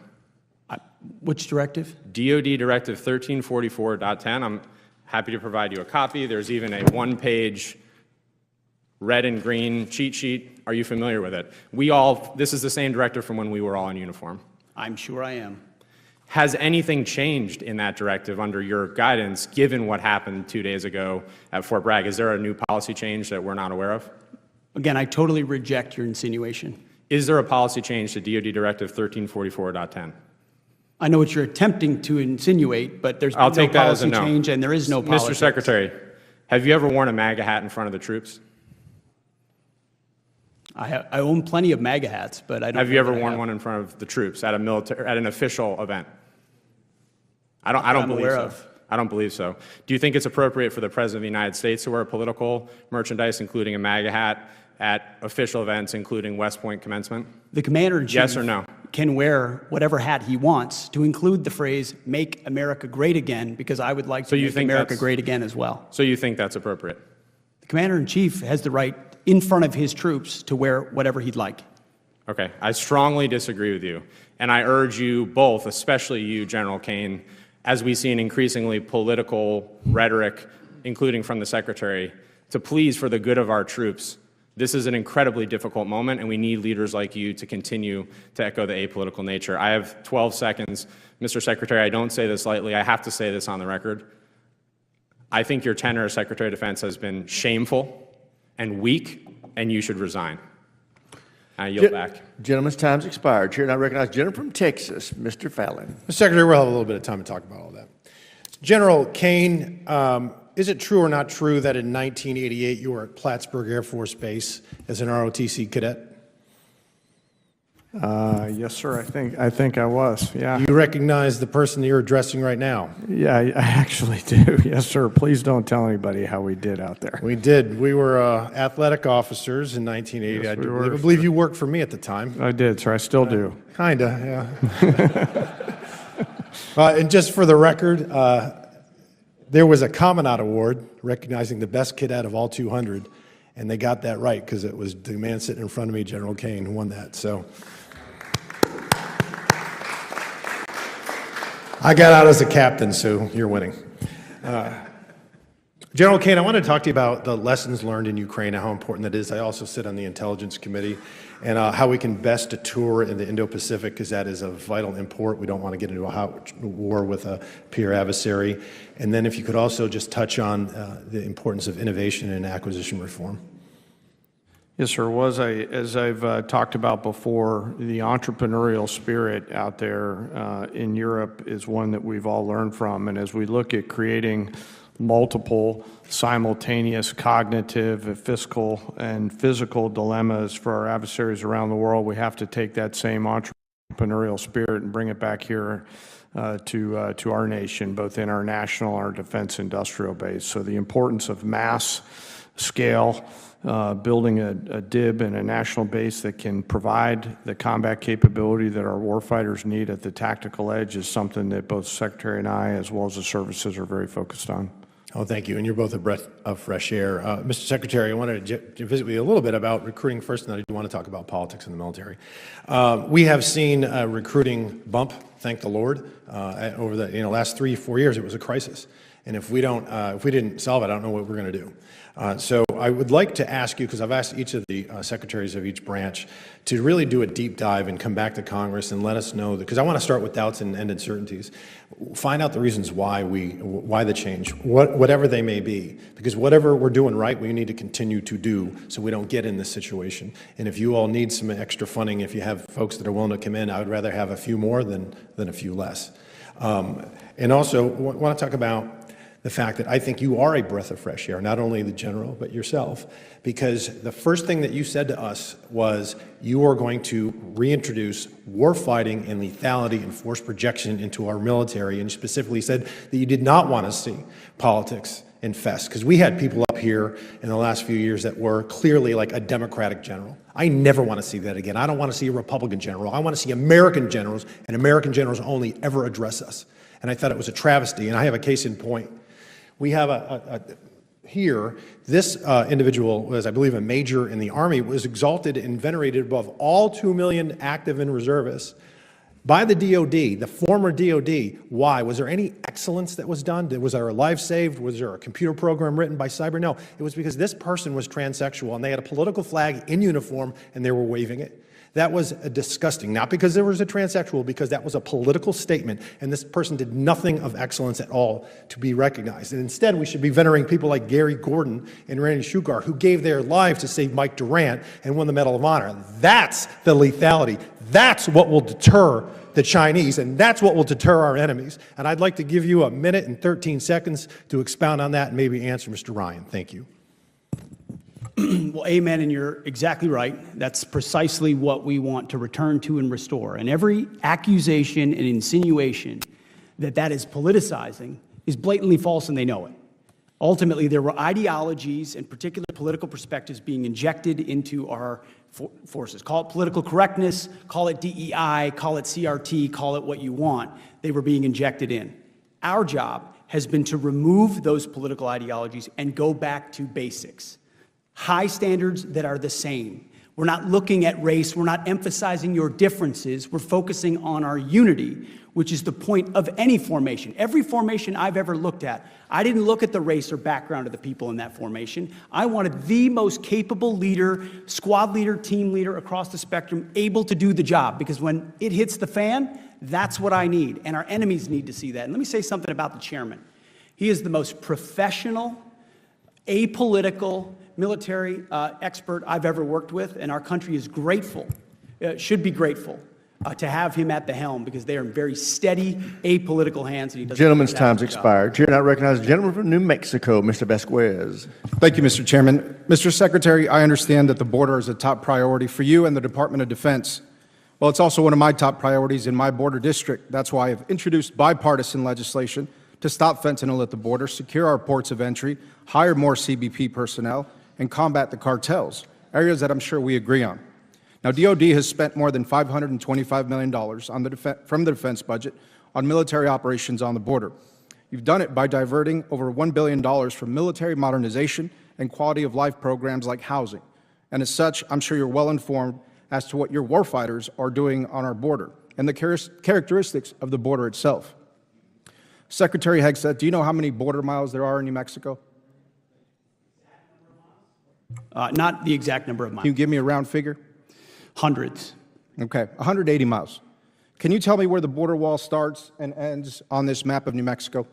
Speaker 4: Which directive?
Speaker 13: DoD Directive 1344.10. I'm happy to provide you a copy. There's even a one-page red and green cheat sheet. Are you familiar with it? This is the same directive from when we were all in uniform.
Speaker 4: I'm sure I am.
Speaker 13: Has anything changed in that directive under your guidance, given what happened 2 days ago at Fort Bragg? Is there a new policy change that we're not aware of?
Speaker 4: Again, I totally reject your insinuation.
Speaker 13: Is there a policy change to DoD Directive 1344.10?
Speaker 4: I know what you're attempting to insinuate, but there's
Speaker 13: I'll
Speaker 4: been
Speaker 13: take
Speaker 4: no
Speaker 13: that as a
Speaker 4: policy
Speaker 13: no.
Speaker 4: change and there is no policy.
Speaker 13: Mr. Secretary, have you ever worn a MAGA hat in front of the troops?
Speaker 4: I own plenty of MAGA hats, but I don't.
Speaker 13: Have you ever worn one in front of the troops at an official event? I don't
Speaker 4: I'm
Speaker 13: believe
Speaker 4: aware
Speaker 13: so.
Speaker 4: of.
Speaker 13: I don't believe so. Do you think it's appropriate for the President of the United States to wear political merchandise, including a MAGA hat, at official events, including West Point commencement?
Speaker 4: The Commander-in-Chief
Speaker 13: Yes or no?
Speaker 4: can wear whatever hat he wants, to include the phrase, "Make America Great Again," because I would like to make America great again as well.
Speaker 13: So you think that's appropriate?
Speaker 4: The Commander-in-Chief has the right, in front of his troops, to wear whatever he'd like.
Speaker 13: Okay, I strongly disagree with you. And I urge you both, especially you, General Caine, as we see an increasingly political rhetoric, including from the Secretary, to please, for the good of our troops, this is an incredibly difficult moment, and we need leaders like you to continue to echo the apolitical nature. I have 12 seconds. Mr. Secretary, I don't say this lightly. I have to say this on the record. I think your tenure as Secretary of Defense has been shameful and weak, and you should resign. I yield back.
Speaker 1: Gentleman's time's expired. Chair, and I recognize gentleman from Texas, Mr. Fallon.
Speaker 14: Mr. Secretary, we'll have a little bit of time to talk about all that. General Caine, is it true or not true that in 1988 you were at Plattsburgh Air Force Base as an ROTC cadet?
Speaker 3: Yes, sir. I think I was. Yeah.
Speaker 14: You recognize the person that you're addressing right now?
Speaker 3: Yeah, I actually do. Yes, sir. Please don't tell anybody how we did out there.
Speaker 14: We did. We were athletic officers in 1980.
Speaker 3: Yes,
Speaker 14: I believe you worked for me at the time.
Speaker 3: I did, sir. I still do.
Speaker 14: Kinda, yeah. And just for the record, there was a Commandant Award recognizing the best cadet of all 200, and they got that right because it was the man sitting in front of me, General Caine, who won that. So I got out as a captain, so you're winning. General Caine, I want to talk to you about the lessons learned in Ukraine and how important that is. I also sit on the Intelligence Committee, and how we can best deter in the Indo-Pacific, because that is of vital import. We don't want to get into a hot war with a peer adversary. And then if you could also just touch on the importance of innovation and acquisition reform.
Speaker 3: Yes, sir. As I've talked about before, the entrepreneurial spirit out there in Europe is one that we've all learned from. And as we look at creating multiple simultaneous cognitive, fiscal, and physical dilemmas for our adversaries around the world, we have to take that same entrepreneurial spirit and bring it back here to our nation, both in our national and our defense industrial base. So the importance of mass scale, building a DIB and a national base that can provide the combat capability that our warfighters need at the tactical edge is something that both the Secretary and I, as well as the services, are very focused on.
Speaker 14: Oh, thank you. And you're both a breath of fresh air. Mr. Secretary, I wanted to visit with you a little bit about recruiting first, and then I do want to talk about politics in the military. We have seen a recruiting bump, thank the Lord, over the last 3-4 years. It was a crisis. And if we didn't solve it, I don't know what we're going to do. So I would like to ask you, because I've asked each of the secretaries of each branch to really do a deep dive and come back to Congress and let us know, because I want to start with doubts and end uncertainties. Find out the reasons why the change, whatever they may be, because whatever we're doing right, we need to continue to do so we don't get in this situation. And if you all need some extra funding, if you have folks that are willing to come in, I would rather have a few more than a few less. And also want to talk about the fact that I think you are a breath of fresh air, not only the general, but yourself, because the first thing that you said to us was you are going to reintroduce warfighting and lethality and force projection into our military, and you specifically said that you did not want to see politics infest, because we had people up here in the last few years that were clearly like a Democratic general. I never want to see that again. I don't want to see a Republican general. I want to see American generals, and American generals only ever address us. And I thought it was a travesty, and I have a case in point. We have here, this individual was, I believe, a major in the Army, was exalted and venerated above all 2 million active and reservists by the DOD, the former DOD. Why? Was there any excellence that was done? Was there a life saved? Was there a computer program written by cyber? No, it was because this person was transsexual and they had a political flag in uniform and they were waving it. That was disgusting, not because there was a transsexual, because that was a political statement, and this person did nothing of excellence at all to be recognized. And instead, we should be venerating people like Gary Gordon and Randy Shugar, who gave their lives to save Mike Durant and won the Medal of Honor. That's the lethality. That's what will deter the Chinese, and that's what will deter our enemies. And I'd like to give you 1 minute and 13 seconds to expound on that and maybe answer Mr. Ryan. Thank you.
Speaker 4: Well, amen, and you're exactly right. That's precisely what we want to return to and restore. And every accusation and insinuation that is politicizing is blatantly false, and they know it. Ultimately, there were ideologies and particular political perspectives being injected into our forces. Call it political correctness, call it DEI, call it CRT, call it what you want. They were being injected in. Our job has been to remove those political ideologies and go back to basics. High standards that are the same. We're not looking at race. We're not emphasizing your differences. We're focusing on our unity, which is the point of any formation. Every formation I've ever looked at, I didn't look at the race or background of the people in that formation. I wanted the most capable leader, squad leader, team leader across the spectrum, able to do the job. Because when it hits the fan, that's what I need. And our enemies need to see that. And let me say something about the chairman. He is the most professional, apolitical, military expert I've ever worked with, and our country is grateful, should be grateful, to have him at the helm because they are in very steady, apolitical hands. And he does
Speaker 1: Gentleman's time's expired. Chair now recognizes the gentleman from New Mexico, Mr. Vasquez.
Speaker 15: Thank you, Mr. Chairman. Mr. Secretary, I understand that the border is a top priority for you and the Department of Defense. Well, it's also one of my top priorities in my border district. That's why I've introduced bipartisan legislation to stop fentanyl at the border, secure our ports of entry, hire more CBP personnel, and combat the cartels, areas that I'm sure we agree on. Now, DOD has spent more than $525 million from the defense budget on military operations on the border. You've done it by diverting over $1 billion from military modernization and quality of life programs like housing. And as such, I'm sure you're well informed as to what your warfighters are doing on our border and the characteristics of the border itself. Secretary Hegseth, do you know how many border miles there are in New Mexico?
Speaker 4: Not the exact number of miles.
Speaker 15: Can you give me a round figure?
Speaker 4: Hundreds.
Speaker 15: Okay, 180 miles. Can you tell me where the border wall starts and ends on this map of New Mexico?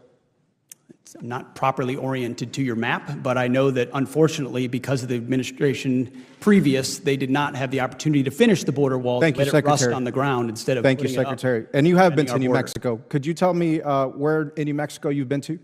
Speaker 4: It's not properly oriented to your map, but I know that unfortunately, because of the administration previous, they did not have the opportunity to finish the border wall.
Speaker 15: Thank you,
Speaker 4: let it rust
Speaker 15: Secretary.
Speaker 4: on the ground instead of
Speaker 15: Thank you,
Speaker 4: putting it up
Speaker 15: Secretary. And you have been
Speaker 4: defending
Speaker 15: to
Speaker 4: our
Speaker 15: New
Speaker 4: border.
Speaker 15: Mexico. Could you tell me where in New Mexico you've been to?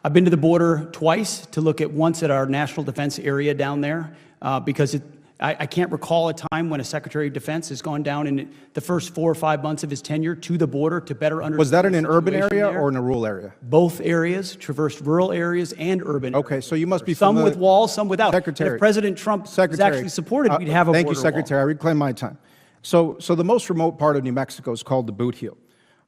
Speaker 4: I've been to the border twice to look at once at our national defense area down there because I can't recall a time when a Secretary of Defense has gone down in the first 4 or 5 months of his tenure to the border to better understand.
Speaker 15: Was that in
Speaker 4: the
Speaker 15: an urban
Speaker 4: situation
Speaker 15: area
Speaker 4: there.
Speaker 15: or in a rural area?
Speaker 4: Both areas, traversed rural areas and urban.
Speaker 15: Okay, so you must be
Speaker 4: some
Speaker 15: familiar.
Speaker 4: with walls, some without.
Speaker 15: Secretary.
Speaker 4: And if President Trump was actually supported, we'd have a
Speaker 15: Thank
Speaker 4: border
Speaker 15: you, Secretary. I reclaim my time. So the most remote part of New Mexico is called the Boot Heel.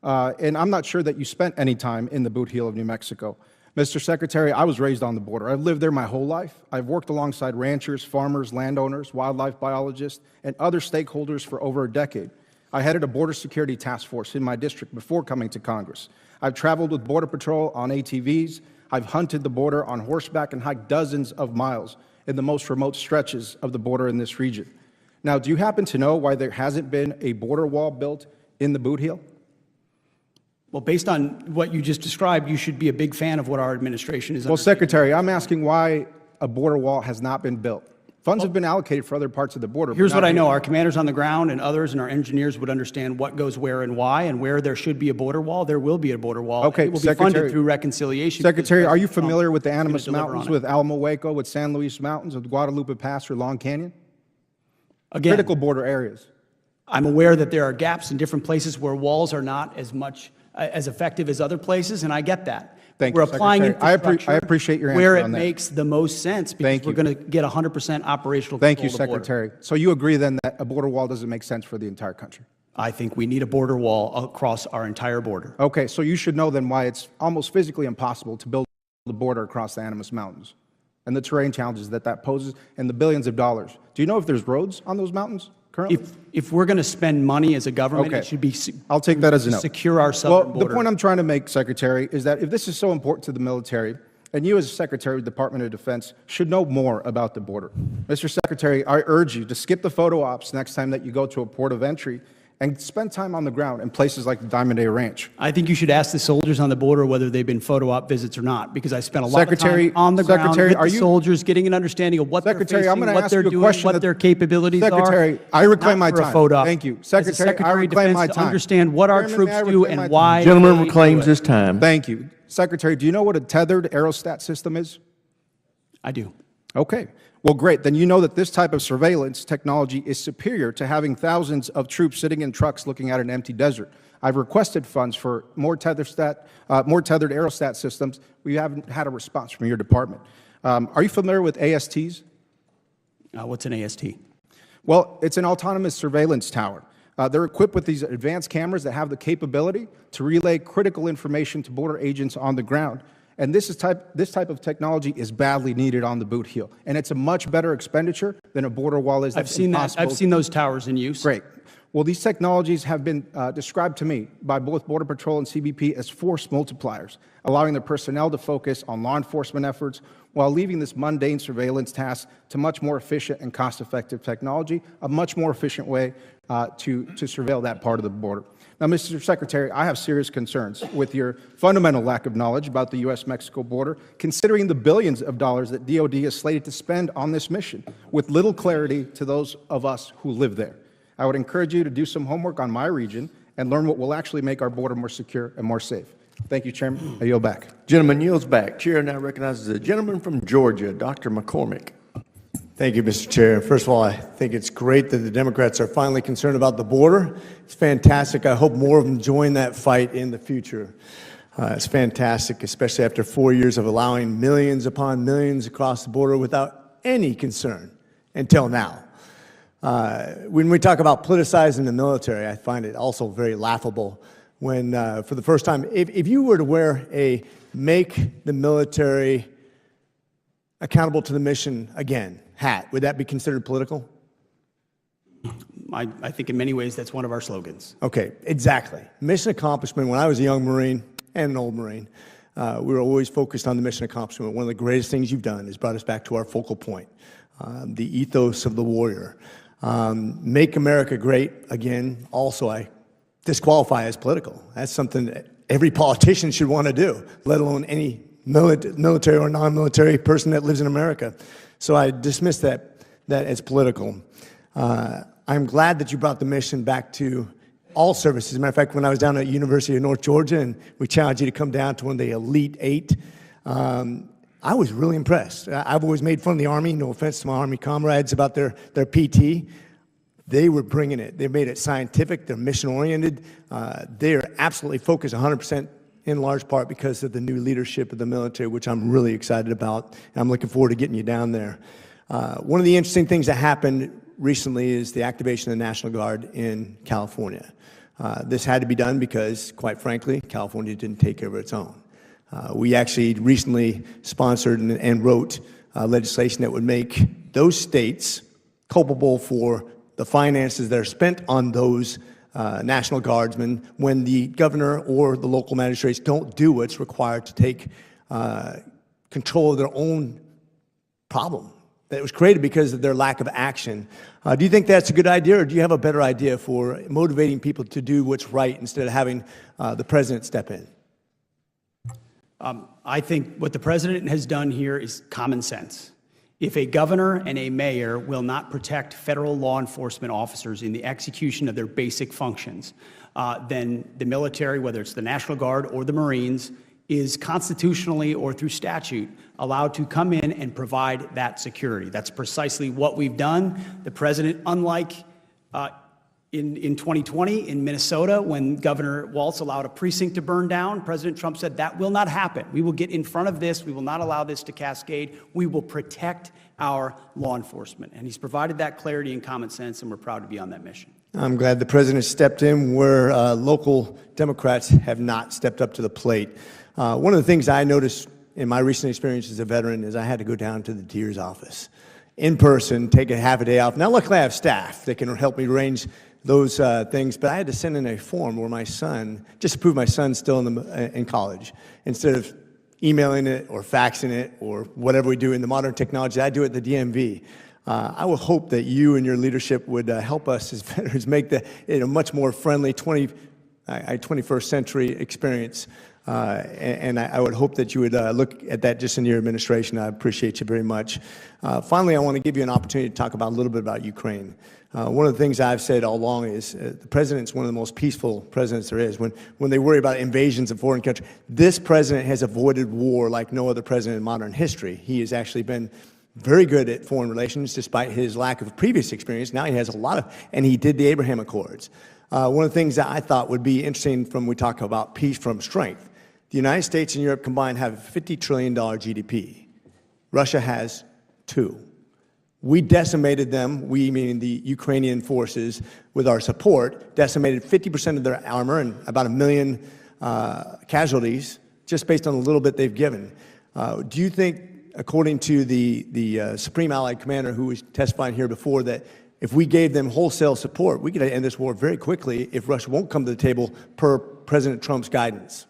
Speaker 15: And I'm not sure that you spent any time in the Boot Heel of New Mexico. Mr. Secretary, I was raised on the border. I've lived there my whole life. I've worked alongside ranchers, farmers, landowners, wildlife biologists, and other stakeholders for over a decade. I headed a border security task force in my district before coming to Congress. I've traveled with Border Patrol on ATVs. I've hunted the border on horseback and hiked dozens of miles in the most remote stretches of the border in this region. Now, do you happen to know why there hasn't been a border wall built in the Boot Heel?
Speaker 4: Well, based on what you just described, you should be a big fan of what our administration is.
Speaker 15: Well, Secretary, I'm asking why a border wall has not been built. Funds have been allocated for other parts of the border.
Speaker 4: Here's what I know. Our commanders on the ground and others and our engineers would understand what goes where and why, and where there should be a border wall, there will be a border wall.
Speaker 15: Okay,
Speaker 4: it will be funded through reconciliation.
Speaker 15: Secretary, are you
Speaker 4: Trump
Speaker 15: familiar with the
Speaker 4: is gonna
Speaker 15: Animas
Speaker 4: deliver
Speaker 15: Mountains,
Speaker 4: on it.
Speaker 15: with Alamo Hueco, with San Luis Mountains, with Guadalupe Pass or Long Canyon?
Speaker 4: Again,
Speaker 15: critical border areas.
Speaker 4: I'm aware that there are gaps in different places where walls are not as much as effective as other places, and I get that.
Speaker 15: Thank
Speaker 4: We're
Speaker 15: you,
Speaker 4: applying
Speaker 15: Secretary.
Speaker 4: infrastructure
Speaker 15: I appreciate your answer
Speaker 4: where it
Speaker 15: on that.
Speaker 4: makes the most sense because we're going to get 100% operational
Speaker 15: Thank you,
Speaker 4: control of the border.
Speaker 15: Secretary. So you agree then that a border wall doesn't make sense for the entire country?
Speaker 4: I think we need a border wall across our entire border.
Speaker 15: Okay, so you should know then why it's almost physically impossible to build the border across the Animas Mountains and the terrain challenges that that poses and the billions of dollars. Do you know if there's roads on those mountains currently?
Speaker 4: If we're going to spend money as a government, it should be
Speaker 15: I'll take that as a no.
Speaker 4: secure our southern
Speaker 15: Well,
Speaker 4: border.
Speaker 15: the point I'm trying to make, Secretary, is that if this is so important to the military, and you as Secretary of the Department of Defense should know more about the border. Mr. Secretary, I urge you to skip the photo ops next time that you go to a port of entry and spend time on the ground in places like the Diamond A Ranch.
Speaker 4: I think you should ask the soldiers on the border whether they've been photo op visits or not, because I spent a lot of time on the ground with the soldiers, getting an understanding of what they're facing, what they're doing, what their capabilities are.
Speaker 15: Secretary, I reclaim my
Speaker 4: Not for a
Speaker 15: time.
Speaker 4: photo op.
Speaker 15: Thank you.
Speaker 4: As a
Speaker 15: Secretary, I
Speaker 4: of
Speaker 15: reclaim my
Speaker 4: Defense, to
Speaker 15: time.
Speaker 4: understand what our
Speaker 15: Chairman, may I
Speaker 4: troops do
Speaker 15: reclaim my
Speaker 4: and
Speaker 15: time?
Speaker 4: why.
Speaker 1: Gentleman
Speaker 4: they
Speaker 1: reclaims
Speaker 4: do it.
Speaker 1: his time.
Speaker 15: Thank you. Secretary, do you know what a tethered aerostat system is?
Speaker 4: I do.
Speaker 15: Okay. Well, great. Then you know that this type of surveillance technology is superior to having thousands of troops sitting in trucks looking at an empty desert. I've requested funds for more tethered aerostat systems. We haven't had a response from your department. Are you familiar with ASTs?
Speaker 4: What's an AST?
Speaker 15: Well, it's an autonomous surveillance tower. They're equipped with these advanced cameras that have the capability to relay critical information to border agents on the ground. And this type of technology is badly needed on the boot heel. And it's a much better expenditure than a border wall is.
Speaker 4: I've seen that. I've seen those towers in use.
Speaker 15: Great. Well, these technologies have been described to me by both Border Patrol and CBP as force multipliers, allowing their personnel to focus on law enforcement efforts while leaving this mundane surveillance task to much more efficient and cost-effective technology, a much more efficient way to surveil that part of the border. Now, Mr. Secretary, I have serious concerns with your fundamental lack of knowledge about the U.S.-Mexico border, considering the billions of dollars that DOD is slated to spend on this mission, with little clarity to those of us who live there. I would encourage you to do some homework on my region and learn what will actually make our border more secure and more safe. Thank you, Chairman. I yield back.
Speaker 1: Gentleman yields back. Chair now recognizes the gentleman from Georgia, Dr. McCormick.
Speaker 16: Thank you, Mr. Chair. First of all, I think it's great that the Democrats are finally concerned about the border. It's fantastic. I hope more of them join that fight in the future. It's fantastic, especially after 4 years of allowing millions upon millions across the border without any concern until now. When we talk about politicizing the military, I find it also very laughable when, for the first time, if you were to wear a "Make the Military Accountable to the Mission Again" hat, would that be considered political?
Speaker 4: I think in many ways that's one of our slogans.
Speaker 16: Okay, exactly. Mission accomplishment. When I was a young Marine and an old Marine, we were always focused on the mission accomplishment. One of the greatest things you've done is brought us back to our focal point, the ethos of the warrior. Make America great again. Also, I disqualify as political. That's something that every politician should want to do, let alone any military or non-military person that lives in America. So I dismiss that as political. I'm glad that you brought the mission back to all services. As a matter of fact, when I was down at University of North Georgia and we challenged you to come down to one of the Elite Eight, I was really impressed. I've always made fun of the Army, no offense to my Army comrades, about their PT. They were bringing it. They made it scientific. They're mission-oriented. They are absolutely focused 100% in large part because of the new leadership of the military, which I'm really excited about. And I'm looking forward to getting you down there. One of the interesting things that happened recently is the activation of the National Guard in California. This had to be done because, quite frankly, California didn't take care of its own. We actually recently sponsored and wrote legislation that would make those states culpable for the finances that are spent on those National Guardsmen when the governor or the local magistrates don't do what's required to take control of their own problem that was created because of their lack of action. Do you think that's a good idea, or do you have a better idea for motivating people to do what's right instead of having the president step in?
Speaker 4: I think what the president has done here is common sense. If a governor and a mayor will not protect federal law enforcement officers in the execution of their basic functions, then the military, whether it's the National Guard or the Marines, is constitutionally or through statute allowed to come in and provide that security. That's precisely what we've done. The president, unlike in 2020 in Minnesota, when Governor Walz allowed a precinct to burn down, President Trump said that will not happen. We will get in front of this. We will not allow this to cascade. We will protect our law enforcement. And he's provided that clarity and common sense, and we're proud to be on that mission.
Speaker 16: I'm glad the president stepped in where local Democrats have not stepped up to the plate. One of the things I noticed in my recent experience as a veteran is I had to go down to the DEER's office in person, take a half a day off. Now, luckily, I have staff that can help me arrange those things, but I had to send in a form where my son, just to prove my son's still in college, instead of emailing it or faxing it or whatever we do in the modern technology, I do it at the DMV. I would hope that you and your leadership would help us as veterans make it a much more friendly 21st century experience. And I would hope that you would look at that just in your administration. I appreciate you very much. Finally, I want to give you an opportunity to talk about a little bit about Ukraine. One of the things I've said all along is the president's one of the most peaceful presidents there is. When they worry about invasions of foreign countries, this president has avoided war like no other president in modern history. He has actually been very good at foreign relations despite his lack of previous experience. Now he has a lot of, and he did the Abraham Accords. One of the things that I thought would be interesting from we talk about peace from strength, the United States and Europe combined have $50 trillion GDP. Russia has 2. We decimated them, we meaning the Ukrainian forces, with our support, decimated 50% of their armor and about 1 million casualties just based on the little bit they've given. Do you think, according to the Supreme Allied Commander who was testifying here before, that if we gave them wholesale support, we could end this war very quickly if Russia won't come to the table per President Trump's guidance?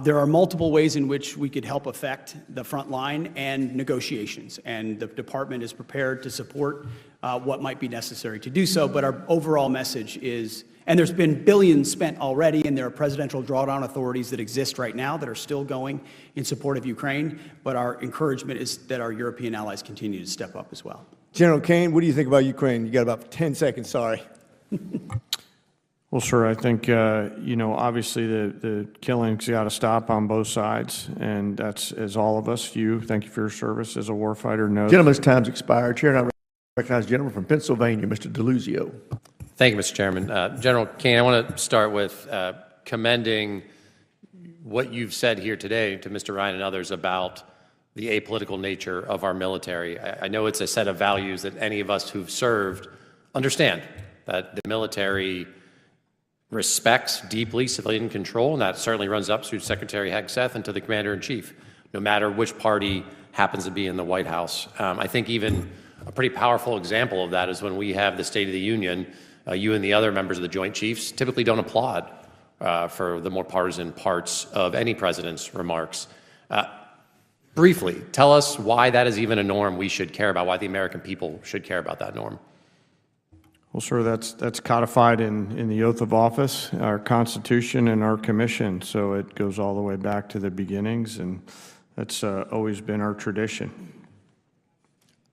Speaker 4: There are multiple ways in which we could help affect the front line and negotiations, and the department is prepared to support what might be necessary to do so, but our overall message is, and there's been billions spent already, and there are presidential drawdown authorities that exist right now that are still going in support of Ukraine, but our encouragement is that our European allies continue to step up as well.
Speaker 16: General Caine, what do you think about Ukraine? You got about 10 seconds, sorry.
Speaker 3: Well, sir, I think, obviously the killing's got to stop on both sides, and that's, as all of us, thank you for your service as a warfighter, know.
Speaker 1: Gentleman's time's expired. Chair, and I recognize the gentleman from Pennsylvania, Mr. DeLuzio.
Speaker 17: Thank you, Mr. Chairman. General Caine, I want to start with commending what you've said here today to Mr. Ryan and others about the apolitical nature of our military. I know it's a set of values that any of us who've served understand, that the military respects deeply civilian control, and that certainly runs up through Secretary Hegseth and to the Commander-in-Chief, no matter which party happens to be in the White House. I think even a pretty powerful example of that is when we have the State of the Union, you and the other members of the Joint Chiefs typically don't applaud for the more partisan parts of any president's remarks. Briefly, tell us why that is even a norm we should care about, why the American people should care about that norm.
Speaker 3: Well, sir, that's codified in the oath of office, our Constitution, and our commission. So it goes all the way back to the beginnings, and that's always been our tradition.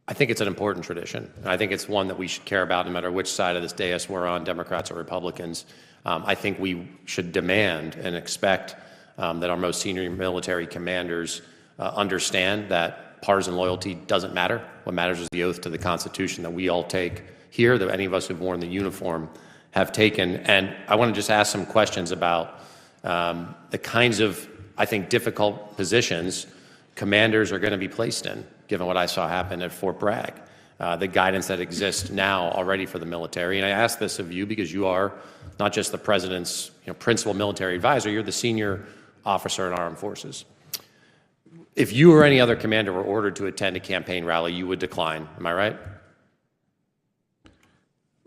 Speaker 17: I think it's an important tradition. I think it's one that we should care about no matter which side of this dais we're on, Democrats or Republicans. I think we should demand and expect that our most senior military commanders understand that partisan loyalty doesn't matter. What matters is the oath to the Constitution that we all take here, that any of us who've worn the uniform have taken. And I want to just ask some questions about the kinds of, I think, difficult positions commanders are going to be placed in, given what I saw happen at Fort Bragg, the guidance that exists now already for the military. And I ask this of you because you are not just the President's principal military advisor, you're the senior officer in our armed forces. If you or any other commander were ordered to attend a campaign rally, you would decline. Am I right?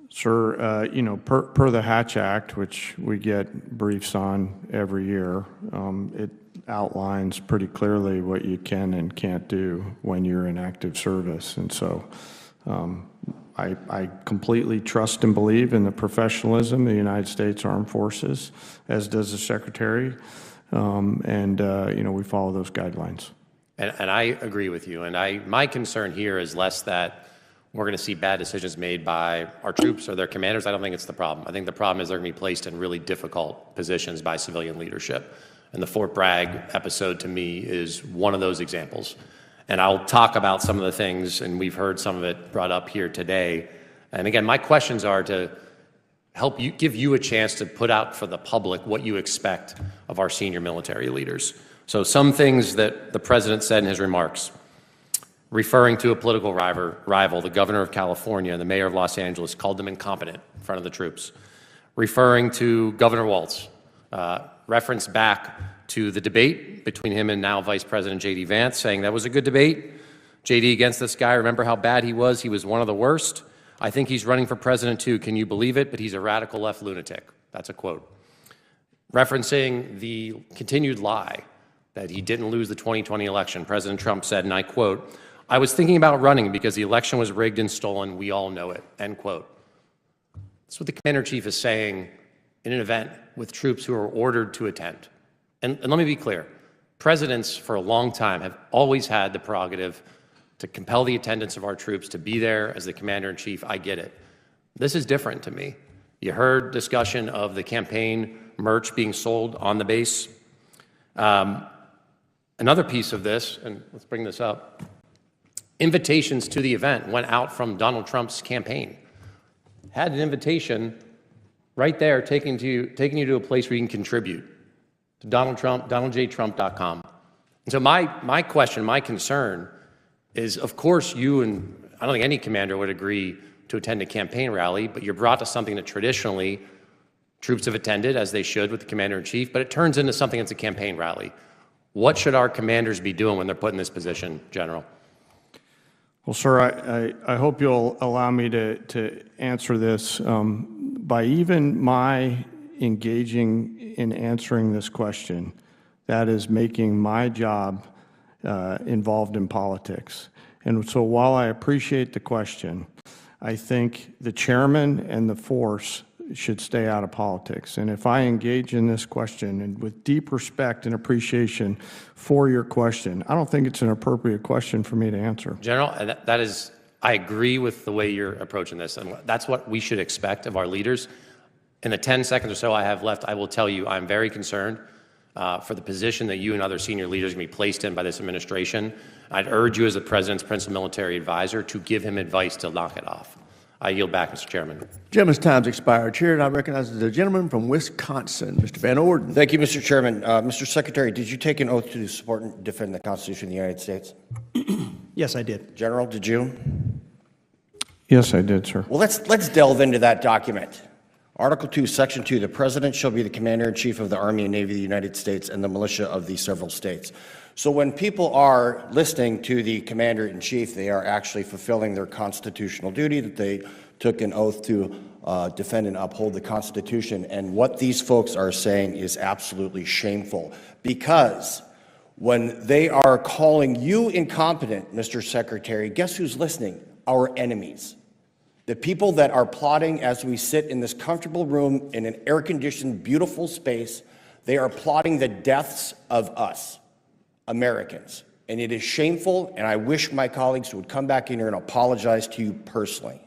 Speaker 3: Sir, per the Hatch Act, which we get briefs on every year, it outlines pretty clearly what you can and can't do when you're in active service. And so I completely trust and believe in the professionalism of the United States Armed Forces, as does the Secretary, and we follow those guidelines.
Speaker 17: And I agree with you. And my concern here is less that we're going to see bad decisions made by our troops or their commanders. I don't think it's the problem. I think the problem is they're going to be placed in really difficult positions by civilian leadership. And the Fort Bragg episode, to me, is one of those examples. And I'll talk about some of the things, and we've heard some of it brought up here today. And again, my questions are to help you, give you a chance to put out for the public what you expect of our senior military leaders. So some things that the President said in his remarks, referring to a political rival, the governor of California and the mayor of Los Angeles, called them incompetent in front of the troops. Referring to Governor Walz, reference back to the debate between him and now Vice President J.D. Vance, saying that was a good debate. J.D. against this guy, remember how bad he was? He was one of the worst. I think he's running for president too. Can you believe it? But he's a radical left lunatic. That's a quote. Referencing the continued lie that he didn't lose the 2020 election, President Trump said, and I quote, "I was thinking about running because the election was rigged and stolen. We all know it," end quote. That's what the Commander-in-Chief is saying in an event with troops who are ordered to attend. And let me be clear. Presidents for a long time have always had the prerogative to compel the attendance of our troops to be there as the Commander-in-Chief. I get it. This is different to me. You heard discussion of the campaign merch being sold on the base. And Another piece of this, and let's bring this up, invitations to the event went out from Donald Trump's campaign. Had an invitation right there taking you to a place where you can contribute, to Donald Trump, donaldjtrump.com. And so my question, my concern is, of course, you and I don't think any commander would agree to attend a campaign rally, but you're brought to something that traditionally troops have attended, as they should with the commander-in-chief, but it turns into something that's a campaign rally. What should our commanders be doing when they're put in this position, General?
Speaker 3: Well, sir, I hope you'll allow me to answer this. By even my engaging in answering this question, that is making my job involved in politics. And so while I appreciate the question, I think the chairman and the force should stay out of politics. And if I engage in this question and with deep respect and appreciation for your question, I don't think it's an appropriate question for me to answer.
Speaker 17: General, that is, I agree with the way you're approaching this, and that's what we should expect of our leaders. In the 10 seconds or so I have left, I will tell you I'm very concerned for the position that you and other senior leaders are going to be placed in by this administration. I'd urge you as the President's principal military advisor to give him advice to knock it off. I yield back, Mr. Chairman.
Speaker 1: Gentleman's time's expired. Chair, and I recognize the gentleman from Wisconsin, Mr. Van Orden.
Speaker 18: Thank you, Mr. Chairman. Mr. Secretary, did you take an oath to support and defend the Constitution of the United States?
Speaker 4: Yes, I did.
Speaker 18: General, did you?
Speaker 3: Yes, I did, sir.
Speaker 18: Well, let's delve into that document. Article 2, Section 2, the President shall be the Commander-in-Chief of the Army and Navy of the United States and the militia of the several states. So when people are listening to the Commander-in-Chief, they are actually fulfilling their constitutional duty that they took an oath to defend and uphold the Constitution. And what these folks are saying is absolutely shameful, because when they are calling you incompetent, Mr. Secretary, guess who's listening? Our enemies. The people that are plotting as we sit in this comfortable room in an air-conditioned, beautiful space, they are plotting the deaths of us, Americans. And it is shameful, and I wish my colleagues would come back in here and apologize to you personally.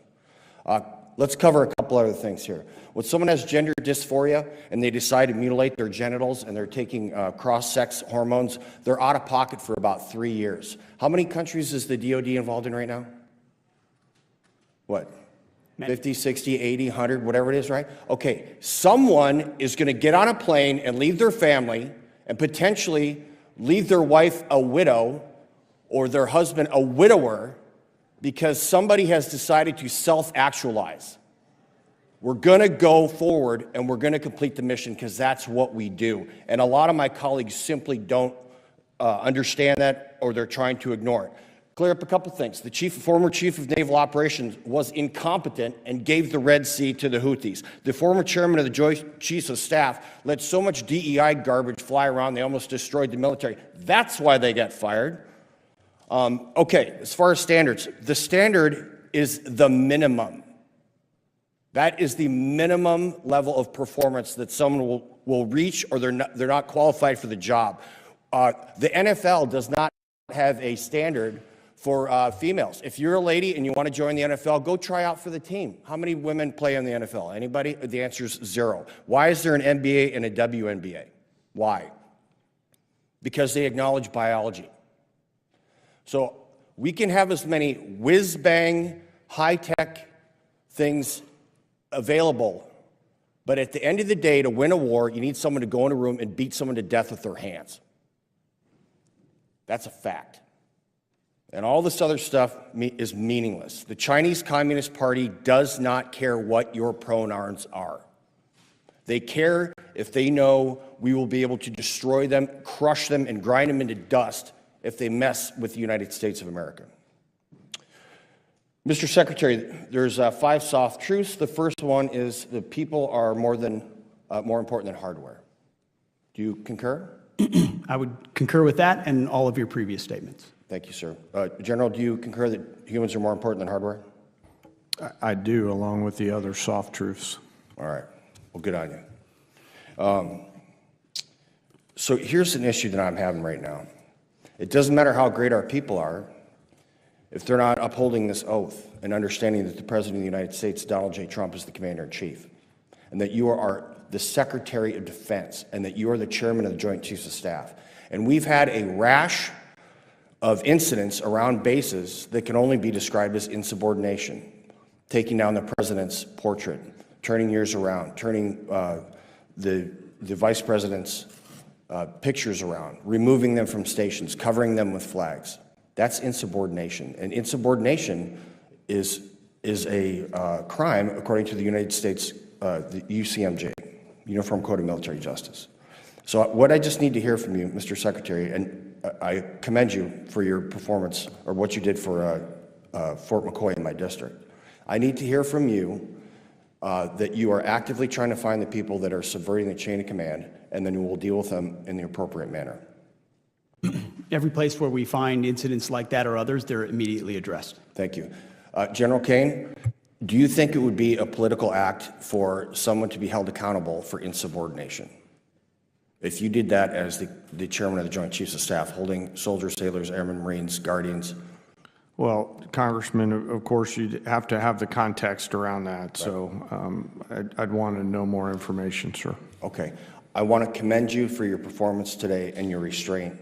Speaker 18: Let's cover a couple other things here. When someone has gender dysphoria and they decide to mutilate their genitals and they're taking cross-sex hormones, they're out of pocket for about 3 years. How many countries is the DOD involved in right now? What? 50, 60, 80, 100, whatever it is, right? Okay, someone is going to get on a plane and leave their family and potentially leave their wife a widow or their husband a widower because somebody has decided to self-actualize. We're going to go forward and we're going to complete the mission because that's what we do. And a lot of my colleagues simply don't understand that, or they're trying to ignore it. Clear up a couple things. The former chief of naval operations was incompetent and gave the Red Sea to the Houthis. The former chairman of the Joint Chiefs of Staff let so much DEI garbage fly around they almost destroyed the military. That's why they got fired. Okay, as far as standards, the standard is the minimum. That is the minimum level of performance that someone will reach, or they're not qualified for the job. The NFL does not have a standard for females. If you're a lady and you want to join the NFL, go try out for the team. How many women play in the NFL? Anybody? The answer is 0. Why is there an NBA and a WNBA? Why? Because they acknowledge biology. So we can have as many whiz-bang, high-tech things available, but at the end of the day, to win a war, you need someone to go in a room and beat someone to death with their hands. That's a fact. And all this other stuff is meaningless. The Chinese Communist Party does not care what your pronouns are. They care if they know we will be able to destroy them, crush them, and grind them into dust if they mess with the United States of America. Mr. Secretary, there's 5 soft truths. The first one is that people are more important than hardware. Do you concur?
Speaker 4: I would concur with that and all of your previous statements.
Speaker 18: Thank you, sir. General, do you concur that humans are more important than hardware?
Speaker 3: I do, along with the other soft truths.
Speaker 18: All right. Well, good on you. So here's an issue that I'm having right now. It doesn't matter how great our people are if they're not upholding this oath and understanding that the President of the United States, Donald J. Trump, is the Commander-in-Chief, and that you are the Secretary of Defense and that you are the Chairman of the Joint Chiefs of Staff. And we've had a rash of incidents around bases that can only be described as insubordination, taking down the President's portrait, turning yours around, turning the Vice President's pictures around, removing them from stations, covering them with flags. That's insubordination. And insubordination is a crime according to the United States, the UCMJ, Uniform Code of Military Justice. So what I just need to hear from you, Mr. Secretary, and I commend you for your performance or what you did for Fort McCoy in my district. I need to hear from you that you are actively trying to find the people that are subverting the chain of command, and then we'll deal with them in the appropriate manner.
Speaker 4: Every place where we find incidents like that or others, they're immediately addressed.
Speaker 18: Thank you. General Caine, do you think it would be a political act for someone to be held accountable for insubordination if you did that as the Chairman of the Joint Chiefs of Staff, holding soldiers, sailors, airmen, Marines, guardians?
Speaker 3: Well, Congressman, of course, you'd have to have the context around that, so I'd want to know more information, sir.
Speaker 18: Okay. I want to commend you for your performance today and your restraint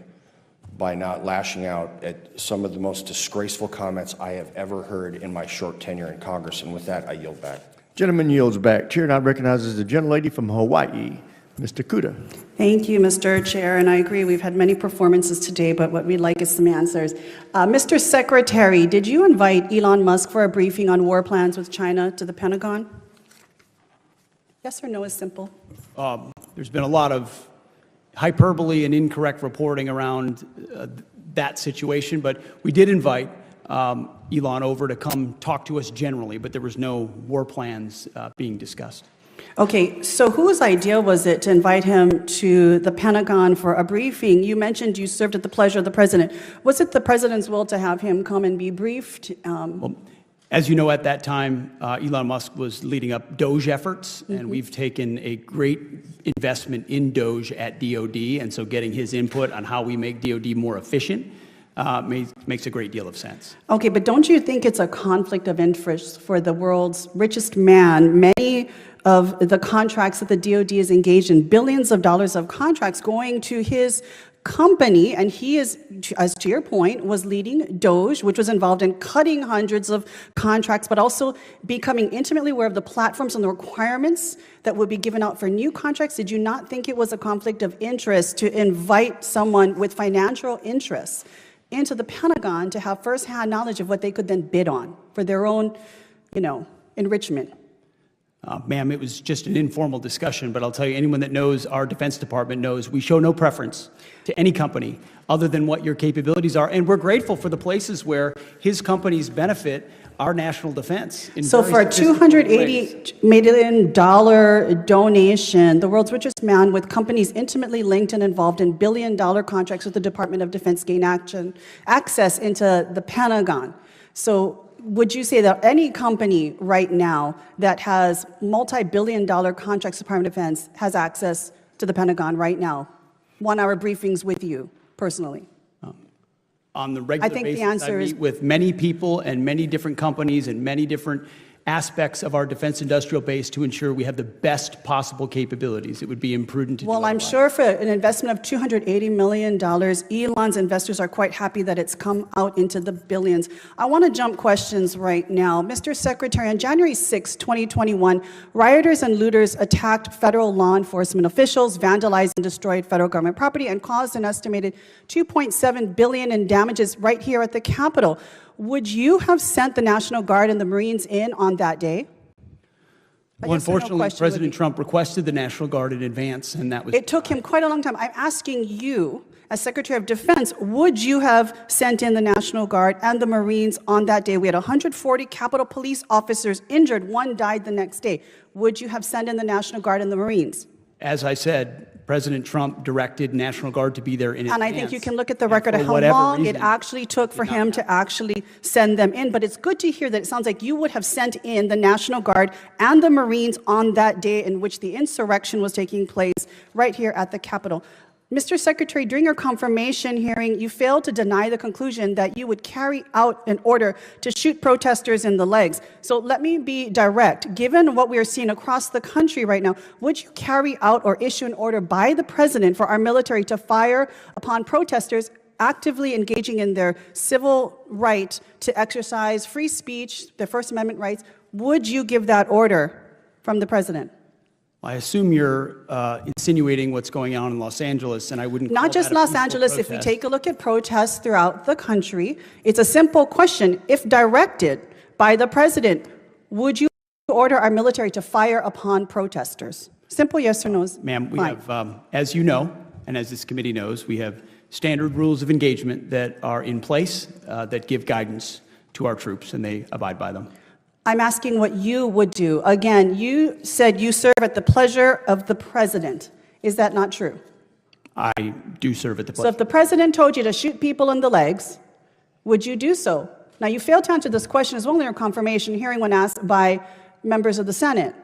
Speaker 18: by not lashing out at some of the most disgraceful comments I have ever heard in my short tenure in Congress. And with that, I yield back.
Speaker 1: Gentleman yields back. Chair now recognizes the gentlelady from Hawaii, Mr. Kuda.
Speaker 19: Thank you, Mr. Chair, and I agree we've had many performances today, but what we'd like is some answers. Mr. Secretary, did you invite Elon Musk for a briefing on war plans with China to the Pentagon? Yes or no is simple.
Speaker 4: There's been a lot of hyperbole and incorrect reporting around that situation, but we did invite Elon over to come talk to us generally, but there was no war plans being discussed.
Speaker 19: Okay, so whose idea was it to invite him to the Pentagon for a briefing? You mentioned you served at the pleasure of the president. Was it the president's will to have him come and be briefed?
Speaker 4: Well, as you know, at that time, Elon Musk was leading up DOGE efforts, and we've taken a great investment in DOGE at DOD, and so getting his input on how we make DOD more efficient makes a great deal of sense.
Speaker 19: Okay, but don't you think it's a conflict of interest for the world's richest man? Many of the contracts that the DOD is engaged in, billions of dollars of contracts going to his company, and he is, as to your point, was leading DOGE, which was involved in cutting hundreds of contracts, but also becoming intimately aware of the platforms and the requirements that would be given out for new contracts. Did you not think it was a conflict of interest to invite someone with financial interests into the Pentagon to have firsthand knowledge of what they could then bid on for their own, enrichment?
Speaker 4: Ma'am, it was just an informal discussion, but I'll tell you, anyone that knows our Defense Department knows we show no preference to any company other than what your capabilities are, and we're grateful for the places where his companies benefit our national defense.
Speaker 19: So for a $280 million donation, the world's richest man with companies intimately linked and involved in billion-dollar contracts with the Department of Defense gain access into the Pentagon. So would you say that any company right now that has multi-billion-dollar contracts with the Department of Defense has access to the Pentagon right now? 1-hour briefings with you personally?
Speaker 4: On the regular
Speaker 19: I think
Speaker 4: basis,
Speaker 19: the answer
Speaker 4: I meet
Speaker 19: is
Speaker 4: with many people and many different companies and many different aspects of our defense industrial base to ensure we have the best possible capabilities. It would be imprudent to do
Speaker 19: Well, I'm
Speaker 4: otherwise.
Speaker 19: sure for an investment of $280 million, Elon's investors are quite happy that it's come out into the billions. I want to jump questions right now. Mr. Secretary, on January 6, 2021, rioters and looters attacked federal law enforcement officials, vandalized and destroyed federal government property, and caused an estimated $2.7 billion in damages right here at the Capitol. Would you have sent the National Guard and the Marines in on that day?
Speaker 4: Well, unfortunately, President Trump requested the National Guard in advance, and that was...
Speaker 19: It took him quite a long time. I'm asking you, as Secretary of Defense, would you have sent in the National Guard and the Marines on that day? We had 140 Capitol Police officers injured. One died the next day. Would you have sent in the National Guard and the Marines?
Speaker 4: As I said, President Trump directed National Guard to be there in advance.
Speaker 19: And I think you can look at the record of how long it actually took for him to actually send them in. But it's good to hear that it sounds like you would have sent in the National Guard and the Marines on that day in which the insurrection was taking place right here at the Capitol. Mr. Secretary, during your confirmation hearing, you failed to deny the conclusion that you would carry out an order to shoot protesters in the legs. So let me be direct. Given what we are seeing across the country right now, would you carry out or issue an order by the President for our military to fire upon protesters actively engaging in their civil right to exercise free speech, their First Amendment rights? Would you give that order from the President?
Speaker 4: I assume you're insinuating what's going on in Los Angeles, and I wouldn't call
Speaker 19: Not just
Speaker 4: that a
Speaker 19: Los
Speaker 4: peaceful
Speaker 19: Angeles. If we
Speaker 4: protest.
Speaker 19: take a look at protests throughout the country, it's a simple question. If directed by the President, would you order our military to fire upon protesters? Simple yes or no.
Speaker 4: Ma'am, we have, as you know, and as this committee knows, we have standard rules of engagement that are in place that give guidance to our troops, and they abide by them.
Speaker 19: I'm asking what you would do. Again, you said you serve at the pleasure of the President. Is that not true?
Speaker 4: I do serve at the
Speaker 19: So
Speaker 4: pleasure.
Speaker 19: if the President told you to shoot people in the legs, would you do so? Now, you failed to answer this question as well in your confirmation hearing when asked by members of the Senate.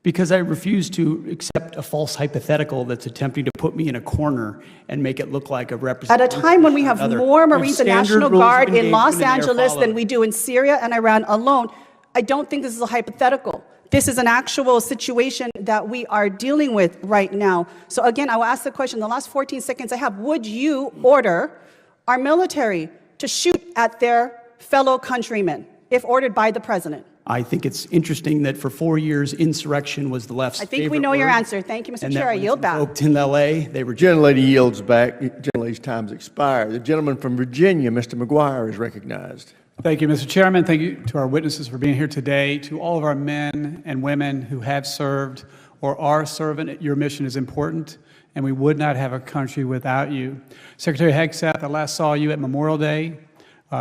Speaker 4: Because I refuse to accept a false hypothetical that's attempting to put me in a corner and make it look like a
Speaker 19: At
Speaker 4: representation.
Speaker 19: a time when we have more Marines and National Guard in Los
Speaker 4: engagement and they are
Speaker 19: Angeles than
Speaker 4: followed.
Speaker 19: we do in Syria and Iran alone, I don't think this is a hypothetical. This is an actual situation that we are dealing with right now. So again, I will ask the question, the last 14 seconds I have, would you order our military to shoot at their fellow countrymen if ordered by the President?
Speaker 4: I think it's interesting that for 4 years, insurrection was the left's
Speaker 19: I think we
Speaker 4: favorite
Speaker 19: know your
Speaker 4: word,
Speaker 19: answer. Thank you, Mr.
Speaker 4: and
Speaker 19: Chair.
Speaker 4: that
Speaker 19: I
Speaker 4: when
Speaker 19: yield
Speaker 4: it's
Speaker 19: back.
Speaker 4: invoked in L.A., they were
Speaker 1: Gentlelady yields back. Gentlelady's time's expired. The gentleman from Virginia, Mr. McGuire, is recognized.
Speaker 20: Thank you, Mr. Chairman. Thank you to our witnesses for being here today. To all of our men and women who have served or are serving, your mission is important, and we would not have a country without you. Secretary Hegseth, I last saw you at Memorial Day.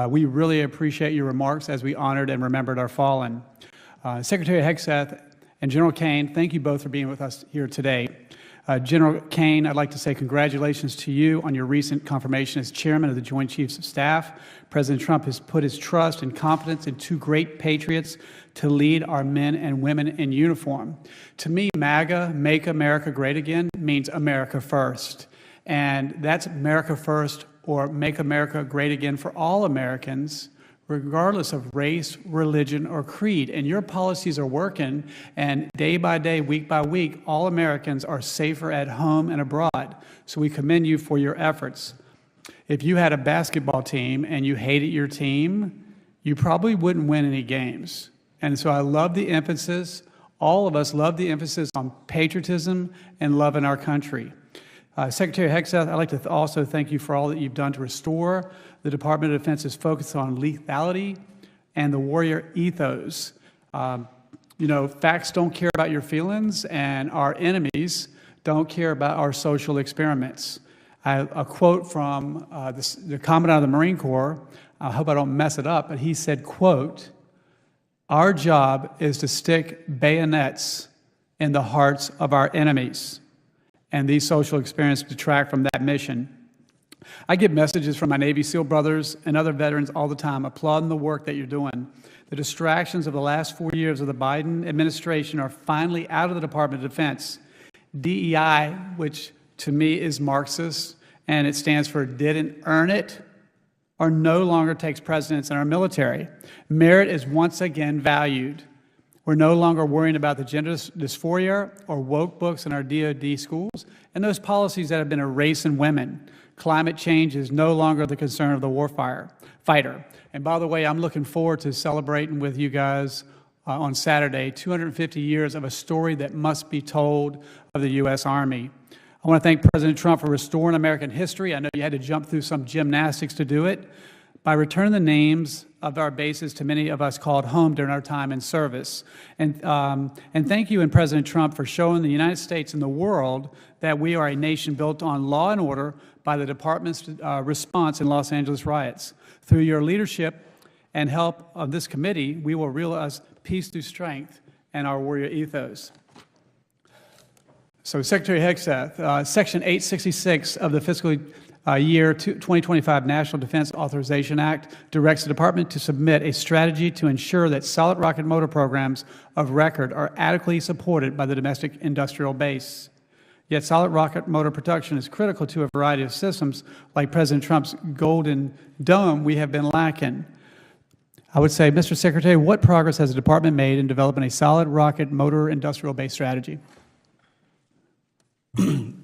Speaker 20: We really appreciate your remarks as we honored and remembered our fallen. Secretary Hegseth and General Caine, thank you both for being with us here today. General Caine, I'd like to say congratulations to you on your recent confirmation as Chairman of the Joint Chiefs of Staff. President Trump has put his trust and confidence in two great patriots to lead our men and women in uniform. To me, MAGA, Make America Great Again, means America first. And that's America first, or Make America Great Again for all Americans, regardless of race, religion, or creed. And your policies are working, and day by day, week by week, all Americans are safer at home and abroad. So we commend you for your efforts. If you had a basketball team and you hated your team, you probably wouldn't win any games. And so I love the emphasis, all of us love the emphasis on patriotism and loving our country. Secretary Hegseth, I'd like to also thank you for all that you've done to restore the Department of Defense's focus on lethality and the warrior ethos. You know, facts don't care about your feelings, and our enemies don't care about our social experiments. A quote from the Commandant of the Marine Corps, I hope I don't mess it up, but he said, quote, "Our job is to stick bayonets in the hearts of our enemies." And these social experiments detract from that mission. I get messages from my Navy SEAL brothers and other veterans all the time applauding the work that you're doing. The distractions of the last 4 years of the Biden administration are finally out of the Department of Defense. DEI, which to me is Marxist, and it stands for didn't earn it, or no longer takes precedence in our military. Merit is once again valued. We're no longer worrying about the gender dysphoria or woke books in our DoD schools and those policies that have been erasing women. Climate change is no longer the concern of the warfighter. And by the way, I'm looking forward to celebrating with you guys on Saturday 250 years of a story that must be told of the U.S. Army. I want to thank President Trump for restoring American history. I know you had to jump through some gymnastics to do it. By returning the names of our bases to many of us called home during our time in service. And thank you and President Trump for showing the United States and the world that we are a nation built on law and order by the Department's response in Los Angeles riots. Through your leadership and help of this committee, we will realize peace through strength and our warrior ethos. So Secretary Hegseth, Section 866 of the fiscal year 2025 National Defense Authorization Act directs the Department to submit a strategy to ensure that solid rocket motor programs of record are adequately supported by the domestic industrial base. Yet solid rocket motor production is critical to a variety of systems, like President Trump's Golden Dome we have been lacking. I would say, Mr. Secretary, what progress has the department made in developing a solid rocket motor industrial base strategy?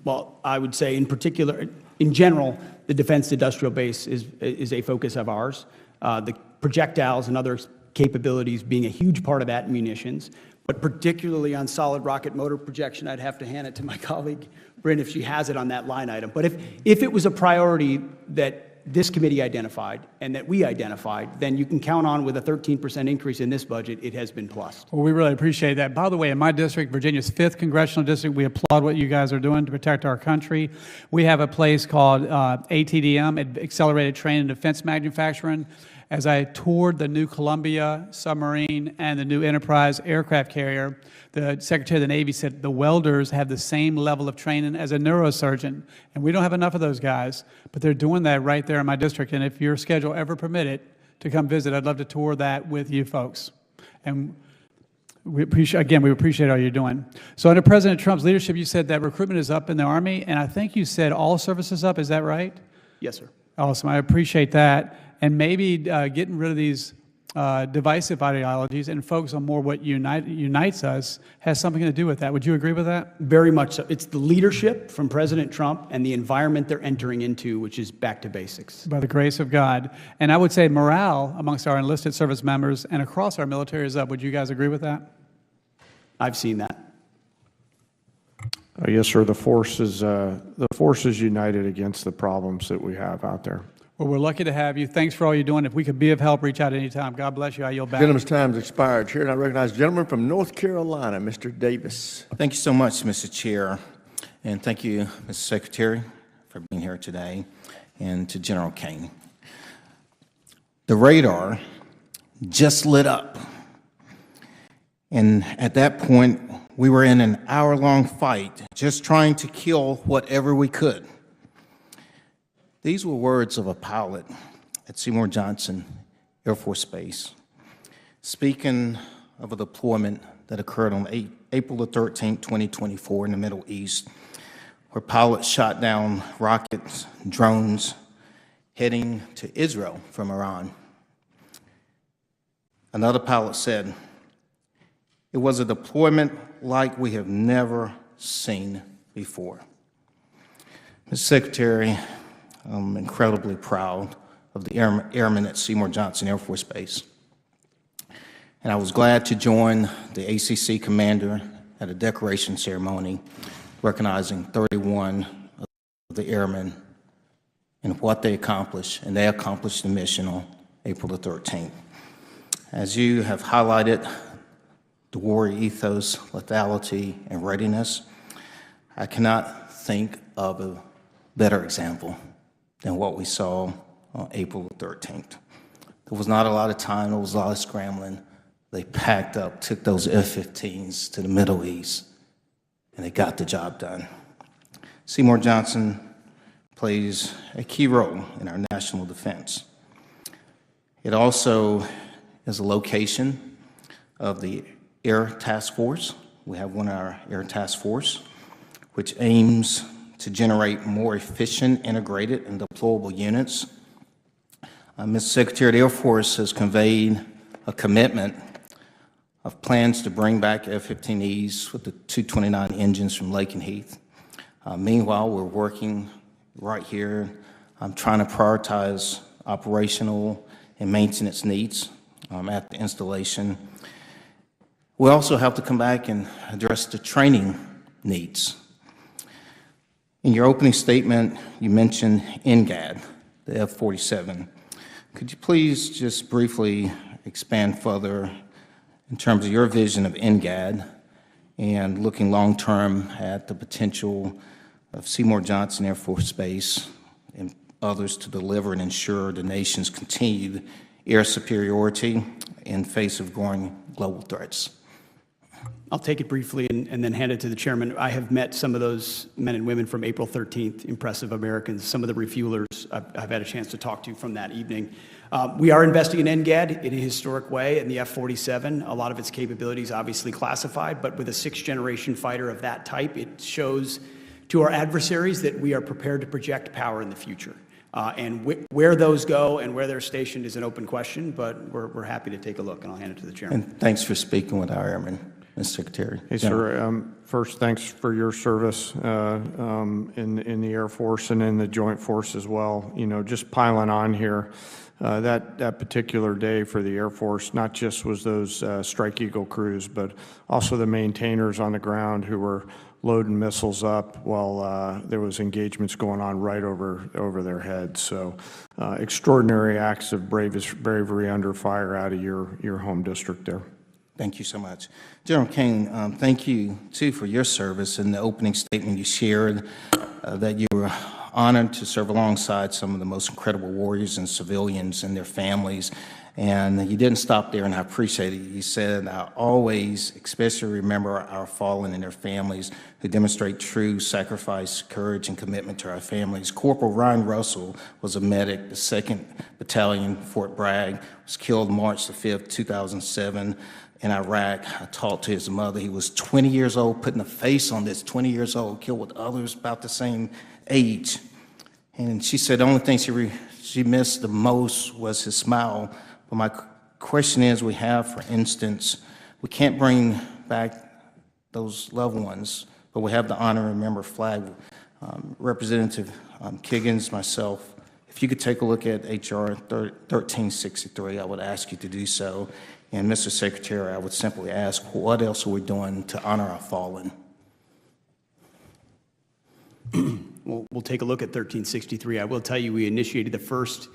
Speaker 4: Well, I would say in particular, in general, the defense industrial base is a focus of ours. The projectiles and other capabilities being a huge part of that, munitions, but particularly on solid rocket motor projection, I'd have to hand it to my colleague, Bryn, if she has it on that line item. But if it was a priority that this committee identified and that we identified, then you can count on with a 13% increase in this budget, it has been plussed.
Speaker 20: Well, we really appreciate that. By the way, in my district, Virginia's 5th congressional district, we applaud what you guys are doing to protect our country. We have a place called ATDM, Accelerated Training and Defense Manufacturing. As I toured the new Columbia submarine and the new Enterprise aircraft carrier, the Secretary of the Navy said the welders have the same level of training as a neurosurgeon, and we don't have enough of those guys, but they're doing that right there in my district, and if your schedule ever permit it to come visit, I'd love to tour that with you folks. And we appreciate all you're doing. So under President Trump's leadership, you said that recruitment is up in the Army, and I think you said all services up, is that right?
Speaker 4: Yes, sir.
Speaker 20: Awesome, I appreciate that. And maybe getting rid of these divisive ideologies and focus on more what unites us has something to do with that. Would you agree with that?
Speaker 4: Very much so. It's the leadership from President Trump and the environment they're entering into, which is back to basics.
Speaker 20: By the grace of God. And I would say morale amongst our enlisted service members and across our military is up. Would you guys agree with that?
Speaker 4: I've seen that.
Speaker 3: Yes, sir. The force is united against the problems that we have out there.
Speaker 20: Well, we're lucky to have you. Thanks for all you're doing. If we could be of help, reach out at any time. God bless you. I yield back.
Speaker 1: Gentleman's time's expired. Chair, and I recognize the gentleman from North Carolina, Mr. Davis.
Speaker 21: Thank you so much, Mr. Chair. And thank you, Mr. Secretary, for being here today, and to General Caine. The radar just lit up. And at that point, we were in an hour-long fight, just trying to kill whatever we could. These were words of a pilot at Seymour Johnson Air Force Base, speaking of a deployment that occurred on April the 13th, 2024 in the Middle East, where pilots shot down rockets, drones, heading to Israel from Iran. Another pilot said, "It was a deployment like we have never seen before." Mr. Secretary, I'm incredibly proud of the airmen at Seymour Johnson Air Force Base. And I was glad to join the ACC commander at a decoration ceremony recognizing 31 of the airmen and what they accomplished, and they accomplished the mission on April the 13th. As you have highlighted the warrior ethos, lethality, and readiness, I cannot think of a better example than what we saw on April 13th. There was not a lot of time, there was a lot of scrambling. They packed up, took those F-15s to the Middle East, and they got the job done. Seymour Johnson plays a key role in our national defense. It also is a location of the Air Task Force. We have one of our Air Task Force, which aims to generate more efficient, integrated, and deployable units. Mr. Secretary, the Air Force has conveyed a commitment of plans to bring back F-15Es with the 229 engines from Lakenheath. Meanwhile, we're working right here. I'm trying to prioritize operational and maintenance needs at the installation. We also have to come back and address the training needs. In your opening statement, you mentioned NGAD, the F-47. Could you please just briefly expand further in terms of your vision of NGAD and looking long-term at the potential of Seymour Johnson Air Force Base and others to deliver and ensure the nation's continued air superiority in face of growing global threats?
Speaker 4: I'll take it briefly and then hand it to the chairman. I have met some of those men and women from April 13th, impressive Americans, some of the refuelers I've had a chance to talk to from that evening. We are investing in NGAD in a historic way, and the F-47, a lot of its capabilities obviously classified, but with a sixth-generation fighter of that type, it shows to our adversaries that we are prepared to project power in the future. And where those go and where they're stationed is an open question, but we're happy to take a look, and I'll hand it to the chairman.
Speaker 21: And thanks for speaking with our airmen, Mr. Secretary.
Speaker 3: Hey, sir. First, thanks for your service in the Air Force and in the Joint Force as well. You know, just piling on here, that particular day for the Air Force, not just was those Strike Eagle crews, but also the maintainers on the ground who were loading missiles up while there was engagements going on right over their heads. So extraordinary acts of bravery under fire out of your home district there.
Speaker 21: Thank you so much. General Caine, thank you, too, for your service. In the opening statement, you shared that you were honored to serve alongside some of the most incredible warriors and civilians and their families. And you didn't stop there, and I appreciate it. You said, I always especially remember our fallen and their families who demonstrate true sacrifice, courage, and commitment to our families. Corporal Ryan Russell was a medic, the 2nd Battalion, Fort Bragg, was killed March the 5th, 2007 in Iraq. I talked to his mother. He was 20 years old, putting a face on this, 20 years old, killed with others about the same age. And she said the only thing she missed the most was his smile. But my question is, we have, for instance, we can't bring back those loved ones, but we have the honor and remember flag. Representative Kiggins, myself, if you could take a look at H.R. 1363, I would ask you to do so. And Mr. Secretary, I would simply ask, what else are we doing to honor our fallen?
Speaker 4: We'll take a look at 1363. I will tell you, we initiated the first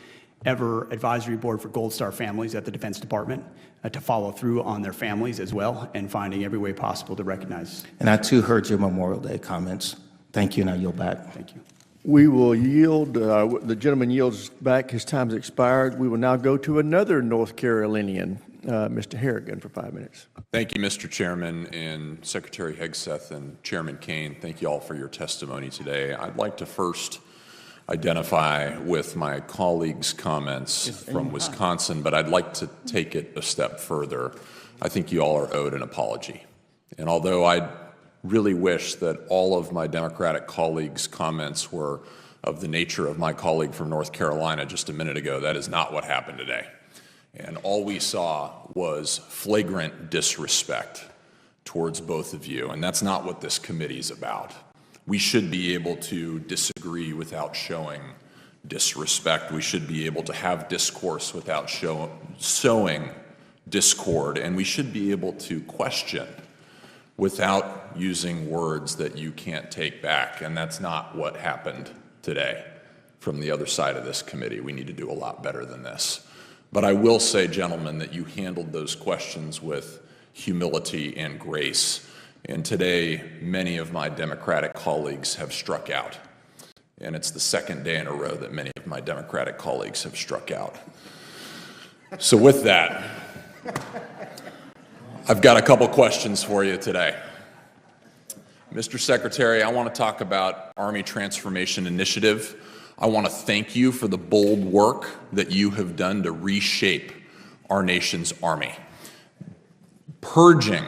Speaker 4: ever advisory board for Gold Star families at the Defense Department to follow through on their families as well and finding every way possible to recognize.
Speaker 21: And I, too, heard your Memorial Day comments. Thank you, and I yield back.
Speaker 4: Thank you.
Speaker 1: We will yield, the gentleman yields back, his time's expired. We will now go to another North Carolinian, Mr. Harrigan, for 5 minutes.
Speaker 2: Thank you, Mr. Chairman, and Secretary Hegseth and Chairman Caine. Thank you all for your testimony today. I'd like to first identify with my colleagues' comments from Wisconsin, but I'd like to take it a step further. I think you all are owed an apology. And although I really wish that all of my Democratic colleagues' comments were of the nature of my colleague from North Carolina just a minute ago, that is not what happened today. And all we saw was flagrant disrespect towards both of you, and that's not what this committee is about. We should be able to disagree without showing disrespect. We should be able to have discourse without sowing discord, and we should be able to question without using words that you can't take back, and that's not what happened today from the other side of this committee. We need to do a lot better than this. But I will say, gentlemen, that you handled those questions with humility and grace. And today, many of my Democratic colleagues have struck out. And it's the second day in a row that many of my Democratic colleagues have struck out. So with that, I've got a couple questions for you today. Mr. Secretary, I want to talk about Army Transformation Initiative. I want to thank you for the bold work that you have done to reshape our nation's Army. Purging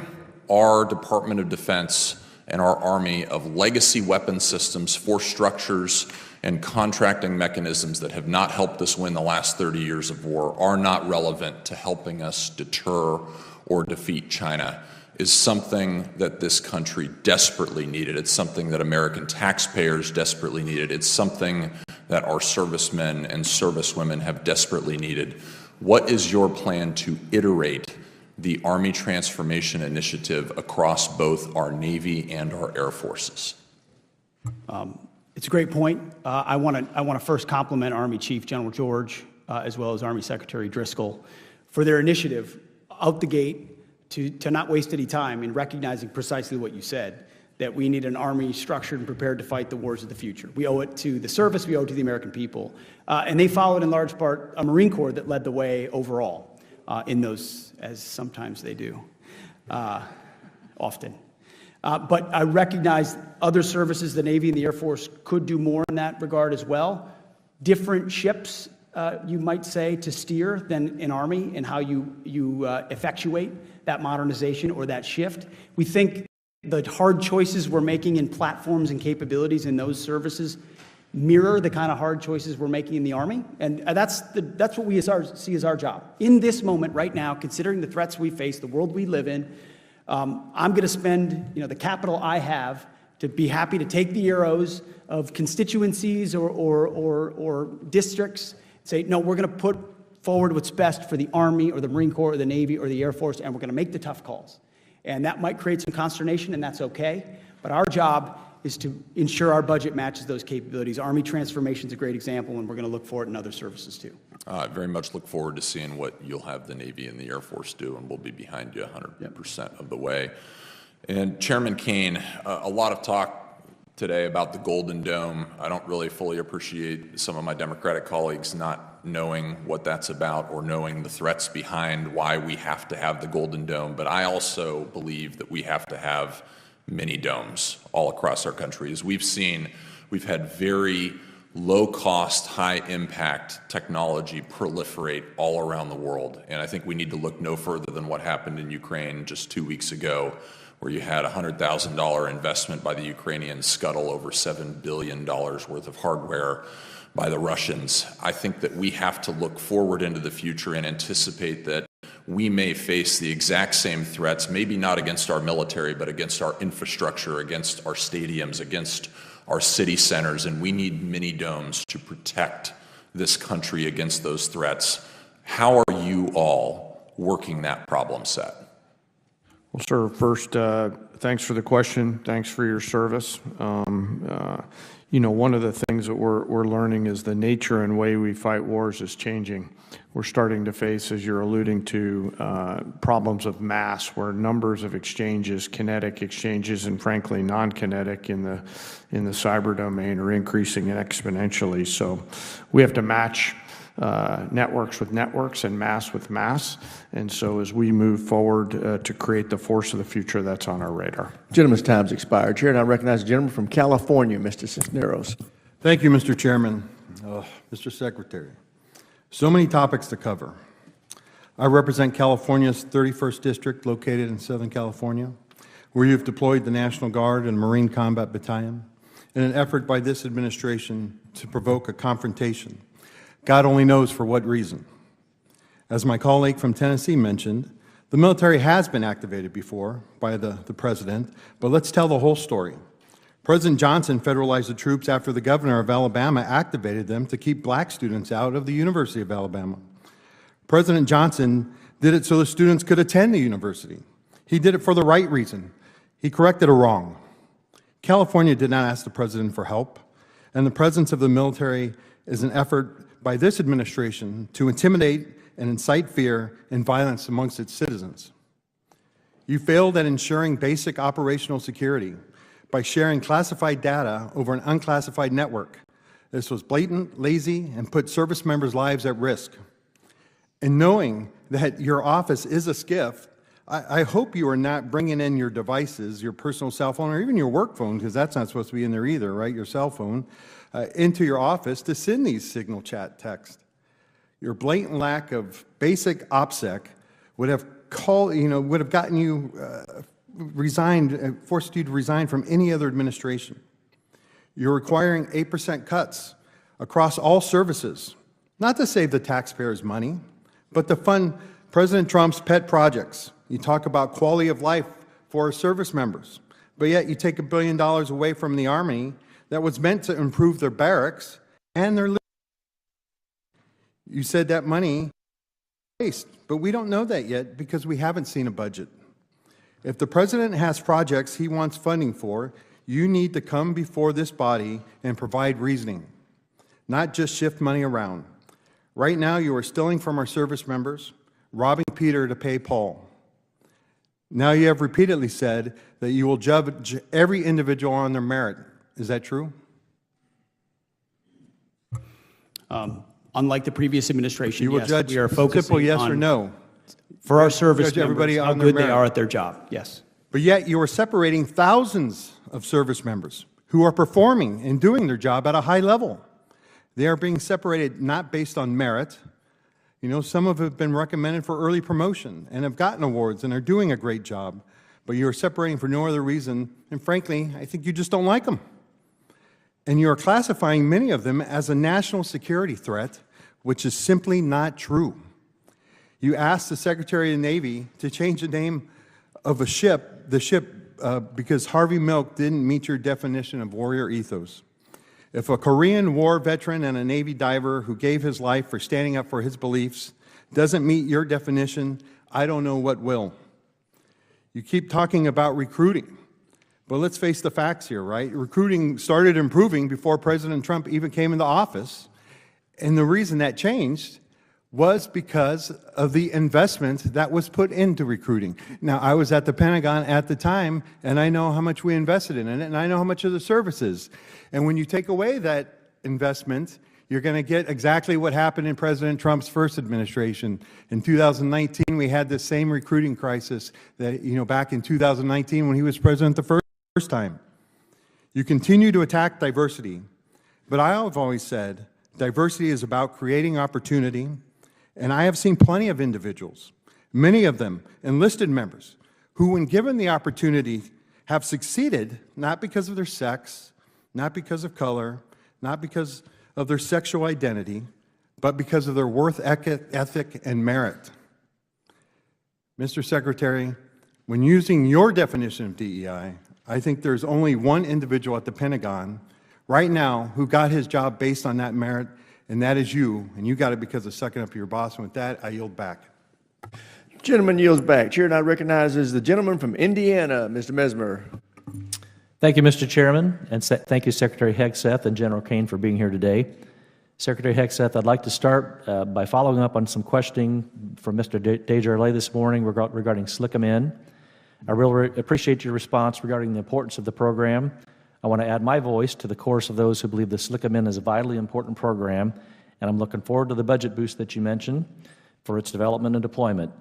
Speaker 2: our Department of Defense and our Army of legacy weapon systems, force structures, and contracting mechanisms that have not helped us win the last 30 years of war, are not relevant to helping us deter or defeat China, is something that this country desperately needed. It's something that American taxpayers desperately needed. It's something that our servicemen and servicewomen have desperately needed. What is your plan to iterate the Army Transformation Initiative across both our Navy and our Air Forces?
Speaker 4: It's a great point. I want to first compliment Army Chief General George, as well as Army Secretary Driscoll, for their initiative out the gate to not waste any time in recognizing precisely what you said, that we need an Army structured and prepared to fight the wars of the future. We owe it to the service, we owe it to the American people. And they followed in large part a Marine Corps that led the way overall in those, as sometimes they do, often. But I recognize other services, the Navy and the Air Force, could do more in that regard as well. Different ships, you might say, to steer than an Army and how you effectuate that modernization or that shift. We think the hard choices we're making in platforms and capabilities in those services mirror the kind of hard choices we're making in the Army. And that's what we see as our job. In this moment right now, considering the threats we face, the world we live in, I'm going to spend the capital I have to be happy to take the arrows of constituencies or districts, say, no, we're going to put forward what's best for the Army or the Marine Corps or the Navy or the Air Force, and we're going to make the tough calls. And that might create some consternation, and that's okay. But our job is to ensure our budget matches those capabilities. Army transformation is a great example, and we're going to look for it in other services too.
Speaker 2: I very much look forward to seeing what you'll have the Navy and the Air Force do, and we'll be behind you 100% of the way. And Chairman Caine, a lot of talk today about the Golden Dome. I don't really fully appreciate some of my Democratic colleagues not knowing what that's about or knowing the threats behind why we have to have the Golden Dome. But I also believe that we have to have mini domes all across our country. As we've seen, we've had very low-cost, high-impact technology proliferate all around the world. And I think we need to look no further than what happened in Ukraine just 2 weeks ago, where you had a $100,000 investment by the Ukrainians scuttle over $7 billion worth of hardware by the Russians. I think that we have to look forward into the future and anticipate that we may face the exact same threats, maybe not against our military, but against our infrastructure, against our stadiums, against our city centers, and we need mini domes to protect this country against those threats. How are you all working that problem set?
Speaker 3: Well, sir, first, thanks for the question. Thanks for your service. One of the things that we're learning is the nature and way we fight wars is changing. We're starting to face, as you're alluding to, problems of mass, where numbers of exchanges, kinetic exchanges, and frankly non-kinetic in the cyber domain are increasing exponentially. So we have to match networks with networks and mass with mass. And so as we move forward to create the force of the future, that's on our radar.
Speaker 1: Gentleman's time's expired. Chair, and I recognize the gentleman from California, Mr. Cisneros.
Speaker 5: Thank you, Mr. Chairman. Mr. Secretary, so many topics to cover. I represent California's 31st District, located in Southern California, where you've deployed the National Guard and Marine Combat Battalion in an effort by this administration to provoke a confrontation. God only knows for what reason. As my colleague from Tennessee mentioned, the military has been activated before by the president, but let's tell the whole story. President Johnson federalized the troops after the governor of Alabama activated them to keep black students out of the University of Alabama. President Johnson did it so the students could attend the university. He did it for the right reason. He corrected a wrong. California did not ask the president for help, and the presence of the military is an effort by this administration to intimidate and incite fear and violence amongst its citizens. You failed at ensuring basic operational security by sharing classified data over an unclassified network. This was blatant, lazy, and put service members' lives at risk. And knowing that your office is a SCIF, I hope you are not bringing in your devices, your personal cell phone, or even your work phone, because that's not supposed to be in there either, right, your cell phone, into your office to send these signal chat texts. Your blatant lack of basic OPSEC would have gotten you resigned, forced you to resign from any other administration. You're requiring 8% cuts across all services, not to save the taxpayers money, but to fund President Trump's pet projects. You talk about quality of life for our service members, but yet you take $1 billion away from the Army that was meant to improve their barracks and their living. You said that money waste, but we don't know that yet because we haven't seen a budget. If the president has projects he wants funding for, you need to come before this body and provide reasoning, not just shift money around. Right now, you are stealing from our service members, robbing Peter to pay Paul. Now you have repeatedly said that you will judge every individual on their merit. Is that true?
Speaker 4: Unlike the previous administration,
Speaker 5: You will
Speaker 4: yes,
Speaker 5: judge
Speaker 4: we are focusing
Speaker 5: simple yes
Speaker 4: on,
Speaker 5: or no.
Speaker 4: for our service
Speaker 5: Judge everybody
Speaker 4: members, how
Speaker 5: on their
Speaker 4: good they
Speaker 5: merit.
Speaker 4: are at their job. Yes.
Speaker 5: But yet you are separating thousands of service members who are performing and doing their job at a high level. They are being separated not based on merit. You know, some of them have been recommended for early promotion and have gotten awards and are doing a great job, but you are separating for no other reason, and frankly, I think you just don't like them. And you are classifying many of them as a national security threat, which is simply not true. You asked the Secretary of the Navy to change the name of the ship, because Harvey Milk didn't meet your definition of warrior ethos. If a Korean War veteran and a Navy diver who gave his life for standing up for his beliefs doesn't meet your definition, I don't know what will. You keep talking about recruiting, but let's face the facts here, right? Recruiting started improving before President Trump even came into office, and the reason that changed was because of the investment that was put into recruiting. Now, I was at the Pentagon at the time, and I know how much we invested in it, and I know how much of the services. And when you take away that investment, you're going to get exactly what happened in President Trump's first administration. In 2019, we had the same recruiting crisis that, back in 2019 when he was president the first time. You continue to attack diversity, but I have always said diversity is about creating opportunity. And I have seen plenty of individuals, many of them enlisted members, who when given the opportunity have succeeded not because of their sex, not because of color, not because of their sexual identity, but because of their worth ethic and merit. Mr. Secretary, when using your definition of DEI, I think there's only one individual at the Pentagon right now who got his job based on that merit, and that is you, and you got it because of sucking up to your boss. And with that, I yield back.
Speaker 1: Gentleman yields back. Chair now recognizes the gentleman from Indiana, Mr. Mesmer.
Speaker 6: Thank you, Mr. Chairman, and thank you, Secretary Hegseth and General Caine, for being here today. Secretary Hegseth, I'd like to start by following up on some questioning from Mr. Desjardins this morning regarding SLCM-N. I really appreciate your response regarding the importance of the program. I want to add my voice to the chorus of those who believe the SLCM-N is a vitally important program, and I'm looking forward to the budget boost that you mentioned for its development and deployment.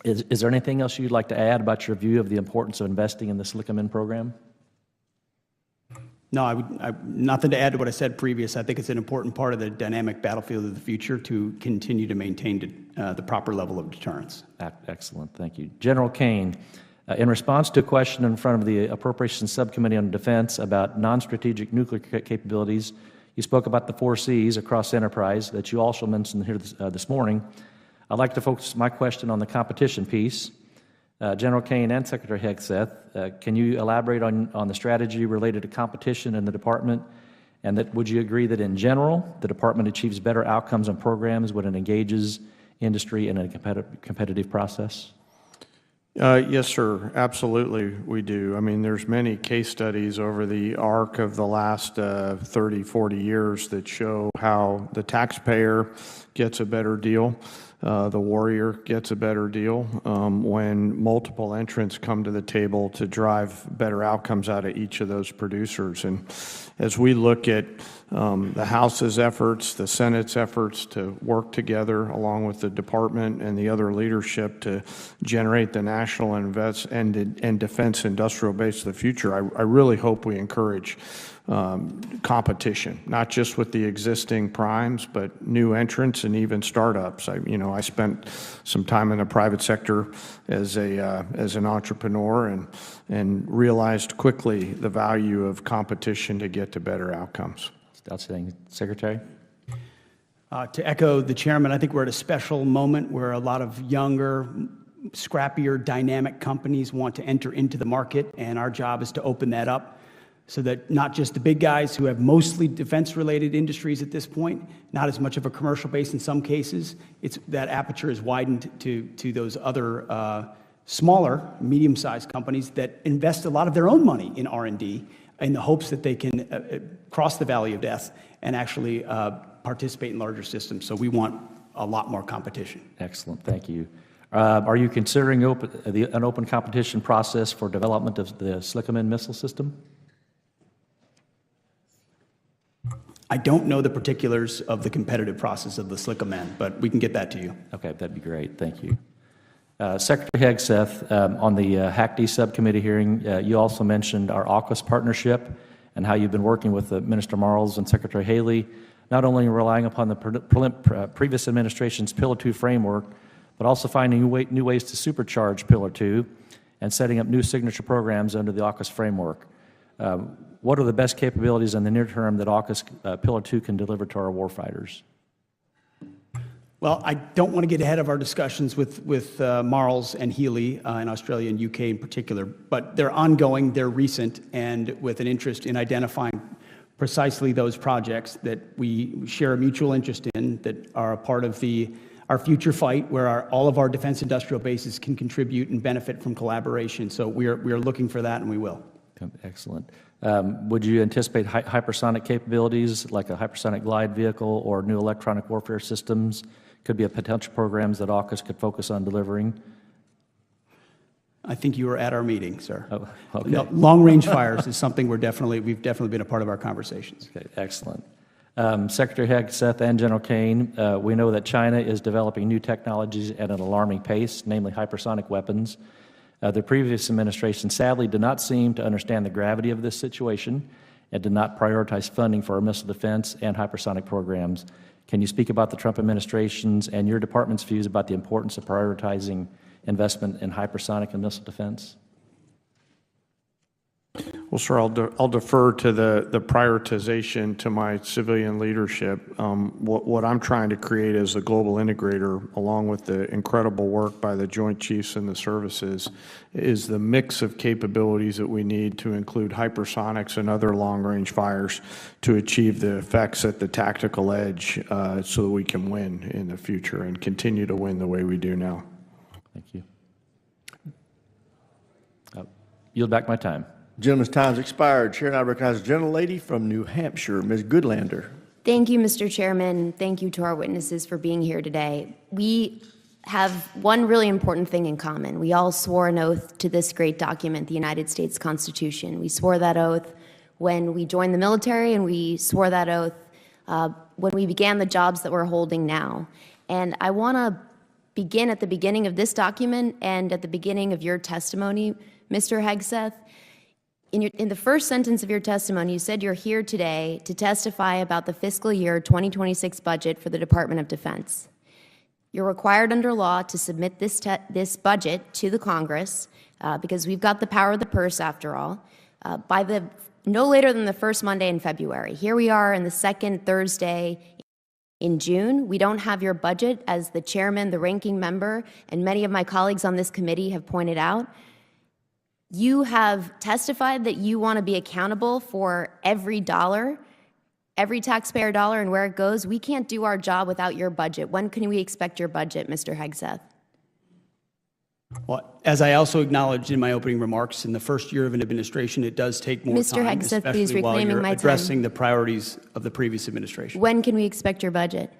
Speaker 6: Is there anything else you'd like to add about your view of the importance of investing in the SLCM-N program?
Speaker 4: No, nothing to add to what I said previous. I think it's an important part of the dynamic battlefield of the future to continue to maintain the proper level of deterrence.
Speaker 6: Excellent, thank you. General Caine, in response to a question in front of the Appropriations Subcommittee on Defense about non-strategic nuclear capabilities, you spoke about the 4 Cs across enterprise that you also mentioned here this morning. I'd like to focus my question on the competition piece. General Caine and Secretary Hegseth, can you elaborate on the strategy related to competition in the department, and that would you agree that in general the department achieves better outcomes on programs when it engages industry in a competitive process?
Speaker 3: Yes, sir. Absolutely, we do. I mean, there's many case studies over the arc of the last 30, 40 years that show how the taxpayer gets a better deal, the warrior gets a better deal when multiple entrants come to the table to drive better outcomes out of each of those producers. And as we look at the House's efforts, the Senate's efforts to work together along with the department and the other leadership to generate the national and defense industrial base of the future, I really hope we encourage competition, not just with the existing primes, but new entrants and even startups. I spent some time in the private sector as an entrepreneur and realized quickly the value of competition to get to better outcomes.
Speaker 6: Outstanding. Secretary?
Speaker 4: To echo the chairman, I think we're at a special moment where a lot of younger, scrappier, dynamic companies want to enter into the market, and our job is to open that up so that not just the big guys who have mostly defense-related industries at this point, not as much of a commercial base in some cases, that aperture is widened to those other smaller, medium-sized companies that invest a lot of their own money in R&D in the hopes that they can cross the valley of death and actually participate in larger systems. So we want a lot more competition.
Speaker 6: Excellent, thank you. Are you considering an open competition process for development of the SLCM-N missile system?
Speaker 4: I don't know the particulars of the competitive process of the SLCM-N, but we can get that to you.
Speaker 6: Okay, that'd be great. Thank you. Secretary Hegseth, on the HACD subcommittee hearing, you also mentioned our AUKUS partnership and how you've been working with Minister Marles and Secretary Haley, not only relying upon the previous administration's Pillar 2 framework, but also finding new ways to supercharge Pillar 2 and setting up new signature programs under the AUKUS framework. What are the best capabilities in the near term that AUKUS Pillar 2 can deliver to our warfighters?
Speaker 4: Well, I don't want to get ahead of our discussions with Marles and Healy in Australia and UK in particular, but they're ongoing, they're recent, and with an interest in identifying precisely those projects that we share a mutual interest in, that are a part of our future fight, where all of our defense industrial bases can contribute and benefit from collaboration. So we are looking for that, and we will.
Speaker 6: Excellent. Would you anticipate hypersonic capabilities, like a hypersonic glide vehicle or new electronic warfare systems, could be a potential programs that AUKUS could focus on delivering?
Speaker 4: I think you were at our meeting, sir.
Speaker 6: Oh, okay.
Speaker 4: No, long-range fires is something we've definitely been a part of our conversations.
Speaker 6: Okay, excellent. Secretary Hegseth and General Caine, we know that China is developing new technologies at an alarming pace, namely hypersonic weapons. The previous administration sadly did not seem to understand the gravity of this situation and did not prioritize funding for our missile defense and hypersonic programs. Can you speak about the Trump administration's and your department's views about the importance of prioritizing investment in hypersonic and missile defense?
Speaker 3: Well, sir, I'll defer to the prioritization to my civilian leadership. What I'm trying to create as a global integrator, along with the incredible work by the Joint Chiefs and the services, is the mix of capabilities that we need to include hypersonics and other long-range fires to achieve the effects at the tactical edge so that we can win in the future and continue to win the way we do now.
Speaker 6: Thank you. Yield back my time.
Speaker 1: Gentleman's time's expired. Chair, I recognize the gentlelady from New Hampshire, Ms. Goodlander.
Speaker 7: Thank you, Mr. Chairman. Thank you to our witnesses for being here today. We have one really important thing in common. We all swore an oath to this great document, the United States Constitution. We swore that oath when we joined the military, and we swore that oath when we began the jobs that we're holding now. And I want to begin at the beginning of this document and at the beginning of your testimony, Mr. Hegseth. In the first sentence of your testimony, you said you're here today to testify about the fiscal year 2026 budget for the Department of Defense. You're required under law to submit this budget to the Congress because we've got the power of the purse, after all, by no later than the first Monday in February. Here we are in the second Thursday in June. We don't have your budget, as the chairman, the ranking member, and many of my colleagues on this committee have pointed out. You have testified that you want to be accountable for every dollar, every taxpayer dollar, and where it goes. We can't do our job without your budget. When can we expect your budget, Mr. Hegseth?
Speaker 4: Well, as I also acknowledged in my opening remarks, in the first year of an administration, it does take more
Speaker 7: Mr.
Speaker 4: time,
Speaker 7: Hegseth, please
Speaker 4: especially while
Speaker 7: reclaiming
Speaker 4: you're
Speaker 7: my
Speaker 4: addressing
Speaker 7: time.
Speaker 4: the priorities of the previous administration.
Speaker 7: When can we expect your budget?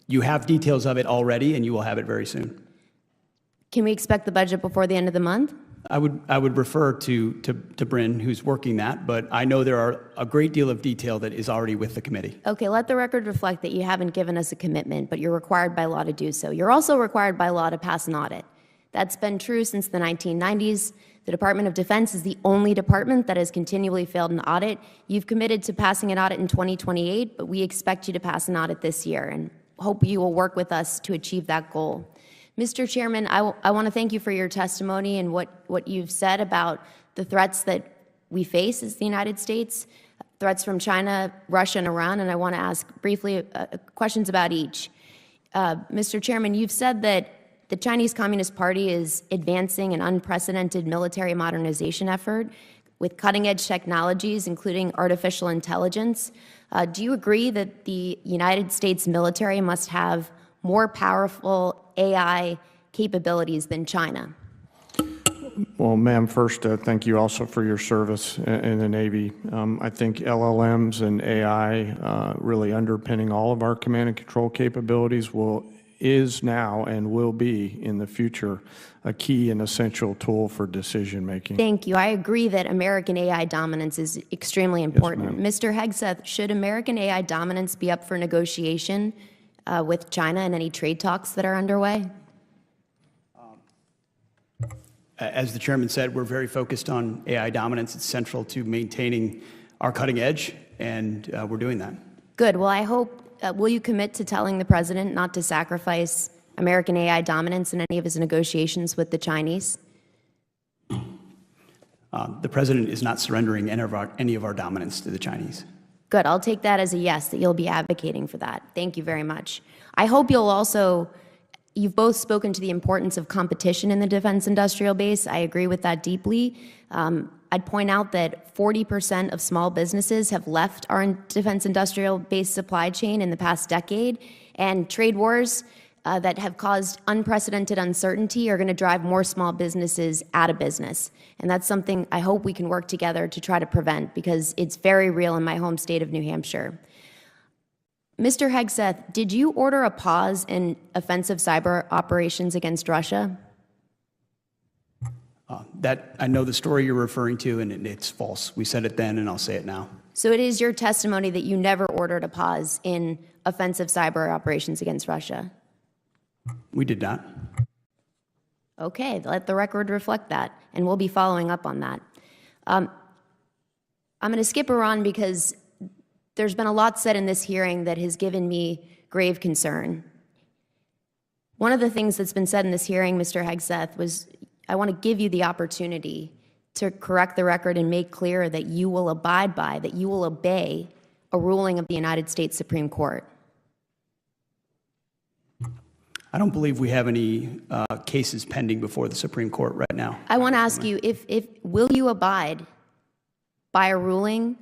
Speaker 4: You have details of it already, and you will have it very soon.
Speaker 7: Can we expect the budget before the end of the month?
Speaker 4: I would refer to Bryn, who's working that, but I know there are a great deal of detail that is already with the committee.
Speaker 7: Okay, let the record reflect that you haven't given us a commitment, but you're required by law to do so. You're also required by law to pass an audit. That's been true since the 1990s. The Department of Defense is the only department that has continually failed an audit. You've committed to passing an audit in 2028, but we expect you to pass an audit this year, and hope you will work with us to achieve that goal. Mr. Chairman, I want to thank you for your testimony and what you've said about the threats that we face as the United States, threats from China, Russia, and Iran, and I want to ask briefly questions about each. Mr. Chairman, you've said that the Chinese Communist Party is advancing an unprecedented military modernization effort with cutting-edge technologies, including artificial intelligence. Do you agree that the United States military must have more powerful AI capabilities than China?
Speaker 3: Well, ma'am, first, thank you also for your service in the Navy. I think LLMs and AI really underpinning all of our command and control capabilities is now and will be in the future a key and essential tool for decision making.
Speaker 7: Thank you. I agree that American AI dominance is extremely important.
Speaker 3: Yes,
Speaker 7: Mr. Hegseth, should American AI dominance be up for negotiation with China and any trade talks that are underway?
Speaker 4: As the chairman said, we're very focused on AI dominance. It's central to maintaining our cutting edge, and we're doing that.
Speaker 7: Good. Well, I hope, will you commit to telling the president not to sacrifice American AI dominance in any of his negotiations with the Chinese?
Speaker 4: The president is not surrendering any of our dominance to the Chinese.
Speaker 7: Good. I'll take that as a yes, that you'll be advocating for that. Thank you very much. I hope you'll also, you've both spoken to the importance of competition in the defense industrial base. I agree with that deeply. I'd point out that 40% of small businesses have left our defense industrial base supply chain in the past decade, and trade wars that have caused unprecedented uncertainty are going to drive more small businesses out of business. And that's something I hope we can work together to try to prevent, because it's very real in my home state of New Hampshire. Mr. Hegseth, did you order a pause in offensive cyber operations against Russia?
Speaker 4: That I know the story you're referring to, and it's false. We said it then, and I'll say it now.
Speaker 7: So it is your testimony that you never ordered a pause in offensive cyber operations against Russia?
Speaker 4: We did not.
Speaker 7: Okay, let the record reflect that, and we'll be following up on that. I'm going to skip Iran because there's been a lot said in this hearing that has given me grave concern. One of the things that's been said in this hearing, Mr. Hegseth, was I want to give you the opportunity to correct the record and make clear that you will abide by, that you will obey a ruling of the United States Supreme Court.
Speaker 4: I don't believe we have any cases pending before the Supreme Court right now.
Speaker 7: I want to ask you, will you abide by a ruling,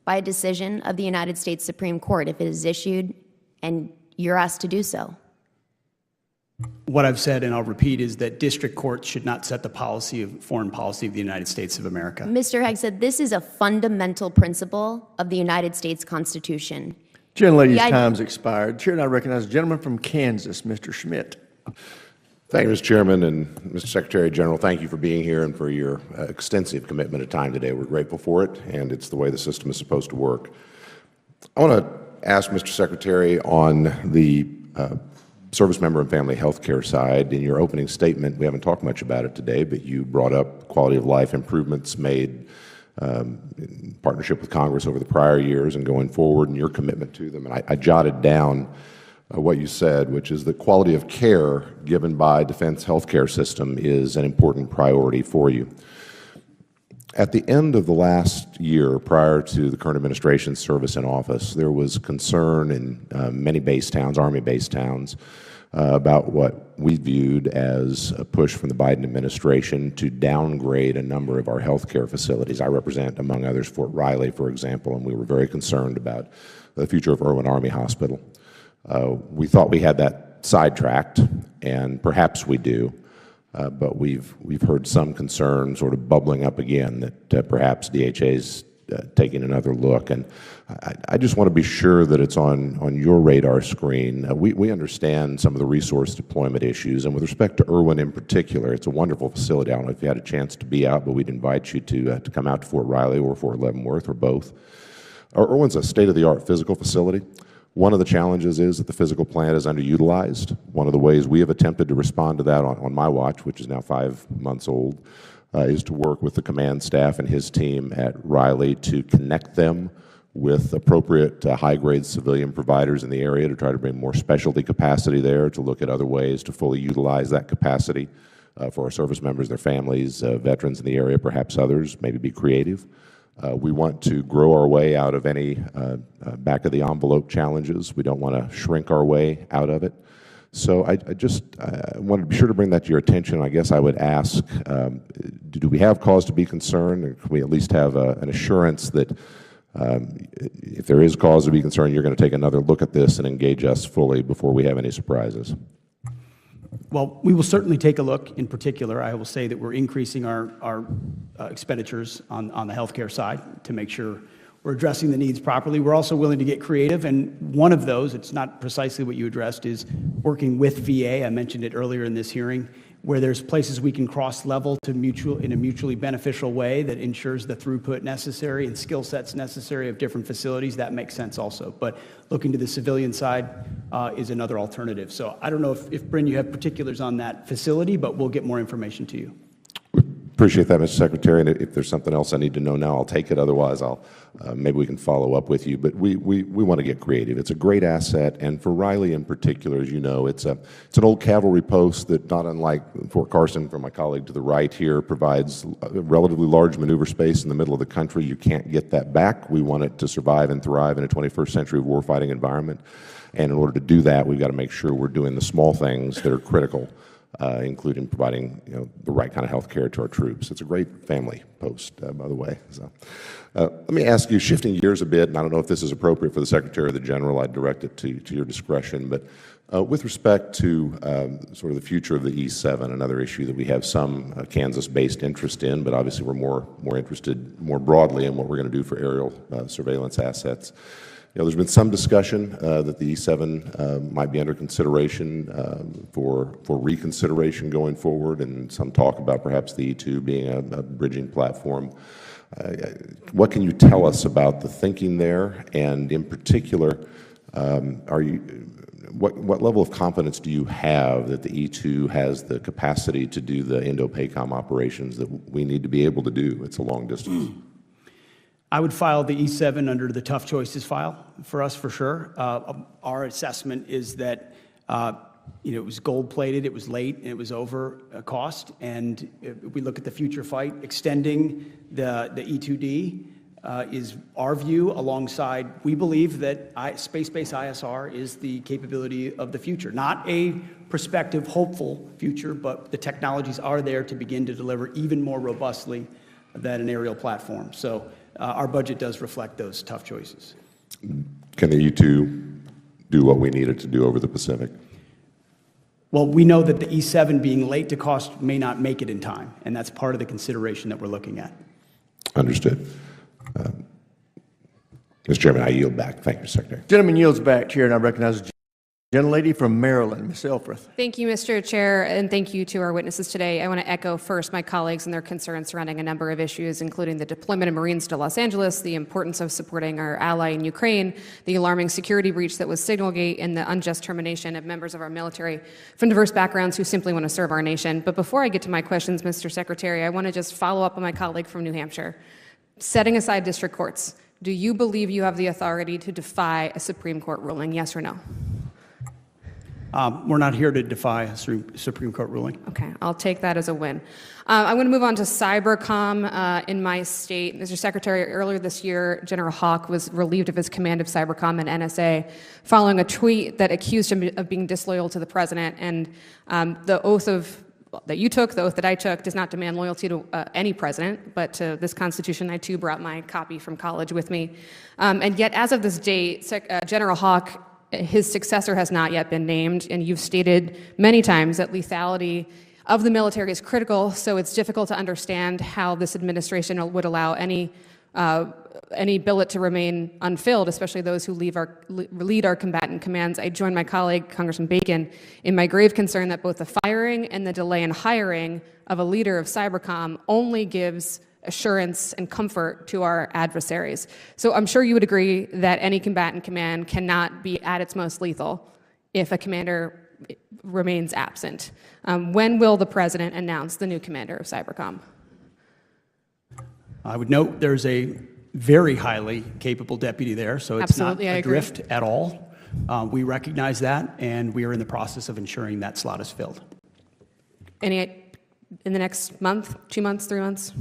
Speaker 7: by a decision of the United States Supreme Court if it is issued and you're asked to do so?
Speaker 4: What I've said, and I'll repeat, is that district courts should not set the foreign policy of the United States of America.
Speaker 7: Mr. Hegseth, this is a fundamental principle of the United States Constitution.
Speaker 1: Gentlelady's time's expired. Chair, and I recognize the gentleman from Kansas, Mr. Schmidt.
Speaker 10: Thank you, Mr. Chairman, and Mr. Secretary General, thank you for being here and for your extensive commitment of time today. We're grateful for it, and it's the way the system is supposed to work. I want to ask Mr. Secretary on the service member and family health care side. In your opening statement, we haven't talked much about it today, but you brought up quality of life improvements made in partnership with Congress over the prior years and going forward, and your commitment to them. And I jotted down what you said, which is the quality of care given by defense healthcare system is an important priority for you. At the end of the last year, prior to the current administration's service in office, there was concern in many base towns, Army base towns, about what we viewed as a push from the Biden administration to downgrade a number of our health care facilities. I represent, among others, Fort Riley, for example, and we were very concerned about the future of Irwin Army Hospital. We thought we had that sidetracked, and perhaps we do, but we've heard some concern sort of bubbling up again that perhaps DHA's taking another look. And I just want to be sure that it's on your radar screen. We understand some of the resource deployment issues, and with respect to Irwin in particular, it's a wonderful facility. I don't know if you had a chance to be out, but we'd invite you to come out to Fort Riley or Fort Leavenworth or both. Irwin's a state-of-the-art physical facility. One of the challenges is that the physical plant is underutilized. One of the ways we have attempted to respond to that on my watch, which is now 5 months old, is to work with the command staff and his team at Riley to connect them with appropriate high-grade civilian providers in the area to try to bring more specialty capacity there, to look at other ways to fully utilize that capacity for our service members, their families, veterans in the area, perhaps others, maybe be creative. We want to grow our way out of any back-of-the-envelope challenges. We don't want to shrink our way out of it. So I wanted to be sure to bring that to your attention. I guess I would ask, do we have cause to be concerned, or can we at least have an assurance that if there is cause to be concerned, you're going to take another look at this and engage us fully before we have any surprises?
Speaker 4: Well, we will certainly take a look. In particular, I will say that we're increasing our expenditures on the healthcare side to make sure we're addressing the needs properly. We're also willing to get creative, and one of those, it's not precisely what you addressed, is working with VA. I mentioned it earlier in this hearing, where there's places we can cross-level to in a mutually beneficial way that ensures the throughput necessary and skill sets necessary of different facilities. That makes sense also. But looking to the civilian side is another alternative. So I don't know if Bryn, you have particulars on that facility, but we'll get more information to you.
Speaker 10: Appreciate that, Mr. Secretary. And if there's something else I need to know now, I'll take it. Otherwise, maybe we can follow up with you. But we want to get creative. It's a great asset, and for Riley in particular, as you know, it's an old cavalry post that, not unlike Fort Carson, from my colleague to the right here, provides a relatively large maneuver space in the middle of the country. You can't get that back. We want it to survive and thrive in a 21st century warfighting environment. And in order to do that, we've got to make sure we're doing the small things that are critical, including providing the right kind of health care to our troops. It's a great family post, by the way. So, let me ask you, shifting gears a bit, and I don't know if this is appropriate for the Secretary or the General, I'd direct it to your discretion, but with respect to sort of the future of the E-7, another issue that we have some Kansas-based interest in, but obviously we're more interested more broadly in what we're going to do for aerial surveillance assets. There's been some discussion that the E-7 might be under consideration for reconsideration going forward, and some talk about perhaps the E-2 being a bridging platform. What can you tell us about the thinking there, and in particular, what level of confidence do you have that the E-2 has the capacity to do the Indo-PACOM operations that we need to be able to do? It's a long distance.
Speaker 4: I would file the E-7 under the tough choices file for us, for sure. Our assessment is that it was gold-plated, it was late, and it was over cost. And if we look at the future fight, extending the E-2D is our view alongside, we believe that space-based ISR is the capability of the future. Not a prospective, hopeful future, but the technologies are there to begin to deliver even more robustly than an aerial platform. So our budget does reflect those tough choices.
Speaker 10: Can the E-2 do what we need it to do over the Pacific?
Speaker 4: Well, we know that the E-7 being late to cost may not make it in time, and that's part of the consideration that we're looking at.
Speaker 10: Understood. Mr. Chairman, I yield back. Thank you, Mr. Secretary.
Speaker 1: Gentleman yields back, Chair, and I recognize the gentlelady from Maryland, Ms. Elfreth.
Speaker 8: Thank you, Mr. Chair, and thank you to our witnesses today. I want to echo first my colleagues and their concerns surrounding a number of issues, including the deployment of Marines to Los Angeles, the importance of supporting our ally in Ukraine, the alarming security breach that was Signalgate, and the unjust termination of members of our military from diverse backgrounds who simply want to serve our nation. But before I get to my questions, Mr. Secretary, I want to just follow up on my colleague from New Hampshire. Setting aside district courts, do you believe you have the authority to defy a Supreme Court ruling, yes or no?
Speaker 4: We're not here to defy a Supreme Court ruling.
Speaker 8: Okay, I'll take that as a win. I'm going to move on to cybercom in my state. Mr. Secretary, earlier this year, General Hawk was relieved of his command of cybercom and NSA following a tweet that accused him of being disloyal to the president. And the oath that you took, the oath that I took, does not demand loyalty to any president, but to this Constitution. I too brought my copy from college with me. And yet, as of this date, General Hawk, his successor has not yet been named, and you've stated many times that lethality of the military is critical, so it's difficult to understand how this administration would allow any billet to remain unfilled, especially those who lead our combatant commands. I join my colleague, Congressman Bacon, in my grave concern that both the firing and the delay in hiring of a leader of cybercom only gives assurance and comfort to our adversaries. So I'm sure you would agree that any combatant command cannot be at its most lethal if a commander remains absent. When will the president announce the new commander of cybercom?
Speaker 4: I would note there's a very highly capable deputy there, so it's
Speaker 8: Absolutely,
Speaker 4: not
Speaker 8: I agree.
Speaker 4: adrift at all. We recognize that, and we are in the process of ensuring that slot is filled.
Speaker 8: Any in the next month, 2 months, 3 months?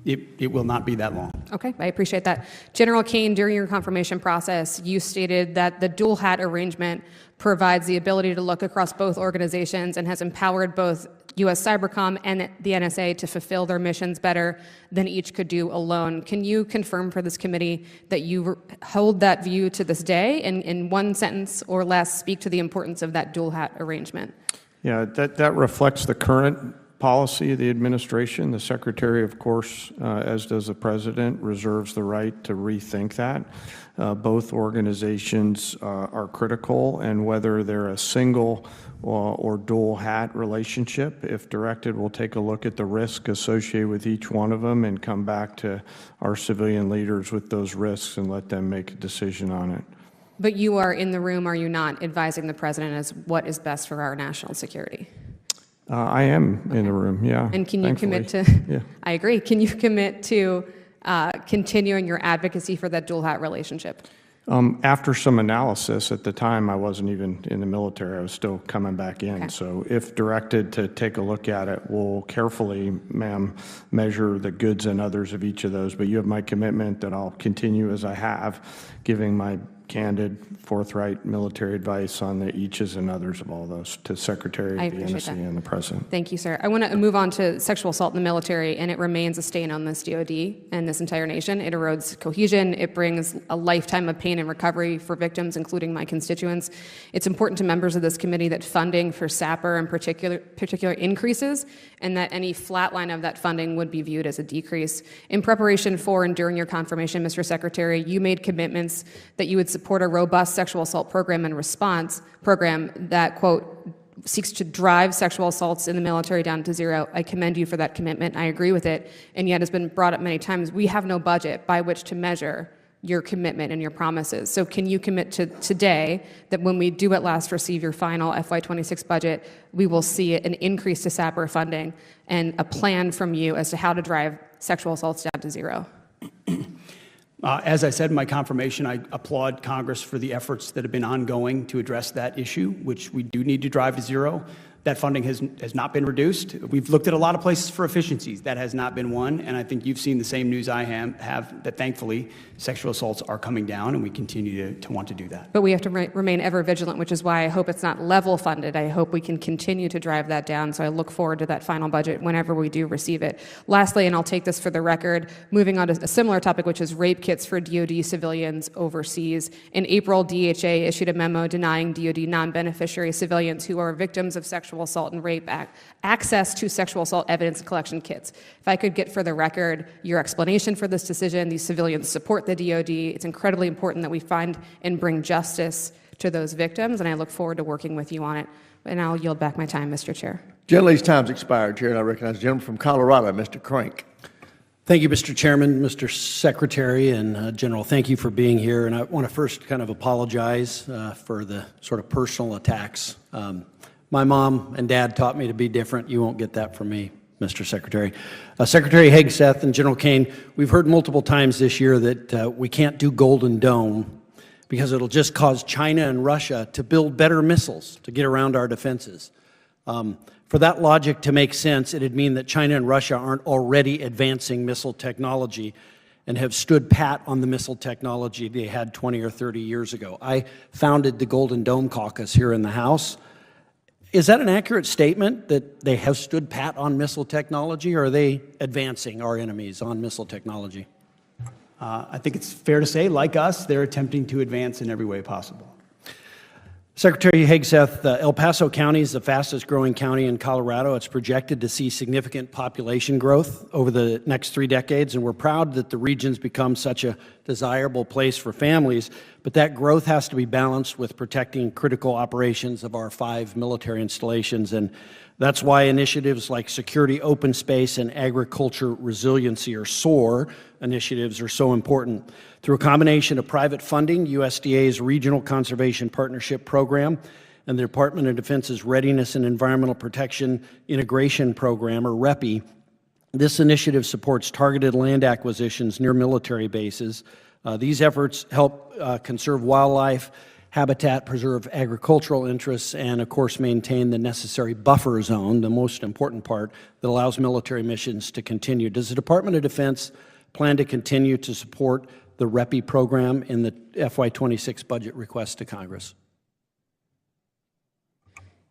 Speaker 4: It will not be that long.
Speaker 8: Okay, I appreciate that. General Caine, during your confirmation process, you stated that the dual hat arrangement provides the ability to look across both organizations and has empowered both U.S. Cybercom and the NSA to fulfill their missions better than each could do alone. Can you confirm for this committee that you hold that view to this day, and in one sentence or less speak to the importance of that dual hat arrangement?
Speaker 3: Yeah, that reflects the current policy of the administration. The Secretary, of course, as does the President, reserves the right to rethink that. Both organizations are critical, and whether they're a single or dual hat relationship, if directed, we'll take a look at the risk associated with each one of them and come back to our civilian leaders with those risks and let them make a decision on it.
Speaker 8: But you are in the room, are you not, advising the President as what is best for our national security?
Speaker 3: I am in the room, yeah.
Speaker 8: And can you commit to,
Speaker 3: Yeah.
Speaker 8: I agree, can you commit to continuing your advocacy for that dual hat relationship?
Speaker 3: After some analysis, at the time I wasn't even in the military, I was still coming back in.
Speaker 8: Okay.
Speaker 3: So if directed to take a look at it, we'll carefully, ma'am, measure the goods and others of each of those. But you have my commitment that I'll continue as I have, giving my candid, forthright military advice on the eaches and others of all those to Secretary
Speaker 8: I
Speaker 3: of the
Speaker 8: appreciate
Speaker 3: NSC
Speaker 8: that.
Speaker 3: and the President.
Speaker 8: Thank you, sir. I want to move on to sexual assault in the military, and it remains a stain on this DoD and this entire nation. It erodes cohesion. It brings a lifetime of pain and recovery for victims, including my constituents. It's important to members of this committee that funding for SAPR in particular increases, and that any flatline of that funding would be viewed as a decrease. In preparation for and during your confirmation, Mr. Secretary, you made commitments that you would support a robust sexual assault program and response program that, quote, seeks to drive sexual assaults in the military down to zero. I commend you for that commitment. I agree with it. And yet, it's been brought up many times, we have no budget by which to measure your commitment and your promises. So can you commit to today that when we do at last receive your final FY26 budget, we will see an increase to SAPR funding and a plan from you as to how to drive sexual assaults down to zero?
Speaker 4: As I said in my confirmation, I applaud Congress for the efforts that have been ongoing to address that issue, which we do need to drive to zero. That funding has not been reduced. We've looked at a lot of places for efficiencies. That has not been one, and I think you've seen the same news I have that thankfully sexual assaults are coming down, and we continue to want to do that.
Speaker 8: But we have to remain ever vigilant, which is why I hope it's not level funded. I hope we can continue to drive that down, so I look forward to that final budget whenever we do receive it. Lastly, and I'll take this for the record, moving on to a similar topic, which is rape kits for DoD civilians overseas. In April, DHA issued a memo denying DoD non-beneficiary civilians who are victims of sexual assault and rape access to sexual assault evidence collection kits. If I could get for the record your explanation for this decision. These civilians support the DoD. It's incredibly important that we find and bring justice to those victims, and I look forward to working with you on it. And I'll yield back my time, Mr. Chair.
Speaker 1: Gentleman's time's expired, Chair, and I recognize the gentleman from Colorado, Mr. Crank.
Speaker 9: Thank you, Mr. Chairman, Mr. Secretary, and General, thank you for being here. And I want to first kind of apologize for the sort of personal attacks. My mom and dad taught me to be different. You won't get that from me, Mr. Secretary. Secretary Hegseth and General Caine, we've heard multiple times this year that we can't do Golden Dome because it'll just cause China and Russia to build better missiles to get around our defenses. For that logic to make sense, it'd mean that China and Russia aren't already advancing missile technology and have stood pat on the missile technology they had 20 or 30 years ago. I founded the Golden Dome Caucus here in the House. Is that an accurate statement that they have stood pat on missile technology, or are they advancing our enemies on missile technology?
Speaker 4: I think it's fair to say, like us, they're attempting to advance in every way possible.
Speaker 9: Secretary Hegseth, El Paso County is the fastest growing county in Colorado. It's projected to see significant population growth over the next 3 decades, and we're proud that the region's become such a desirable place for families, but that growth has to be balanced with protecting critical operations of our 5 military installations, and that's why initiatives like Security Open Space and Agriculture Resiliency, or SOAR, initiatives are so important. Through a combination of private funding, USDA's Regional Conservation Partnership Program, and the Department of Defense's Readiness and Environmental Protection Integration Program, or REPI, this initiative supports targeted land acquisitions near military bases. These efforts help conserve wildlife, habitat, preserve agricultural interests, and of course maintain the necessary buffer zone, the most important part that allows military missions to continue. Does the Department of Defense plan to continue to support the REPI program in the FY26 budget request to Congress?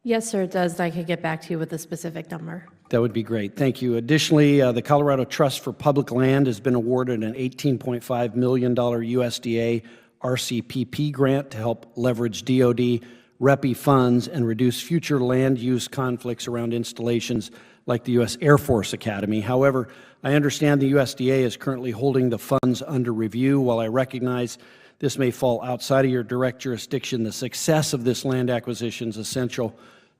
Speaker 22: Yes, sir, it does. I could get back to you with a specific number.
Speaker 9: That would be great. Thank you. Additionally, the Colorado Trust for Public Land has been awarded an $18.5 million USDA RCPP grant to help leverage DoD REPI funds and reduce future land use conflicts around installations like the U.S. Air Force Academy. However, I understand the USDA is currently holding the funds under review. While I recognize this may fall outside of your direct jurisdiction, the success of this land acquisition is essential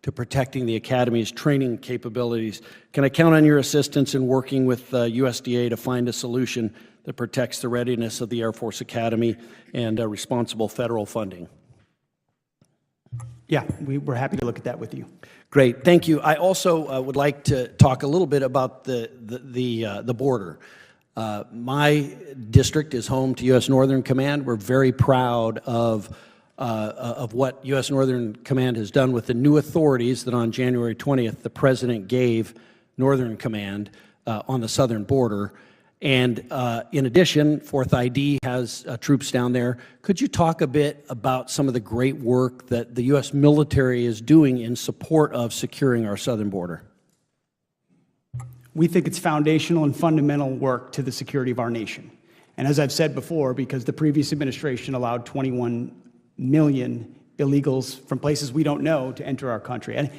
Speaker 9: to protecting the Academy's training capabilities. Can I count on your assistance in working with USDA to find a solution that protects the readiness of the Air Force Academy and responsible federal funding?
Speaker 4: Yeah, we're happy to look at that with you.
Speaker 9: Great, thank you. I also would like to talk a little bit about the border. My district is home to U.S. Northern Command. We're very proud of what U.S. Northern Command has done with the new authorities that on January 20th the President gave Northern Command on the southern border. And in addition, 4th ID has troops down there. Could you talk a bit about some of the great work that the U.S. military is doing in support of securing our southern border?
Speaker 4: We think it's foundational and fundamental work to the security of our nation. And as I've said before, because the previous administration allowed 21 million illegals from places we don't know to enter our country. And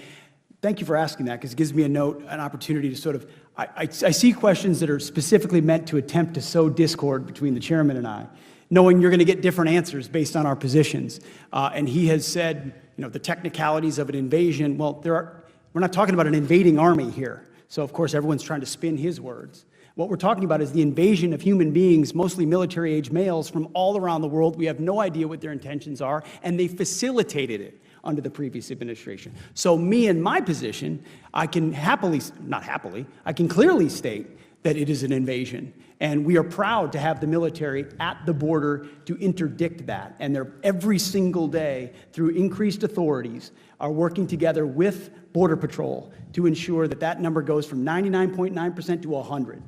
Speaker 4: thank you for asking that, because it gives me an opportunity to sort of, I see questions that are specifically meant to attempt to sow discord between the chairman and I, knowing you're going to get different answers based on our positions. And he has said, the technicalities of an invasion, well, we're not talking about an invading army here. So, of course, everyone's trying to spin his words. What we're talking about is the invasion of human beings, mostly military-age males from all around the world. We have no idea what their intentions are, and they facilitated it under the previous administration. So me in my position, I can I can clearly state that it is an invasion. And we are proud to have the military at the border to interdict that. And they're every single day, through increased authorities, are working together with Border Patrol to ensure that that number goes from 99.9% to 100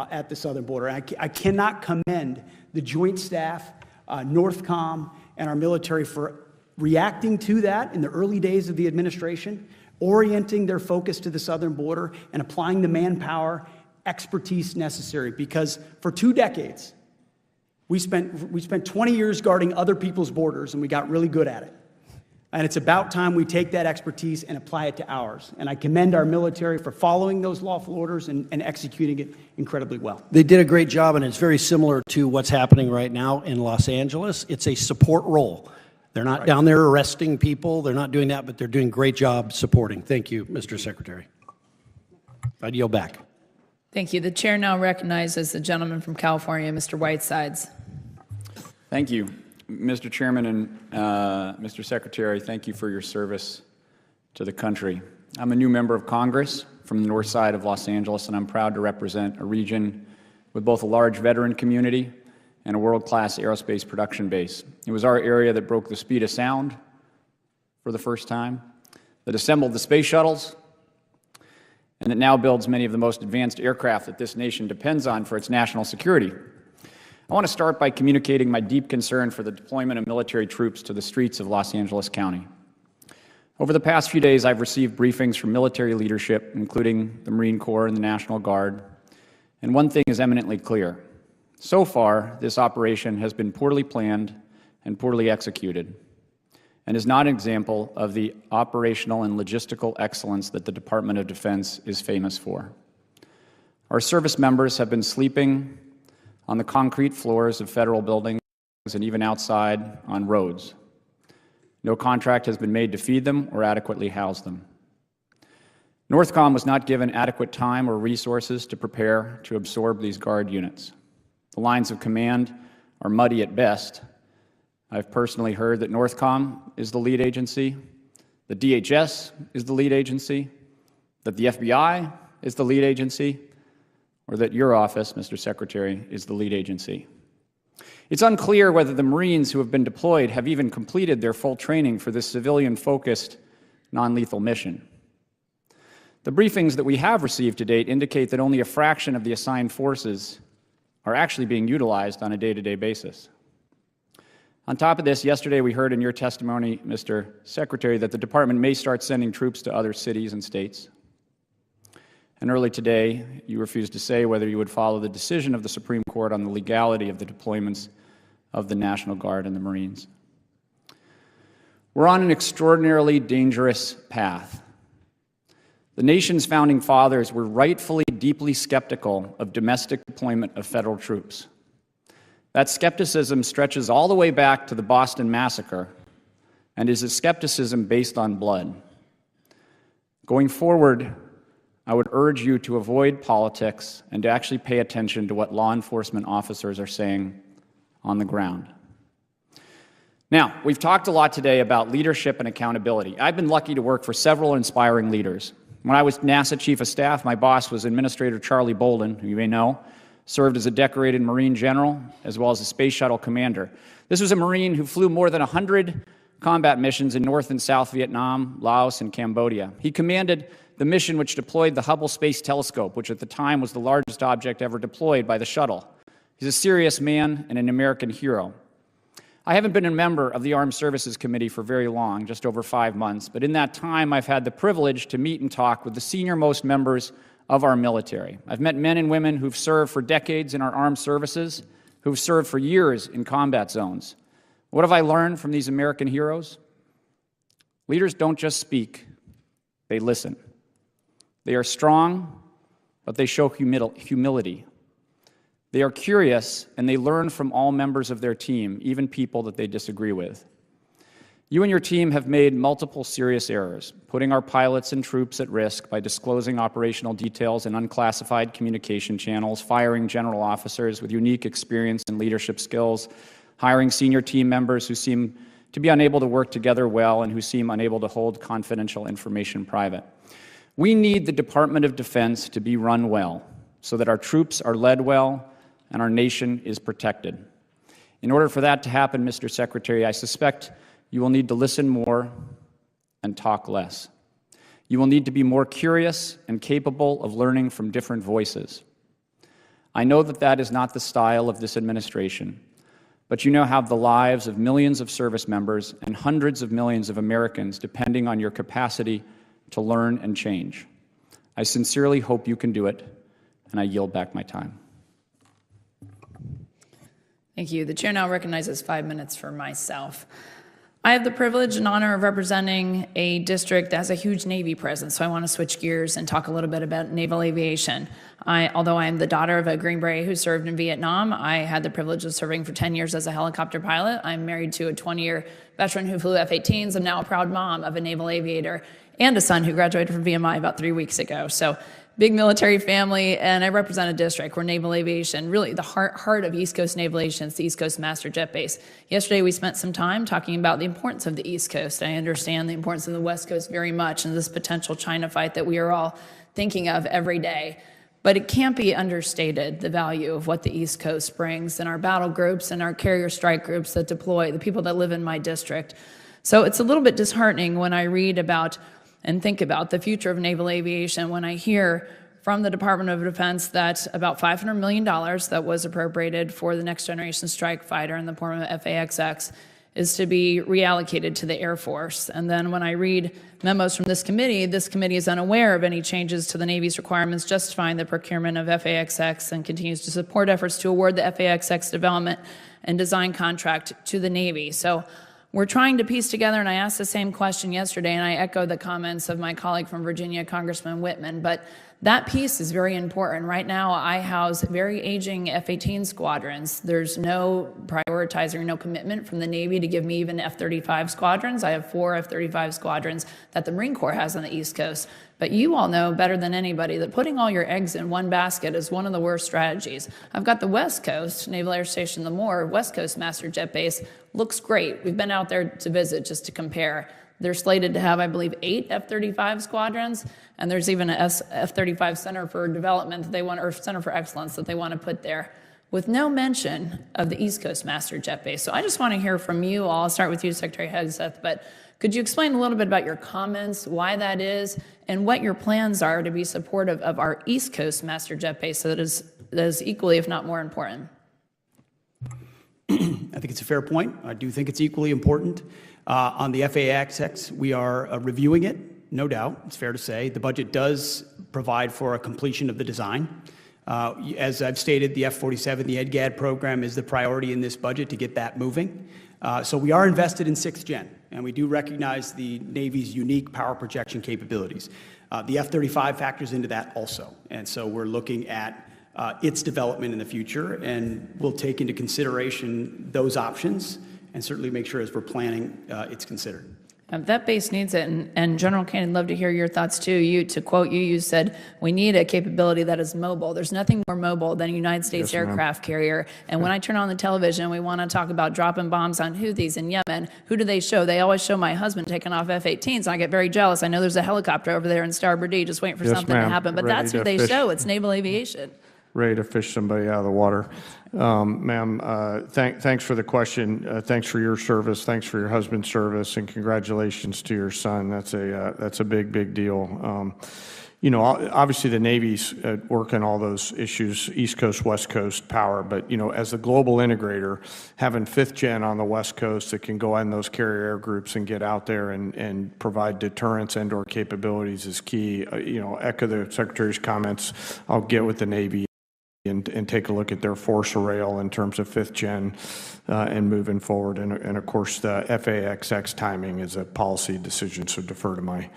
Speaker 4: at the southern border. I cannot commend the Joint Staff, NORTHCOM, and our military for reacting to that in the early days of the administration, orienting their focus to the southern border, and applying the manpower expertise necessary. Because for 2 decades, we spent 20 years guarding other people's borders, and we got really good at it. And it's about time we take that expertise and apply it to ours. And I commend our military for following those lawful orders and executing it incredibly well.
Speaker 9: They did a great job, and it's very similar to what's happening right now in Los Angeles. It's a support role. They're not down there arresting people. They're not doing that, but they're doing a great job supporting. Thank you, Mr. Secretary. I'd yield back.
Speaker 11: Thank you. The chair now recognizes the gentleman from California, Mr. Whitesides.
Speaker 12: Thank you. Mr. Chairman and Mr. Secretary, thank you for your service to the country. I'm a new member of Congress from the north side of Los Angeles, and I'm proud to represent a region with both a large veteran community and a world-class aerospace production base. It was our area that broke the speed of sound for the first time, that assembled the space shuttles, and that now builds many of the most advanced aircraft that this nation depends on for its national security. I want to start by communicating my deep concern for the deployment of military troops to the streets of Los Angeles County. Over the past few days, I've received briefings from military leadership, including the Marine Corps and the National Guard, and one thing is eminently clear. So far, this operation has been poorly planned and poorly executed, and is not an example of the operational and logistical excellence that the Department of Defense is famous for. Our service members have been sleeping on the concrete floors of federal buildings and even outside on roads. No contract has been made to feed them or adequately house them. NORTHCOM was not given adequate time or resources to prepare to absorb these Guard units. The lines of command are muddy at best. I've personally heard that NORTHCOM is the lead agency, the DHS is the lead agency, that the FBI is the lead agency, or that your office, Mr. Secretary, is the lead agency. It's unclear whether the Marines who have been deployed have even completed their full training for this civilian-focused, non-lethal mission. The briefings that we have received to date indicate that only a fraction of the assigned forces are actually being utilized on a day-to-day basis. On top of this, yesterday we heard in your testimony, Mr. Secretary, that the Department may start sending troops to other cities and states. And early today, you refused to say whether you would follow the decision of the Supreme Court on the legality of the deployments of the National Guard and the Marines. We're on an extraordinarily dangerous path. The nation's founding fathers were rightfully deeply skeptical of domestic deployment of federal troops. That skepticism stretches all the way back to the Boston Massacre and is a skepticism based on blood. Going forward, I would urge you to avoid politics and to actually pay attention to what law enforcement officers are saying on the ground. Now, we've talked a lot today about leadership and accountability. I've been lucky to work for several inspiring leaders. When I was NASA Chief of Staff, my boss was Administrator Charlie Bolden, who you may know, served as a decorated Marine general, as well as a space shuttle commander. This was a Marine who flew more than 100 combat missions in North and South Vietnam, Laos, and Cambodia. He commanded the mission which deployed the Hubble Space Telescope, which at the time was the largest object ever deployed by the shuttle. He's a serious man and an American hero. I haven't been a member of the Armed Services Committee for very long, just over 5 months, but in that time I've had the privilege to meet and talk with the senior-most members of our military. I've met men and women who've served for decades in our armed services, who've served for years in combat zones. What have I learned from these American heroes? Leaders don't just speak, they listen. They are strong, but they show humility. They are curious, and they learn from all members of their team, even people that they disagree with. You and your team have made multiple serious errors, putting our pilots and troops at risk by disclosing operational details in unclassified communication channels, firing general officers with unique experience and leadership skills, hiring senior team members who seem to be unable to work together well and who seem unable to hold confidential information private. We need the Department of Defense to be run well so that our troops are led well and our nation is protected. In order for that to happen, Mr. Secretary, I suspect you will need to listen more and talk less. You will need to be more curious and capable of learning from different voices. I know that that is not the style of this administration, but you now have the lives of millions of service members and hundreds of millions of Americans depending on your capacity to learn and change. I sincerely hope you can do it, and I yield back my time.
Speaker 11: Thank you. The chair now recognizes 5 minutes for myself. I have the privilege and honor of representing a district that has a huge Navy presence, so I want to switch gears and talk a little bit about naval aviation. Although I am the daughter of a Green Beret who served in Vietnam, I had the privilege of serving for 10 years as a helicopter pilot. I'm married to a 20-year veteran who flew F-18s. I'm now a proud mom of a naval aviator and a son who graduated from VMI about 3 weeks ago. So big military family, and I represent a district where naval aviation, really the heart of East Coast Naval Aviation, is the East Coast Master Jet Base. Yesterday we spent some time talking about the importance of the East Coast. I understand the importance of the West Coast very much in this potential China fight that we are all thinking of every day. But it can't be understated, the value of what the East Coast brings in our battle groups and our carrier strike groups that deploy, the people that live in my district. So it's a little bit disheartening when I read about and think about the future of naval aviation when I hear from the Department of Defense that about $500 million that was appropriated for the next generation strike fighter in the form of FAXX is to be reallocated to the Air Force. And then when I read memos from this committee is unaware of any changes to the Navy's requirements justifying the procurement of FAXX and continues to support efforts to award the FAXX development and design contract to the Navy. So we're trying to piece together, and I asked the same question yesterday, and I echo the comments of my colleague from Virginia, Congressman Whitman, but that piece is very important. Right now, I house very aging F-18 squadrons. There's no prioritizing, no commitment from the Navy to give me even F-35 squadrons. I have 4 F-35 squadrons that the Marine Corps has on the East Coast. But you all know better than anybody that putting all your eggs in one basket is one of the worst strategies. I've got the West Coast, Naval Air Station Lemoore, West Coast Master Jet Base. Looks great. We've been out there to visit just to compare. They're slated to have, I believe, 8 F-35 squadrons, and there's even an F-35 Center for Development that they want, or Center for Excellence that they want to put there, with no mention of the East Coast Master Jet Base. So I just want to hear from you all. I'll start with you, Secretary Hegseth, but could you explain a little bit about your comments, why that is, and what your plans are to be supportive of our East Coast Master Jet Base that is equally, if not more important?
Speaker 4: I think it's a fair point. I do think it's equally important. On the FAXX, we are reviewing it, no doubt. It's fair to say. The budget does provide for a completion of the design. As I've stated, the F-47, the EDGAD program is the priority in this budget to get that moving. So we are invested in 6th Gen, and we do recognize the Navy's unique power projection capabilities. The F-35 factors into that also, and so we're looking at its development in the future, and we'll take into consideration those options and certainly make sure as we're planning it's considered.
Speaker 11: That base needs it, and General Caine, I'd love to hear your thoughts too. To quote you, you said, we need a capability that is mobile. There's nothing more mobile than a United States aircraft carrier. And when I turn on the television, we want to talk about dropping bombs on Houthis in Yemen. Who do they show? They always show my husband taking off F-18s. I get very jealous. I know there's a helicopter over there in Starboard D just waiting for something to happen, but that's who they show. It's naval aviation.
Speaker 3: Ready to fish somebody out of the water. Ma'am, thanks for the question. Thanks for your service. Thanks for your husband's service, and congratulations to your son. That's a big deal. You know, obviously the Navy's working all those issues, East Coast, West Coast power, but, you know, as a global integrator, having 5th gen on the West Coast that can go in those carrier air groups and get out there and provide deterrence and/or capabilities is key. You know, echo the Secretary's comments. I'll get with the Navy and take a look at their force array in terms of 5th gen and moving forward. And of course, the FAXX timing is a policy decision, so defer to my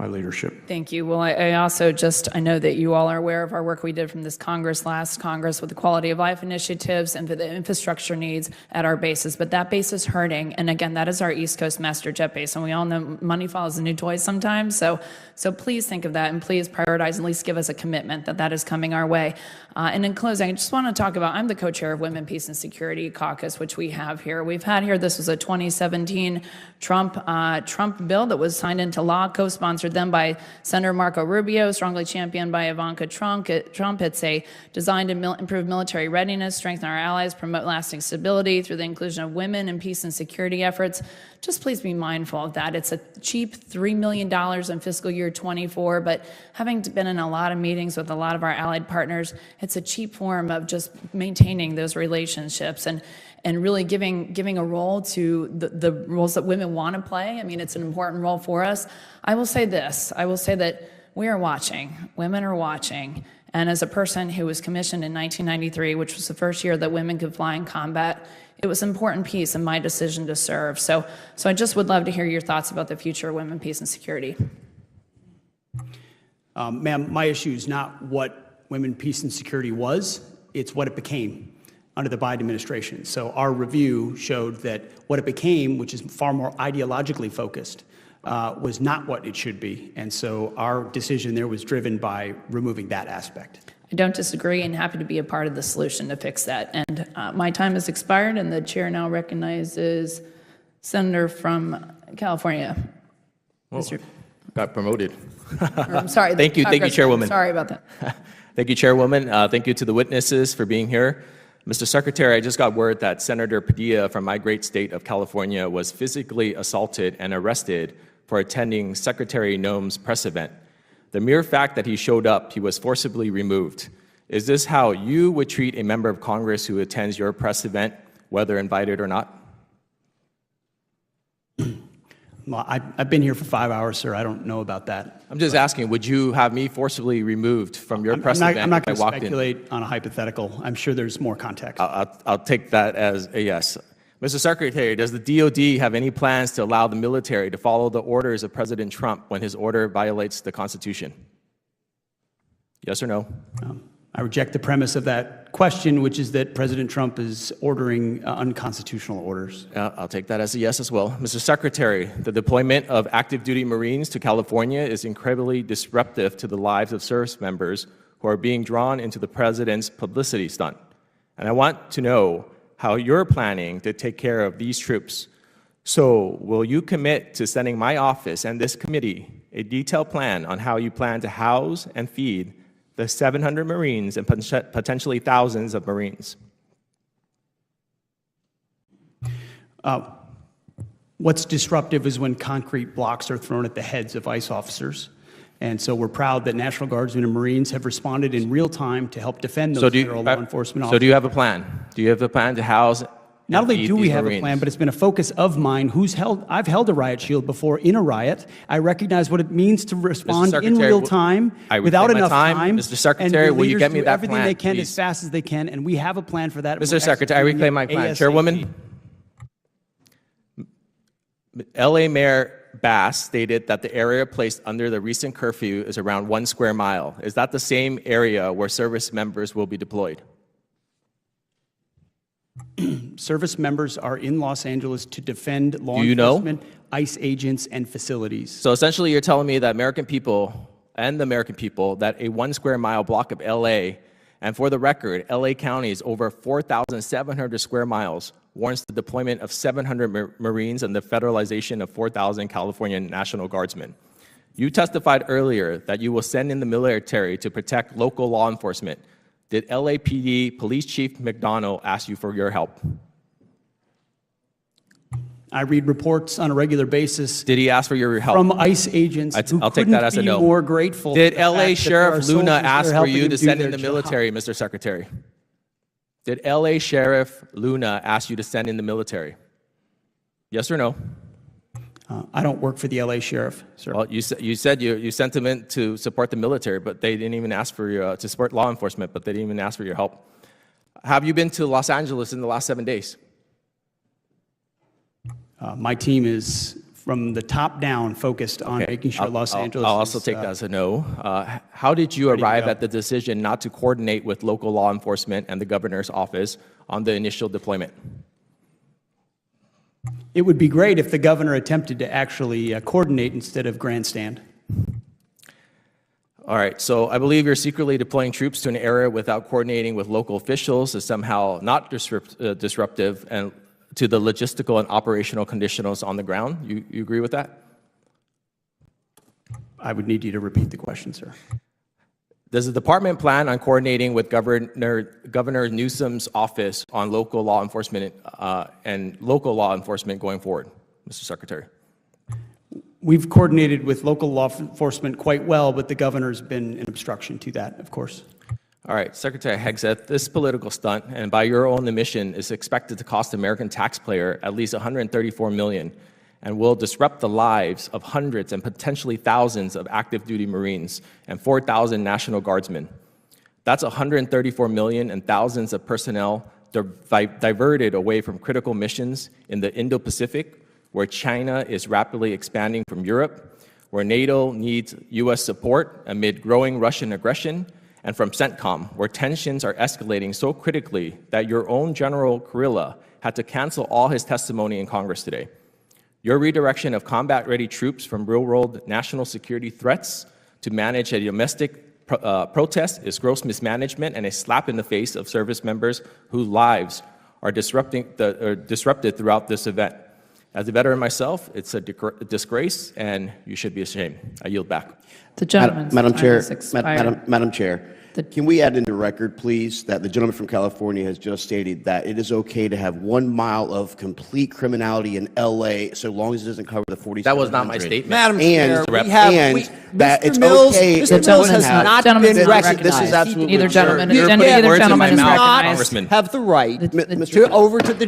Speaker 3: leadership.
Speaker 11: Thank you. Well, I also I know that you all are aware of our work we did from this last Congress, with the quality of life initiatives and for the infrastructure needs at our bases. But that base is hurting. And again, that is our East Coast master jet base. And we all know money follows a new toy sometimes. So please think of that, and please prioritize, at least give us a commitment that is coming our way. And in closing, I just want to talk about, I'm the co-chair of Women, Peace, and Security Caucus, which we have here. We've had here, this was a 2017 Trump bill that was signed into law, co-sponsored then by Senator Marco Rubio, strongly championed by Ivanka Trump. It's designed to improve military readiness, strengthen our allies, promote lasting stability through the inclusion of women in peace and security efforts. Just please be mindful of that. It's a cheap $3 million in fiscal year 24, but having been in a lot of meetings with a lot of our allied partners, it's a cheap form of just maintaining those relationships and really giving a role to the roles that women want to play. I mean, it's an important role for us. I will say this. I will say that we are watching. Women are watching. And as a person who was commissioned in 1993, which was the first year that women could fly in combat, it was an important piece in my decision to serve. So I just would love to hear your thoughts about the future of women, peace, and security.
Speaker 4: Ma'am, my issue is not what women, peace, and security was. It's what it became under the Biden administration. So our review showed that what it became, which is far more ideologically focused, was not what it should be. And so our decision there was driven by removing that aspect.
Speaker 11: I don't disagree, and happy to be a part of the solution to fix that. And my time has expired, and the chair now recognizes Senator from California.
Speaker 13: Got promoted.
Speaker 11: I'm sorry.
Speaker 13: Thank you, Chairwoman.
Speaker 11: Sorry about that.
Speaker 13: Thank you, Chairwoman. Thank you to the witnesses for being here. Mr. Secretary, I just got word that Senator Padilla from my great state of California was physically assaulted and arrested for attending Secretary Noem's press event. The mere fact that he showed up, he was forcibly removed. Is this how you would treat a member of Congress who attends your press event, whether invited or not?
Speaker 4: Well, I've been here for 5 hours, sir. I don't know about that.
Speaker 13: I'm just asking, would you have me forcibly removed from your press event?
Speaker 4: I'm not going to speculate on a hypothetical. I'm sure there's more context.
Speaker 13: I'll take that as a yes. Mr. Secretary, does the DOD have any plans to allow the military to follow the orders of President Trump when his order violates the Constitution? Yes or no?
Speaker 4: I reject the premise of that question, which is that President Trump is ordering unconstitutional orders.
Speaker 13: I'll take that as a yes as well. Mr. Secretary, the deployment of active duty Marines to California is incredibly disruptive to the lives of service members who are being drawn into the President's publicity stunt. And I want to know how you're planning to take care of these troops. So will you commit to sending my office and this committee a detailed plan on how you plan to house and feed the 700 Marines and potentially thousands of Marines?
Speaker 4: What's disruptive is when concrete blocks are thrown at the heads of ICE officers. And so we're proud that National Guardsmen and Marines have responded in real time to help defend those federal law enforcement officers.
Speaker 13: So do you have a plan? Do you have a plan to house
Speaker 4: Not only do we have a plan, but it's been a focus of mine. I've held a riot shield before in a riot. I recognize what it means to respond in real time without enough time.
Speaker 13: Mr. Secretary, will you get me that plan?
Speaker 4: Everything they can
Speaker 13: please?
Speaker 4: as fast as they can, and we have a plan for that.
Speaker 13: Mr. Secretary, I reclaim my plan. Chairwoman, LA Mayor Bass stated that the area placed under the recent curfew is around 1 square mile. Is that the same area where service members will be deployed?
Speaker 4: Service members are in Los Angeles to defend law
Speaker 13: Do you know?
Speaker 4: enforcement, ICE agents, and facilities.
Speaker 13: So essentially, you're telling me that American people and the American people that a 1 square mile block of LA, and for the record, LA County is over 4,700 square miles, warrants the deployment of 700 Marines and the federalization of 4,000 California National Guardsmen. You testified earlier that you will send in the military to protect local law enforcement. Did LAPD Police Chief McDonnell ask you for your help?
Speaker 4: I read reports on a regular basis.
Speaker 13: Did he ask for your help?
Speaker 4: From ICE agents who
Speaker 13: I'll take
Speaker 4: couldn't
Speaker 13: that as a
Speaker 4: be
Speaker 13: no.
Speaker 4: more grateful.
Speaker 13: Did
Speaker 4: for the
Speaker 13: LA
Speaker 4: fact that there
Speaker 13: Sheriff
Speaker 4: are
Speaker 13: Luna
Speaker 4: soldiers that are
Speaker 13: ask for
Speaker 4: helping
Speaker 13: you
Speaker 4: them
Speaker 13: to
Speaker 4: do
Speaker 13: send
Speaker 4: their
Speaker 13: in the
Speaker 4: job?
Speaker 13: military, Mr. Secretary? Did LA Sheriff Luna ask you to send in the military? Yes or no?
Speaker 4: I don't work for the LA Sheriff, sir.
Speaker 13: Well, you said you sent them in to support the military, but they didn't even ask for your, to support law enforcement, but they didn't even ask for your help. Have you been to Los Angeles in the last 7 days?
Speaker 4: My team is, from the top down, focused on making sure Los Angeles
Speaker 13: I'll also
Speaker 4: is,
Speaker 13: take that as a no. How did you
Speaker 4: ready to
Speaker 13: arrive
Speaker 4: go.
Speaker 13: at the decision not to coordinate with local law enforcement and the governor's office on the initial deployment?
Speaker 4: It would be great if the governor attempted to actually coordinate instead of grandstand.
Speaker 13: All right, so I believe you're secretly deploying troops to an area without coordinating with local officials is somehow not disruptive and to the logistical and operational conditions on the ground. You agree with that?
Speaker 4: I would need you to repeat the question, sir.
Speaker 13: Does the department plan on coordinating with Governor Newsom's office on local law enforcement and local law enforcement going forward, Mr. Secretary?
Speaker 4: We've coordinated with local law enforcement quite well, but the governor's been an obstruction to that, of course.
Speaker 13: All right, Secretary Hegseth, this political stunt, and by your own admission, is expected to cost the American taxpayer at least $134 million and will disrupt the lives of hundreds and potentially thousands of active duty Marines and 4,000 National Guardsmen. That's $134 million and thousands of personnel diverted away from critical missions in the Indo-Pacific, where China is rapidly expanding from Europe, where NATO needs U.S. support amid growing Russian aggression, and from CENTCOM, where tensions are escalating so critically that your own General Kurilla had to cancel all his testimony in Congress today. Your redirection of combat-ready troops from real-world national security threats to manage a domestic protest is gross mismanagement and a slap in the face of service members whose lives are disrupted throughout this event. As a veteran myself, it's a disgrace, and you should be ashamed. I yield back.
Speaker 11: The gentleman's
Speaker 14: Madam
Speaker 11: time
Speaker 14: Chair,
Speaker 11: has expired.
Speaker 14: Madam Chair, can we add into record, please, that the gentleman from California has just stated that it is okay to have 1 mile of complete criminality in L.A. so long as it doesn't cover the 4700.
Speaker 13: That was not my statement.
Speaker 14: Madam
Speaker 13: Chair,
Speaker 14: and,
Speaker 13: we have-
Speaker 14: and
Speaker 13: we-
Speaker 14: that
Speaker 13: Mr.
Speaker 14: it's
Speaker 13: Mills-
Speaker 14: okay.
Speaker 13: Mr.
Speaker 14: that
Speaker 13: Mills
Speaker 14: to
Speaker 13: has
Speaker 14: have-
Speaker 13: not
Speaker 14: Gentlemen,
Speaker 13: been
Speaker 14: this is
Speaker 13: recognized.
Speaker 14: absolutely
Speaker 13: Neither gentleman-
Speaker 14: absurd.
Speaker 13: Neither gentleman is recognized.
Speaker 14: Congressman.
Speaker 15: Have the right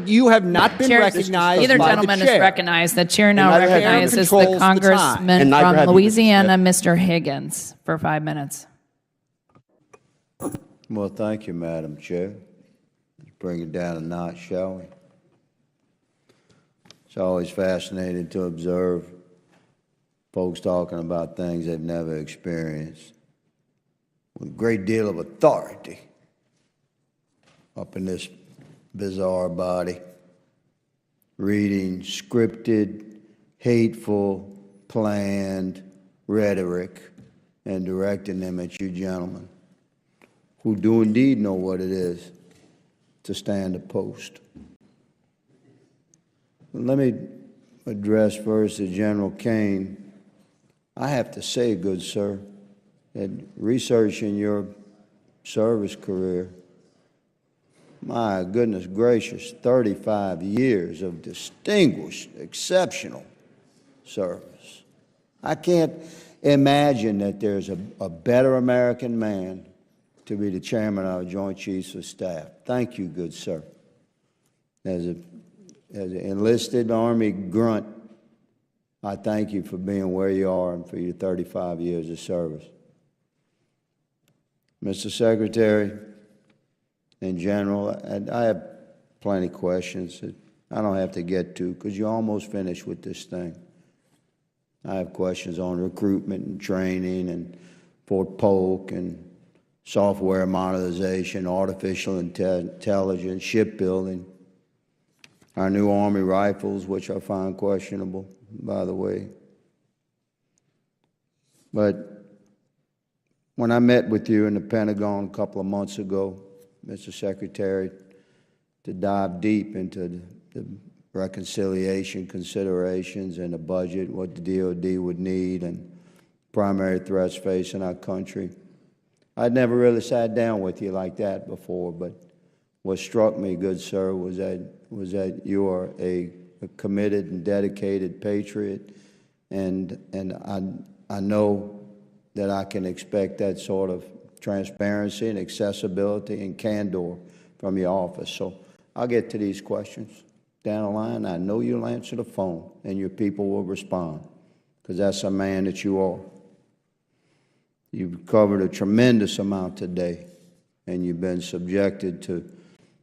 Speaker 15: you have not been recognized
Speaker 11: Neither
Speaker 15: by
Speaker 11: gentleman
Speaker 15: the
Speaker 11: is
Speaker 15: chair.
Speaker 11: recognized. The chair now
Speaker 15: And neither have you.
Speaker 11: recognizes
Speaker 15: Controls
Speaker 11: the
Speaker 15: the time.
Speaker 11: congressman
Speaker 15: And neither
Speaker 11: from
Speaker 15: have you, Mr.
Speaker 11: Louisiana, Mr. Higgins, for 5 minutes.
Speaker 23: Well, thank you, Madam Chair. Let's bring it down a notch, shall we? It's always fascinating to observe folks talking about things they've never experienced with a great deal of authority up in this bizarre body, reading scripted, hateful, planned rhetoric and directing them at you gentlemen, who do indeed know what it is to stand a post. Let me address first to General Caine. I have to say, good sir, that researching your service career, my goodness gracious, 35 years of distinguished, exceptional service. I can't imagine that there's a better American man to be the chairman of our Joint Chiefs of Staff. Thank you, good sir. As an enlisted Army grunt, I thank you for being where you are and for your 35 years of service. Mr. Secretary and General, I have plenty of questions that I don't have to get to because you're almost finished with this thing. I have questions on recruitment and training and Fort Polk and software modernization, artificial intelligence, shipbuilding. our new Army rifles, which I find questionable, by the way. But when I met with you in the Pentagon a couple of months ago, Mr. Secretary, to dive deep into the reconciliation considerations and the budget, what the DOD would need, and primary threats facing our country, I'd never really sat down with you like that before, but what struck me, good sir, was that you are a committed and dedicated patriot, and I know that I can expect that sort of transparency and accessibility and candor from your office. So I'll get to these questions down the line. I know you'll answer the phone and your people will respond, because that's a man that you are. You've covered a tremendous amount today, and you've been subjected to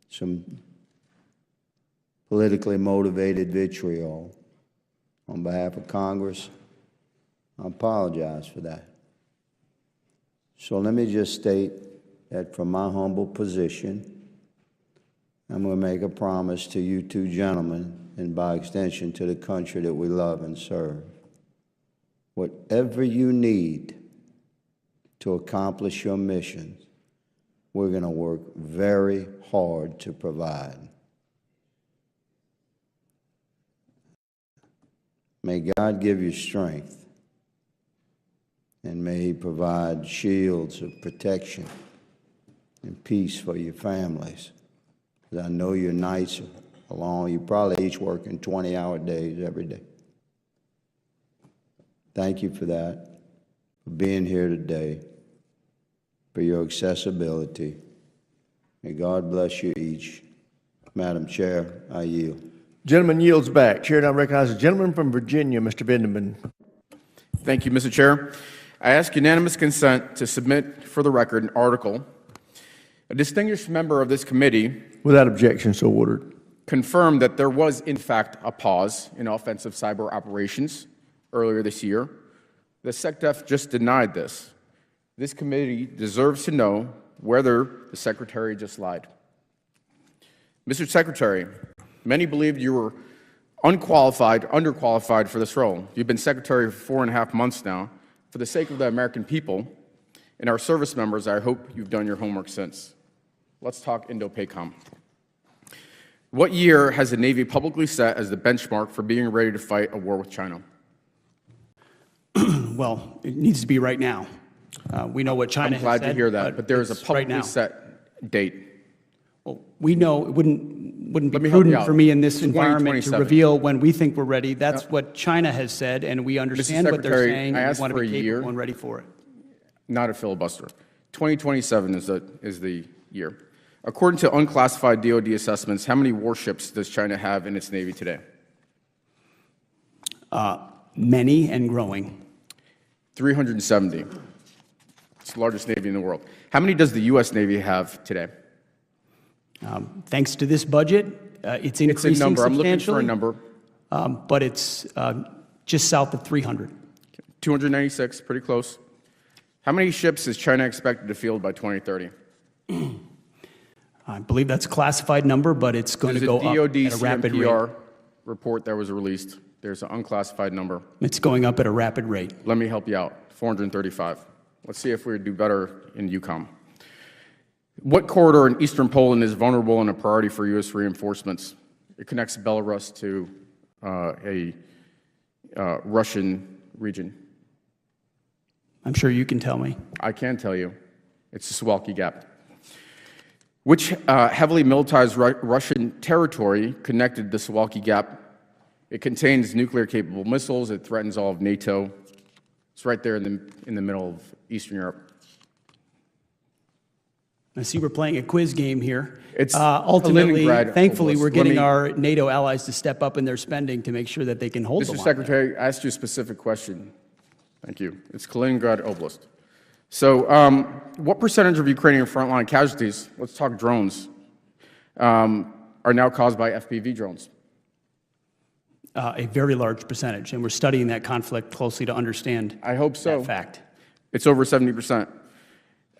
Speaker 23: some politically motivated vitriol. On behalf of Congress, I apologize for that. So let me just state that from my humble position, I'm going to make a promise to you two gentlemen, and by extension to the country that we love and serve. Whatever you need to accomplish your mission, we're going to work very hard to provide. May God give you strength, and may He provide shields of protection and peace for your families. Because I know your nights are long. You're probably each working 20-hour days every day. Thank you for that, for being here today, for your accessibility. May God bless you each. Madam Chair, I yield.
Speaker 1: Gentleman yields back. Chair now recognizes the gentleman from Virginia, Mr. Bendeman.
Speaker 16: Thank you, Mr. Chair. I ask unanimous consent to submit for the record an article. A distinguished member of this committee,
Speaker 1: without objection, so ordered,
Speaker 16: confirmed that there was, in fact, a pause in offensive cyber operations earlier this year. The SecDef just denied this. This committee deserves to know whether the Secretary just lied. Mr. Secretary, many believed you were underqualified for this role. You've been Secretary for 4.5 months now. For the sake of the American people and our service members, I hope you've done your homework since. Let's talk Indo-PACOM. What year has the Navy publicly set as the benchmark for being ready to fight a war with China?
Speaker 4: Well, it needs to be right now. We know what China has said.
Speaker 16: I'm glad to hear that, but there is a publicly
Speaker 4: right
Speaker 16: set date.
Speaker 4: Well, we know it wouldn't be prudent for me in this environment to reveal when we think we're ready. That's what China has said, and we understand what they're saying, and we want to be capable and ready for it.
Speaker 16: Not a filibuster. 2027 is the year. According to unclassified DoD assessments, how many warships does China have in its Navy today?
Speaker 4: Many and growing.
Speaker 16: 370. It's the largest Navy in the world. How many does the U.S. Navy have today?
Speaker 4: Thanks to this budget, it's increasing
Speaker 16: it's a number.
Speaker 4: substantially.
Speaker 16: I'm looking for a number.
Speaker 4: But it's just south of 300.
Speaker 16: 296, pretty close. How many ships is China expected to field by 2030?
Speaker 4: I believe that's a classified number, but it's going to go up at a rapid rate.
Speaker 16: CMPR report that was released. There's an unclassified number.
Speaker 4: It's going up at a rapid rate.
Speaker 16: Let me help you out. 435. Let's see if we do better in EUCOM. What corridor in eastern Poland is vulnerable and a priority for U.S. reinforcements? It connects Belarus to a Russian region.
Speaker 4: I'm sure you can tell me.
Speaker 16: I can tell you. It's the Suwalki Gap. Which heavily militarized Russian territory connected the Suwalki Gap? It contains nuclear-capable missiles. It threatens all of NATO. It's right there in the middle of Eastern Europe.
Speaker 4: I see we're playing a quiz game here.
Speaker 16: It's
Speaker 4: ultimately,
Speaker 16: Kaliningrad
Speaker 4: thankfully,
Speaker 16: Oblast.
Speaker 4: we're getting our NATO allies to step up in their spending to make sure that they can hold the
Speaker 16: Mr.
Speaker 4: line.
Speaker 16: Secretary, I asked you a specific question. Thank you. It's Kaliningrad Oblast. So what percentage of Ukrainian frontline casualties, let's talk drones, are now caused by FPV drones?
Speaker 4: A very large percentage, and we're studying that conflict closely to understand
Speaker 16: I hope so.
Speaker 4: that fact.
Speaker 16: It's over 70%.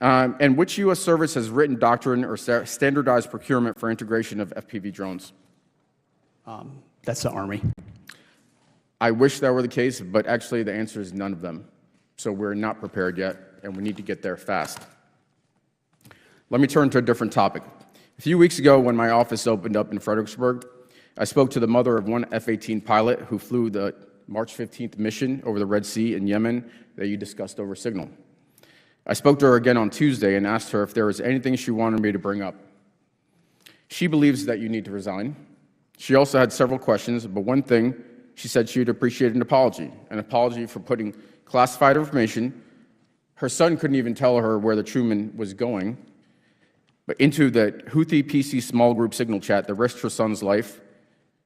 Speaker 16: And which U.S. service has written doctrine or standardized procurement for integration of FPV drones?
Speaker 4: That's the Army.
Speaker 16: I wish that were the case, but actually the answer is none of them. So we're not prepared yet, and we need to get there fast. Let me turn to a different topic. A few weeks ago, when my office opened up in Fredericksburg, I spoke to the mother of one F-18 pilot who flew the March 15th mission over the Red Sea in Yemen that you discussed over Signal. I spoke to her again on Tuesday and asked her if there was anything she wanted me to bring up. She believes that you need to resign. She also had several questions, but one thing, she said she would appreciate an apology for putting classified information. Her son couldn't even tell her where the Truman was going, but into the Houthi PC small group Signal chat that risked her son's life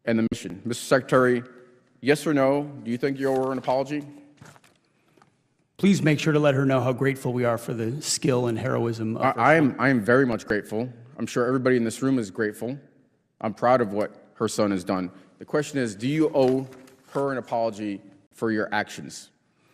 Speaker 16: and the mission. Mr. Secretary, yes or no, do you think you owe her an apology?
Speaker 4: Please make sure to let her know how grateful we are for the skill and heroism of her.
Speaker 16: I am very much grateful. I'm sure everybody in this room is grateful. I'm proud of what her son has done. The question is, do you owe her an apology for your actions?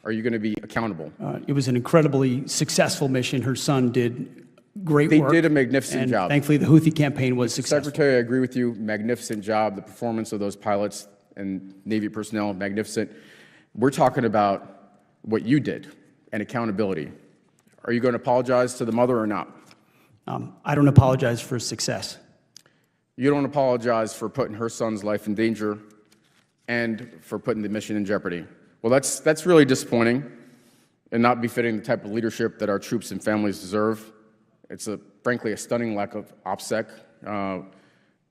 Speaker 16: Are you going to be accountable?
Speaker 4: It was an incredibly successful mission. Her son did great work.
Speaker 16: They did a magnificent job.
Speaker 4: Thankfully, the Houthi campaign was successful.
Speaker 16: Secretary, I agree with you. Magnificent job. The performance of those pilots and Navy personnel, magnificent. We're talking about what you did and accountability. Are you going to apologize to the mother or not?
Speaker 4: I don't apologize for success.
Speaker 16: You don't apologize for putting her son's life in danger and for putting the mission in jeopardy. Well, that's really disappointing and not befitting the type of leadership that our troops and families deserve. It's frankly a stunning lack of OPSEC.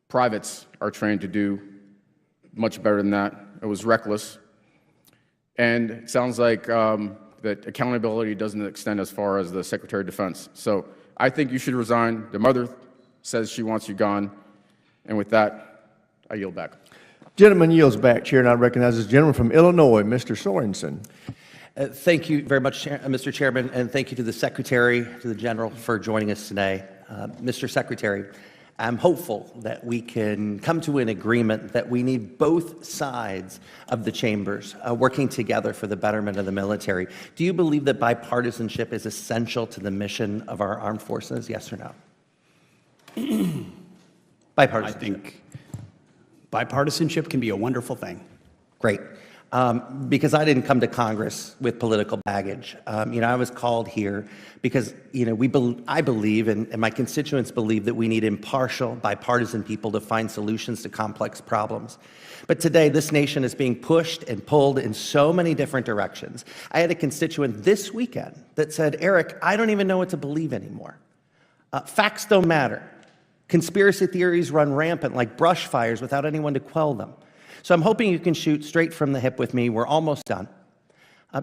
Speaker 16: Privates are trained to do much better than that. It was reckless. And it sounds like that accountability doesn't extend as far as the Secretary of Defense. So I think you should resign. The mother says she wants you gone. And with that, I yield back.
Speaker 1: Gentleman yields back. Chair now recognizes the gentleman from Illinois, Mr. Sorensen.
Speaker 17: Thank you very much, Mr. Chairman, and thank you to the Secretary, to the General for joining us today. Mr. Secretary, I'm hopeful that we can come to an agreement that we need both sides of the chambers working together for the betterment of the military. Do you believe that bipartisanship is essential to the mission of our armed forces, yes or no? Bipartisanship.
Speaker 4: I think bipartisanship can be a wonderful thing.
Speaker 17: Great. Because I didn't come to Congress with political baggage. I was called here because, I believe, and my constituents believe, that we need impartial, bipartisan people to find solutions to complex problems. But today, this nation is being pushed and pulled in so many different directions. I had a constituent this weekend that said, Eric, I don't even know what to believe anymore. Facts don't matter. Conspiracy theories run rampant like brush fires without anyone to quell them. So I'm hoping you can shoot straight from the hip with me. We're almost done.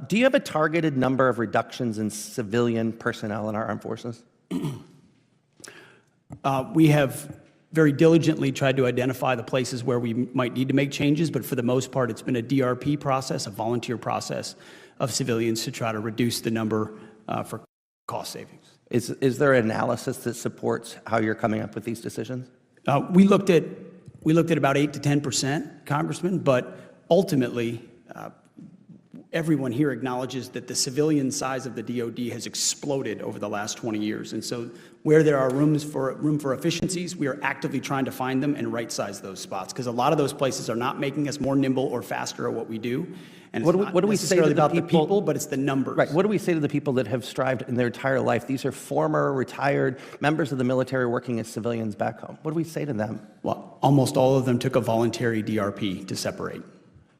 Speaker 17: Do you have a targeted number of reductions in civilian personnel in our armed forces?
Speaker 4: We have very diligently tried to identify the places where we might need to make changes, but for the most part, it's been a DRP process, a volunteer process of civilians to try to reduce the number for cost savings.
Speaker 17: Is there an analysis that supports how you're coming up with these decisions?
Speaker 4: We looked at about 8 to 10%, Congressman, but ultimately, everyone here acknowledges that the civilian size of the DoD has exploded over the last 20 years. And so where there are room for efficiencies, we are actively trying to find them and right-size those spots, because a lot of those places are not making us more nimble or faster at what we do. And
Speaker 17: what
Speaker 4: it's
Speaker 17: do we say to the
Speaker 4: about the people, but it's the numbers.
Speaker 17: Right. What do we say to the people that have strived in their entire life? These are former, retired members of the military working as civilians back home. What do we say to them?
Speaker 4: Well, almost all of them took a voluntary DRP to separate.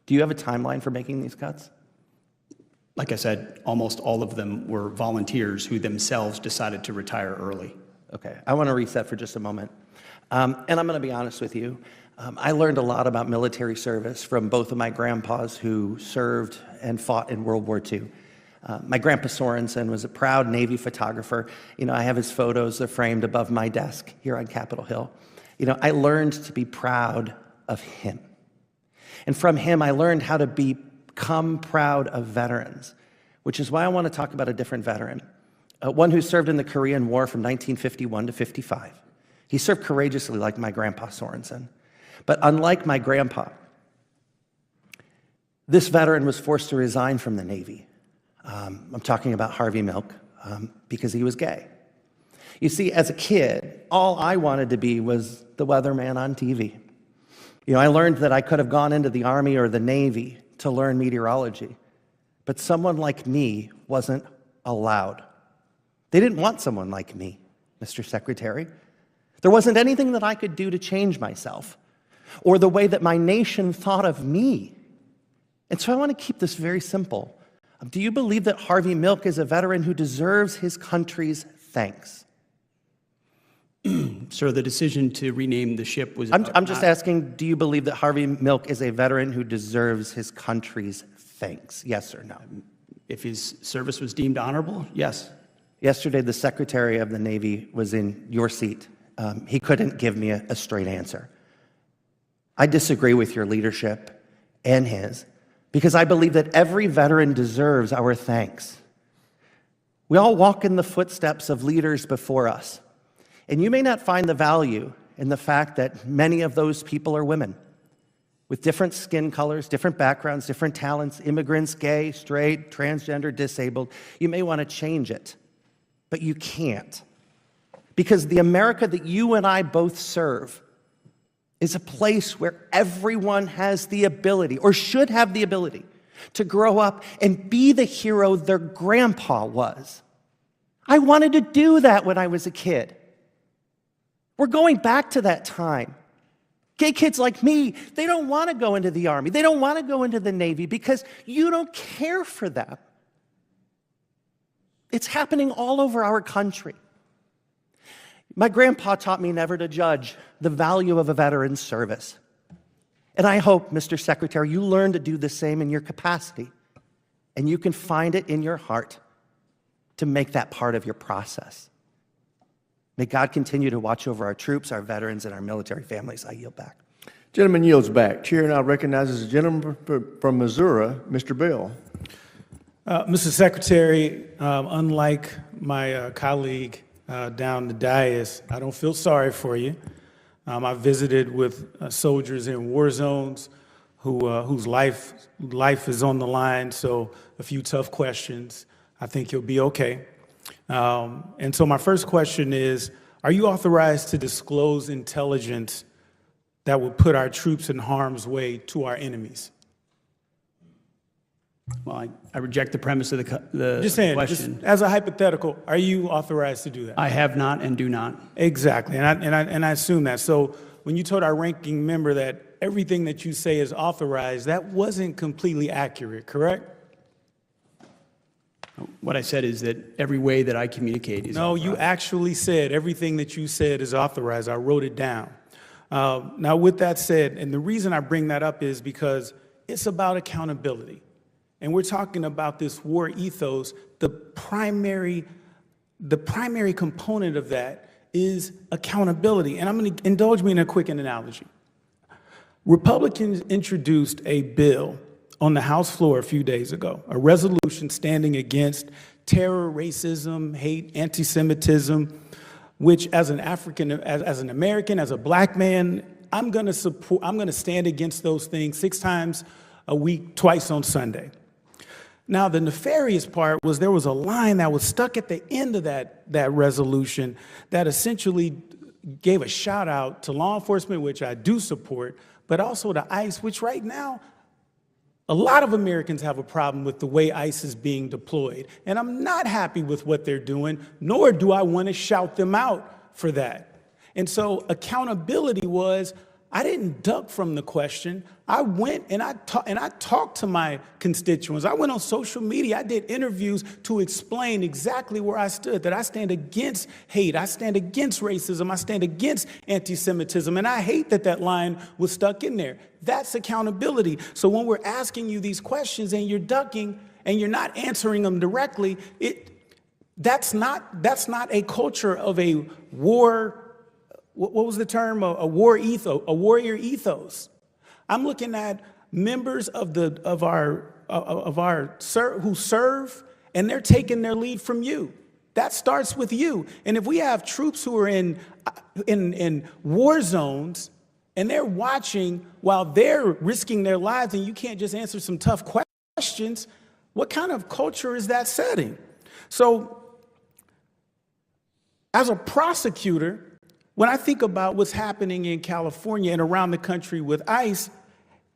Speaker 17: Do you have a timeline for making these cuts?
Speaker 4: Like I said, almost all of them were volunteers who themselves decided to retire early.
Speaker 17: Okay. I want to reset for just a moment. And I'm going to be honest with you. I learned a lot about military service from both of my grandpas who served and fought in World War II. My grandpa Sorensen was a proud Navy photographer. I have his photos. They're framed above my desk here on Capitol Hill. I learned to be proud of him. And from him, I learned how to become proud of veterans, which is why I want to talk about a different veteran, one who served in the Korean War from 1951 to 55. He served courageously like my grandpa Sorensen. But unlike my grandpa, this veteran was forced to resign from the Navy. I'm talking about Harvey Milk, because he was gay. You see, as a kid, all I wanted to be was the weatherman on TV. I learned that I could have gone into the Army or the Navy to learn meteorology, but someone like me wasn't allowed. They didn't want someone like me, Mr. Secretary. There wasn't anything that I could do to change myself or the way that my nation thought of me. And so I want to keep this very simple. Do you believe that Harvey Milk is a veteran who deserves his country's thanks?
Speaker 4: Sir, the decision to rename the ship was...
Speaker 17: I'm just asking, do you believe that Harvey Milk is a veteran who deserves his country's thanks? Yes or no?
Speaker 4: If his service was deemed honorable, yes.
Speaker 17: Yesterday, the Secretary of the Navy was in your seat. He couldn't give me a straight answer. I disagree with your leadership and his, because I believe that every veteran deserves our thanks. We all walk in the footsteps of leaders before us, and you may not find the value in the fact that many of those people are women with different skin colors, different backgrounds, different talents, immigrants, gay, straight, transgender, disabled. You may want to change it, but you can't. Because the America that you and I both serve is a place where everyone has the ability, or should have the ability, to grow up and be the hero their grandpa was. I wanted to do that when I was a kid. We're going back to that time. Gay kids like me, they don't want to go into the Army. They don't want to go into the Navy because you don't care for them. It's happening all over our country. My grandpa taught me never to judge the value of a veteran's service. And I hope, Mr. Secretary, you learn to do the same in your capacity, and you can find it in your heart to make that part of your process. May God continue to watch over our troops, our veterans, and our military families. I yield back.
Speaker 1: Gentleman yields back. Chair now recognizes the gentleman from Missouri, Mr. Bell.
Speaker 18: Mr. Secretary, unlike my colleague down the dais, I don't feel sorry for you. I visited with soldiers in war zones whose life is on the line, so a few tough questions. I think you'll be okay. And so my first question is, are you authorized to disclose intelligence that would put our troops in harm's way to our enemies?
Speaker 4: Well, I reject the premise of the
Speaker 18: Just saying,
Speaker 4: question.
Speaker 18: just as a hypothetical, are you authorized to do that?
Speaker 4: I have not and do not.
Speaker 18: Exactly, and I assume that. So when you told our ranking member that everything that you say is authorized, that wasn't completely accurate, correct?
Speaker 4: What I said is that every way that I communicate is
Speaker 18: No, you actually said everything that you said is authorized. I wrote it down. Now, with that said, and the reason I bring that up is because it's about accountability. And we're talking about this war ethos. The primary component of that is accountability. And I'm going to indulge me in a quick analogy. Republicans introduced a bill on the House floor a few days ago, a resolution standing against terror, racism, hate, anti-Semitism, which as an African, as an American, as a black man, I'm going to stand against those things 6 times a week, twice on Sunday. Now, the nefarious part was there was a line that was stuck at the end of that resolution that essentially gave a shout out to law enforcement, which I do support, but also to ICE, which right now, a lot of Americans have a problem with the way ICE is being deployed. And I'm not happy with what they're doing, nor do I want to shout them out for that. And so accountability was, I didn't duck from the question. I went and I talked to my constituents. I went on social media. I did interviews to explain exactly where I stood, that I stand against hate. I stand against racism. I stand against anti-Semitism. And I hate that that line was stuck in there. That's accountability. So when we're asking you these questions and you're ducking and you're not answering them directly, that's not a culture of a war. What was the term? A war ethos, a warrior ethos. I'm looking at members of our who serve, and they're taking their lead from you. That starts with you. And if we have troops who are in war zones and they're watching while they're risking their lives, and you can't just answer some tough questions, what kind of culture is that setting? So, as a prosecutor, when I think about what's happening in California and around the country with ICE,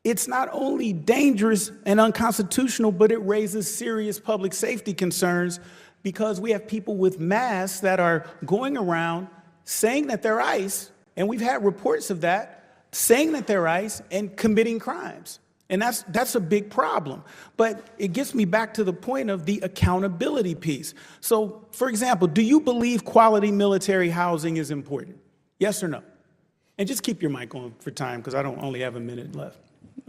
Speaker 18: it's not only dangerous and unconstitutional, but it raises serious public safety concerns because we have people with masks that are going around saying that they're ICE, and we've had reports of that, saying that they're ICE and committing crimes. And that's a big problem. But it gets me back to the point of the accountability piece. So, for example, do you believe quality military housing is important? Yes or no? And just keep your mic on for time because I don't only have a minute left.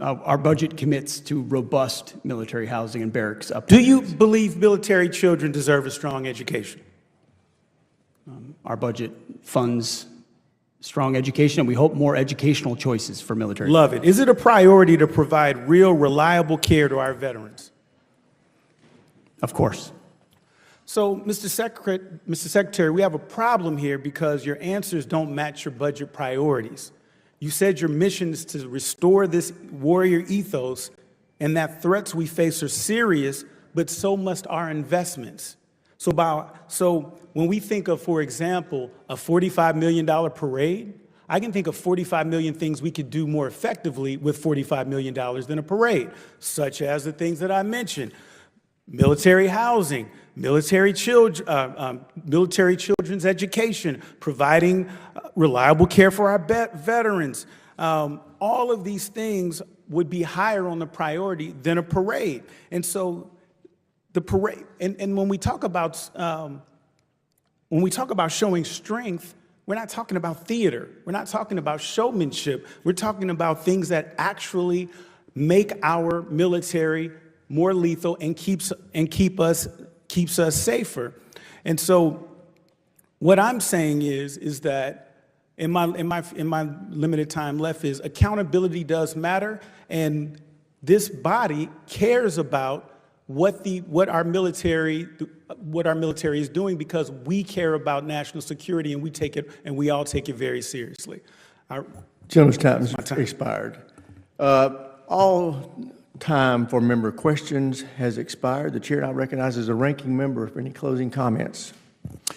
Speaker 4: Our budget commits to robust military housing and barracks up.
Speaker 18: Do you believe military children deserve a strong education?
Speaker 4: Our budget funds strong education, and we hope more educational choices for military.
Speaker 18: Love it. Is it a priority to provide real, reliable care to our veterans?
Speaker 4: Of course.
Speaker 18: So, Mr. Secretary, we have a problem here because your answers don't match your budget priorities. You said your mission is to restore this warrior ethos and that threats we face are serious, but so must our investments. So when we think of, for example, a $45 million parade, I can think of 45 million things we could do more effectively with $45 million than a parade, such as the things that I mentioned: military housing, military children's education, providing reliable care for our veterans. All of these things would be higher on the priority than a parade. And so the parade, and when we talk about showing strength, we're not talking about theater. We're not talking about showmanship. We're talking about things that actually make our military more lethal and keeps us safer. And so what I'm saying is that in my limited time left is accountability does matter, and this body cares about what our military is doing because we care about national security, and we all take it very seriously.
Speaker 1: Gentleman's time has expired. All time for member questions has expired. The chair now recognizes the ranking member for any closing comments.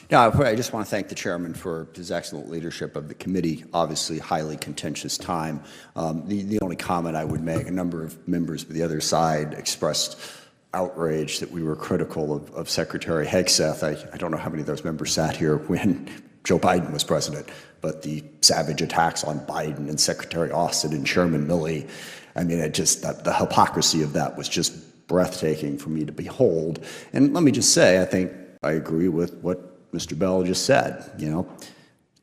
Speaker 19: Yeah, I just want to thank the chairman for his excellent leadership of the committee. Obviously, highly contentious time. The only comment I would make: a number of members of the other side expressed outrage that we were critical of Secretary Hegseth. I don't know how many of those members sat here when Joe Biden was president, but the savage attacks on Biden and Secretary Austin and Chairman Milley, I mean, the hypocrisy of that was just breathtaking for me to behold. And let me just say, I think I agree with what Mr. Bell just said.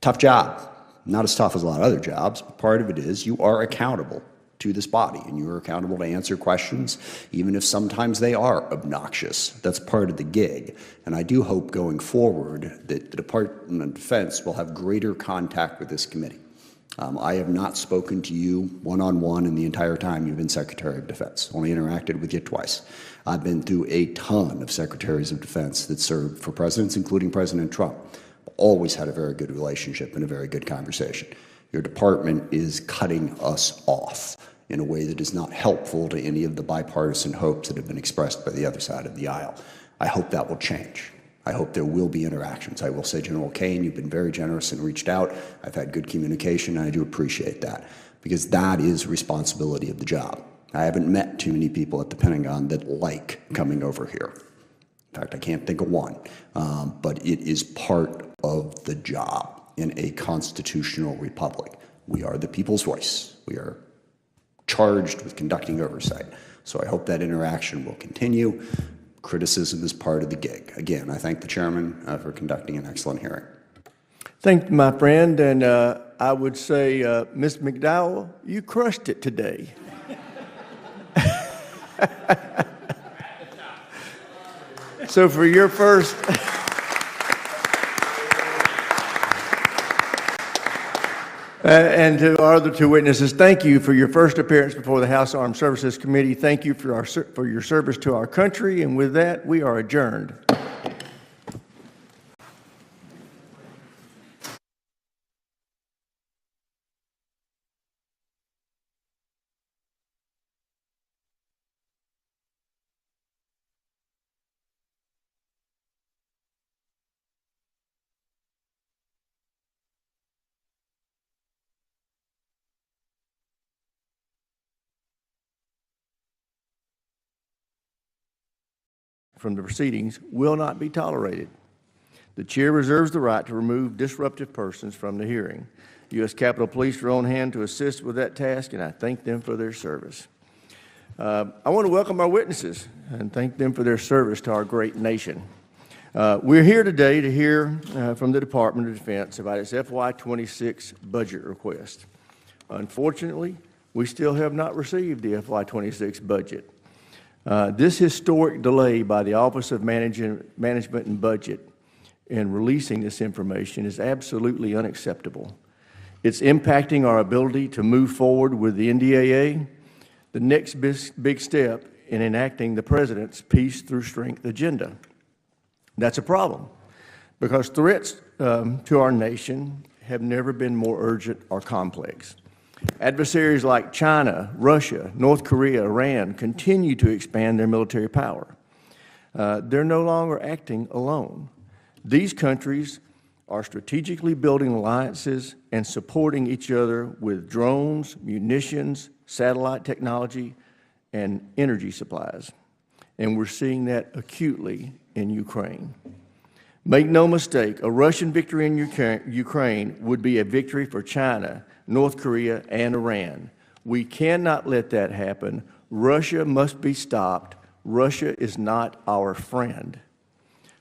Speaker 19: Tough job. Not as tough as a lot of other jobs, but part of it is you are accountable to this body, and you are accountable to answer questions, even if sometimes they are obnoxious. That's part of the gig. And I do hope going forward that the Department of Defense will have greater contact with this committee. I have not spoken to you one-on-one in the entire time you've been Secretary of Defense. Only interacted with you twice. I've been through a ton of Secretaries of Defense that served for presidents, including President Trump. Always had a very good relationship and a very good conversation. Your department is cutting us off in a way that is not helpful to any of the bipartisan hopes that have been expressed by the other side of the aisle. I hope that will change. I hope there will be interactions. I will say, General Caine, you've been very generous and reached out. I've had good communication, and I do appreciate that, because that is responsibility of the job. I haven't met too many people at the Pentagon that like coming over here. In fact, I can't think of one, but it is part of the job in a constitutional republic. We are the people's voice. We are charged with conducting oversight. So I hope that interaction will continue. Criticism is part of the gig. Again, I thank the chairman for conducting an excellent hearing.
Speaker 1: Thank you, my friend, and I would say, Ms. McDowell, you crushed it today. So for your first... and to our other two witnesses, thank you for your first appearance before the House Armed Services Committee. Thank you for your service to our country. And with that, we are adjourned. from the proceedings will not be tolerated. The chair reserves the right to remove disruptive persons from the hearing. U.S. Capitol Police are on hand to assist with that task, and I thank them for their service. I want to welcome our witnesses and thank them for their service to our great nation. We're here today to hear from the Department of Defense about its FY26 budget request. Unfortunately, we still have not received the FY26 budget. This historic delay by the Office of Management and Budget in releasing this information is absolutely unacceptable. It's impacting our ability to move forward with the NDAA, the next big step in enacting the President's Peace Through Strength agenda. That's a problem because threats to our nation have never been more urgent or complex. Adversaries like China, Russia, North Korea, Iran continue to expand their military power. They're no longer acting alone. These countries are strategically building alliances and supporting each other with drones, munitions, satellite technology, and energy supplies. And we're seeing that acutely in Ukraine. Make no mistake, a Russian victory in Ukraine would be a victory for China, North Korea, and Iran. We cannot let that happen. Russia must be stopped. Russia is not our friend.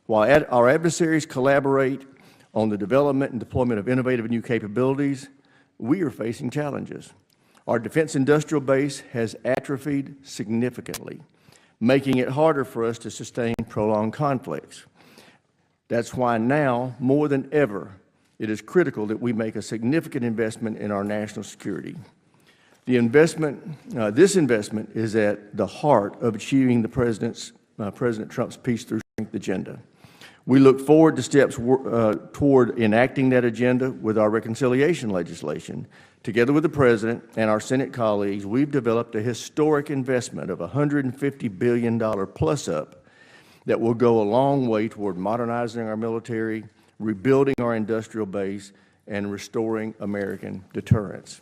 Speaker 1: While our adversaries collaborate on the development and deployment of innovative new capabilities, we are facing challenges. Our defense industrial base has atrophied significantly, making it harder for us to sustain prolonged conflicts. That's why now, more than ever, it is critical that we make a significant investment in our national security. This investment is at the heart of achieving the President Trump's Peace Through Strength agenda. We look forward to steps toward enacting that agenda with our reconciliation legislation. Together with the President and our Senate colleagues, we've developed a historic investment of $150 billion plus up that will go a long way toward modernizing our military, rebuilding our industrial base, and restoring American deterrence.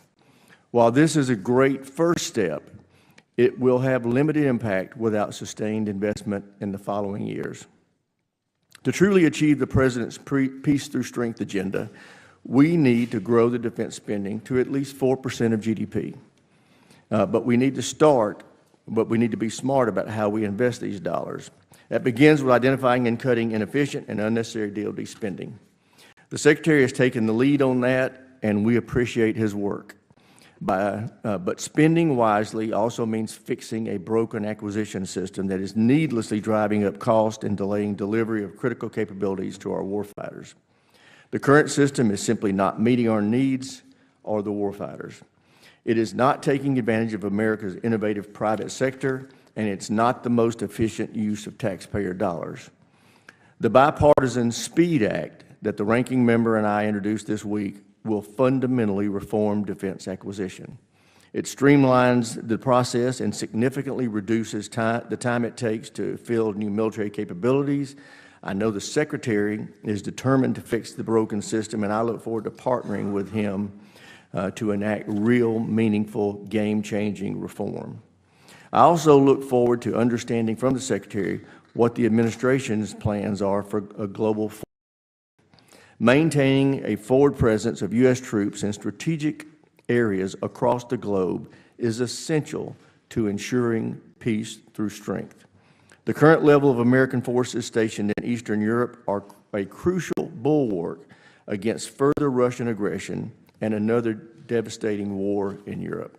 Speaker 1: While this is a great first step, it will have limited impact without sustained investment in the following years. To truly achieve the President's Peace Through Strength agenda, we need to grow the defense spending to at least 4% of GDP. But we need to be smart about how we invest these dollars. That begins with identifying and cutting inefficient and unnecessary DoD spending. The Secretary has taken the lead on that, and we appreciate his work. But spending wisely also means fixing a broken acquisition system that is needlessly driving up cost and delaying delivery of critical capabilities to our warfighters. The current system is simply not meeting our needs or the warfighters. It is not taking advantage of America's innovative private sector, and it's not the most efficient use of taxpayer dollars. The bipartisan SPEED Act that the ranking member and I introduced this week will fundamentally reform defense acquisition. It streamlines the process and significantly reduces the time it takes to field new military capabilities. I know the Secretary is determined to fix the broken system, and I look forward to partnering with him to enact real, meaningful, game-changing reform. I also look forward to understanding from the Secretary what the administration's plans are for a global force. Maintaining a forward presence of U.S. troops in strategic areas across the globe is essential to ensuring peace through strength. The current level of American forces stationed in Eastern Europe are a crucial bulwark against further Russian aggression and another devastating war in Europe.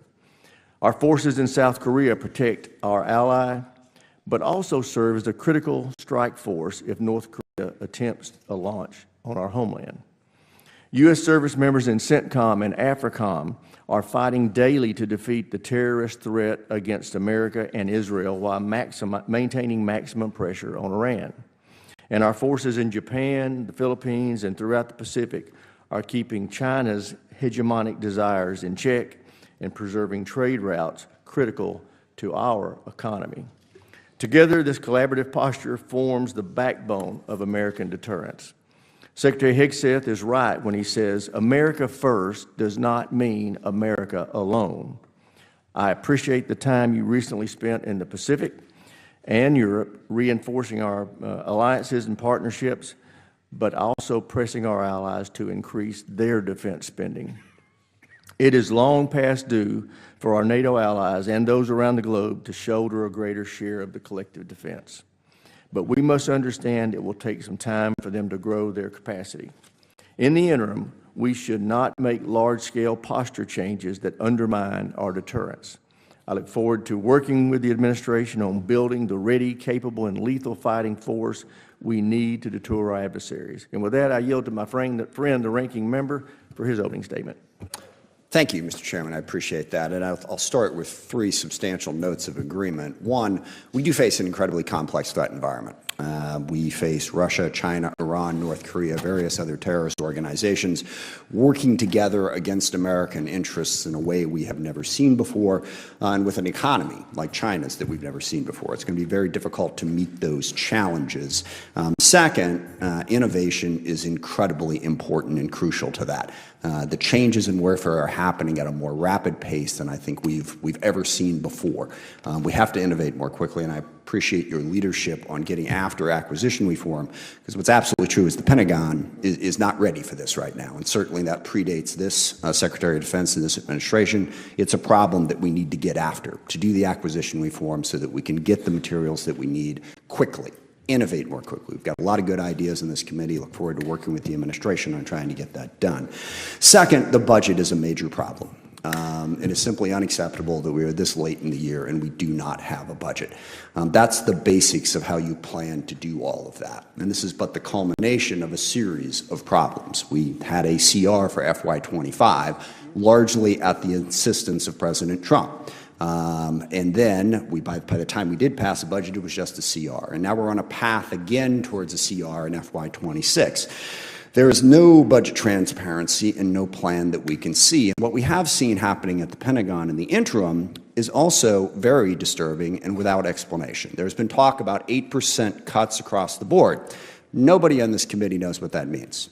Speaker 1: Our forces in South Korea protect our ally, but also serve as a critical strike force if North Korea attempts a launch on our homeland. U.S. service members in CENTCOM and AFRICOM are fighting daily to defeat the terrorist threat against America and Israel while maintaining maximum pressure on Iran. And our forces in Japan, the Philippines, and throughout the Pacific are keeping China's hegemonic desires in check and preserving trade routes critical to our economy. Together, this collaborative posture forms the backbone of American deterrence. Secretary Hegseth is right when he says, America first does not mean America alone. I appreciate the time you recently spent in the Pacific and Europe, reinforcing our alliances and partnerships, but also pressing our allies to increase their defense spending. It is long past due for our NATO allies and those around the globe to shoulder a greater share of the collective defense. But we must understand it will take some time for them to grow their capacity. In the interim, we should not make large-scale posture changes that undermine our deterrence. I look forward to working with the administration on building the ready, capable, and lethal fighting force we need to deter our adversaries. And with that, I yield to my friend, the ranking member, for his opening statement.
Speaker 19: Thank you, Mr. Chairman. I appreciate that. And I'll start with three substantial notes of agreement. One, we do face an incredibly complex threat environment. We face Russia, China, Iran, North Korea, various other terrorist organizations working together against American interests in a way we have never seen before, and with an economy like China's that we've never seen before. It's going to be very difficult to meet those challenges. Second, innovation is incredibly important and crucial to that. The changes in warfare are happening at a more rapid pace than I think we've ever seen before. We have to innovate more quickly, and I appreciate your leadership on getting after acquisition reform, because what's absolutely true is the Pentagon is not ready for this right now, and certainly that predates this Secretary of Defense and this administration. It's a problem that we need to get after, to do the acquisition reform so that we can get the materials that we need quickly. Innovate more quickly. We've got a lot of good ideas in this committee. Look forward to working with the administration on trying to get that done. Second, the budget is a major problem. It is simply unacceptable that we are this late in the year and we do not have a budget. That's the basics of how you plan to do all of that. And this is but the culmination of a series of problems. We had a CR for FY25, largely at the insistence of President Trump. And then, by the time we did pass a budget, it was just a CR. And now we're on a path again towards a CR in FY26. There is no budget transparency and no plan that we can see. And what we have seen happening at the Pentagon in the interim is also very disturbing and without explanation. There's been talk about 8% cuts across the board. Nobody on this committee knows what that means.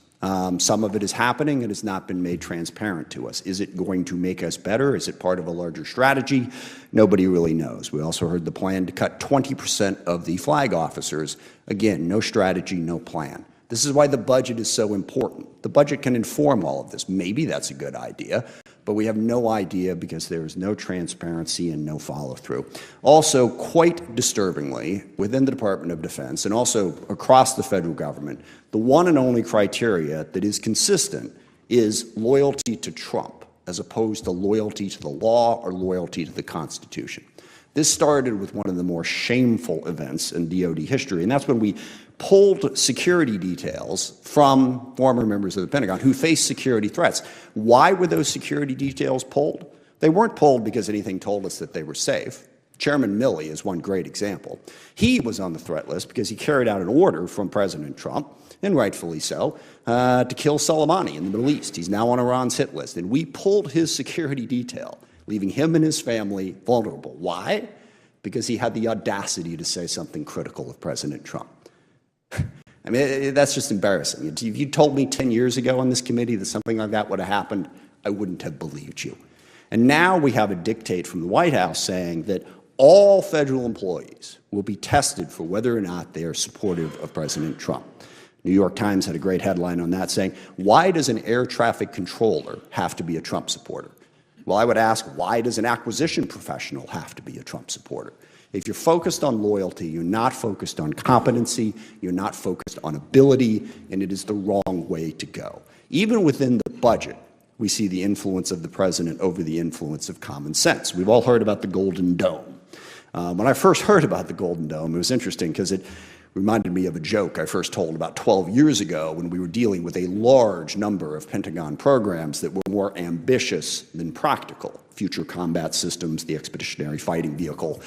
Speaker 19: Some of it is happening and has not been made transparent to us. Is it going to make us better? Is it part of a larger strategy? Nobody really knows. We also heard the plan to cut 20% of the flag officers. Again, no strategy, no plan. This is why the budget is so important. The budget can inform all of this. Maybe that's a good idea, but we have no idea because there is no transparency and no follow-through. Also, quite disturbingly, within the Department of Defense and also across the federal government, the one and only criteria that is consistent is loyalty to Trump, as opposed to loyalty to the law or loyalty to the Constitution. This started with one of the more shameful events in DoD history, and that's when we pulled security details from former members of the Pentagon who faced security threats. Why were those security details pulled? They weren't pulled because anything told us that they were safe. Chairman Milley is one great example. He was on the threat list because he carried out an order from President Trump, and rightfully so, to kill Soleimani in the Middle East. He's now on Iran's hit list, and we pulled his security detail, leaving him and his family vulnerable. Why? Because he had the audacity to say something critical of President Trump. I mean, that's just embarrassing. If you told me 10 years ago on this committee that something like that would have happened, I wouldn't have believed you. And now we have a dictate from the White House saying that all federal employees will be tested for whether or not they are supportive of President Trump. New York Times had a great headline on that saying, why does an air traffic controller have to be a Trump supporter? Well, I would ask, why does an acquisition professional have to be a Trump supporter? If you're focused on loyalty, you're not focused on competency, you're not focused on ability, and it is the wrong way to go. Even within the budget, we see the influence of the president over the influence of common sense. We've all heard about the Golden Dome. When I first heard about the Golden Dome, it was interesting because it reminded me of a joke I first told about 12 years ago when we were dealing with a large number of Pentagon programs that were more ambitious than practical. Future combat systems, the expeditionary fighting vehicle.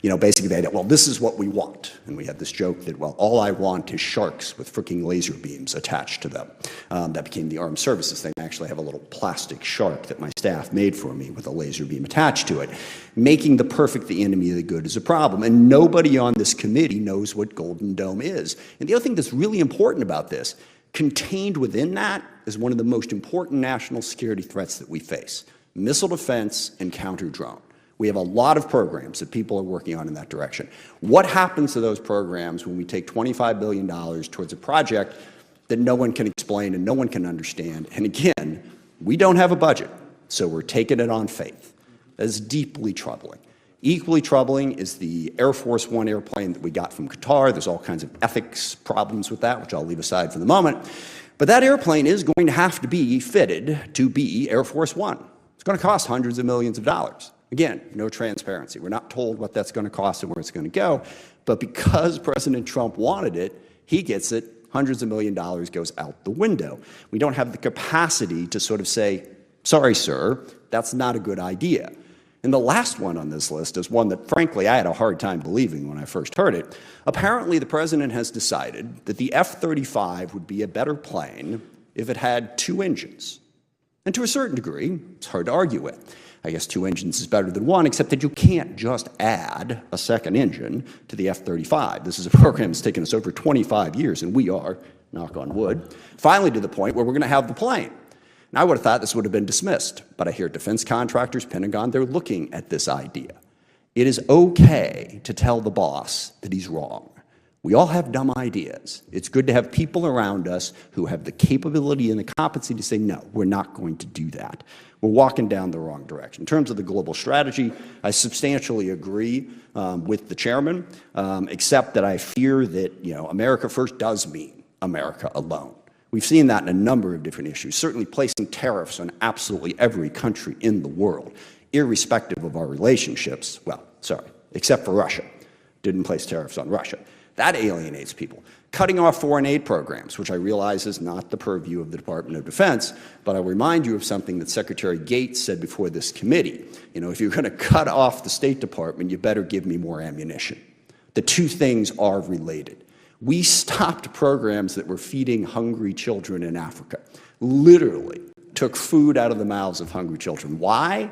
Speaker 19: You know, basically they had, well, this is what we want. And we had this joke that, well, all I want is sharks with freaking laser beams attached to them. That became the armed services thing. I actually have a little plastic shark that my staff made for me with a laser beam attached to it. Making the perfect the enemy of the good is a problem. And nobody on this committee knows what Golden Dome is. And the other thing that's really important about this, contained within that is one of the most important national security threats that we face. Missile defense and counter-drone. We have a lot of programs that people are working on in that direction. What happens to those programs when we take $25 billion towards a project that no one can explain and no one can understand? And again, we don't have a budget, so we're taking it on faith. That is deeply troubling. Equally troubling is the Air Force One airplane that we got from Qatar. There's all kinds of ethics problems with that, which I'll leave aside for the moment. But that airplane is going to have to be fitted to be Air Force One. It's going to cost hundreds of millions of dollars. Again, no transparency. We're not told what that's going to cost and where it's going to go. But because President Trump wanted it, he gets it. Hundreds of millions of dollars goes out the window. We don't have the capacity to sort of say, sorry, sir, that's not a good idea. And the last one on this list is one that, frankly, I had a hard time believing when I first heard it. Apparently, the president has decided that the F-35 would be a better plane if it had 2 engines. And to a certain degree, it's hard to argue with. I guess 2 engines is better than 1, except that you can't just add a second engine to the F-35. This is a program that's taken us over 25 years, and we are, knock on wood, finally to the point where we're going to have the plane. And I would have thought this would have been dismissed, but I hear defense contractors, Pentagon, they're looking at this idea. It is okay to tell the boss that he's wrong. We all have dumb ideas. It's good to have people around us who have the capability and the competency to say, no, we're not going to do that. We're walking down the wrong direction. In terms of the global strategy, I substantially agree with the chairman, except that I fear that, America first does mean America alone. We've seen that in a number of different issues, certainly placing tariffs on absolutely every country in the world, irrespective of our relationships. Well, sorry, except for Russia. Didn't place tariffs on Russia. That alienates people. Cutting off foreign aid programs, which I realize is not the purview of the Department of Defense, but I'll remind you of something that Secretary Gates said before this committee. If you're going to cut off the State Department, you better give me more ammunition. The two things are related. We stopped programs that were feeding hungry children in Africa. Literally took food out of the mouths of hungry children. Why?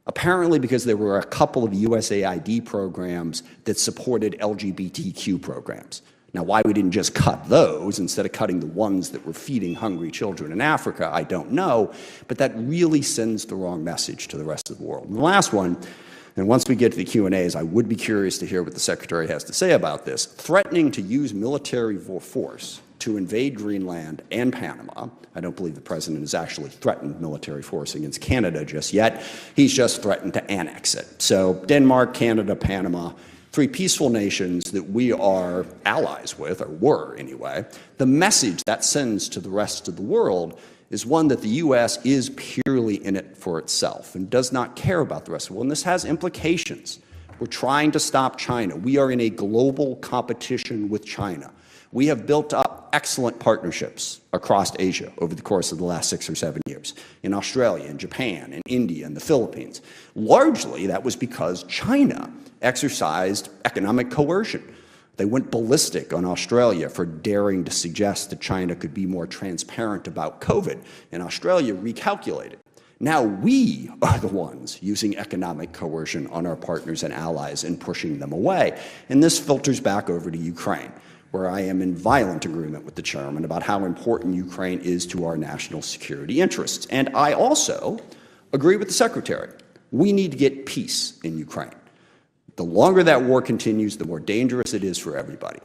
Speaker 19: Apparently because there were a couple of USAID programs that supported LGBTQ programs. Now, why we didn't just cut those instead of cutting the ones that were feeding hungry children in Africa, I don't know, but that really sends the wrong message to the rest of the world. And the last one, and once we get to the Q&As, I would be curious to hear what the Secretary has to say about this. Threatening to use military force to invade Greenland and Panama. I don't believe the President has actually threatened military force against Canada just yet. He's just threatened to annex it. So Denmark, Canada, Panama, 3 peaceful nations that we are allies with, or were anyway. The message that sends to the rest of the world is one that the U.S. is purely in it for itself and does not care about the rest of the world. And this has implications. We're trying to stop China. We are in a global competition with China. We have built up excellent partnerships across Asia over the course of the last 6 or 7 years, in Australia, in Japan, in India, and the Philippines. Largely, that was because China exercised economic coercion. They went ballistic on Australia for daring to suggest that China could be more transparent about COVID, and Australia recalculated. Now we are the ones using economic coercion on our partners and allies and pushing them away. And this filters back over to Ukraine, where I am in violent agreement with the chairman about how important Ukraine is to our national security interests. And I also agree with the Secretary. We need to get peace in Ukraine. The longer that war continues, the more dangerous it is for everybody.